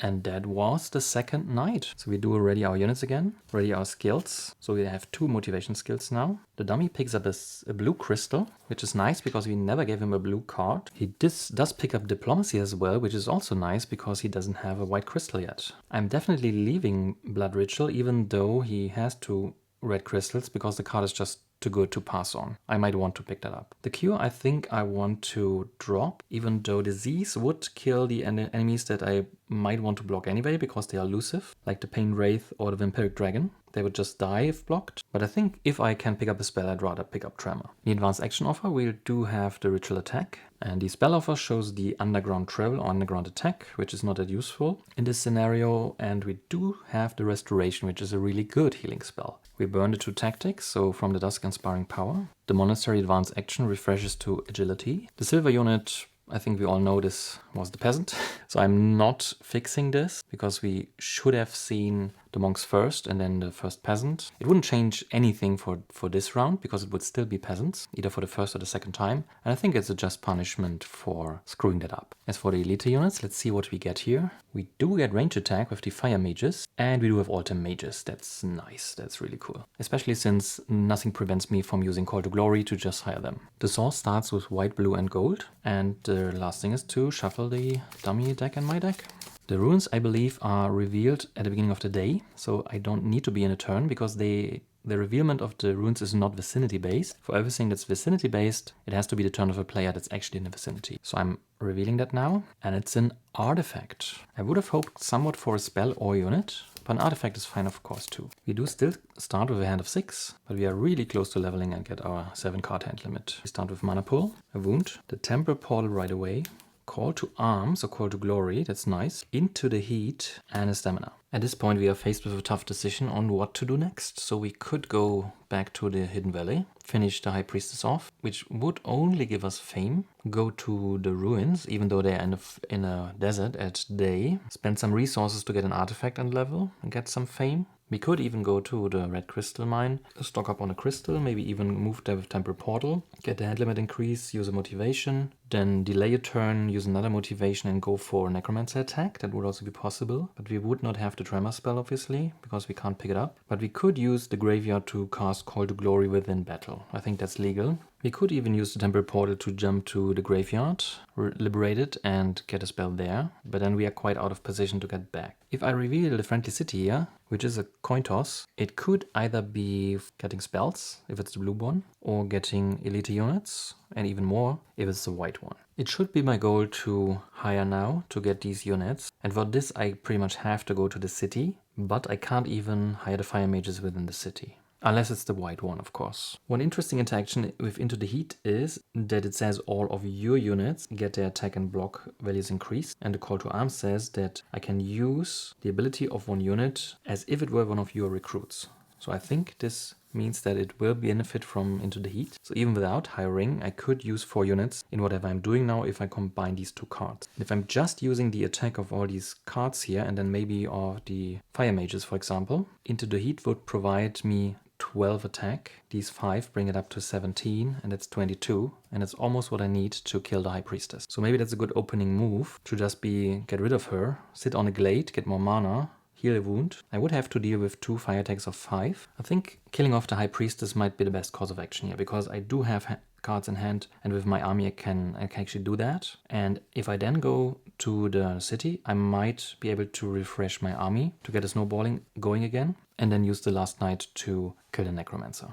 And that was the second night. So we do already our units again, ready our skills. So we have 2 motivation skills now. The dummy picks up a blue crystal, which is nice because we never gave him a blue card. He does pick up diplomacy as well, which is also nice because he doesn't have a white crystal yet. I'm definitely leaving Blood Ritual, even though he has 2 red crystals, because the card is just too good to pass on. I might want to pick that up. The cure I think I want to drop, even though disease would kill the enemies that I might want to block anyway because they are elusive, like the Pain Wraith or the Vampiric Dragon. They would just die if blocked. But I think if I can pick up a spell, I'd rather pick up Tremor. The advanced action offer, we do have the Ritual Attack. And the spell offer shows the Underground Travel or Underground Attack, which is not that useful in this scenario. And we do have the Restoration, which is a really good healing spell. We burn the 2 tactics, so from the Dusk Inspiring Power. The Monastery advanced action refreshes to Agility. The silver unit, I think we all know this was the Peasant. So I'm not fixing this because we should have seen the monks first and then the first peasant. It wouldn't change anything for this round because it would still be peasants, either for the first or the second time. And I think it's a just punishment for screwing that up. As for the elite units, let's see what we get here. We do get range attack with the fire mages, and we do have autumn mages. That's nice, that's really cool. Especially since nothing prevents me from using Call to Glory to just hire them. The source starts with white, blue and gold, and the last thing is to shuffle the dummy deck and my deck. The runes, I believe, are revealed at the beginning of the day, so I don't need to be in a turn because the revealment of the runes is not vicinity based. For everything that's vicinity based, it has to be the turn of a player that's actually in the vicinity. So I'm revealing that now, and it's an artifact. I would have hoped somewhat for a spell or unit, but an artifact is fine of course too. We do still start with a hand of 6, but we are really close to leveling and get our 7 card hand limit. We start with Mana Pool, a wound, the Temple Portal right away, Call to Arms or Call to Glory, that's nice, Into the Heat and a Stamina. At this point we are faced with a tough decision on what to do next, so we could go back to the Hidden Valley, finish the High Priestess off, which would only give us fame, go to the ruins, even though they're in a desert at day, spend some resources to get an artifact and level and get some fame. We could even go to the Red Crystal Mine, stock up on a crystal, maybe even move there with Temple Portal, get the hand limit increase, use a motivation, then delay a turn, use another motivation and go for a Necromancer attack. That would also be possible, but we would not have the Tremor spell obviously, because we can't pick it up. But we could use the graveyard to cast Call to Glory within battle. I think that's legal. We could even use the Temporal Portal to jump to the graveyard, liberate it and get a spell there, but then we are quite out of position to get back. If I reveal the Friendly City here, which is a coin toss, it could either be getting spells, if it's the blue one, or getting elite units, and even more, if it's the white one. It should be my goal to hire now to get these units, and for this I pretty much have to go to the city, but I can't even hire the fire mages within the city. Unless it's the white one, of course. One interesting interaction with Into the Heat is that it says all of your units get their attack and block values increased, and the Call to Arms says that I can use the ability of one unit as if it were one of your recruits. So I think this means that it will benefit from Into the Heat. So even without hiring, I could use 4 units in whatever I'm doing now if I combine these 2 cards. And if I'm just using the attack of all these cards here, and then maybe of the fire mages, for example, Into the Heat would provide me 12 attack. These 5 bring it up to 17, and that's 22, and it's almost what I need to kill the High Priestess. So maybe that's a good opening move to just get rid of her, sit on a Glade, get more mana, heal a wound. I would have to deal with 2 fire attacks of 5. I think killing off the High Priestess might be the best course of action here, because I do have cards in hand, and with my army I can actually do that. And if I then go to the city, I might be able to refresh my army to get a snowballing going again, and then use the last night to kill the Necromancer.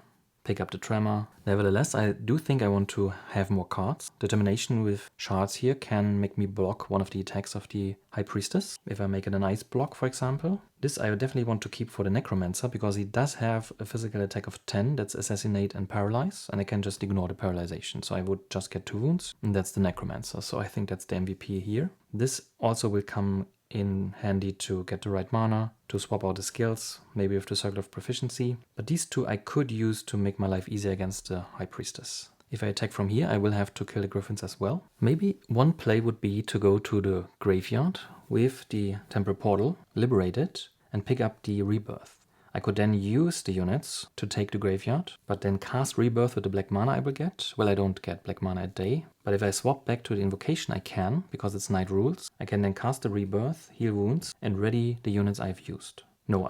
Pick up the Tremor. Nevertheless, I do think I want to have more cards. Determination with shards here can make me block one of the attacks of the High Priestess. If I make it an ice block, for example. This I definitely want to keep for the Necromancer, because he does have a physical attack of 10, that's Assassinate and Paralyze, and I can just ignore the Paralyzation. So I would just get 2 wounds, and that's the Necromancer. So I think that's the MVP here. This also will come in handy to get the right mana, to swap out the skills, maybe with the Circle of Proficiency. But these 2 I could use to make my life easier against the High Priestess. If I attack from here, I will have to kill the Griffins as well. Maybe one play would be to go to the graveyard with the Temporal Portal, liberate it, and pick up the Rebirth. I could then use the units to take the graveyard, but then cast Rebirth with the black mana I will get. Well, I don't get black mana at day, but if I swap back to the invocation I can, because it's night rules. I can then cast the Rebirth, heal wounds, and ready the units I've used. No,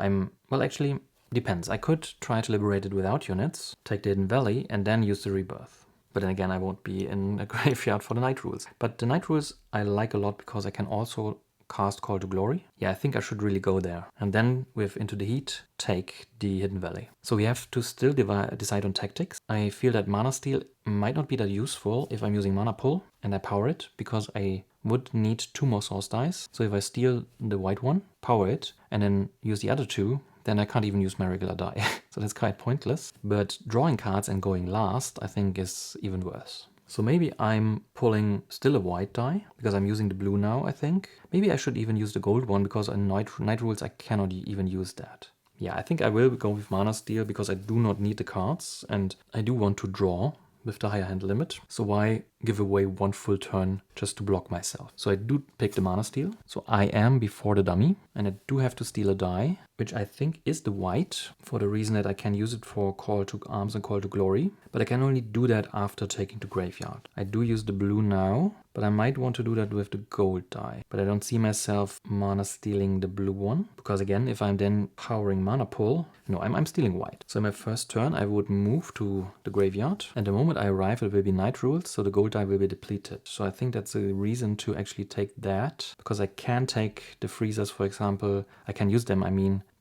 well actually, depends. I could try to liberate it without units, take the Hidden Valley, and then use the Rebirth. But then again, I won't be in a graveyard for the night rules. But the night rules I like a lot because I can also cast Call to Glory. Yeah, I think I should really go there. And then with Into the Heat, take the Hidden Valley. So we have to still decide on tactics. I feel that Mana Steal might not be that useful if I'm using Mana Pull and I power it, because I would need 2 more Source Dice. So if I steal the white one, power it, and then use the other 2, then I can't even use my regular die. So that's quite pointless. But drawing cards and going last, I think, is even worse. So maybe I'm pulling still a white die, because I'm using the blue now, I think. Maybe I should even use the gold one, because in night rules I cannot even use that. Yeah, I think I will go with Mana Steal, because I do not need the cards, and I do want to draw with the higher hand limit. So why give away 1 full turn just to block myself? So I do pick the Mana Steal. So I am before the dummy, and I do have to steal a die, which I think is the white, for the reason that I can use it for Call to Arms and Call to Glory. But I can only do that after taking the graveyard. I do use the blue now, but I might want to do that with the gold die. But I don't see myself mana stealing the blue one, because again, if I'm then powering Mana Pull, no, I'm stealing white. So in my first turn, I would move to the graveyard, and the moment I arrive, it will be night rules, so the gold die will be depleted. So I think that's a reason to actually take that, because I can take the freezers, for example. I can use them,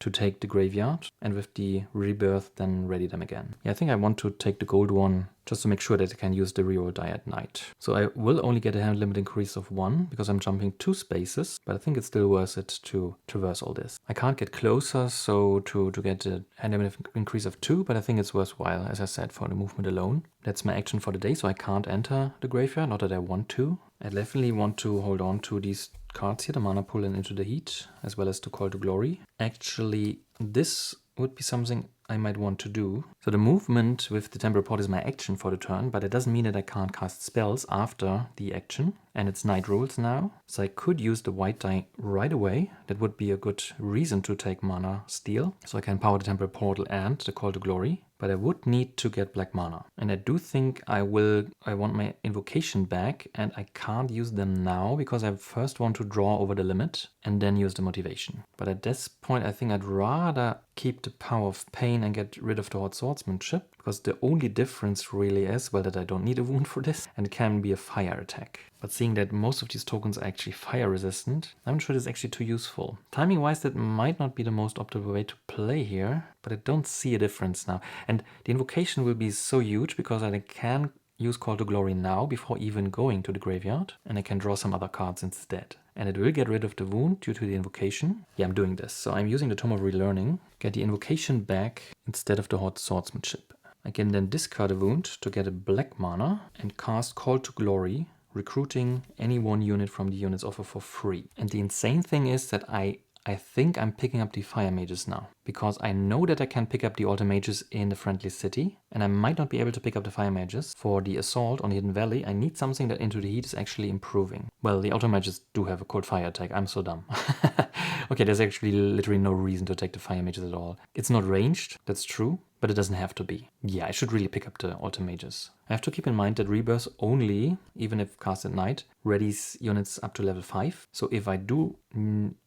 to take the graveyard, and with the Rebirth then ready them again. Yeah, I think I want to take the gold one just to make sure that I can use the reroll die at night. So I will only get a hand limit increase of 1 because I'm jumping 2 spaces, but I think it's still worth it to traverse all this. I can't get closer, so to get a hand limit increase of 2, but I think it's worthwhile, as I said, for the movement alone. That's my action for the day, so I can't enter the graveyard, not that I want to. I definitely want to hold on to these cards here, the Mana Pull and Into the Heat, as well as to Call to Glory. Actually, this would be something I might want to do. So the movement with the Temporal Portal is my action for the turn, but it doesn't mean that I can't cast spells after the action. And it's night rules now, so I could use the white die right away. That would be a good reason to take Mana Steal. So I can power the Temporal Portal and the Call to Glory. but I would need to get black mana. And I do think I want my invocation back, and I can't use them now because I first want to draw over the limit and then use the motivation. But at this point, I think I'd rather keep the power of pain and get rid of the hot swordsmanship, because the only difference really is, well, that I don't need a wound for this, and it can be a fire attack. But seeing that most of these tokens are actually fire resistant, I'm not sure it's actually too useful. Timing wise, that might not be the most optimal way to play here, but I don't see a difference now. And the invocation will be so huge because I can use Call to Glory now before even going to the graveyard, and I can draw some other cards instead. And it will get rid of the wound due to the invocation. Yeah, I'm doing this. So I'm using the Tome of Relearning, get the invocation back instead of the hot swordsmanship. I can then discard a wound to get a black mana and cast Call to Glory, recruiting any one unit from the unit's offer for free. And the insane thing is that I think I'm picking up the fire mages now, because I know that I can pick up the altar mages in the friendly city, and I might not be able to pick up the fire mages. For the assault on Hidden Valley, I need something that Into the Heat is actually improving. Well, the altar mages do have a cold fire attack. I'm so dumb. Okay, there's actually literally no reason to take the fire mages at all. It's not ranged, that's true, but it doesn't have to be. Yeah, I should really pick up the altar mages. I have to keep in mind that Rebirth only, even if cast at night, readies units up to level 5. So if I do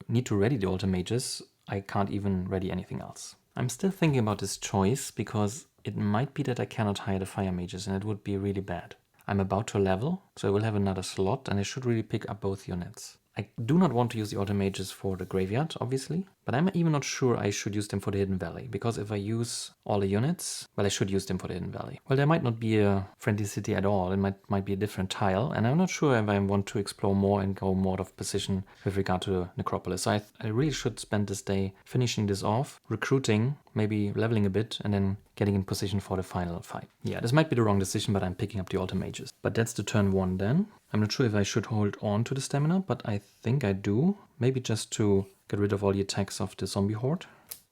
need to ready the altar mages, I can't even ready anything else. I'm still thinking about this choice because it might be that I cannot hire the fire mages, and it would be really bad. I'm about to level, so I will have another slot, and I should really pick up both units. I do not want to use the altar mages for the graveyard, obviously, but I'm even not sure I should use them for the Hidden Valley, because if I use all the units, well, I should use them for the Hidden Valley. Well, there might not be a friendly city at all, it might be a different tile, and I'm not sure if I want to explore more and go more out of position with regard to the Necropolis. So I really should spend this day finishing this off, recruiting, maybe leveling a bit, and then getting in position for the final fight. Yeah, this might be the wrong decision, but I'm picking up the altar mages. But that's the turn 1 then. I'm not sure if I should hold on to the stamina, but I think I do. Maybe just to get rid of all the attacks of the zombie horde.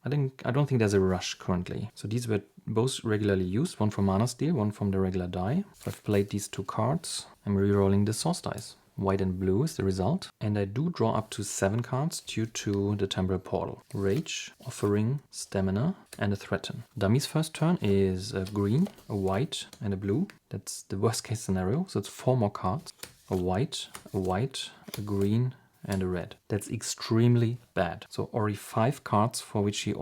I don't think there's a rush currently. So these were both regularly used, one from mana steal, one from the regular die. I've played these 2 cards. I'm rerolling the source dice. White and blue is the result. And I do draw up to 7 cards due to the Temporal Portal. Rage, Offering, Stamina, and a Threaten. Dummy's first turn is a green, a white, and a blue. That's the worst case scenario. So it's 4 more cards. A white, a green, and a red. That's extremely bad. So already 5 cards for which he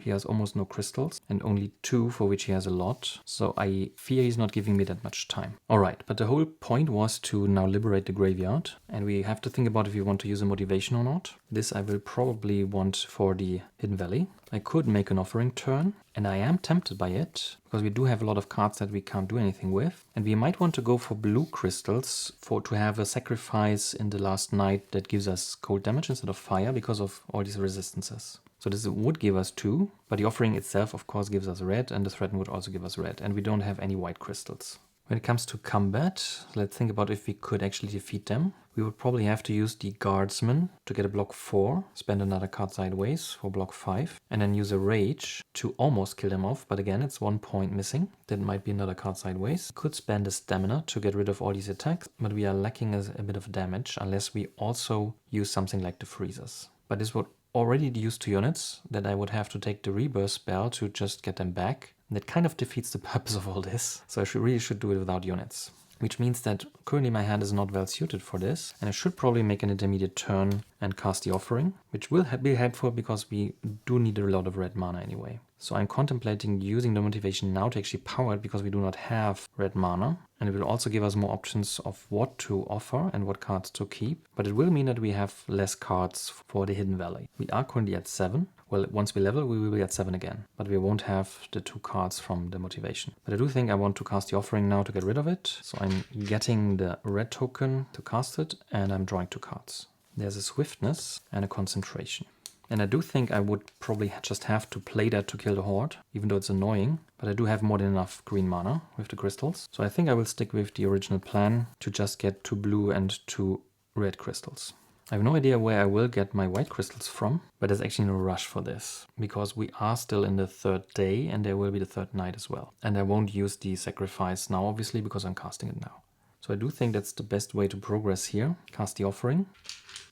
has almost no crystals, and only 2 for which he has a lot. So I fear he's not giving me that much time. Alright, but the whole point was to now liberate the graveyard, and we have to think about if we want to use a motivation or not. This I will probably want for the Hidden Valley. I could make an offering turn, and I am tempted by it, because we do have a lot of cards that we can't do anything with. And we might want to go for blue crystals to have a sacrifice in the last night that gives us cold damage instead of fire because of all these resistances. So this would give us 2, but the offering itself of course gives us red, and the threaten would also give us red, and we don't have any white crystals. When it comes to combat, let's think about if we could actually defeat them. We would probably have to use the Guardsman to get a block 4, spend another card sideways for block 5, and then use a Rage to almost kill them off, but again it's 1 point missing. That might be another card sideways. Could spend a Stamina to get rid of all these attacks, but we are lacking a bit of damage unless we also use something like the Freezers. But this would already use 2 units that I would have to take the Rebirth spell to just get them back. That kind of defeats the purpose of all this. So I really should do it without units. Which means that currently my hand is not well suited for this. And I should probably make an intermediate turn and cast the offering. Which will be helpful because we do need a lot of red mana anyway. So I'm contemplating using the motivation now to actually power it because we do not have red mana. And it will also give us more options of what to offer and what cards to keep. But it will mean that we have less cards for the Hidden Valley. We are currently at 7. Well, once we level, we will be at 7 again. But we won't have the 2 cards from the motivation. But I do think I want to cast the offering now to get rid of it. So I'm getting the red token to cast it, and I'm drawing 2 cards. There's a swiftness and a concentration. And I do think I would probably just have to play that to kill the horde, even though it's annoying. But I do have more than enough green mana with the crystals. So I think I will stick with the original plan to just get 2 blue and 2 red crystals. I have no idea where I will get my white crystals from, but there's actually no rush for this, because we are still in the 3rd day and there will be the 3rd night as well. And I won't use the sacrifice now, obviously, because I'm casting it now. So I do think that's the best way to progress here. Cast the offering,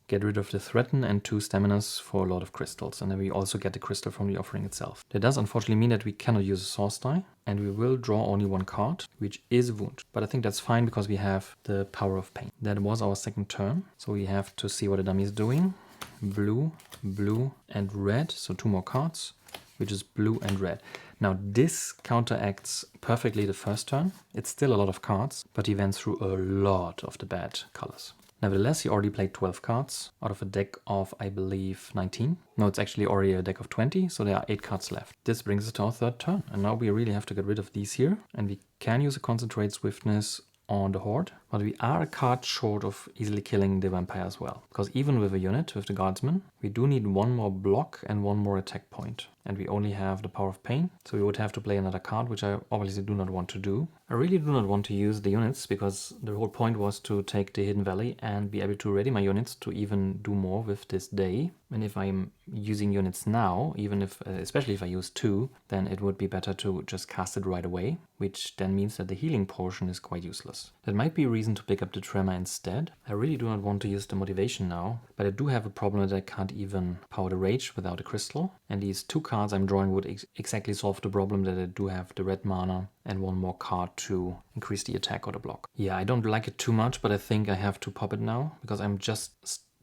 get rid of the threaten and 2 staminas for a lot of crystals. And then we also get the crystal from the offering itself. That does unfortunately mean that we cannot use a source die, and we will draw only 1 card, which is wound. But I think that's fine because we have the power of pain. That was our second turn, so we have to see what the dummy is doing. Blue, blue, and red, so 2 more cards, which is blue and red. Now this counteracts perfectly the first turn. It's still a lot of cards, but he went through a lot of the bad colors. Nevertheless, he already played 12 cards out of a deck of, I believe, 19. No, it's actually already a deck of 20, so there are 8 cards left. This brings us to our third turn, and now we really have to get rid of these here. And we can use a Concentrate Swiftness on the Horde, but we are a card short of easily killing the vampire as well. Because even with a unit, with the guardsman, we do need 1 more block and 1 more attack point. And we only have the power of pain, so we would have to play another card, which I obviously do not want to do. I really do not want to use the units, because the whole point was to take the Hidden Valley and be able to ready my units to even do more with this day. And if I'm using units now, even if, especially if I use 2, then it would be better to just cast it right away, which then means that the healing portion is quite useless. That might be a reason to pick up the Tremor instead. I really do not want to use the Motivation now, but I do have a problem that I can't even power the Rage without a crystal. And these 2 cards I'm drawing would exactly solve the problem that I do have the red mana and 1 more card to increase the attack or the block. Yeah, I don't like it too much, but I think I have to pop it now, because I'm just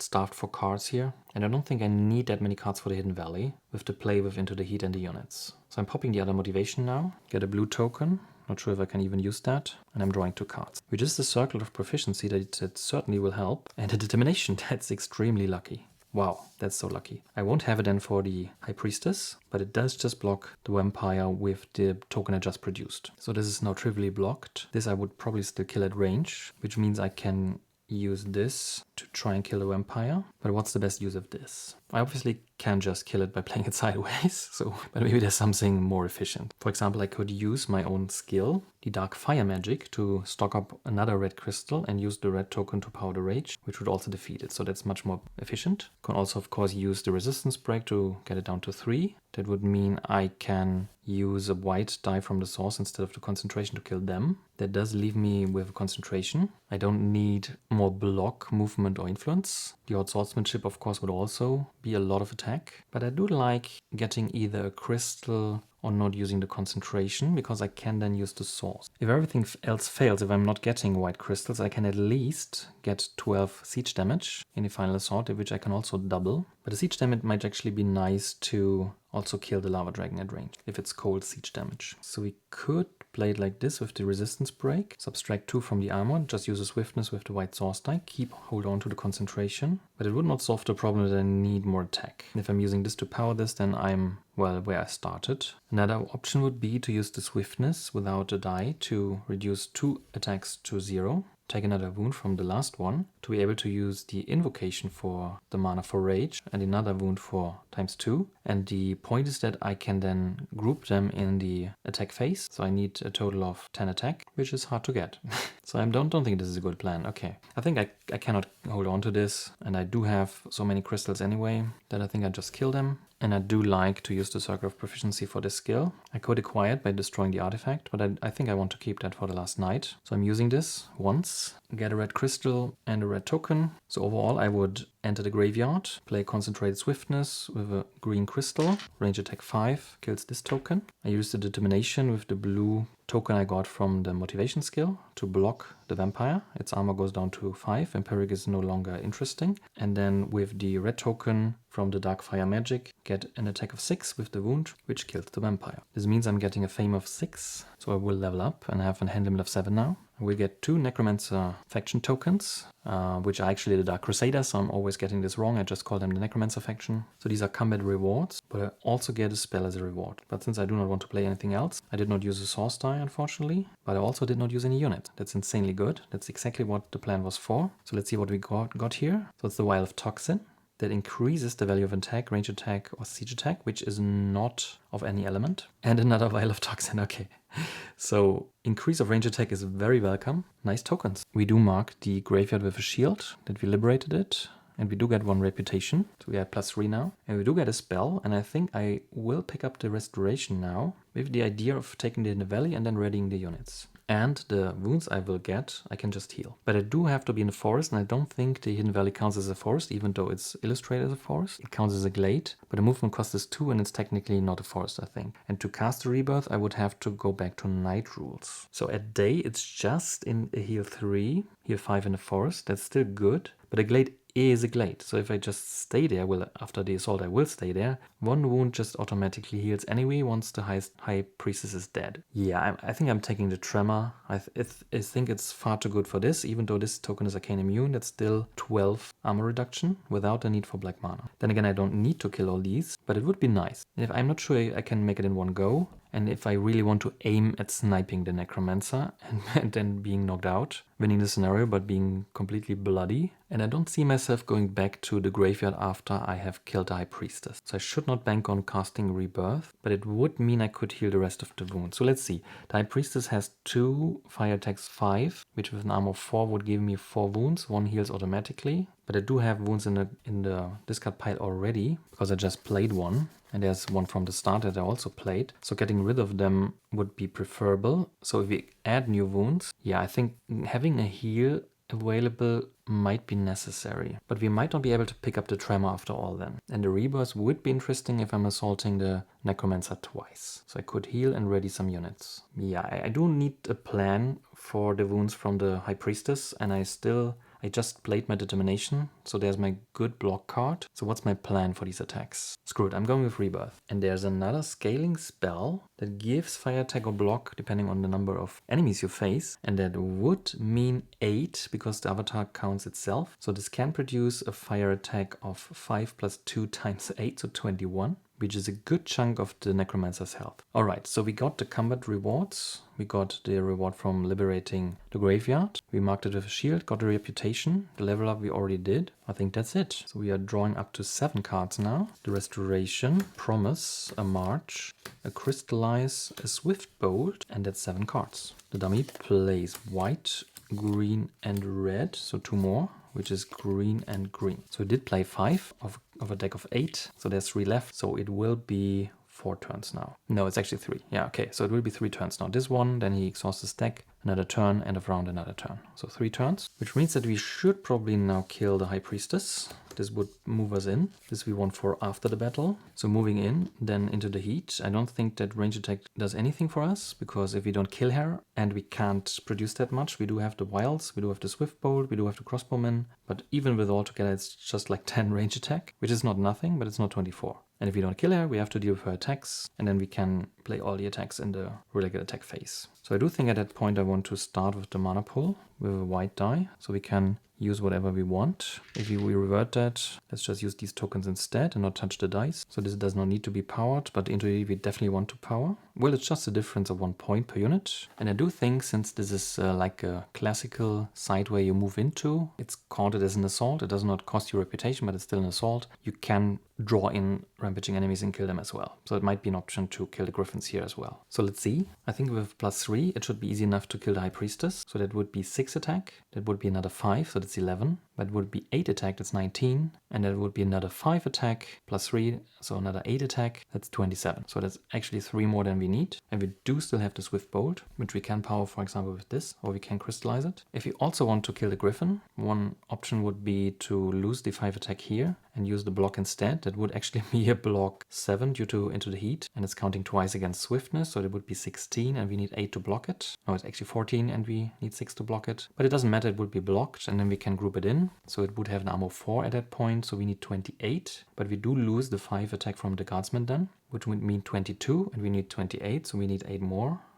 starved for cards here. And I don't think I need that many cards for the Hidden Valley, with the play with Into the Heat and the units. So I'm popping the other Motivation now, get a blue token. Not sure if I can even use that. And I'm drawing 2 cards, which is the Circle of Proficiency that certainly will help. And the Determination, that's extremely lucky. Wow, that's so lucky. I won't have it then for the High Priestess, but it does just block the vampire with the token I just produced. So this is now trivially blocked. This I would probably still kill at range, which means I can use this to try and kill a vampire. But what's the best use of this? I obviously can just kill it by playing it sideways, but maybe there's something more efficient. For example, I could use my own skill, the Dark Fire Magic, to stock up another red crystal and use the red token to power the Rage, which would also defeat it, so that's much more efficient. Can also, of course, use the Resistance Break to get it down to 3. That would mean I can use a white die from the source instead of the concentration to kill them. That does leave me with a concentration. I don't need more block, movement, or influence. The Odd Swordsmanship, of course, would also be a lot of attack. But I do like getting either a crystal or not using the concentration, because I can then use the source. If everything else fails, if I'm not getting white crystals, I can at least get 12 siege damage in the final assault, which I can also double. But the siege damage might actually be nice to also kill the lava dragon at range, if it's cold siege damage. So we could play it like this with the resistance break, subtract 2 from the armor, just use a swiftness with the white source die, hold on to the concentration, but it would not solve the problem that I need more attack. If I'm using this to power this, then I'm, well, where I started. Another option would be to use the swiftness without a die to reduce 2 attacks to 0. Take another wound from the last one to be able to use the invocation for the mana for rage and another wound for ×2. And the point is that I can then group them in the attack phase. So I need a total of 10 attack, which is hard to get. So I don't think this is a good plan. Okay, I think I cannot hold on to this, and I do have so many crystals anyway that I think I just kill them. And I do like to use the Circle of Proficiency for this skill. I could acquire it by destroying the artifact, but I think I want to keep that for the last night. So I'm using this once, get a red crystal and a red token. So overall I would enter the graveyard, play Concentrated Swiftness with a green crystal, range attack 5, kills this token. I use the Determination with the blue token I got from the Motivation skill to block the vampire. Its armor goes down to 5, Empiric is no longer interesting. And then with the red token from the Dark Fire Magic, get an attack of 6 with the wound, which kills the vampire. This means I'm getting a fame of 6, so I will level up and have a hand limit of 7 now. We get 2 Necromancer faction tokens, which are actually the Dark Crusader, so I'm always getting this wrong. I just call them the Necromancer faction. So these are combat rewards, but I also get a spell as a reward. But since I do not want to play anything else, I did not use a source die, unfortunately, but I also did not use any unit. That's insanely good. That's exactly what the plan was for. So let's see what we got here. So it's the Vial of Toxin. That increases the value of attack, range attack, or siege attack, which is not of any element. And another Vial of Toxin, okay. So increase of range attack is very welcome. Nice tokens. We do mark the graveyard with a shield, that we liberated it. And we do get 1 reputation, so we are +3 now. And we do get a spell, and I think I will pick up the Restoration now, with the idea of taking the Valley and then readying the units. and the wounds I will get, I can just heal. But I do have to be in the forest, and I don't think the Hidden Valley counts as a forest, even though it's illustrated as a forest. It counts as a glade, but the movement cost is 2, and it's technically not a forest, I think. And to cast a Rebirth, I would have to go back to night rules. So at day, it's just in a heal 3, heal 5 in the forest. That's still good, but a glade is a glade. So if I just stay there, well, after the assault I will stay there, 1 wound just automatically heals anyway once the High Priestess is dead. Yeah, I think I'm taking the Tremor. I think it's far too good for this, even though this token is Arcane Immune, that's still 12 armor reduction without the need for black mana. Then again, I don't need to kill all these, but it would be nice. If I'm not sure I can make it in one go, and if I really want to aim at sniping the Necromancer and then being knocked out, winning the scenario but being completely bloody. And I don't see myself going back to the graveyard after I have killed the High Priestess. So I should not bank on casting Rebirth, but it would mean I could heal the rest of the wounds. So let's see. The High Priestess has 2 fire attacks 5, which with an armor 4 would give me 4 wounds. 1 heals automatically. But I do have wounds in the discard pile already, because I just played one. And there's one from the start that I also played. So getting rid of them would be preferable. So if we add new wounds, yeah, I think having a heal available might be necessary. But we might not be able to pick up the Tremor after all then. And the Rebirth would be interesting if I'm assaulting the Necromancer twice. So I could heal and ready some units. Yeah, I do need a plan for the wounds from the High Priestess, and I just played my Determination, so there's my good block card. So what's my plan for these attacks? Screw it, I'm going with Rebirth. And there's another scaling spell that gives fire attack or block depending on the number of enemies you face. And that would mean 8 because the avatar counts itself. So this can produce a fire attack of 5 plus 2 times 8, so 21. Which is a good chunk of the Necromancer's health. Alright, so we got the combat rewards. We got the reward from liberating the graveyard. We marked it with a shield, got a reputation. The level up we already did. I think that's it. So we are drawing up to 7 cards now. The Restoration, Promise, a March, a Crystallize, a Swift Bolt, and that's 7 cards. The dummy plays white, green, and red, so 2 more, which is green and green. So it did play 5 of a deck of 8, so there's 3 left, so it will be 4 turns now. No, it's actually 3. Yeah, okay, so it will be 3 turns now. This one, then he exhausts his deck, another turn, end of round, another turn. So 3 turns, which means that we should probably now kill the High Priestess. This would move us in. This we want for after the battle. So moving in, then into the heat. I don't think that range attack does anything for us, because if we don't kill her and we can't produce that much, we do have the Wilds, we do have the Swift Bolt, we do have the Crossbowman, but even with all together it's just like 10 range attack, which is not nothing, but it's not 24. And if we don't kill her, we have to deal with her attacks, and then we can play all the attacks in the regular attack phase. So I do think at that point I want to start with the mana pool with a white die, so we can use whatever we want. If we revert that, let's just use these tokens instead and not touch the dice. So this does not need to be powered, but intuitively we definitely want to power. Well, it's just a difference of 1 point per unit. And I do think, since this is like a classical side where you move into, it's counted as an assault. It does not cost you reputation, but it's still an assault. You can draw in rampaging enemies and kill them as well. So it might be an option to kill the griffins here as well. So let's see. I think with +3, it should be easy enough to kill the High Priestess. So that would be 6 attack. That would be another 5, so that's 11. That would be 8 attack, that's 19. And that would be another 5 attack +3, so another 8 attack, that's 27. So that's actually 3 more than we need. And we do still have the Swift Bolt, which we can power, for example, with this, or we can crystallize it. If you also want to kill the Griffin, one option would be to lose the 5 attack here and use the block instead. That would actually be a block 7 due to Into the Heat, and it's counting twice against swiftness, so that would be 16 and we need 8 to block it. No, it's actually 14 and we need 6 to block it. But it doesn't matter, it would be blocked, and then we can group it in. So it would have an armor 4 at that point, so we need 28. But we do lose the 5 attack from the Guardsman then, which would mean 22, and we need 28, so we need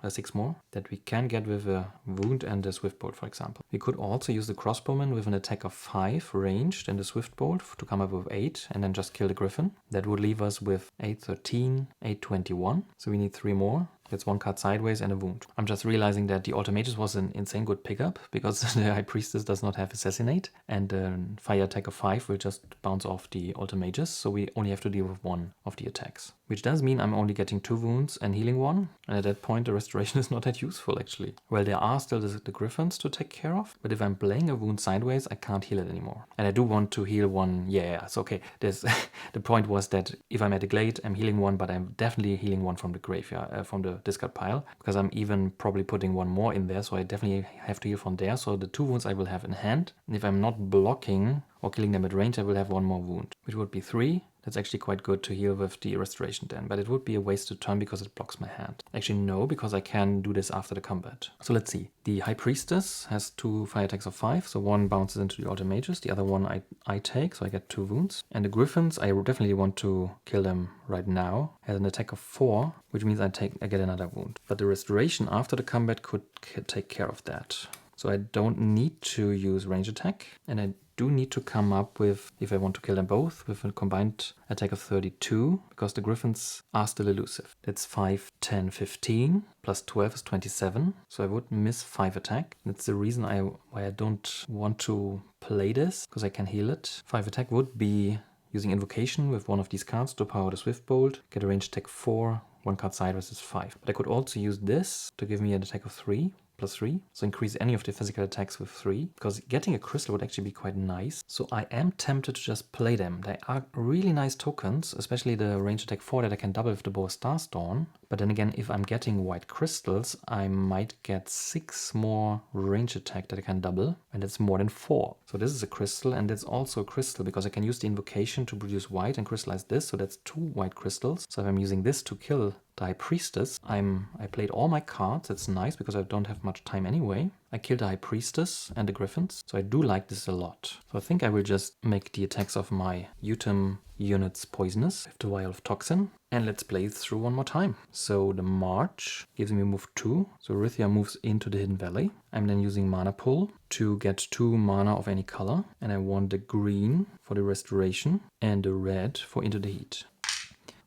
6 more, that we can get with a Wound and a Swift Bolt, for example. We could also use the Crossbowman with an attack of 5 ranged and the Swift Bolt to come up with 8, and then just kill the Griffin. That would leave us with 8, 13, 8, 21, so we need 3 more. That's 1 card sideways and a wound. I'm just realizing that the Automagus was an insane good pickup, because the High Priestess does not have Assassinate, and fire attack of 5 will just bounce off the Automagus, so we only have to deal with 1 of the attacks. which does mean I'm only getting 2 wounds and healing 1. And at that point, the restoration is not that useful, actually. Well, there are still the griffins to take care of, but if I'm playing a wound sideways, I can't heal it anymore. And I do want to heal 1. Yeah, so okay. The point was that if I'm at a glade, I'm healing 1, but I'm definitely healing 1 from the graveyard, from the discard pile, because I'm even probably putting 1 more in there, so I definitely have to heal from there. So the 2 wounds I will have in hand. And if I'm not blocking or killing them at range, I will have 1 more wound, which would be 3. That's actually quite good to heal with the restoration then, but it would be a wasted turn because it blocks my hand. Actually, no, because I can do this after the combat. So let's see. The High Priestess has 2 fire attacks of 5, so 1 bounces into the Altar Mages, the other one I take, so I get 2 wounds. And the Griffins, I definitely want to kill them right now. Has an attack of 4, which means I get another wound. But the restoration after the combat could take care of that. So I don't need to use range attack, and I do need to come up with, if I want to kill them both, with a combined attack of 32, because the griffins are still elusive. That's 5, 10, 15, plus 12 is 27, so I would miss 5 attack. That's the reason why I don't want to play this, because I can heal it. 5 attack would be using invocation with one of these cards to power the Swift Bolt, get a range attack 4, 1 card sideways is 5. But I could also use this to give me an attack of 3. +3, so increase any of the physical attacks with 3, because getting a crystal would actually be quite nice. So I am tempted to just play them. They are really nice tokens, especially the range attack 4 that I can double with the Bow of Starstorm. But then again, if I'm getting white crystals, I might get 6 more range attack that I can double, and that's more than 4. So this is a crystal, and it's also a crystal, because I can use the invocation to produce white and crystallize this, so that's 2 white crystals. So if I'm using this to kill the High Priestess, I played all my cards. That's nice because I don't have much time anyway. I killed the High Priestess and the Griffins, so I do like this a lot. So I think I will just make the attacks of my Utem units poisonous with the Vial of Toxin. And let's play through one more time. So the March gives me move 2. So Arythea moves into the Hidden Valley. I'm then using Mana Pull to get 2 mana of any color. And I want the green for the Restoration and the red for Into the Heat.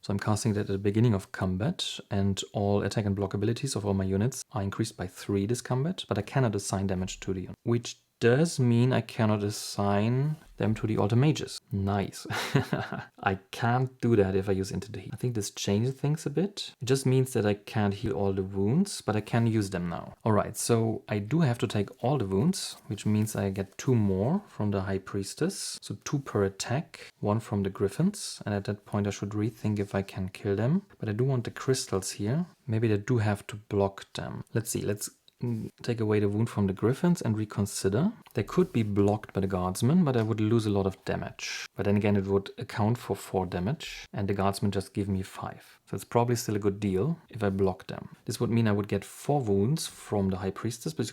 So I'm casting that at the beginning of combat, and all attack and block abilities of all my units are increased by 3 this combat, but I cannot assign damage to the unit, which does mean I cannot assign them to the Altar Mages. Nice. I can't do that if I use Into the Heat. I think this changes things a bit. It just means that I can't heal all the wounds, but I can use them now. Alright, so I do have to take all the wounds, which means I get 2 more from the High Priestess. So 2 per attack, 1 from the Griffins. And at that point I should rethink if I can kill them. But I do want the crystals here. Maybe I do have to block them. Let's see, let's take away the wound from the Griffins and reconsider. They could be blocked by the Guardsmen, but I would lose a lot of damage. But then again, it would account for 4 damage, and the Guardsmen just give me 5. So it's probably still a good deal if I block them. This would mean I would get 4 wounds from the High Priestess, but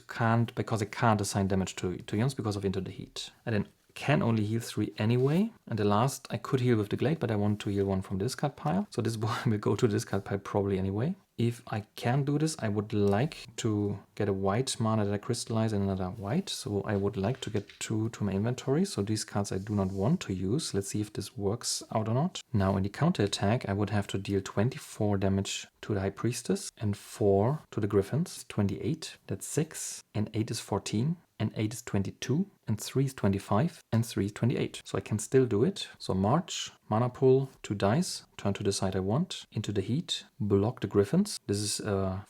because I can't assign damage to units because of Into the Heat. And then can only heal 3 anyway. And the last, I could heal with the Glade, but I want to heal 1 from the discard pile. So this will go to the discard pile probably anyway. If I can do this, I would like to get a white mana that I crystallize and another white. So I would like to get 2 to my inventory. So these cards I do not want to use. Let's see if this works out or not. Now in the counter attack, I would have to deal 24 damage to the High Priestess and 4 to the Griffins. 28, that's 6, and 8 is 14. And 8 is 22, and 3 is 25, and 3 is 28. So I can still do it. So March, Mana Pull, 2 dice, turn to the side I want, Into the Heat, block the Griffins. This is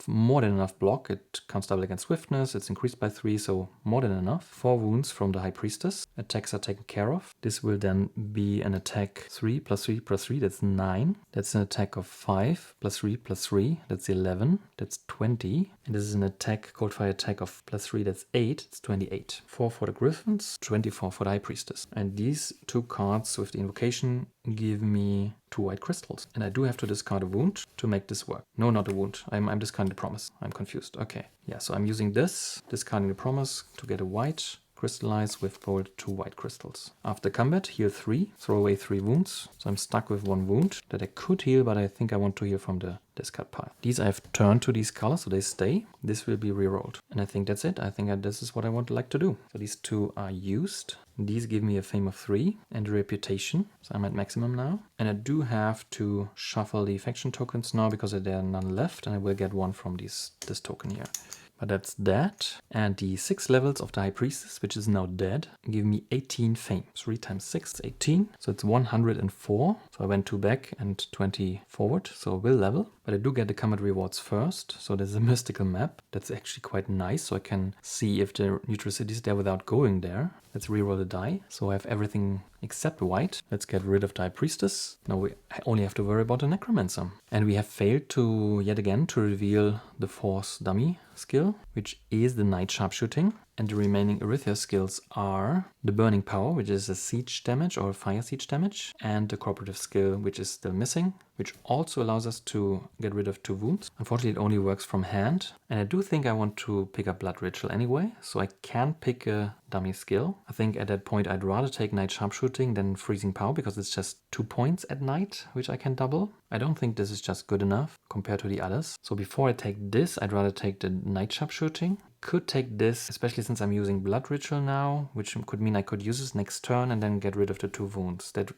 more than enough block. It counts double against Swiftness, it's increased by 3, so more than enough. 4 wounds from the High Priestess. Attacks are taken care of. This will then be an attack 3 plus 3 plus 3, that's 9. That's an attack of 5 plus 3 plus 3, that's 11, that's 20. And this is an attack, Cold Fire attack of plus 3, that's 8, it's 28. 4 for the Griffins, 24 for the High Priestess. And these 2 cards with the invocation give me 2 white crystals. And I do have to discard a wound to make this work. No, not a wound. I'm discarding the promise. I'm confused. Okay. Yeah, so I'm using this, discarding the promise to get a white, crystallize with bold 2 white crystals. After combat, heal 3, throw away 3 wounds. So I'm stuck with 1 wound that I could heal, but I think I want to heal from the discard pile. These I have turned to these colors, so they stay. This will be rerolled. And I think that's it. I think this is what I want to like to do. So these 2 are used. These give me a fame of 3 and a reputation. So I'm at maximum now. And I do have to shuffle the faction tokens now because there are none left, and I will get 1 from this token here. But that's that. And the 6 levels of the High Priestess, which is now dead, give me 18 fame. 3 times 6 is 18. So it's 104. So I went 2 back and 20 forward. So I will level. But I do get the combat rewards first. So there's a mystical map. That's actually quite nice. So I can see if the neutral city is there without going there. Let's reroll the die. So I have everything except white. Let's get rid of the High Priestess. Now we only have to worry about the Necromancer. And we have failed to, yet again, to reveal the Force dummy skill, which is the Knight Sharpshooting. And the remaining Arythea skills are the Burning Power, which is a siege damage or fire siege damage, and the Cooperative skill, which is still missing, which also allows us to get rid of 2 wounds. Unfortunately, it only works from hand. And I do think I want to pick up Blood Ritual anyway, so I can pick a dummy skill. I think at that point I'd rather take Knight Sharpshooting than Freezing Power, because it's just 2 points at night, which I can double. I don't think this is just good enough compared to the others. So before I take this, I'd rather take the Knight Sharpshooting. Could take this, especially since I'm using Blood Ritual now, which could mean I could use this next turn and then get rid of the 2 wounds. That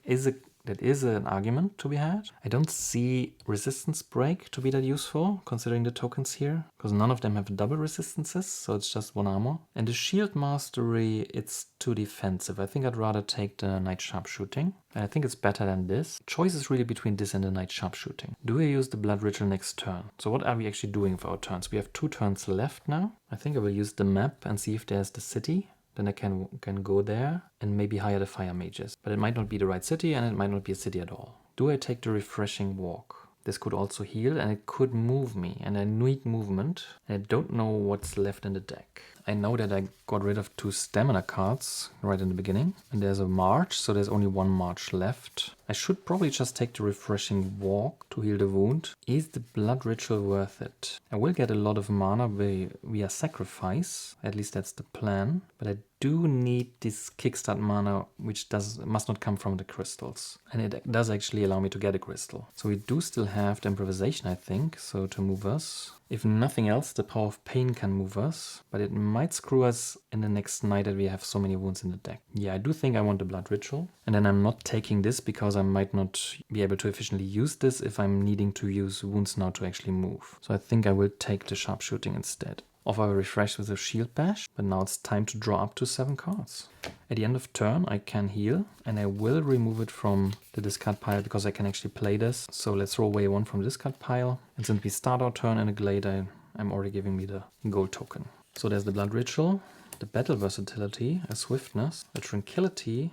is an argument to be had. I don't see Resistance Break to be that useful, considering the tokens here, because none of them have double resistances, so it's just 1 armor. And the Shield Mastery, it's too defensive. I think I'd rather take the Knight Sharpshooting. And I think it's better than this. Choice is really between this and the Knight Sharpshooting. Do we use the Blood Ritual next turn? So what are we actually doing for our turns? We have 2 turns left now. I think I will use the map and see if there's the city. Then I can go there and maybe hire the Fire Mages. But it might not be the right city, and it might not be a city at all. Do I take the Refreshing Walk? This could also heal, and it could move me, and I need movement. And I don't know what's left in the deck. I know that I got rid of 2 stamina cards right in the beginning. And there's a march, so there's only 1 march left. I should probably just take the Refreshing Walk to heal the wound. Is the Blood Ritual worth it? I will get a lot of mana via sacrifice. At least that's the plan. But I do need this kickstart mana, which must not come from the crystals. And it does actually allow me to get a crystal. So we do still have the improvisation, I think, so to move us. If nothing else, the Power of Pain can move us, but it might screw us in the next night that we have so many wounds in the deck. Yeah, I do think I want the Blood Ritual. And then I'm not taking this because I might not be able to efficiently use this if I'm needing to use wounds now to actually move. So I think I will take the Sharpshooting instead. Offer a refresh with a Shield Bash, but now it's time to draw up to 7 cards. At the end of turn I can heal, and I will remove it from the discard pile because I can actually play this. So let's throw away 1 from the discard pile, and since we start our turn in a glade, I'm already giving me the gold token. So there's the Blood Ritual, the Battle Versatility, a Swiftness, a Tranquility,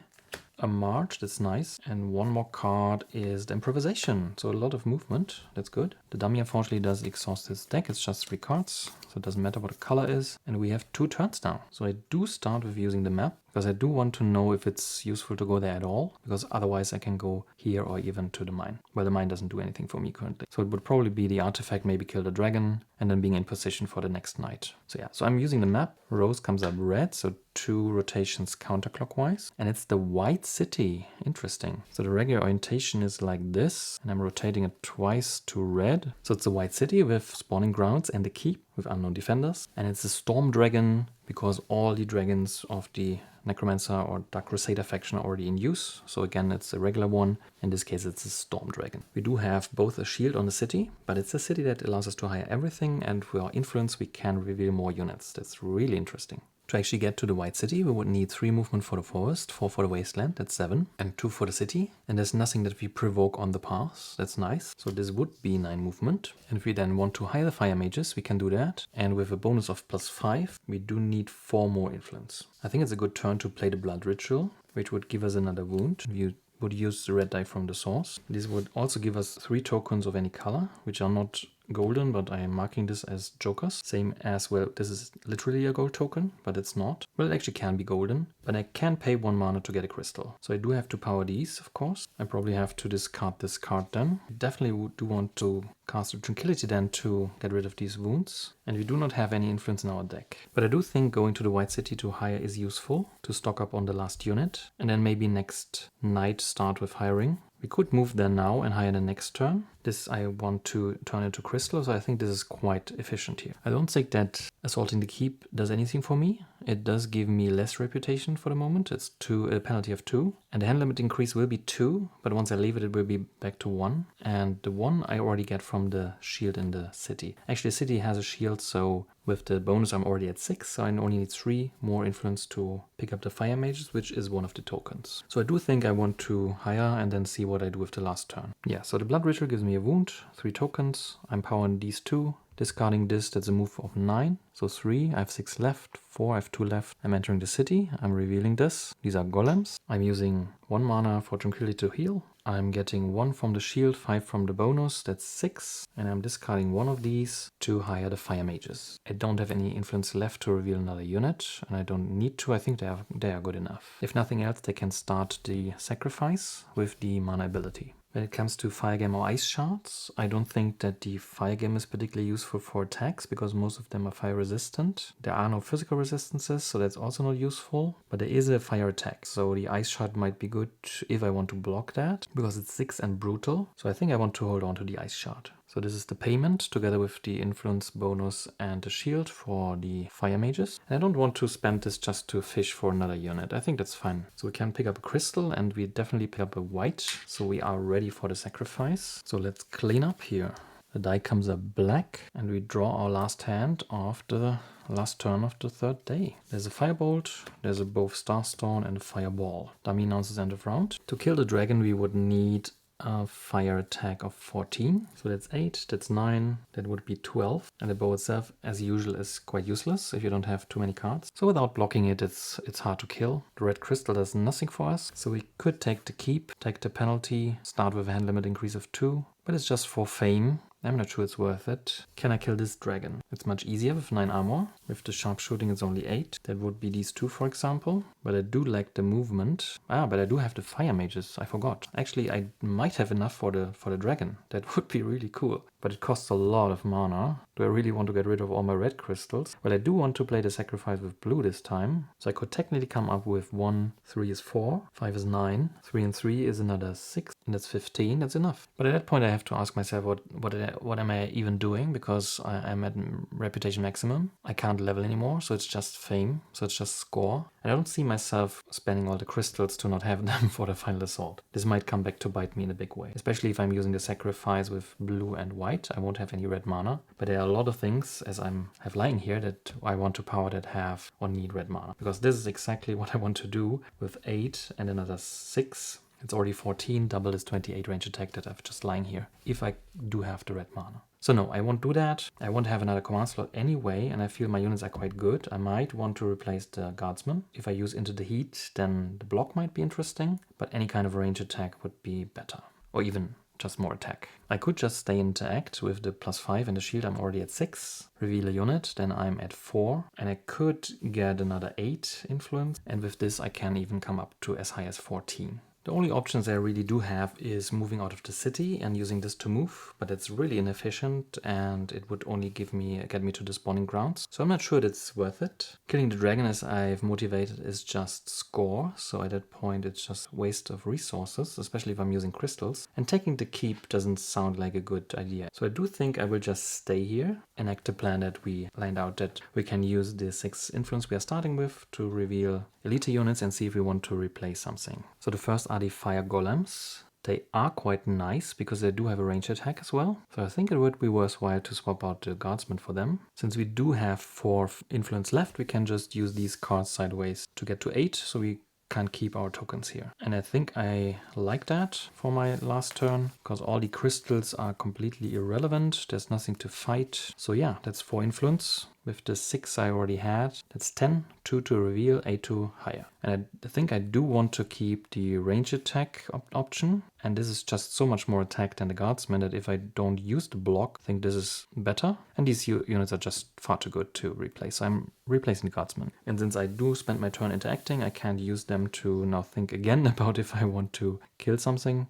a March, that's nice, and 1 more card is the Improvisation, so a lot of movement, that's good. The dummy unfortunately does exhaust his deck, it's just 3 cards, so it doesn't matter what the color is, and we have 2 turns now. So I do start with using the map, because I do want to know if it's useful to go there at all, because otherwise I can go here or even to the mine. Well, the mine doesn't do anything for me currently. So it would probably be the artifact, maybe kill the dragon, and then being in position for the next night. So yeah, so I'm using the map, rose comes up red, so 2 rotations counterclockwise, and it's the White City, interesting. So the regular orientation is like this, and I'm rotating it twice to red. So it's the White City with spawning grounds and the keep with unknown defenders, and it's a Storm Dragon because all the dragons of the Necromancer or Dark Crusader faction are already in use. So again, it's a regular one. In this case, it's a Storm Dragon. We do have both a shield on the city, but it's a city that allows us to hire everything, and with our influence, we can reveal more units. That's really interesting. To actually get to the White City, we would need 3 movement for the forest, 4 for the wasteland, that's 7, and 2 for the city. And there's nothing that we provoke on the path, that's nice. So this would be 9 movement. And if we then want to hire the Fire Mages, we can do that. And with a bonus of +5, we do need 4 more influence. I think it's a good turn to play the Blood Ritual, which would give us another wound. You would use the red die from the source. This would also give us 3 tokens of any color, which are not golden, but I am marking this as jokers. Same as, well, this is literally a gold token, but it's not. Well, it actually can be golden, but I can pay 1 mana to get a crystal. So I do have to power these, of course. I probably have to discard this card then. I definitely do want to cast a Tranquility then to get rid of these wounds. And we do not have any influence in our deck. But I do think going to the White City to hire is useful, to stock up on the last unit. And then maybe next night start with hiring. We could move there now and hire the next turn. This I want to turn into crystal, so I think this is quite efficient here. I don't think that assaulting the keep does anything for me. it does give me less reputation for the moment. It's a penalty of 2. And the hand limit increase will be 2, but once I leave it, it will be back to 1. And the 1 I already get from the shield in the city. Actually, the city has a shield, so with the bonus I'm already at 6, so I only need 3 more influence to pick up the fire mages, which is one of the tokens. So I do think I want to hire and then see what I do with the last turn. Yeah, so the blood ritual gives me a wound, 3 tokens. I'm powering these 2. Discarding this, that's a move of 9. So 3, I have 6 left, 4, I have 2 left. I'm entering the city, I'm revealing this. These are golems. I'm using 1 mana for Tranquility to heal. I'm getting 1 from the shield, 5 from the bonus, that's 6. And I'm discarding 1 of these to hire the fire mages. I don't have any influence left to reveal another unit, and I don't need to. I think they are good enough. If nothing else, they can start the sacrifice with the mana ability. When it comes to Fire Gem or Ice Shards, I don't think that the Fire Gem is particularly useful for attacks because most of them are fire resistant. There are no physical resistances, so that's also not useful. But there is a fire attack, so the Ice Shard might be good if I want to block that because it's 6 and brutal. So I think I want to hold on to the Ice Shard. So this is the payment together with the influence bonus and the shield for the fire mages. And I don't want to spend this just to fish for another unit. I think that's fine. So we can pick up a crystal and we definitely pick up a white. So we are ready for the sacrifice. So let's clean up here. The die comes up black and we draw our last hand of the last turn of the 3rd day. There's a firebolt, there's a both starstone and a fireball. Dummy announces end of round. To kill the dragon we would need a fire attack of 14. So that's 8, that's 9, that would be 12. And the bow itself, as usual, is quite useless if you don't have too many cards. So without blocking it, it's hard to kill. The red crystal does nothing for us. So we could take the keep, take the penalty, start with a hand limit increase of 2. But it's just for fame. I'm not sure it's worth it. Can I kill this dragon? It's much easier with 9 armor. With the sharpshooting it's only 8. That would be these 2 for example. But I do lack the movement. But I do have the fire mages, I forgot. Actually I might have enough for the dragon. That would be really cool. But it costs a lot of mana. Do I really want to get rid of all my red crystals? Well, I do want to play the sacrifice with blue this time. So I could technically come up with 1, 3 is 4, 5 is 9, 3 and 3 is another 6, and that's 15, that's enough. But at that point I have to ask myself what am I even doing, because I'm at reputation maximum. I can't level anymore, so it's just fame, so it's just score. And I don't see myself spending all the crystals to not have them for the final assault. This might come back to bite me in a big way, especially if I'm using the sacrifice with blue and white. I won't have any red mana, but there are a lot of things, as I have lying here, that I want to power that have or need red mana, because this is exactly what I want to do with 8 and another 6. It's already 14, double is 28 range attack that I've just lying here, if I do have the red mana. So no, I won't do that. I won't have another command slot anyway, and I feel my units are quite good. I might want to replace the guardsman. If I use Into the Heat, then the block might be interesting, but any kind of range attack would be better. Or even just more attack. I could just stay interact with the +5 and the shield. I'm already at 6. Reveal a unit, then I'm at 4. And I could get another 8 influence. And with this I can even come up to as high as 14. The only options I really do have is moving out of the city and using this to move, but it's really inefficient and it would only get me to the spawning grounds. So I'm not sure that's worth it. Killing the dragon, as I've motivated, is just score, so at that point it's just waste of resources, especially if I'm using crystals. And taking the keep doesn't sound like a good idea. So I do think I will just stay here, enact the plan that we lined out, that we can use the 6 influence we are starting with to reveal elite units and see if we want to replace something. So the first are the fire golems. They are quite nice because they do have a range attack as well. So I think it would be worthwhile to swap out the guardsman for them. Since we do have 4 influence left, we can just use these cards sideways to get to 8, so we can keep our tokens here. And I think I like that for my last turn, because all the crystals are completely irrelevant. There's nothing to fight. So yeah, that's 4 influence. With the 6 I already had, that's 10, 2 to reveal, 8 to hire. And I think I do want to keep the range attack option. And this is just so much more attack than the guardsman that if I don't use the block, I think this is better. And these units are just far too good to replace. So I'm replacing the guardsman. And since I do spend my turn interacting, I can't use them to now think again about if I want to kill something.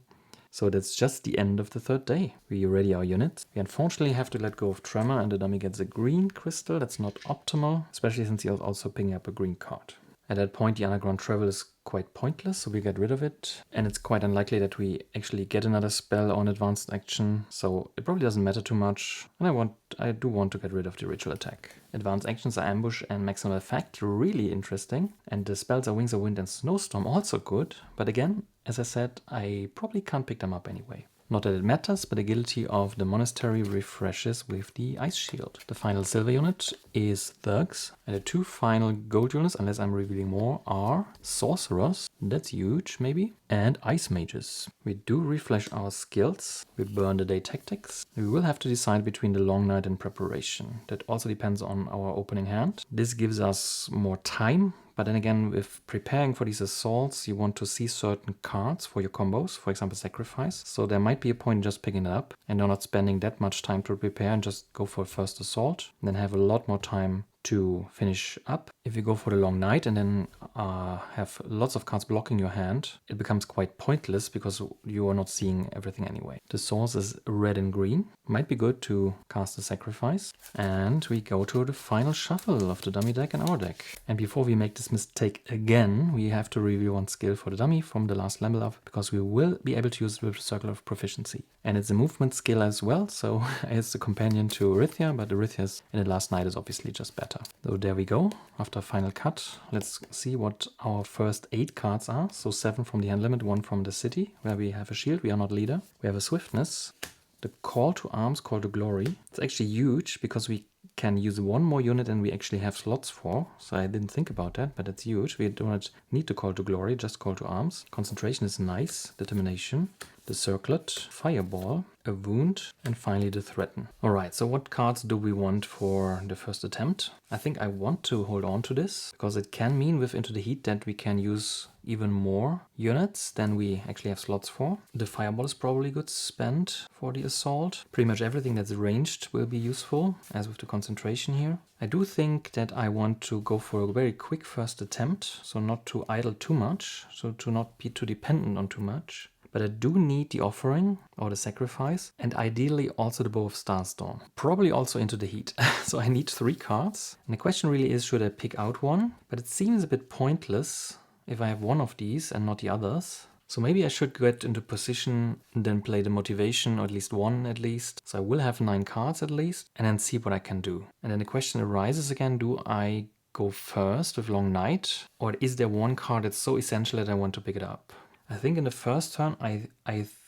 So that's just the end of the 3rd day. We ready our units. We unfortunately have to let go of Tremor and the dummy gets a green crystal. That's not optimal, especially since he's also picking up a green card. At that point, the underground travel is quite pointless, so we get rid of it. And it's quite unlikely that we actually get another spell on advanced action, so it probably doesn't matter too much. And I do want to get rid of the ritual attack. Advanced actions are ambush and maximal effect, really interesting. And the spells are Wings of Wind and Snowstorm, also good. But again, as I said, I probably can't pick them up anyway. Not that it matters, but the agility of the monastery refreshes with the ice shield. The final silver unit is thugs, and the 2 final gold units, unless I'm revealing more, are sorcerers. That's huge, maybe. And ice mages. We do refresh our skills. We burn the day tactics. We will have to decide between the long night and preparation. That also depends on our opening hand. This gives us more time. But then again, with preparing for these assaults, you want to see certain cards for your combos, for example, sacrifice. So there might be a point in just picking it up and you're not spending that much time to prepare and just go for a first assault. And then have a lot more time to finish up. If you go for the long night and then have lots of cards blocking your hand, it becomes quite pointless because you are not seeing everything anyway. The source is red and green. Might be good to cast a sacrifice. And we go to the final shuffle of the dummy deck and our deck. And before we make this mistake again, we have to review one skill for the dummy from the last level up, because we will be able to use it with the Circle of Proficiency. And it's a movement skill as well, so it's a companion to Arythea, but Arythea's in the last night is obviously just better. So there we go. After final cut, let's see what our first 8 cards are. So 7 from the hand limit, 1 from the city, where we have a shield, we are not leader. We have a swiftness, the call to arms, call to glory. It's actually huge because we can use 1 more unit than we actually have slots for. So I didn't think about that, but it's huge. We do not need to call to glory, just call to arms. Concentration is nice. Determination, the circlet, fireball, a wound, and finally the threaten. Alright, so what cards do we want for the first attempt? I think I want to hold on to this, because it can mean with Into the Heat that we can use even more units than we actually have slots for. The fireball is probably good spent for the assault. Pretty much everything that's ranged will be useful, as with the concentration here. I do think that I want to go for a very quick first attempt, so not to idle too much, so to not be too dependent on too much. But I do need the offering or the sacrifice, and ideally also the Bow of Starstorm. Probably also Into the Heat. So I need 3 cards. And the question really is, should I pick out one? But it seems a bit pointless if I have one of these and not the others. So maybe I should get into position and then play the motivation, or at least one at least. So I will have 9 cards at least, and then see what I can do. And then the question arises again, do I go first with Long Night? Or is there one card that's so essential that I want to pick it up? I think in the first turn, I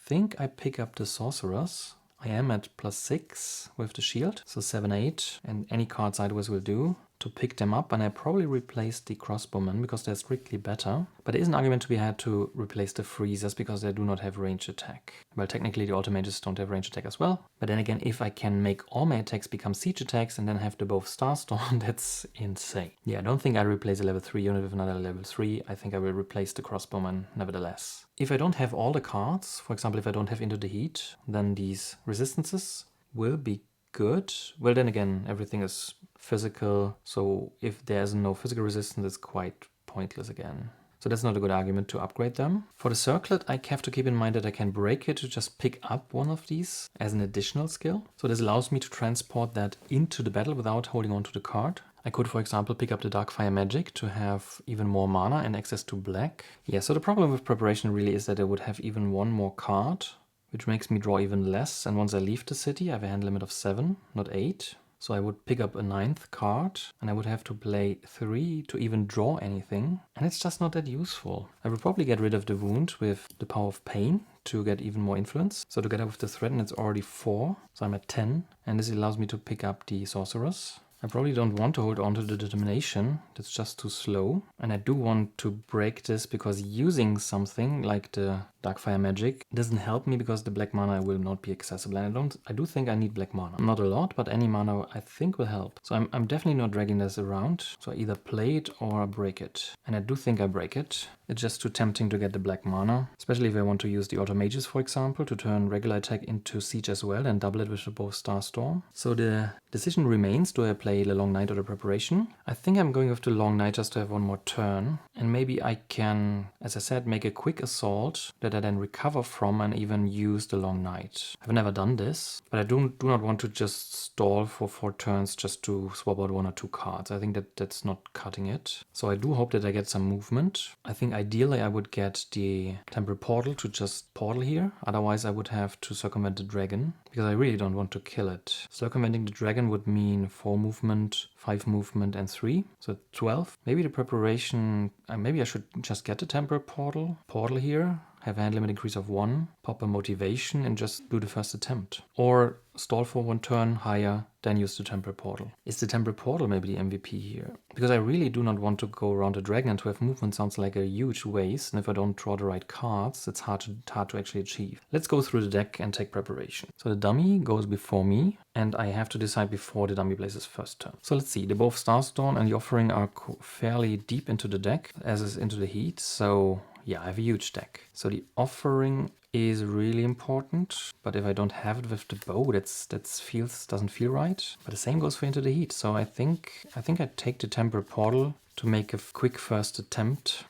think I pick up the Sorcerers. I am at +6 with the shield, so 7, 8, and any card sideways will do to pick them up, and I probably replace the crossbowmen because they're strictly better. But there is an argument to be had to replace the freezers because they do not have range attack. Well, technically the auto mages don't have range attack as well. But then again, if I can make all my attacks become siege attacks and then have the Bow of Starstorm, that's insane. Yeah, I don't think I replace a level 3 unit with another level 3. I think I will replace the crossbowmen nevertheless. If I don't have all the cards, for example, if I don't have Into the Heat, then these resistances will be good. Well, then again, everything is physical, so if there's no physical resistance, it's quite pointless again. So that's not a good argument to upgrade them. For the circlet, I have to keep in mind that I can break it to just pick up one of these as an additional skill. So this allows me to transport that into the battle without holding on to the card. I could, for example, pick up the Darkfire Magic to have even more mana and access to black. Yeah, so the problem with preparation really is that I would have even one more card, which makes me draw even less. And once I leave the city, I have a hand limit of 7, not 8. So I would pick up a 9th card, and I would have to play 3 to even draw anything. And it's just not that useful. I would probably get rid of the wound with the Power of Pain to get even more influence. So together with the threaten, it's already 4. So I'm at 10. And this allows me to pick up the Sorcerers. I probably don't want to hold on to the determination. That's just too slow. And I do want to break this because using something like the Darkfire Magic doesn't help me because the black mana will not be accessible. And I do think I need black mana. Not a lot, but any mana I think will help. So I'm definitely not dragging this around. So I either play it or break it. And I do think I break it. It's just too tempting to get the black mana. Especially if I want to use the auto mages, for example, to turn regular attack into siege as well and double it with the Bow of Starstorm. So the decision remains, do I play the Long Night or the preparation? I think I'm going with the Long Night just to have one more turn. And maybe I can, as I said, make a quick assault that that I then recover from and even use the Long Night. I've never done this, but I do not want to just stall for 4 turns just to swap out 1 or 2 cards. I think that's not cutting it. So I do hope that I get some movement. I think ideally I would get the Temporal Portal to just portal here. Otherwise I would have to circumvent the dragon, because I really don't want to kill it. Circumventing the dragon would mean 4 movement, 5 movement and 3. So 12. Maybe the preparation, maybe I should just get the Temporal Portal here, have a hand limit increase of 1, pop a motivation and just do the first attempt. Or stall for 1 turn higher, then use the Temporal Portal. Is the Temporal Portal maybe the MVP here? Because I really do not want to go around the dragon, and to have movement sounds like a huge waste, and if I don't draw the right cards, it's hard to actually achieve. Let's go through the deck and take preparation. So the dummy goes before me, and I have to decide before the dummy plays his first turn. So let's see, the both Starstorm and the Offering are fairly deep into the deck, as is into the heat, so yeah, I have a huge deck. So the Offering is really important, but if I don't have it with the bow, doesn't feel right. But the same goes for Into the Heat. So I think I take the Temporal Portal to make a quick first attempt,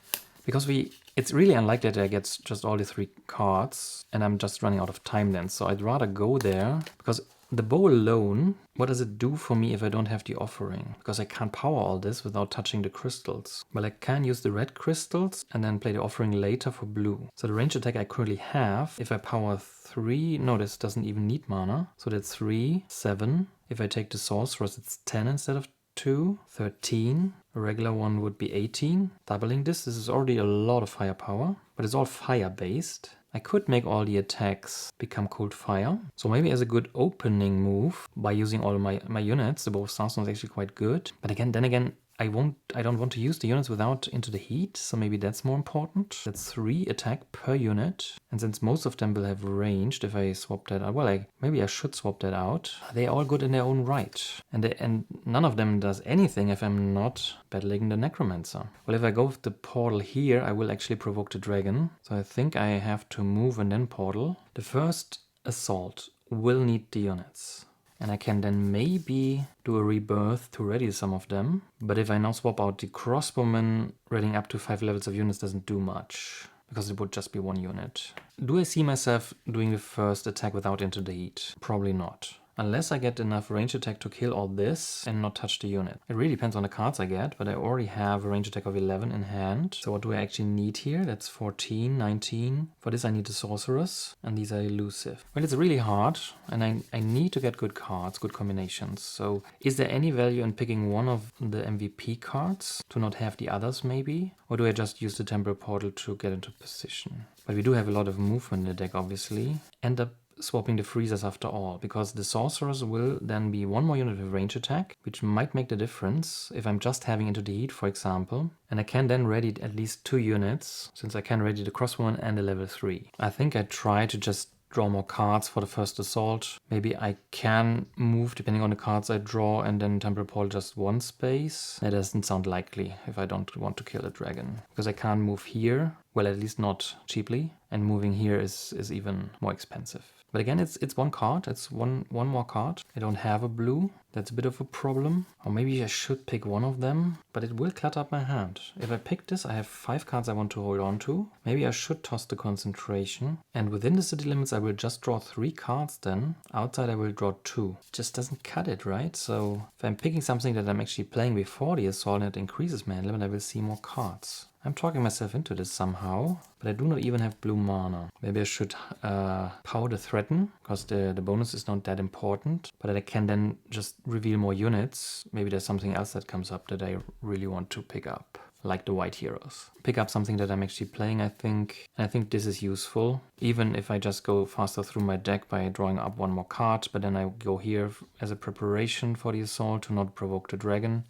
because it's really unlikely that I get just all the 3 cards, and I'm just running out of time then. So I'd rather go there, because the bow alone, what does it do for me if I don't have the Offering? Because I can't power all this without touching the crystals. Well, I can use the red crystals and then play the Offering later for blue. So the range attack I currently have, if I power 3, no, this doesn't even need mana. So that's 3, 7. If I take the Sorceress, it's 10 instead of 2, 13. A regular one would be 18. Doubling this is already a lot of firepower, but it's all fire based. I could make all the attacks become cold fire. So maybe as a good opening move, by using all my units, the both Starstorm is actually quite good. But then again, I don't want to use the units without Into the Heat, so maybe that's more important. That's 3 attack per unit. And since most of them will have ranged, if I swap that out, well, maybe I should swap that out. They're all good in their own right. And none of them does anything if I'm not battling the Necromancer. Well, if I go with the portal here, I will actually provoke the dragon. So I think I have to move and then portal. The first assault will need the units. And I can then maybe do a rebirth to ready some of them. But if I now swap out the crossbowman, readying up to 5 levels of units doesn't do much, because it would just be 1 unit. Do I see myself doing the first attack without Into the Heat? Probably not. Unless I get enough range attack to kill all this and not touch the unit. It really depends on the cards I get, but I already have a range attack of 11 in hand. So what do I actually need here? That's 14, 19. For this I need the Sorceress, and these are elusive. Well, it's really hard, and I need to get good cards, good combinations. So is there any value in picking one of the MVP cards to not have the others maybe? Or do I just use the Temporal Portal to get into position? But we do have a lot of movement in the deck, obviously. End up swapping the freezers after all, because the Sorcerers will then be 1 more unit with range attack, which might make the difference if I'm just having Into the Heat, for example. And I can then ready at least 2 units, since I can ready the crossbowman and a level 3. I think I try to just draw more cards for the first assault. Maybe I can move depending on the cards I draw, and then Temporal Portal just 1 space. That doesn't sound likely if I don't want to kill a dragon, because I can't move here, well, at least not cheaply, and moving here is even more expensive. But again, it's 1 card, it's one more card. I don't have a blue, that's a bit of a problem. Or maybe I should pick one of them, but it will clutter up my hand. If I pick this, I have 5 cards I want to hold on to. Maybe I should toss the concentration. And within the city limits, I will just draw 3 cards then. Outside, I will draw 2. It just doesn't cut it, right? So if I'm picking something that I'm actually playing before the assault and it increases my hand limit, I will see more cards. I'm talking myself into this somehow, but I do not even have blue mana. Maybe I should power the Threaten, because the bonus is not that important, but I can then just reveal more units. Maybe there's something else that comes up that I really want to pick up, like the white heroes. Pick up something that I'm actually playing, I think. And I think this is useful, even if I just go faster through my deck by drawing up 1 more card, but then I go here as a preparation for the assault to not provoke the dragon.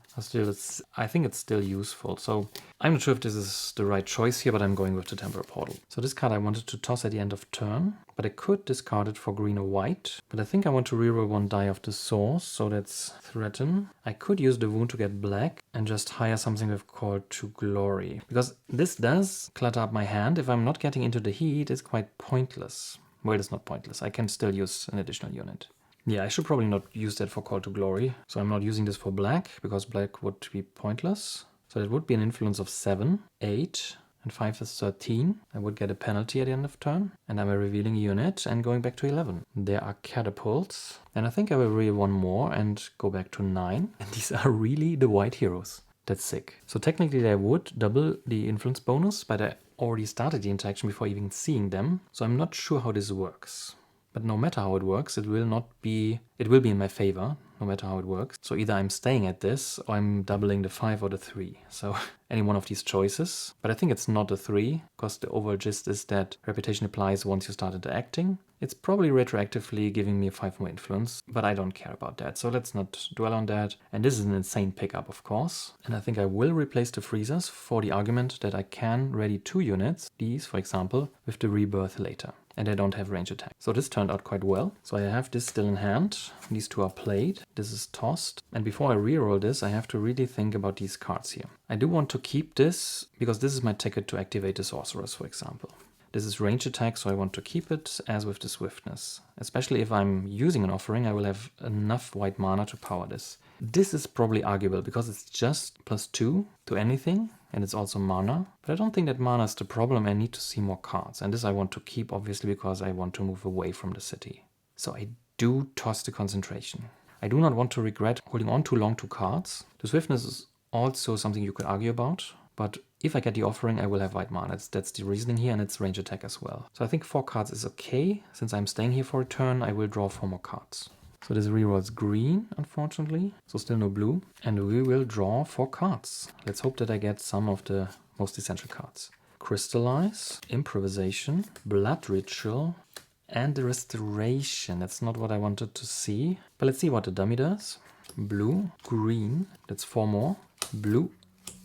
I think it's still useful. So I'm not sure if this is the right choice here, but I'm going with the Temporal Portal. So this card I wanted to toss at the end of turn, but I could discard it for green or white. But I think I want to reroll 1 die of the source, so that's Threaten. I could use the wound to get black and just hire something with Call to Glory, because this does clutter up my hand. If I'm not getting Into the Heat, it's quite pointless. Well, it's not pointless. I can still use an additional unit. Yeah, I should probably not use that for Call to Glory. So I'm not using this for black, because black would be pointless. So that would be an influence of 7, 8, and 5 is 13. I would get a penalty at the end of turn, and I'm a revealing unit and going back to 11. There are catapults, and I think I will reveal one more and go back to 9. And these are really the white heroes. That's sick. So technically they would double the influence bonus, but I already started the interaction before even seeing them, so I'm not sure how this works. But no matter how it works, it will be in my favor, no matter how it works. So either I'm staying at this, or I'm doubling the 5 or the 3. So any one of these choices. But I think it's not a 3, because the overall gist is that reputation applies once you start interacting. It's probably retroactively giving me 5 more influence, but I don't care about that. So let's not dwell on that. And this is an insane pickup, of course. And I think I will replace the freezers for the argument that I can ready 2 units, these for example, with the rebirth later. And I don't have range attack. So this turned out quite well. So I have this still in hand. These 2 are played. This is tossed. And before I reroll this, I have to really think about these cards here. I do want to keep this, because this is my ticket to activate the sorcerers, for example. This is range attack, so I want to keep it, as with the swiftness. Especially if I'm using an offering, I will have enough white mana to power this. This is probably arguable, because it's just +2 to anything, and it's also mana. But I don't think that mana is the problem. I need to see more cards. And this I want to keep, obviously, because I want to move away from the city. So I do toss the concentration. I do not want to regret holding on too long to cards. The swiftness is also something you could argue about. But if I get the offering, I will have white mana. That's the reasoning here, and it's range attack as well. So I think 4 cards is okay. Since I'm staying here for a turn, I will draw 4 more cards. So this rerolls green, unfortunately. So still no blue. And we will draw 4 cards. Let's hope that I get some of the most essential cards. Crystallize, Improvisation, Blood Ritual, and the Restoration. That's not what I wanted to see. But let's see what the dummy does. Blue, green. That's 4 more. Blue,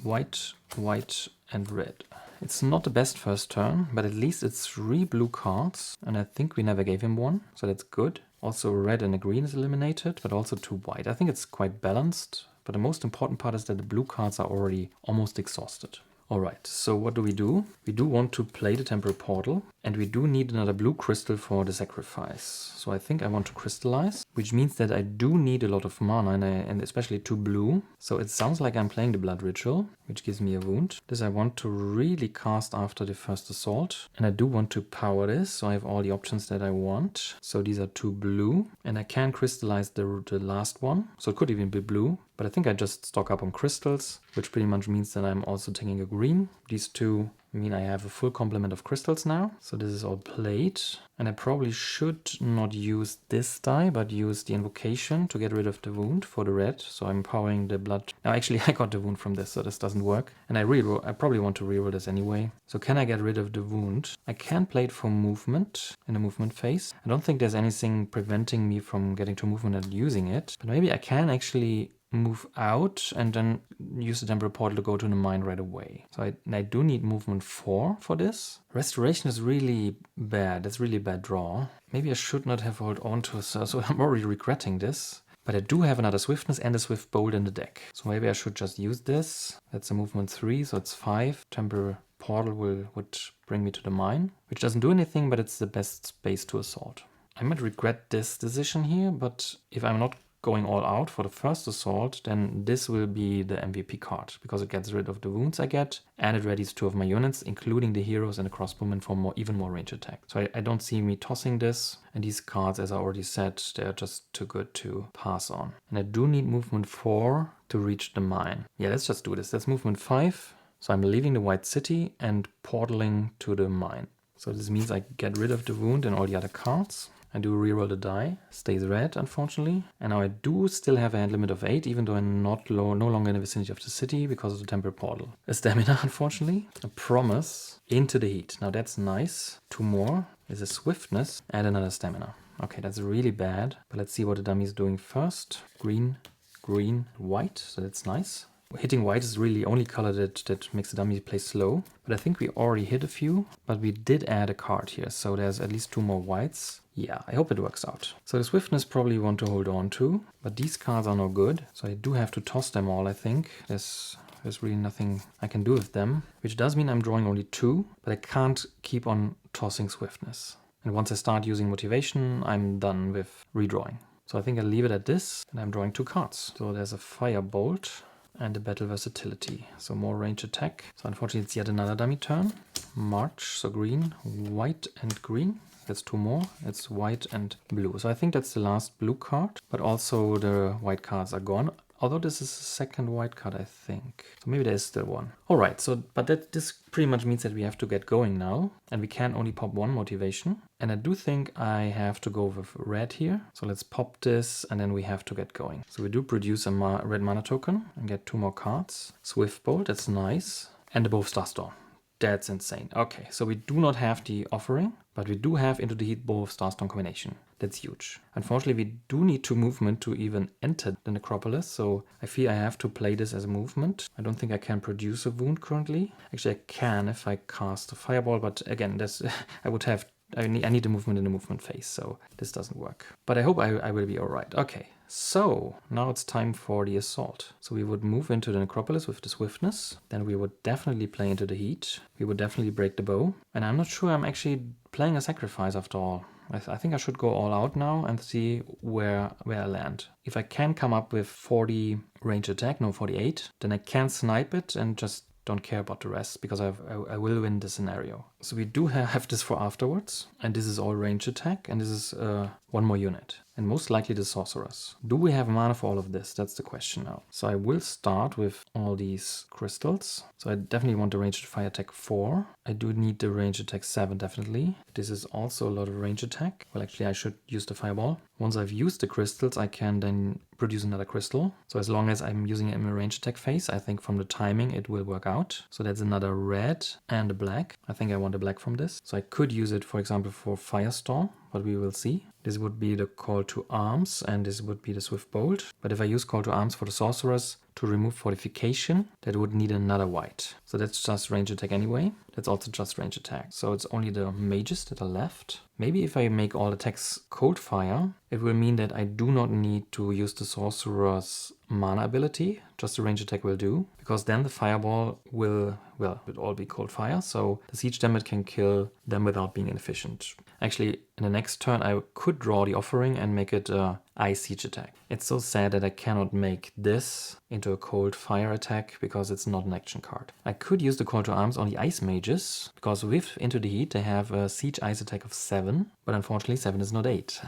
white, white, and red. It's not the best first turn, but at least it's 3 blue cards, and I think we never gave him one, so that's good. Also red and a green is eliminated, but also 2 white. I think it's quite balanced, but the most important part is that the blue cards are already almost exhausted. Alright, so what do? We do want to play the Temporal Portal, and we do need another blue crystal for the sacrifice. So I think I want to crystallize, which means that I do need a lot of mana, and especially 2 blue. So it sounds like I'm playing the Blood Ritual, which gives me a wound. This I want to really cast after the first assault, and I do want to power this, so I have all the options that I want. So these are 2 blue, and I can crystallize the last one, so it could even be blue. But I think I just stock up on crystals, which pretty much means that I'm also taking a green. These 2 mean I have a full complement of crystals now. So this is all played. And I probably should not use this die, but use the invocation to get rid of the wound for the red. So I'm powering the blood. Now actually I got the wound from this, so this doesn't work. And I probably want to reroll this anyway. So can I get rid of the wound? I can play it for movement in the movement phase. I don't think there's anything preventing me from getting to movement and using it. But maybe I can actually move out and then use the Temporal Portal to go to the mine right away. So I do need movement 4 for this. Restoration is really bad. That's really a bad draw. Maybe I should not have held on to, so I'm already regretting this. But I do have another swiftness and a swift bolt in the deck. So maybe I should just use this. That's a movement 3, so it's 5. Temporal Portal would bring me to the mine, which doesn't do anything, but it's the best space to assault. I might regret this decision here, but if I'm not going all out for the first assault, then this will be the MVP card, because it gets rid of the wounds I get, and it readies 2 of my units, including the heroes and the crossbowmen for even more range attack. So I don't see me tossing this, and these cards, as I already said, they're just too good to pass on. And I do need movement 4 to reach the mine. Yeah, let's just do this. That's movement 5. So I'm leaving the White City and portaling to the mine. So this means I get rid of the wound and all the other cards. I do reroll the die, stays red, unfortunately. And now I do still have a hand limit of 8, even though I'm no longer in the vicinity of the city because of the Temporal Portal. A stamina, unfortunately. A promise into the heat. Now that's nice. 2 more is a swiftness and another stamina. Okay, that's really bad. But let's see what the dummy is doing first. Green, green, white. So that's nice. Hitting white is really the only color that makes the dummy play slow. But I think we already hit a few. But we did add a card here. So there's at least 2 more whites. Yeah, I hope it works out. So the swiftness probably want to hold on to. But these cards are no good. So I do have to toss them all, I think. There's really nothing I can do with them. Which does mean I'm drawing only 2. But I can't keep on tossing swiftness. And once I start using motivation, I'm done with redrawing. So I think I'll leave it at this. And I'm drawing 2 cards. So there's a Firebolt. and the battle versatility. So more range attack. So unfortunately it's yet another dummy turn. March, so green, white and green. That's 2 more. It's white and blue. So I think that's the last blue card, but also the white cards are gone. Although this is the second white card, I think. So maybe there is still one. All right, so but this pretty much means that we have to get going now, and we can only pop 1 motivation. And I do think I have to go with red here. So let's pop this, and then we have to get going. So we do produce a red mana token and get 2 more cards. Swift Bolt, that's nice. And above Starstorm. That's insane. Okay, so we do not have the offering, but we do have Into the Heat Bow of Starstorm combination. That's huge. Unfortunately, we do need 2 movement to even enter the Necropolis, so I fear I have to play this as a movement. I don't think I can produce a wound currently. Actually, I can if I cast a Fireball, but again, that's I need a movement in the movement phase, so this doesn't work. But I hope I will be alright. Okay, so now it's time for the assault. So we would move into the Necropolis with the swiftness. Then we would definitely play into the heat. We would definitely break the bow. And I'm not sure I'm actually playing a sacrifice after all. I think I should go all out now and see where I land. If I can come up with 40 range attack, no 48, then I can snipe it and just don't care about the rest because I will win the scenario. So we do have this for afterwards, and this is all range attack, and this is 1 more unit, and most likely the sorceress. Do we have mana for all of this? That's the question now. So I will start with all these crystals. So I definitely want the ranged fire attack 4. I do need the range attack 7 definitely. This is also a lot of range attack. Well, actually I should use the fireball. Once I've used the crystals, I can then produce another crystal. So as long as I'm using it in a range attack phase, I think from the timing it will work out. So that's another red and a black. I think I want a black from this. So I could use it, for example, for Firestorm, but we will see. This would be the Call to Arms, and this would be the Swift Bolt. But if I use Call to Arms for the Sorceress to remove Fortification, that would need another white. So that's just range attack anyway. That's also just range attack. So it's only the mages that are left. Maybe if I make all attacks Cold Fire, it will mean that I do not need to use the Sorcerer's mana ability. Just the range attack will do. Because then the Fireball will all be Cold Fire. So the siege damage can kill them without being inefficient. Actually, in the next turn, I could draw the offering and make it a ice siege attack. It's so sad that I cannot make this into a cold fire attack because it's not an action card. I could use the Call to Arms on the ice mages because with Into the Heat they have a siege ice attack of 7, but unfortunately 7 is not 8.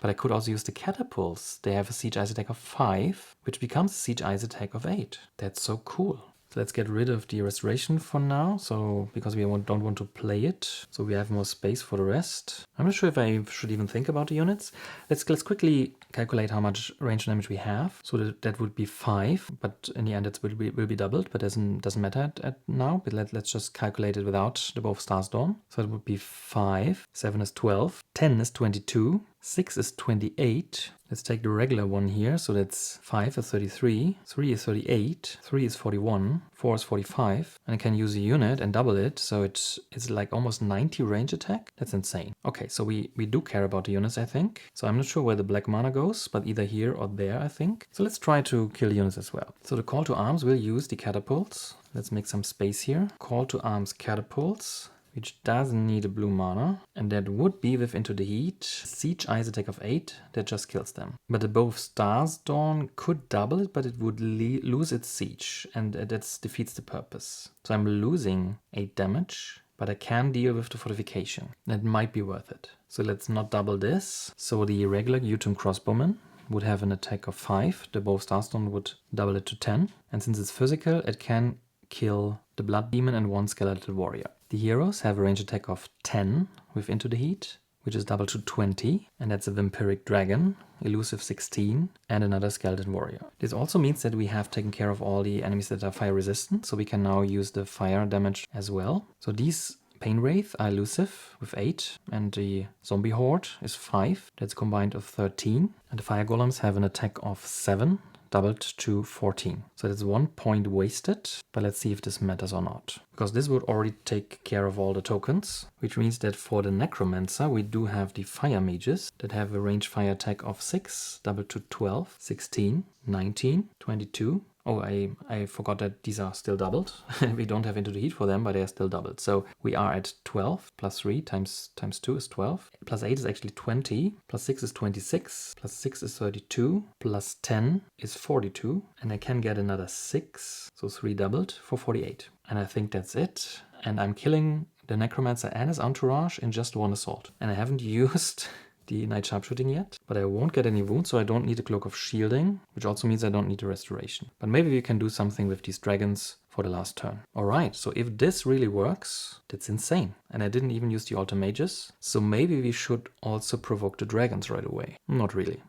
But I could also use the catapults. They have a siege ice attack of 5, which becomes a siege ice attack of 8. That's so cool. So let's get rid of the restoration for now, so because we don't want to play it, so we have more space for the rest. I'm not sure if I should even think about the units. Let's quickly calculate how much range damage we have. So that would be 5, but in the end it will be doubled, but doesn't matter at now. But let's just calculate it without the Bow of Starstorm. So it would be 5, 7 is 12, 10 is 22, 6 is 28. Let's take the regular one here. So that's 5 is 33, 3 is 38, 3 is 41, 4 is 45. And I can use a unit and double it. So it's like almost 90 range attack. That's insane. Okay, so we do care about the units, I think. So I'm not sure where the black mana goes, but either here or there, I think. So let's try to kill units as well. So the Call to Arms will use the catapults. Let's make some space here. Call to Arms catapults, which doesn't need a blue mana, and that would be with Into the Heat. Siege Ice attack of 8, that just kills them. But the Bow of Starstorm could double it, but it would lose its siege, and that defeats the purpose. So I'm losing 8 damage, but I can deal with the fortification. That might be worth it. So let's not double this. So the regular Utum Crossbowman would have an attack of 5. The Bow of Starstorm would double it to 10. And since it's physical, it can kill the Blood Demon and 1 Skeletal Warrior. The heroes have a range attack of 10 with Into the Heat, which is doubled to 20, and that's a Vampiric Dragon, Elusive 16, and another Skeleton Warrior. This also means that we have taken care of all the enemies that are fire resistant, so we can now use the fire damage as well. So these Pain Wraith are elusive with 8, and the Zombie Horde is 5, that's combined of 13, and the Fire Golems have an attack of 7, doubled to 14. So that's 1 point wasted, but let's see if this matters or not. Because this would already take care of all the tokens, which means that for the Necromancer we do have the Fire Mages that have a range fire attack of 6, doubled to 12, 16, 19, 22, Oh, I forgot that these are still doubled. We don't have Into the Heat for them, but they are still doubled. So we are at 12 plus 3 times 2 is 12. Plus 8 is actually 20. Plus 6 is 26. Plus 6 is 32. Plus 10 is 42. And I can get another 6. So 3 doubled for 48. And I think that's it. And I'm killing the Necromancer and his entourage in just one assault. And I haven't used the Knight Sharpshooting yet, but I won't get any wounds, so I don't need a Cloak of Shielding, which also means I don't need a Restoration. But maybe we can do something with these dragons for the last turn. Alright, so if this really works, that's insane. And I didn't even use the Altar Mages, so maybe we should also provoke the dragons right away. Not really.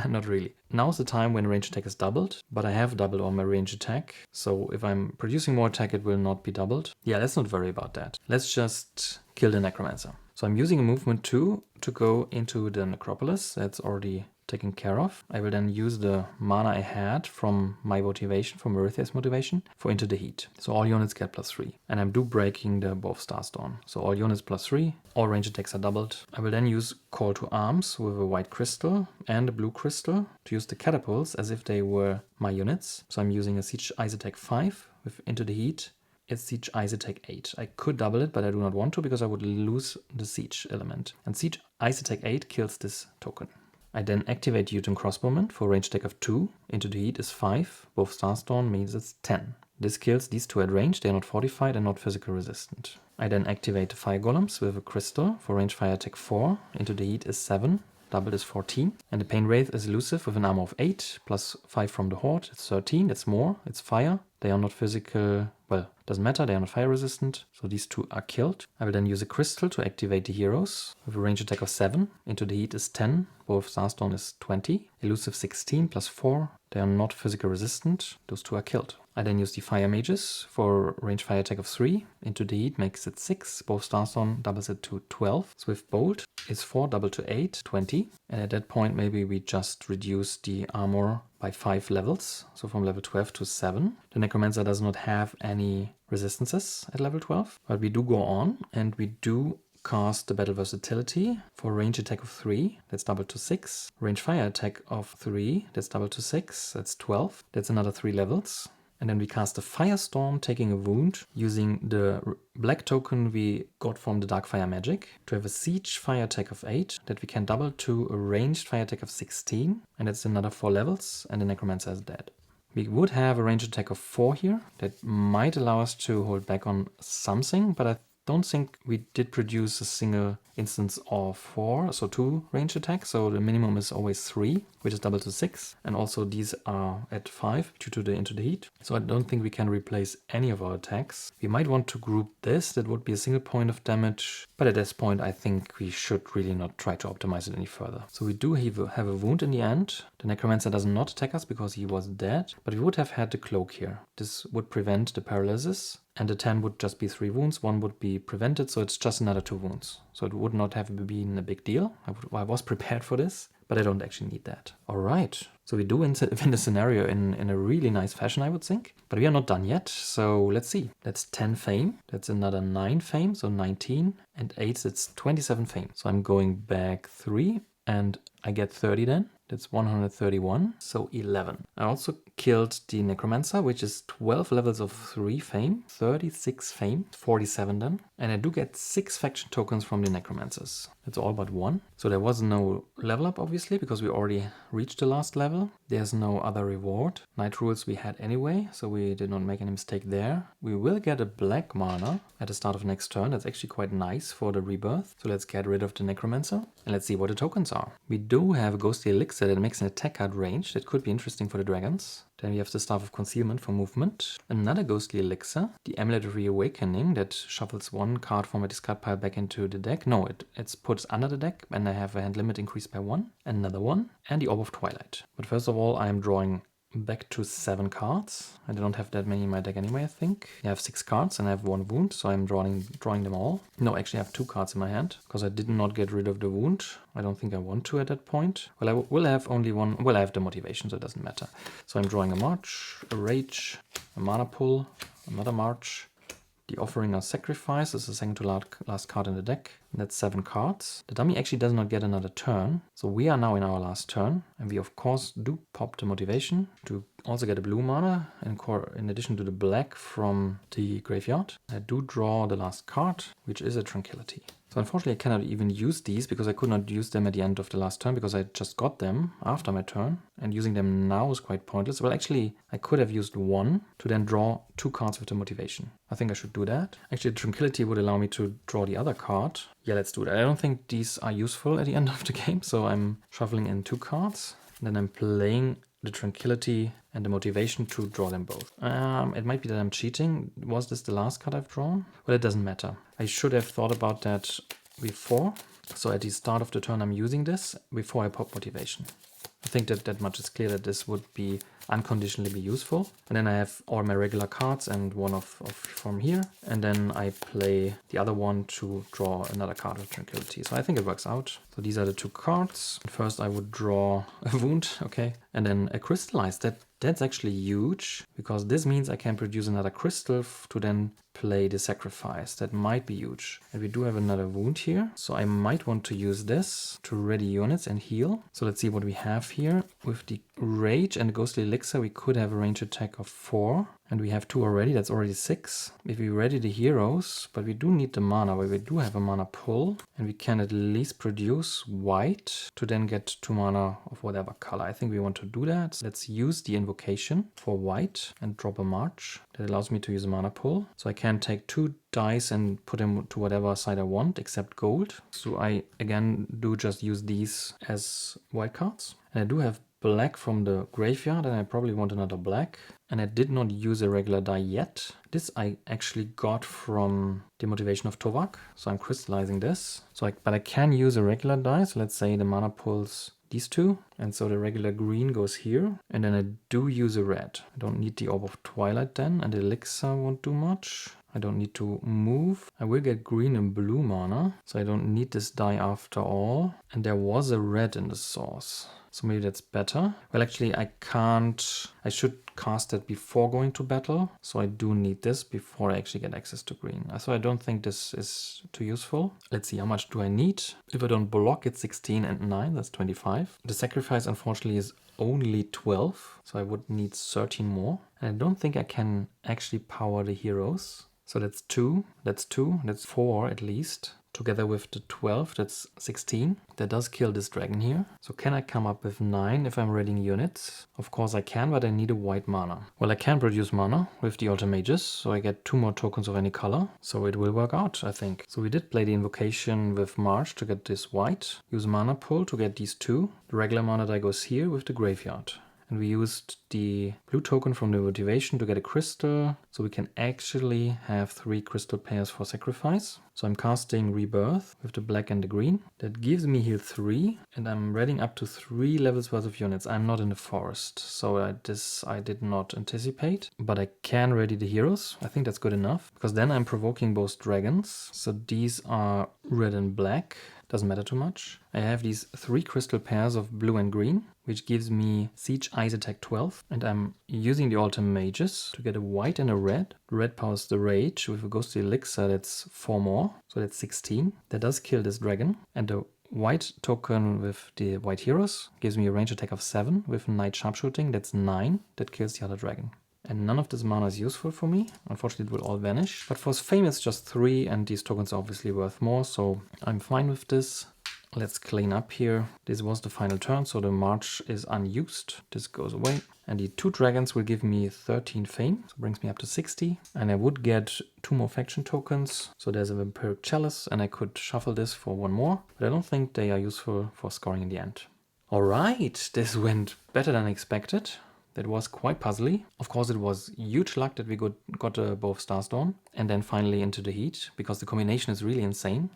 Not really. Now's the time when range attack is doubled, but I have doubled on my range attack, so if I'm producing more attack it will not be doubled. Yeah, let's not worry about that. Let's just kill the Necromancer. So I'm using a movement 2 to go into the Necropolis. That's already taken care of. I will then use the mana I had from my motivation, from Arythea's motivation, for Into the Heat. So all units get +3. And I'm breaking the both Starstorm. So all units +3, all range attacks are doubled. I will then use Call to Arms with a white crystal and a blue crystal to use the catapults as if they were my units. So I'm using a Siege Ice Attack 5 with Into the Heat. It's Siege Ice Attack 8. I could double it, but I do not want to because I would lose the Siege element. And Siege Ice Attack 8 kills this token. I then activate Jotun Crossbowman for range attack of 2. Into the Heat is 5. Both Starstorm means it's 10. This kills these two at range. They are not fortified and not physical resistant. I then activate the Fire Golems with a crystal for range fire attack 4. Into the Heat is 7. Doubled is 14. And the Pain Wraith is elusive with an armor of 8 plus 5 from the Horde. It's 13. That's more. It's fire. They are not physical. Well, doesn't matter. They are not fire resistant. So these two are killed. I will then use a crystal to activate the heroes with a range attack of 7. Into the Heat is 10. Both Starstorm is 20. Elusive 16 plus 4. They are not physical resistant. Those two are killed. I then use the Fire Mages for range fire attack of 3. Into the Heat makes it 6. Both Starstorm doubles it to 12. Swift Bolt is 4, double to 8, 20. And at that point maybe we just reduce the armor by 5 levels. So from level 12 to 7. The Necromancer does not have any resistances at level 12. But we do go on and we do cast the Battle Versatility for range attack of 3, that's doubled to 6. Range fire attack of 3, that's doubled to 6, that's 12. That's another 3 levels. And then we cast a Firestorm, taking a wound, using the black token we got from the Darkfire magic to have a Siege fire attack of 8 that we can double to a ranged fire attack of 16. And that's another 4 levels, and the Necromancer is dead. We would have a ranged attack of 4 here. That might allow us to hold back on something, but I don't think we did produce a single instance of 4, so 2 range attacks, so the minimum is always 3, which is double to 6, and also these are at 5 due to the Into the Heat, so I don't think we can replace any of our attacks. We might want to group this, that would be a single point of damage, but at this point I think we should really not try to optimize it any further. So we do have a wound in the end. The Necromancer does not attack us because he was dead, but we would have had the cloak here. This would prevent the paralysis. And the 10 would just be 3 wounds, 1 would be prevented, so it's just another 2 wounds. So it would not have been a big deal. I was prepared for this, but I don't actually need that. Alright, so we do win the scenario in a really nice fashion, I would think. But we are not done yet, so let's see. That's 10 fame, that's another 9 fame, so 19, and 8, that's 27 fame. So I'm going back 3, and I get 30 then. That's 131, so 11. I also killed the Necromancer, which is 12 levels of 3 fame, 36 fame, 47 then. And I do get 6 faction tokens from the Necromancers. That's all but 1. So there was no level up, obviously, because we already reached the last level. There's no other reward. Night Rules we had anyway, so we did not make any mistake there. We will get a black mana at the start of next turn. That's actually quite nice for the rebirth. So let's get rid of the Necromancer. And let's see what the tokens are. We do have a Ghostly Elixir that makes an attack card range. That could be interesting for the dragons. Then we have the Staff of Concealment for movement. Another Ghostly Elixir, the Amulet of Reawakening, that shuffles 1 card from a discard pile back into the deck. No, it's put under the deck, and I have a hand limit increased by 1. Another one, and the Orb of Twilight. But first of all, I am drawing back to 7 cards. I don't have that many in my deck anyway, I think. I have 6 cards and I have 1 wound, so I'm drawing them all. No, actually I have 2 cards in my hand, because I did not get rid of the wound. I don't think I want to at that point. Well, I will have only 1. Well, I have the motivation, so it doesn't matter. So I'm drawing a March, a Rage, a Mana Pull, another March. The Offering of Sacrifice is the second to last card in the deck. And that's 7 cards. The dummy actually does not get another turn. So we are now in our last turn. And we of course do pop the motivation to also get a blue mana in addition to the black from the graveyard. I do draw the last card, which is a Tranquility. So unfortunately I cannot even use these because I could not use them at the end of the last turn because I just got them after my turn, and using them now is quite pointless. Well, actually I could have used one to then draw 2 cards with the motivation. I think I should do that. Actually the Tranquility would allow me to draw the other card. Yeah, let's do that. I don't think these are useful at the end of the game, so I'm shuffling in 2 cards. And then I'm playing the Tranquility and the motivation to draw them both. It might be that I'm cheating. Was this the last card I've drawn? Well, it doesn't matter. I should have thought about that before. So at the start of the turn I'm using this before I pop motivation. I think that much is clear that this would be unconditionally be useful. And then I have all my regular cards and one of from here. And then I play the other one to draw another card of Tranquility. So I think it works out. So these are the 2 cards. First I would draw a wound, okay. And then a crystallize. That's actually huge because this means I can produce another crystal to then play the sacrifice. That might be huge. And we do have another wound here. So I might want to use this to ready units and heal. So let's see what we have here. With the Rage and Ghostly Elixir, we could have a range attack of 4. And we have 2 already, that's already 6. If we ready the heroes, but we do need the mana, but we do have a mana pull. And we can at least produce white to then get 2 mana of whatever color. I think we want to do that. So let's use the invocation for white and drop a march. That allows me to use a mana pull. So I can take 2 dice and put them to whatever side I want, except gold. So I, again, do just use these as white cards. And I do have black from the graveyard, and I probably want another black. And I did not use a regular die yet. This I actually got from the motivation of Tovak. So I'm crystallizing this. But I can use a regular die. So let's say the mana pulls these 2. And so the regular green goes here. And then I do use a red. I don't need the Orb of Twilight then. And the Elixir won't do much. I don't need to move. I will get green and blue mana. So I don't need this die after all. And there was a red in the source. So maybe that's better. Well, actually, I can't. I should cast it before going to battle. So I do need this before I actually get access to green. So I don't think this is too useful. Let's see, how much do I need? If I don't block, it's 16 and 9. That's 25. The sacrifice, unfortunately, is only 12. So I would need 13 more. And I don't think I can actually power the heroes. So that's 2. That's 2. That's 4 at least. Together with the 12, that's 16. That does kill this dragon here. So can I come up with 9 if I'm readying units? Of course I can, but I need a white mana. Well, I can produce mana with the Altar Mages, so I get 2 more tokens of any color. So it will work out, I think. So we did play the invocation with March to get this white. Use mana pull to get these 2. The regular mana die goes here with the graveyard. And we used the blue token from the motivation to get a crystal. So we can actually have 3 crystal pairs for sacrifice. So I'm casting Rebirth with the black and the green. That gives me here 3. And I'm readying up to 3 levels worth of units. I'm not in the forest. So this I did not anticipate. But I can ready the heroes. I think that's good enough. Because then I'm provoking both dragons. So these are red and black. Doesn't matter too much. I have these 3 crystal pairs of blue and green, which gives me Siege Ice Attack 12. And I'm using the Altar Mages to get a white and a red. The red powers the Rage with a Ghostly Elixir, that's 4 more. So that's 16. That does kill this dragon. And the white token with the white heroes gives me a range attack of 7 with Night Sharpshooting. That's 9. That kills the other dragon. And none of this mana is useful for me. Unfortunately, it will all vanish. But for Fame, it's just 3, and these tokens are obviously worth more, so I'm fine with this. Let's clean up here. This was the final turn, so the March is unused. This goes away. And the 2 dragons will give me 13 Fame, so brings me up to 60. And I would get 2 more faction tokens. So there's a Vampiric Chalice, and I could shuffle this for 1 more. But I don't think they are useful for scoring in the end. Alright, this went better than expected. That was quite puzzly. Of course, it was huge luck that we got both Starsdawn and then finally into the heat, because the combination is really insane.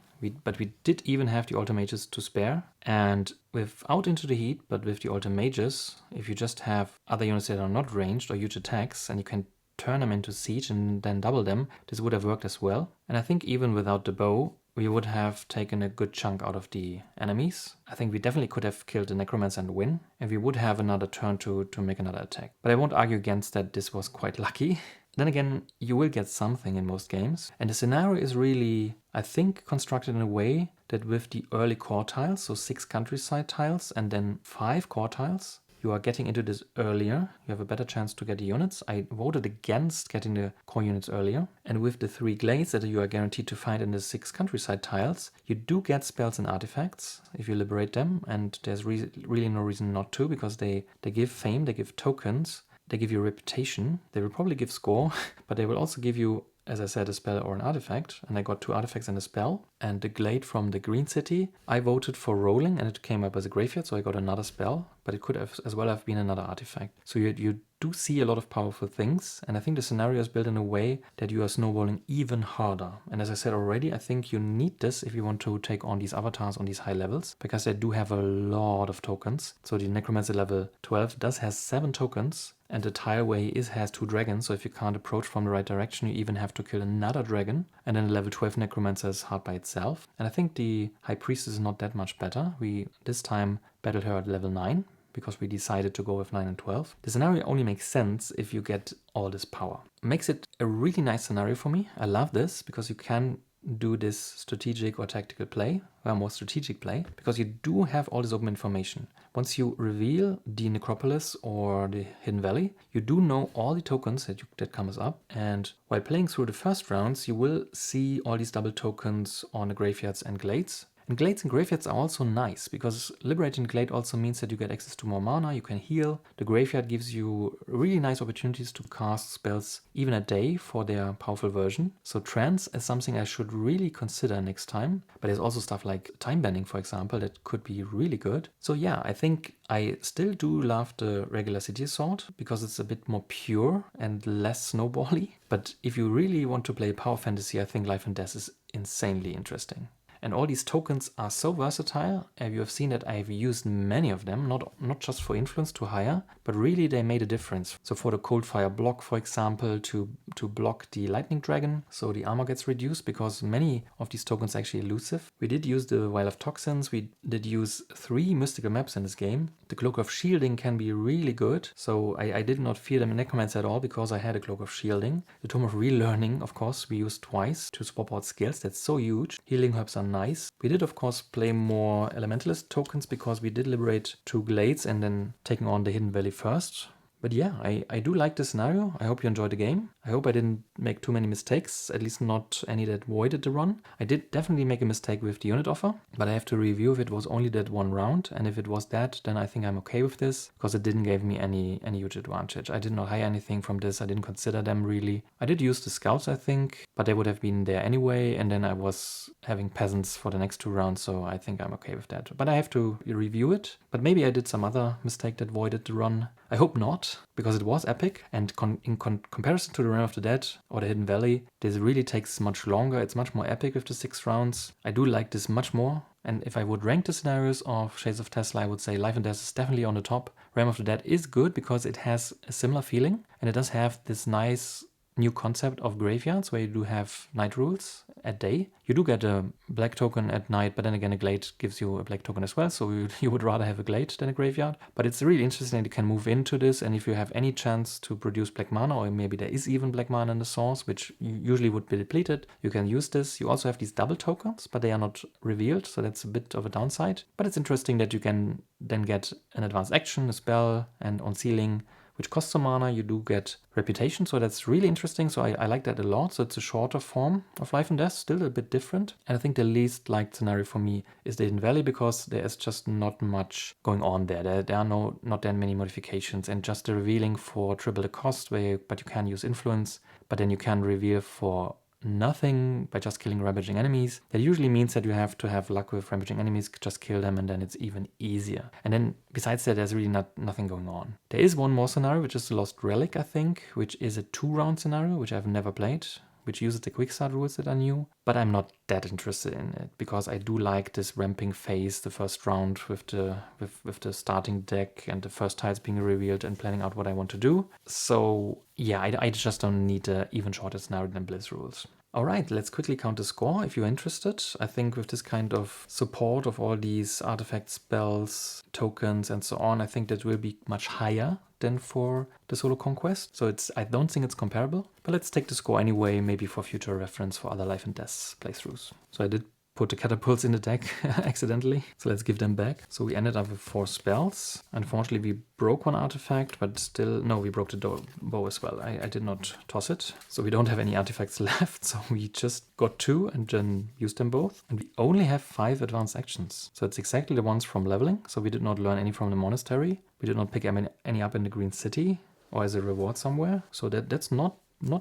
But we did even have the Altar Mages to spare. And without Into the Heat, but with the Altar Mages, if you just have other units that are not ranged or huge attacks, and you can turn them into siege and then double them, this would have worked as well. And I think even without the bow, we would have taken a good chunk out of the enemies. I think we definitely could have killed the Necromancer and win, and we would have another turn to make another attack. But I won't argue against that. This was quite lucky. Then again, you will get something in most games. And the scenario is really, I think, constructed in a way that with the early core tiles, so 6 countryside tiles and then 5 core tiles, you are getting into this earlier. You have a better chance to get the units. I voted against getting the core units earlier. And with the 3 glades that you are guaranteed to find in the 6 countryside tiles, you do get spells and artifacts if you liberate them. And there's really no reason not to, because they give fame, they give tokens, they give you reputation, they will probably give score, but they will also give you, as I said, a spell or an artifact, and I got 2 artifacts and a spell. And the glade from the green city, I voted for rolling, and it came up as a graveyard, so I got another spell, but it could have as well have been another artifact. So you do see a lot of powerful things, and I think the scenario is built in a way that you are snowballing even harder. And as I said already, I think you need this if you want to take on these avatars on these high levels, because they do have a lot of tokens. So the Necromancer level 12 does has 7 tokens, and the tileway has 2 dragons, so if you can't approach from the right direction, you even have to kill another dragon. And then the level 12 Necromancer is hard by itself. And I think the High Priestess is not that much better. We this time battled her at level 9, because we decided to go with 9 and 12. The scenario only makes sense if you get all this power. Makes it a really nice scenario for me. I love this, because you can do this strategic or tactical play, or more strategic play, because you do have all this open information. Once you reveal the Necropolis or the Hidden Valley, you do know all the tokens that comes up, and while playing through the first rounds, you will see all these double tokens on the graveyards and glades. And glades and graveyards are also nice, because liberating glade also means that you get access to more mana, you can heal. The graveyard gives you really nice opportunities to cast spells even a day for their powerful version. So trance is something I should really consider next time. But there's also stuff like time bending, for example, that could be really good. So yeah, I think I still do love the regular City Assault, because it's a bit more pure and less snowbally. But if you really want to play power fantasy, I think Life and Death is insanely interesting. And all these tokens are so versatile. You have seen that I've used many of them, not just for influence to hire, but really they made a difference. So for the Cold Fire block, for example, to block the Lightning Dragon, so the armor gets reduced, because many of these tokens are actually elusive. We did use the Vial of Toxins, we did use 3 mystical maps in this game. The Cloak of Shielding can be really good, so I did not fear them in Necromancer at all, because I had a Cloak of Shielding. The Tome of Relearning, of course, we used twice to swap out skills. That's so huge. Healing Herbs are nice. We did of course play more Elementalist tokens, because we did liberate 2 glades and then taking on the Hidden Valley first. But yeah, I do like the scenario. I hope you enjoyed the game. I hope I didn't make too many mistakes, at least not any that voided the run. I did definitely make a mistake with the unit offer, but I have to review if it was only that one round, and if it was that, then I think I'm okay with this, because it didn't give me any huge advantage. I did not hire anything from this, I didn't consider them really. I did use the scouts, I think, but they would have been there anyway, and then I was having peasants for the next 2 rounds, so I think I'm okay with that. But I have to review it, but maybe I did some other mistake that voided the run. I hope not, because it was epic, and in comparison to the Realm of the Dead or the Hidden Valley, this really takes much longer. It's much more epic with the 6 rounds. I do like this much more, and if I would rank the scenarios of Shades of Tesla, I would say Life and Death is definitely on the top. Realm of the Dead is good because it has a similar feeling, and it does have this nice new concept of graveyards where you do have night rules at day. You do get a black token at night, but then again a glade gives you a black token as well, so you would rather have a glade than a graveyard. But it's really interesting that you can move into this, and if you have any chance to produce black mana, or maybe there is even black mana in the source, which usually would be depleted, you can use this. You also have these double tokens, but they are not revealed, so that's a bit of a downside. But it's interesting that you can then get an advanced action, a spell, and on sealing, which costs some mana, you do get reputation, so that's really interesting. So I like that a lot. So it's a shorter form of Life and Death, still a bit different. And I think the least liked scenario for me is the Hidden Valley, because there is just not much going on there. There are not that many modifications, and just the revealing for triple the cost, but you can use influence, but then you can reveal for nothing by just killing ravaging enemies. That usually means that you have to have luck with ravaging enemies, just kill them, and then it's even easier. And then besides that, there's really nothing going on. There is one more scenario, which is the Lost Relic, I think, which is a 2-round scenario, which I've never played, which uses the quick start rules that are new, but I'm not that interested in it, because I do like this ramping phase, the first round with the starting deck and the first tiles being revealed and planning out what I want to do. So yeah, I just don't need an even shorter scenario than Blizz rules. Alright, let's quickly count the score if you're interested. I think with this kind of support of all these artifacts, spells, tokens and so on, I think that will be much higher than for the Solo Conquest. So I don't think it's comparable, but let's take the score anyway, maybe for future reference for other Life and Death playthroughs. So I did put the catapults in the deck accidentally. So let's give them back. So we ended up with 4 spells. Unfortunately, we broke one artifact, but still, no, we broke the bow as well. I did not toss it. So we don't have any artifacts left. So we just got 2 and then used them both. And we only have 5 advanced actions. So it's exactly the ones from leveling. So we did not learn any from the monastery. We did not pick any up in the Green City or as a reward somewhere. So that's not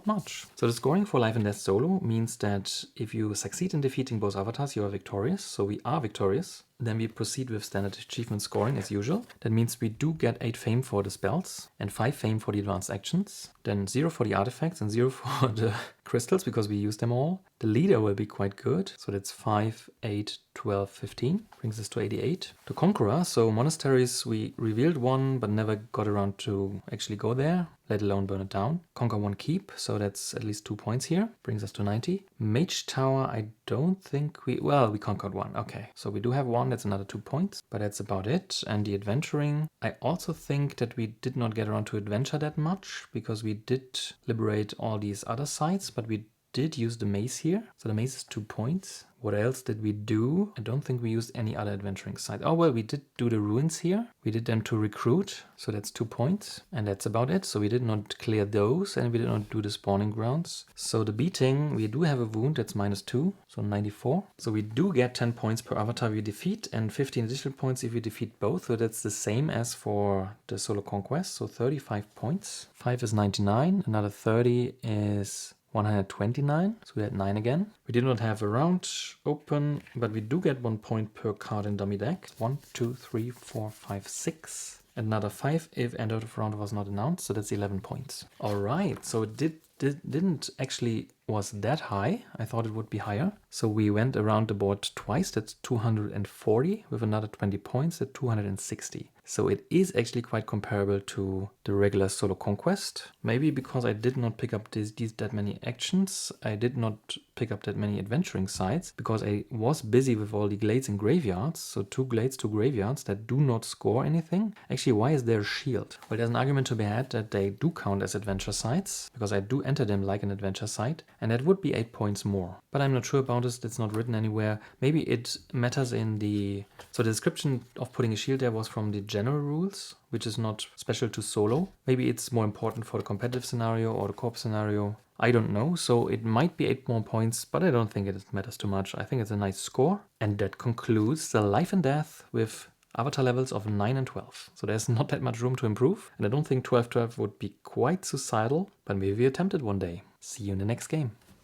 much. So the scoring for Life and Death solo means that if you succeed in defeating both avatars, you are victorious. So we are victorious. Then we proceed with standard achievement scoring as usual. That means we do get 8 fame for the spells and 5 fame for the advanced actions. Then 0 for the artifacts and 0 for the crystals because we use them all. The leader will be quite good. So that's 5, 8, 12, 15. Brings us to 88. The Conqueror. So monasteries, we revealed one but never got around to actually go there, let alone burn it down. Conquer one keep. So that's at least 2 points here. Brings us to 90. Mage Tower, I don't think we conquered one. Okay, so we do have one. That's another 2 points, but that's about it. And the adventuring, I also think that we did not get around to adventure that much because we did liberate all these other sites, but we did use the maze here. So the maze is 2 points. What else did we do? I don't think we used any other adventuring site. Oh, well, we did do the ruins here. We did them to recruit. So that's 2 points. And that's about it. So we did not clear those and we did not do the spawning grounds. So the beating, we do have a wound. That's -2. So 94. So we do get 10 points per avatar we defeat and 15 additional points if we defeat both. So that's the same as for the solo conquest. So 35 points. 5 is 99. Another 30 is 129, so we had 9 again. We did not have a round open, but we do get 1 point per card in dummy deck. 1, 2, 3, 4, 5, 6. Another 5 if end of round was not announced, so that's 11 points. Alright, so it didn't actually was that high. I thought it would be higher. So we went around the board twice, that's 240, with another 20 points at 260. So it is actually quite comparable to the regular solo conquest. Maybe because I did not pick up that many actions, I did not pick up that many adventuring sites, because I was busy with all the glades and graveyards. So 2 glades, 2 graveyards that do not score anything. Actually, why is there a shield? Well, there's an argument to be had that they do count as adventure sites, because I do enter them like an adventure site, and that would be 8 points more. But I'm not sure about this, it's not written anywhere. Maybe it matters in the... So the description of putting a shield there was from the general rules, which is not special to solo. Maybe it's more important for the competitive scenario or the co-op scenario. I don't know, so it might be 8 more points, but I don't think it matters too much. I think it's a nice score. And that concludes the Life and Death with avatar levels of 9 and 12. So there's not that much room to improve, and I don't think 12-12 would be quite suicidal, but maybe we attempt it one day. See you in the next game.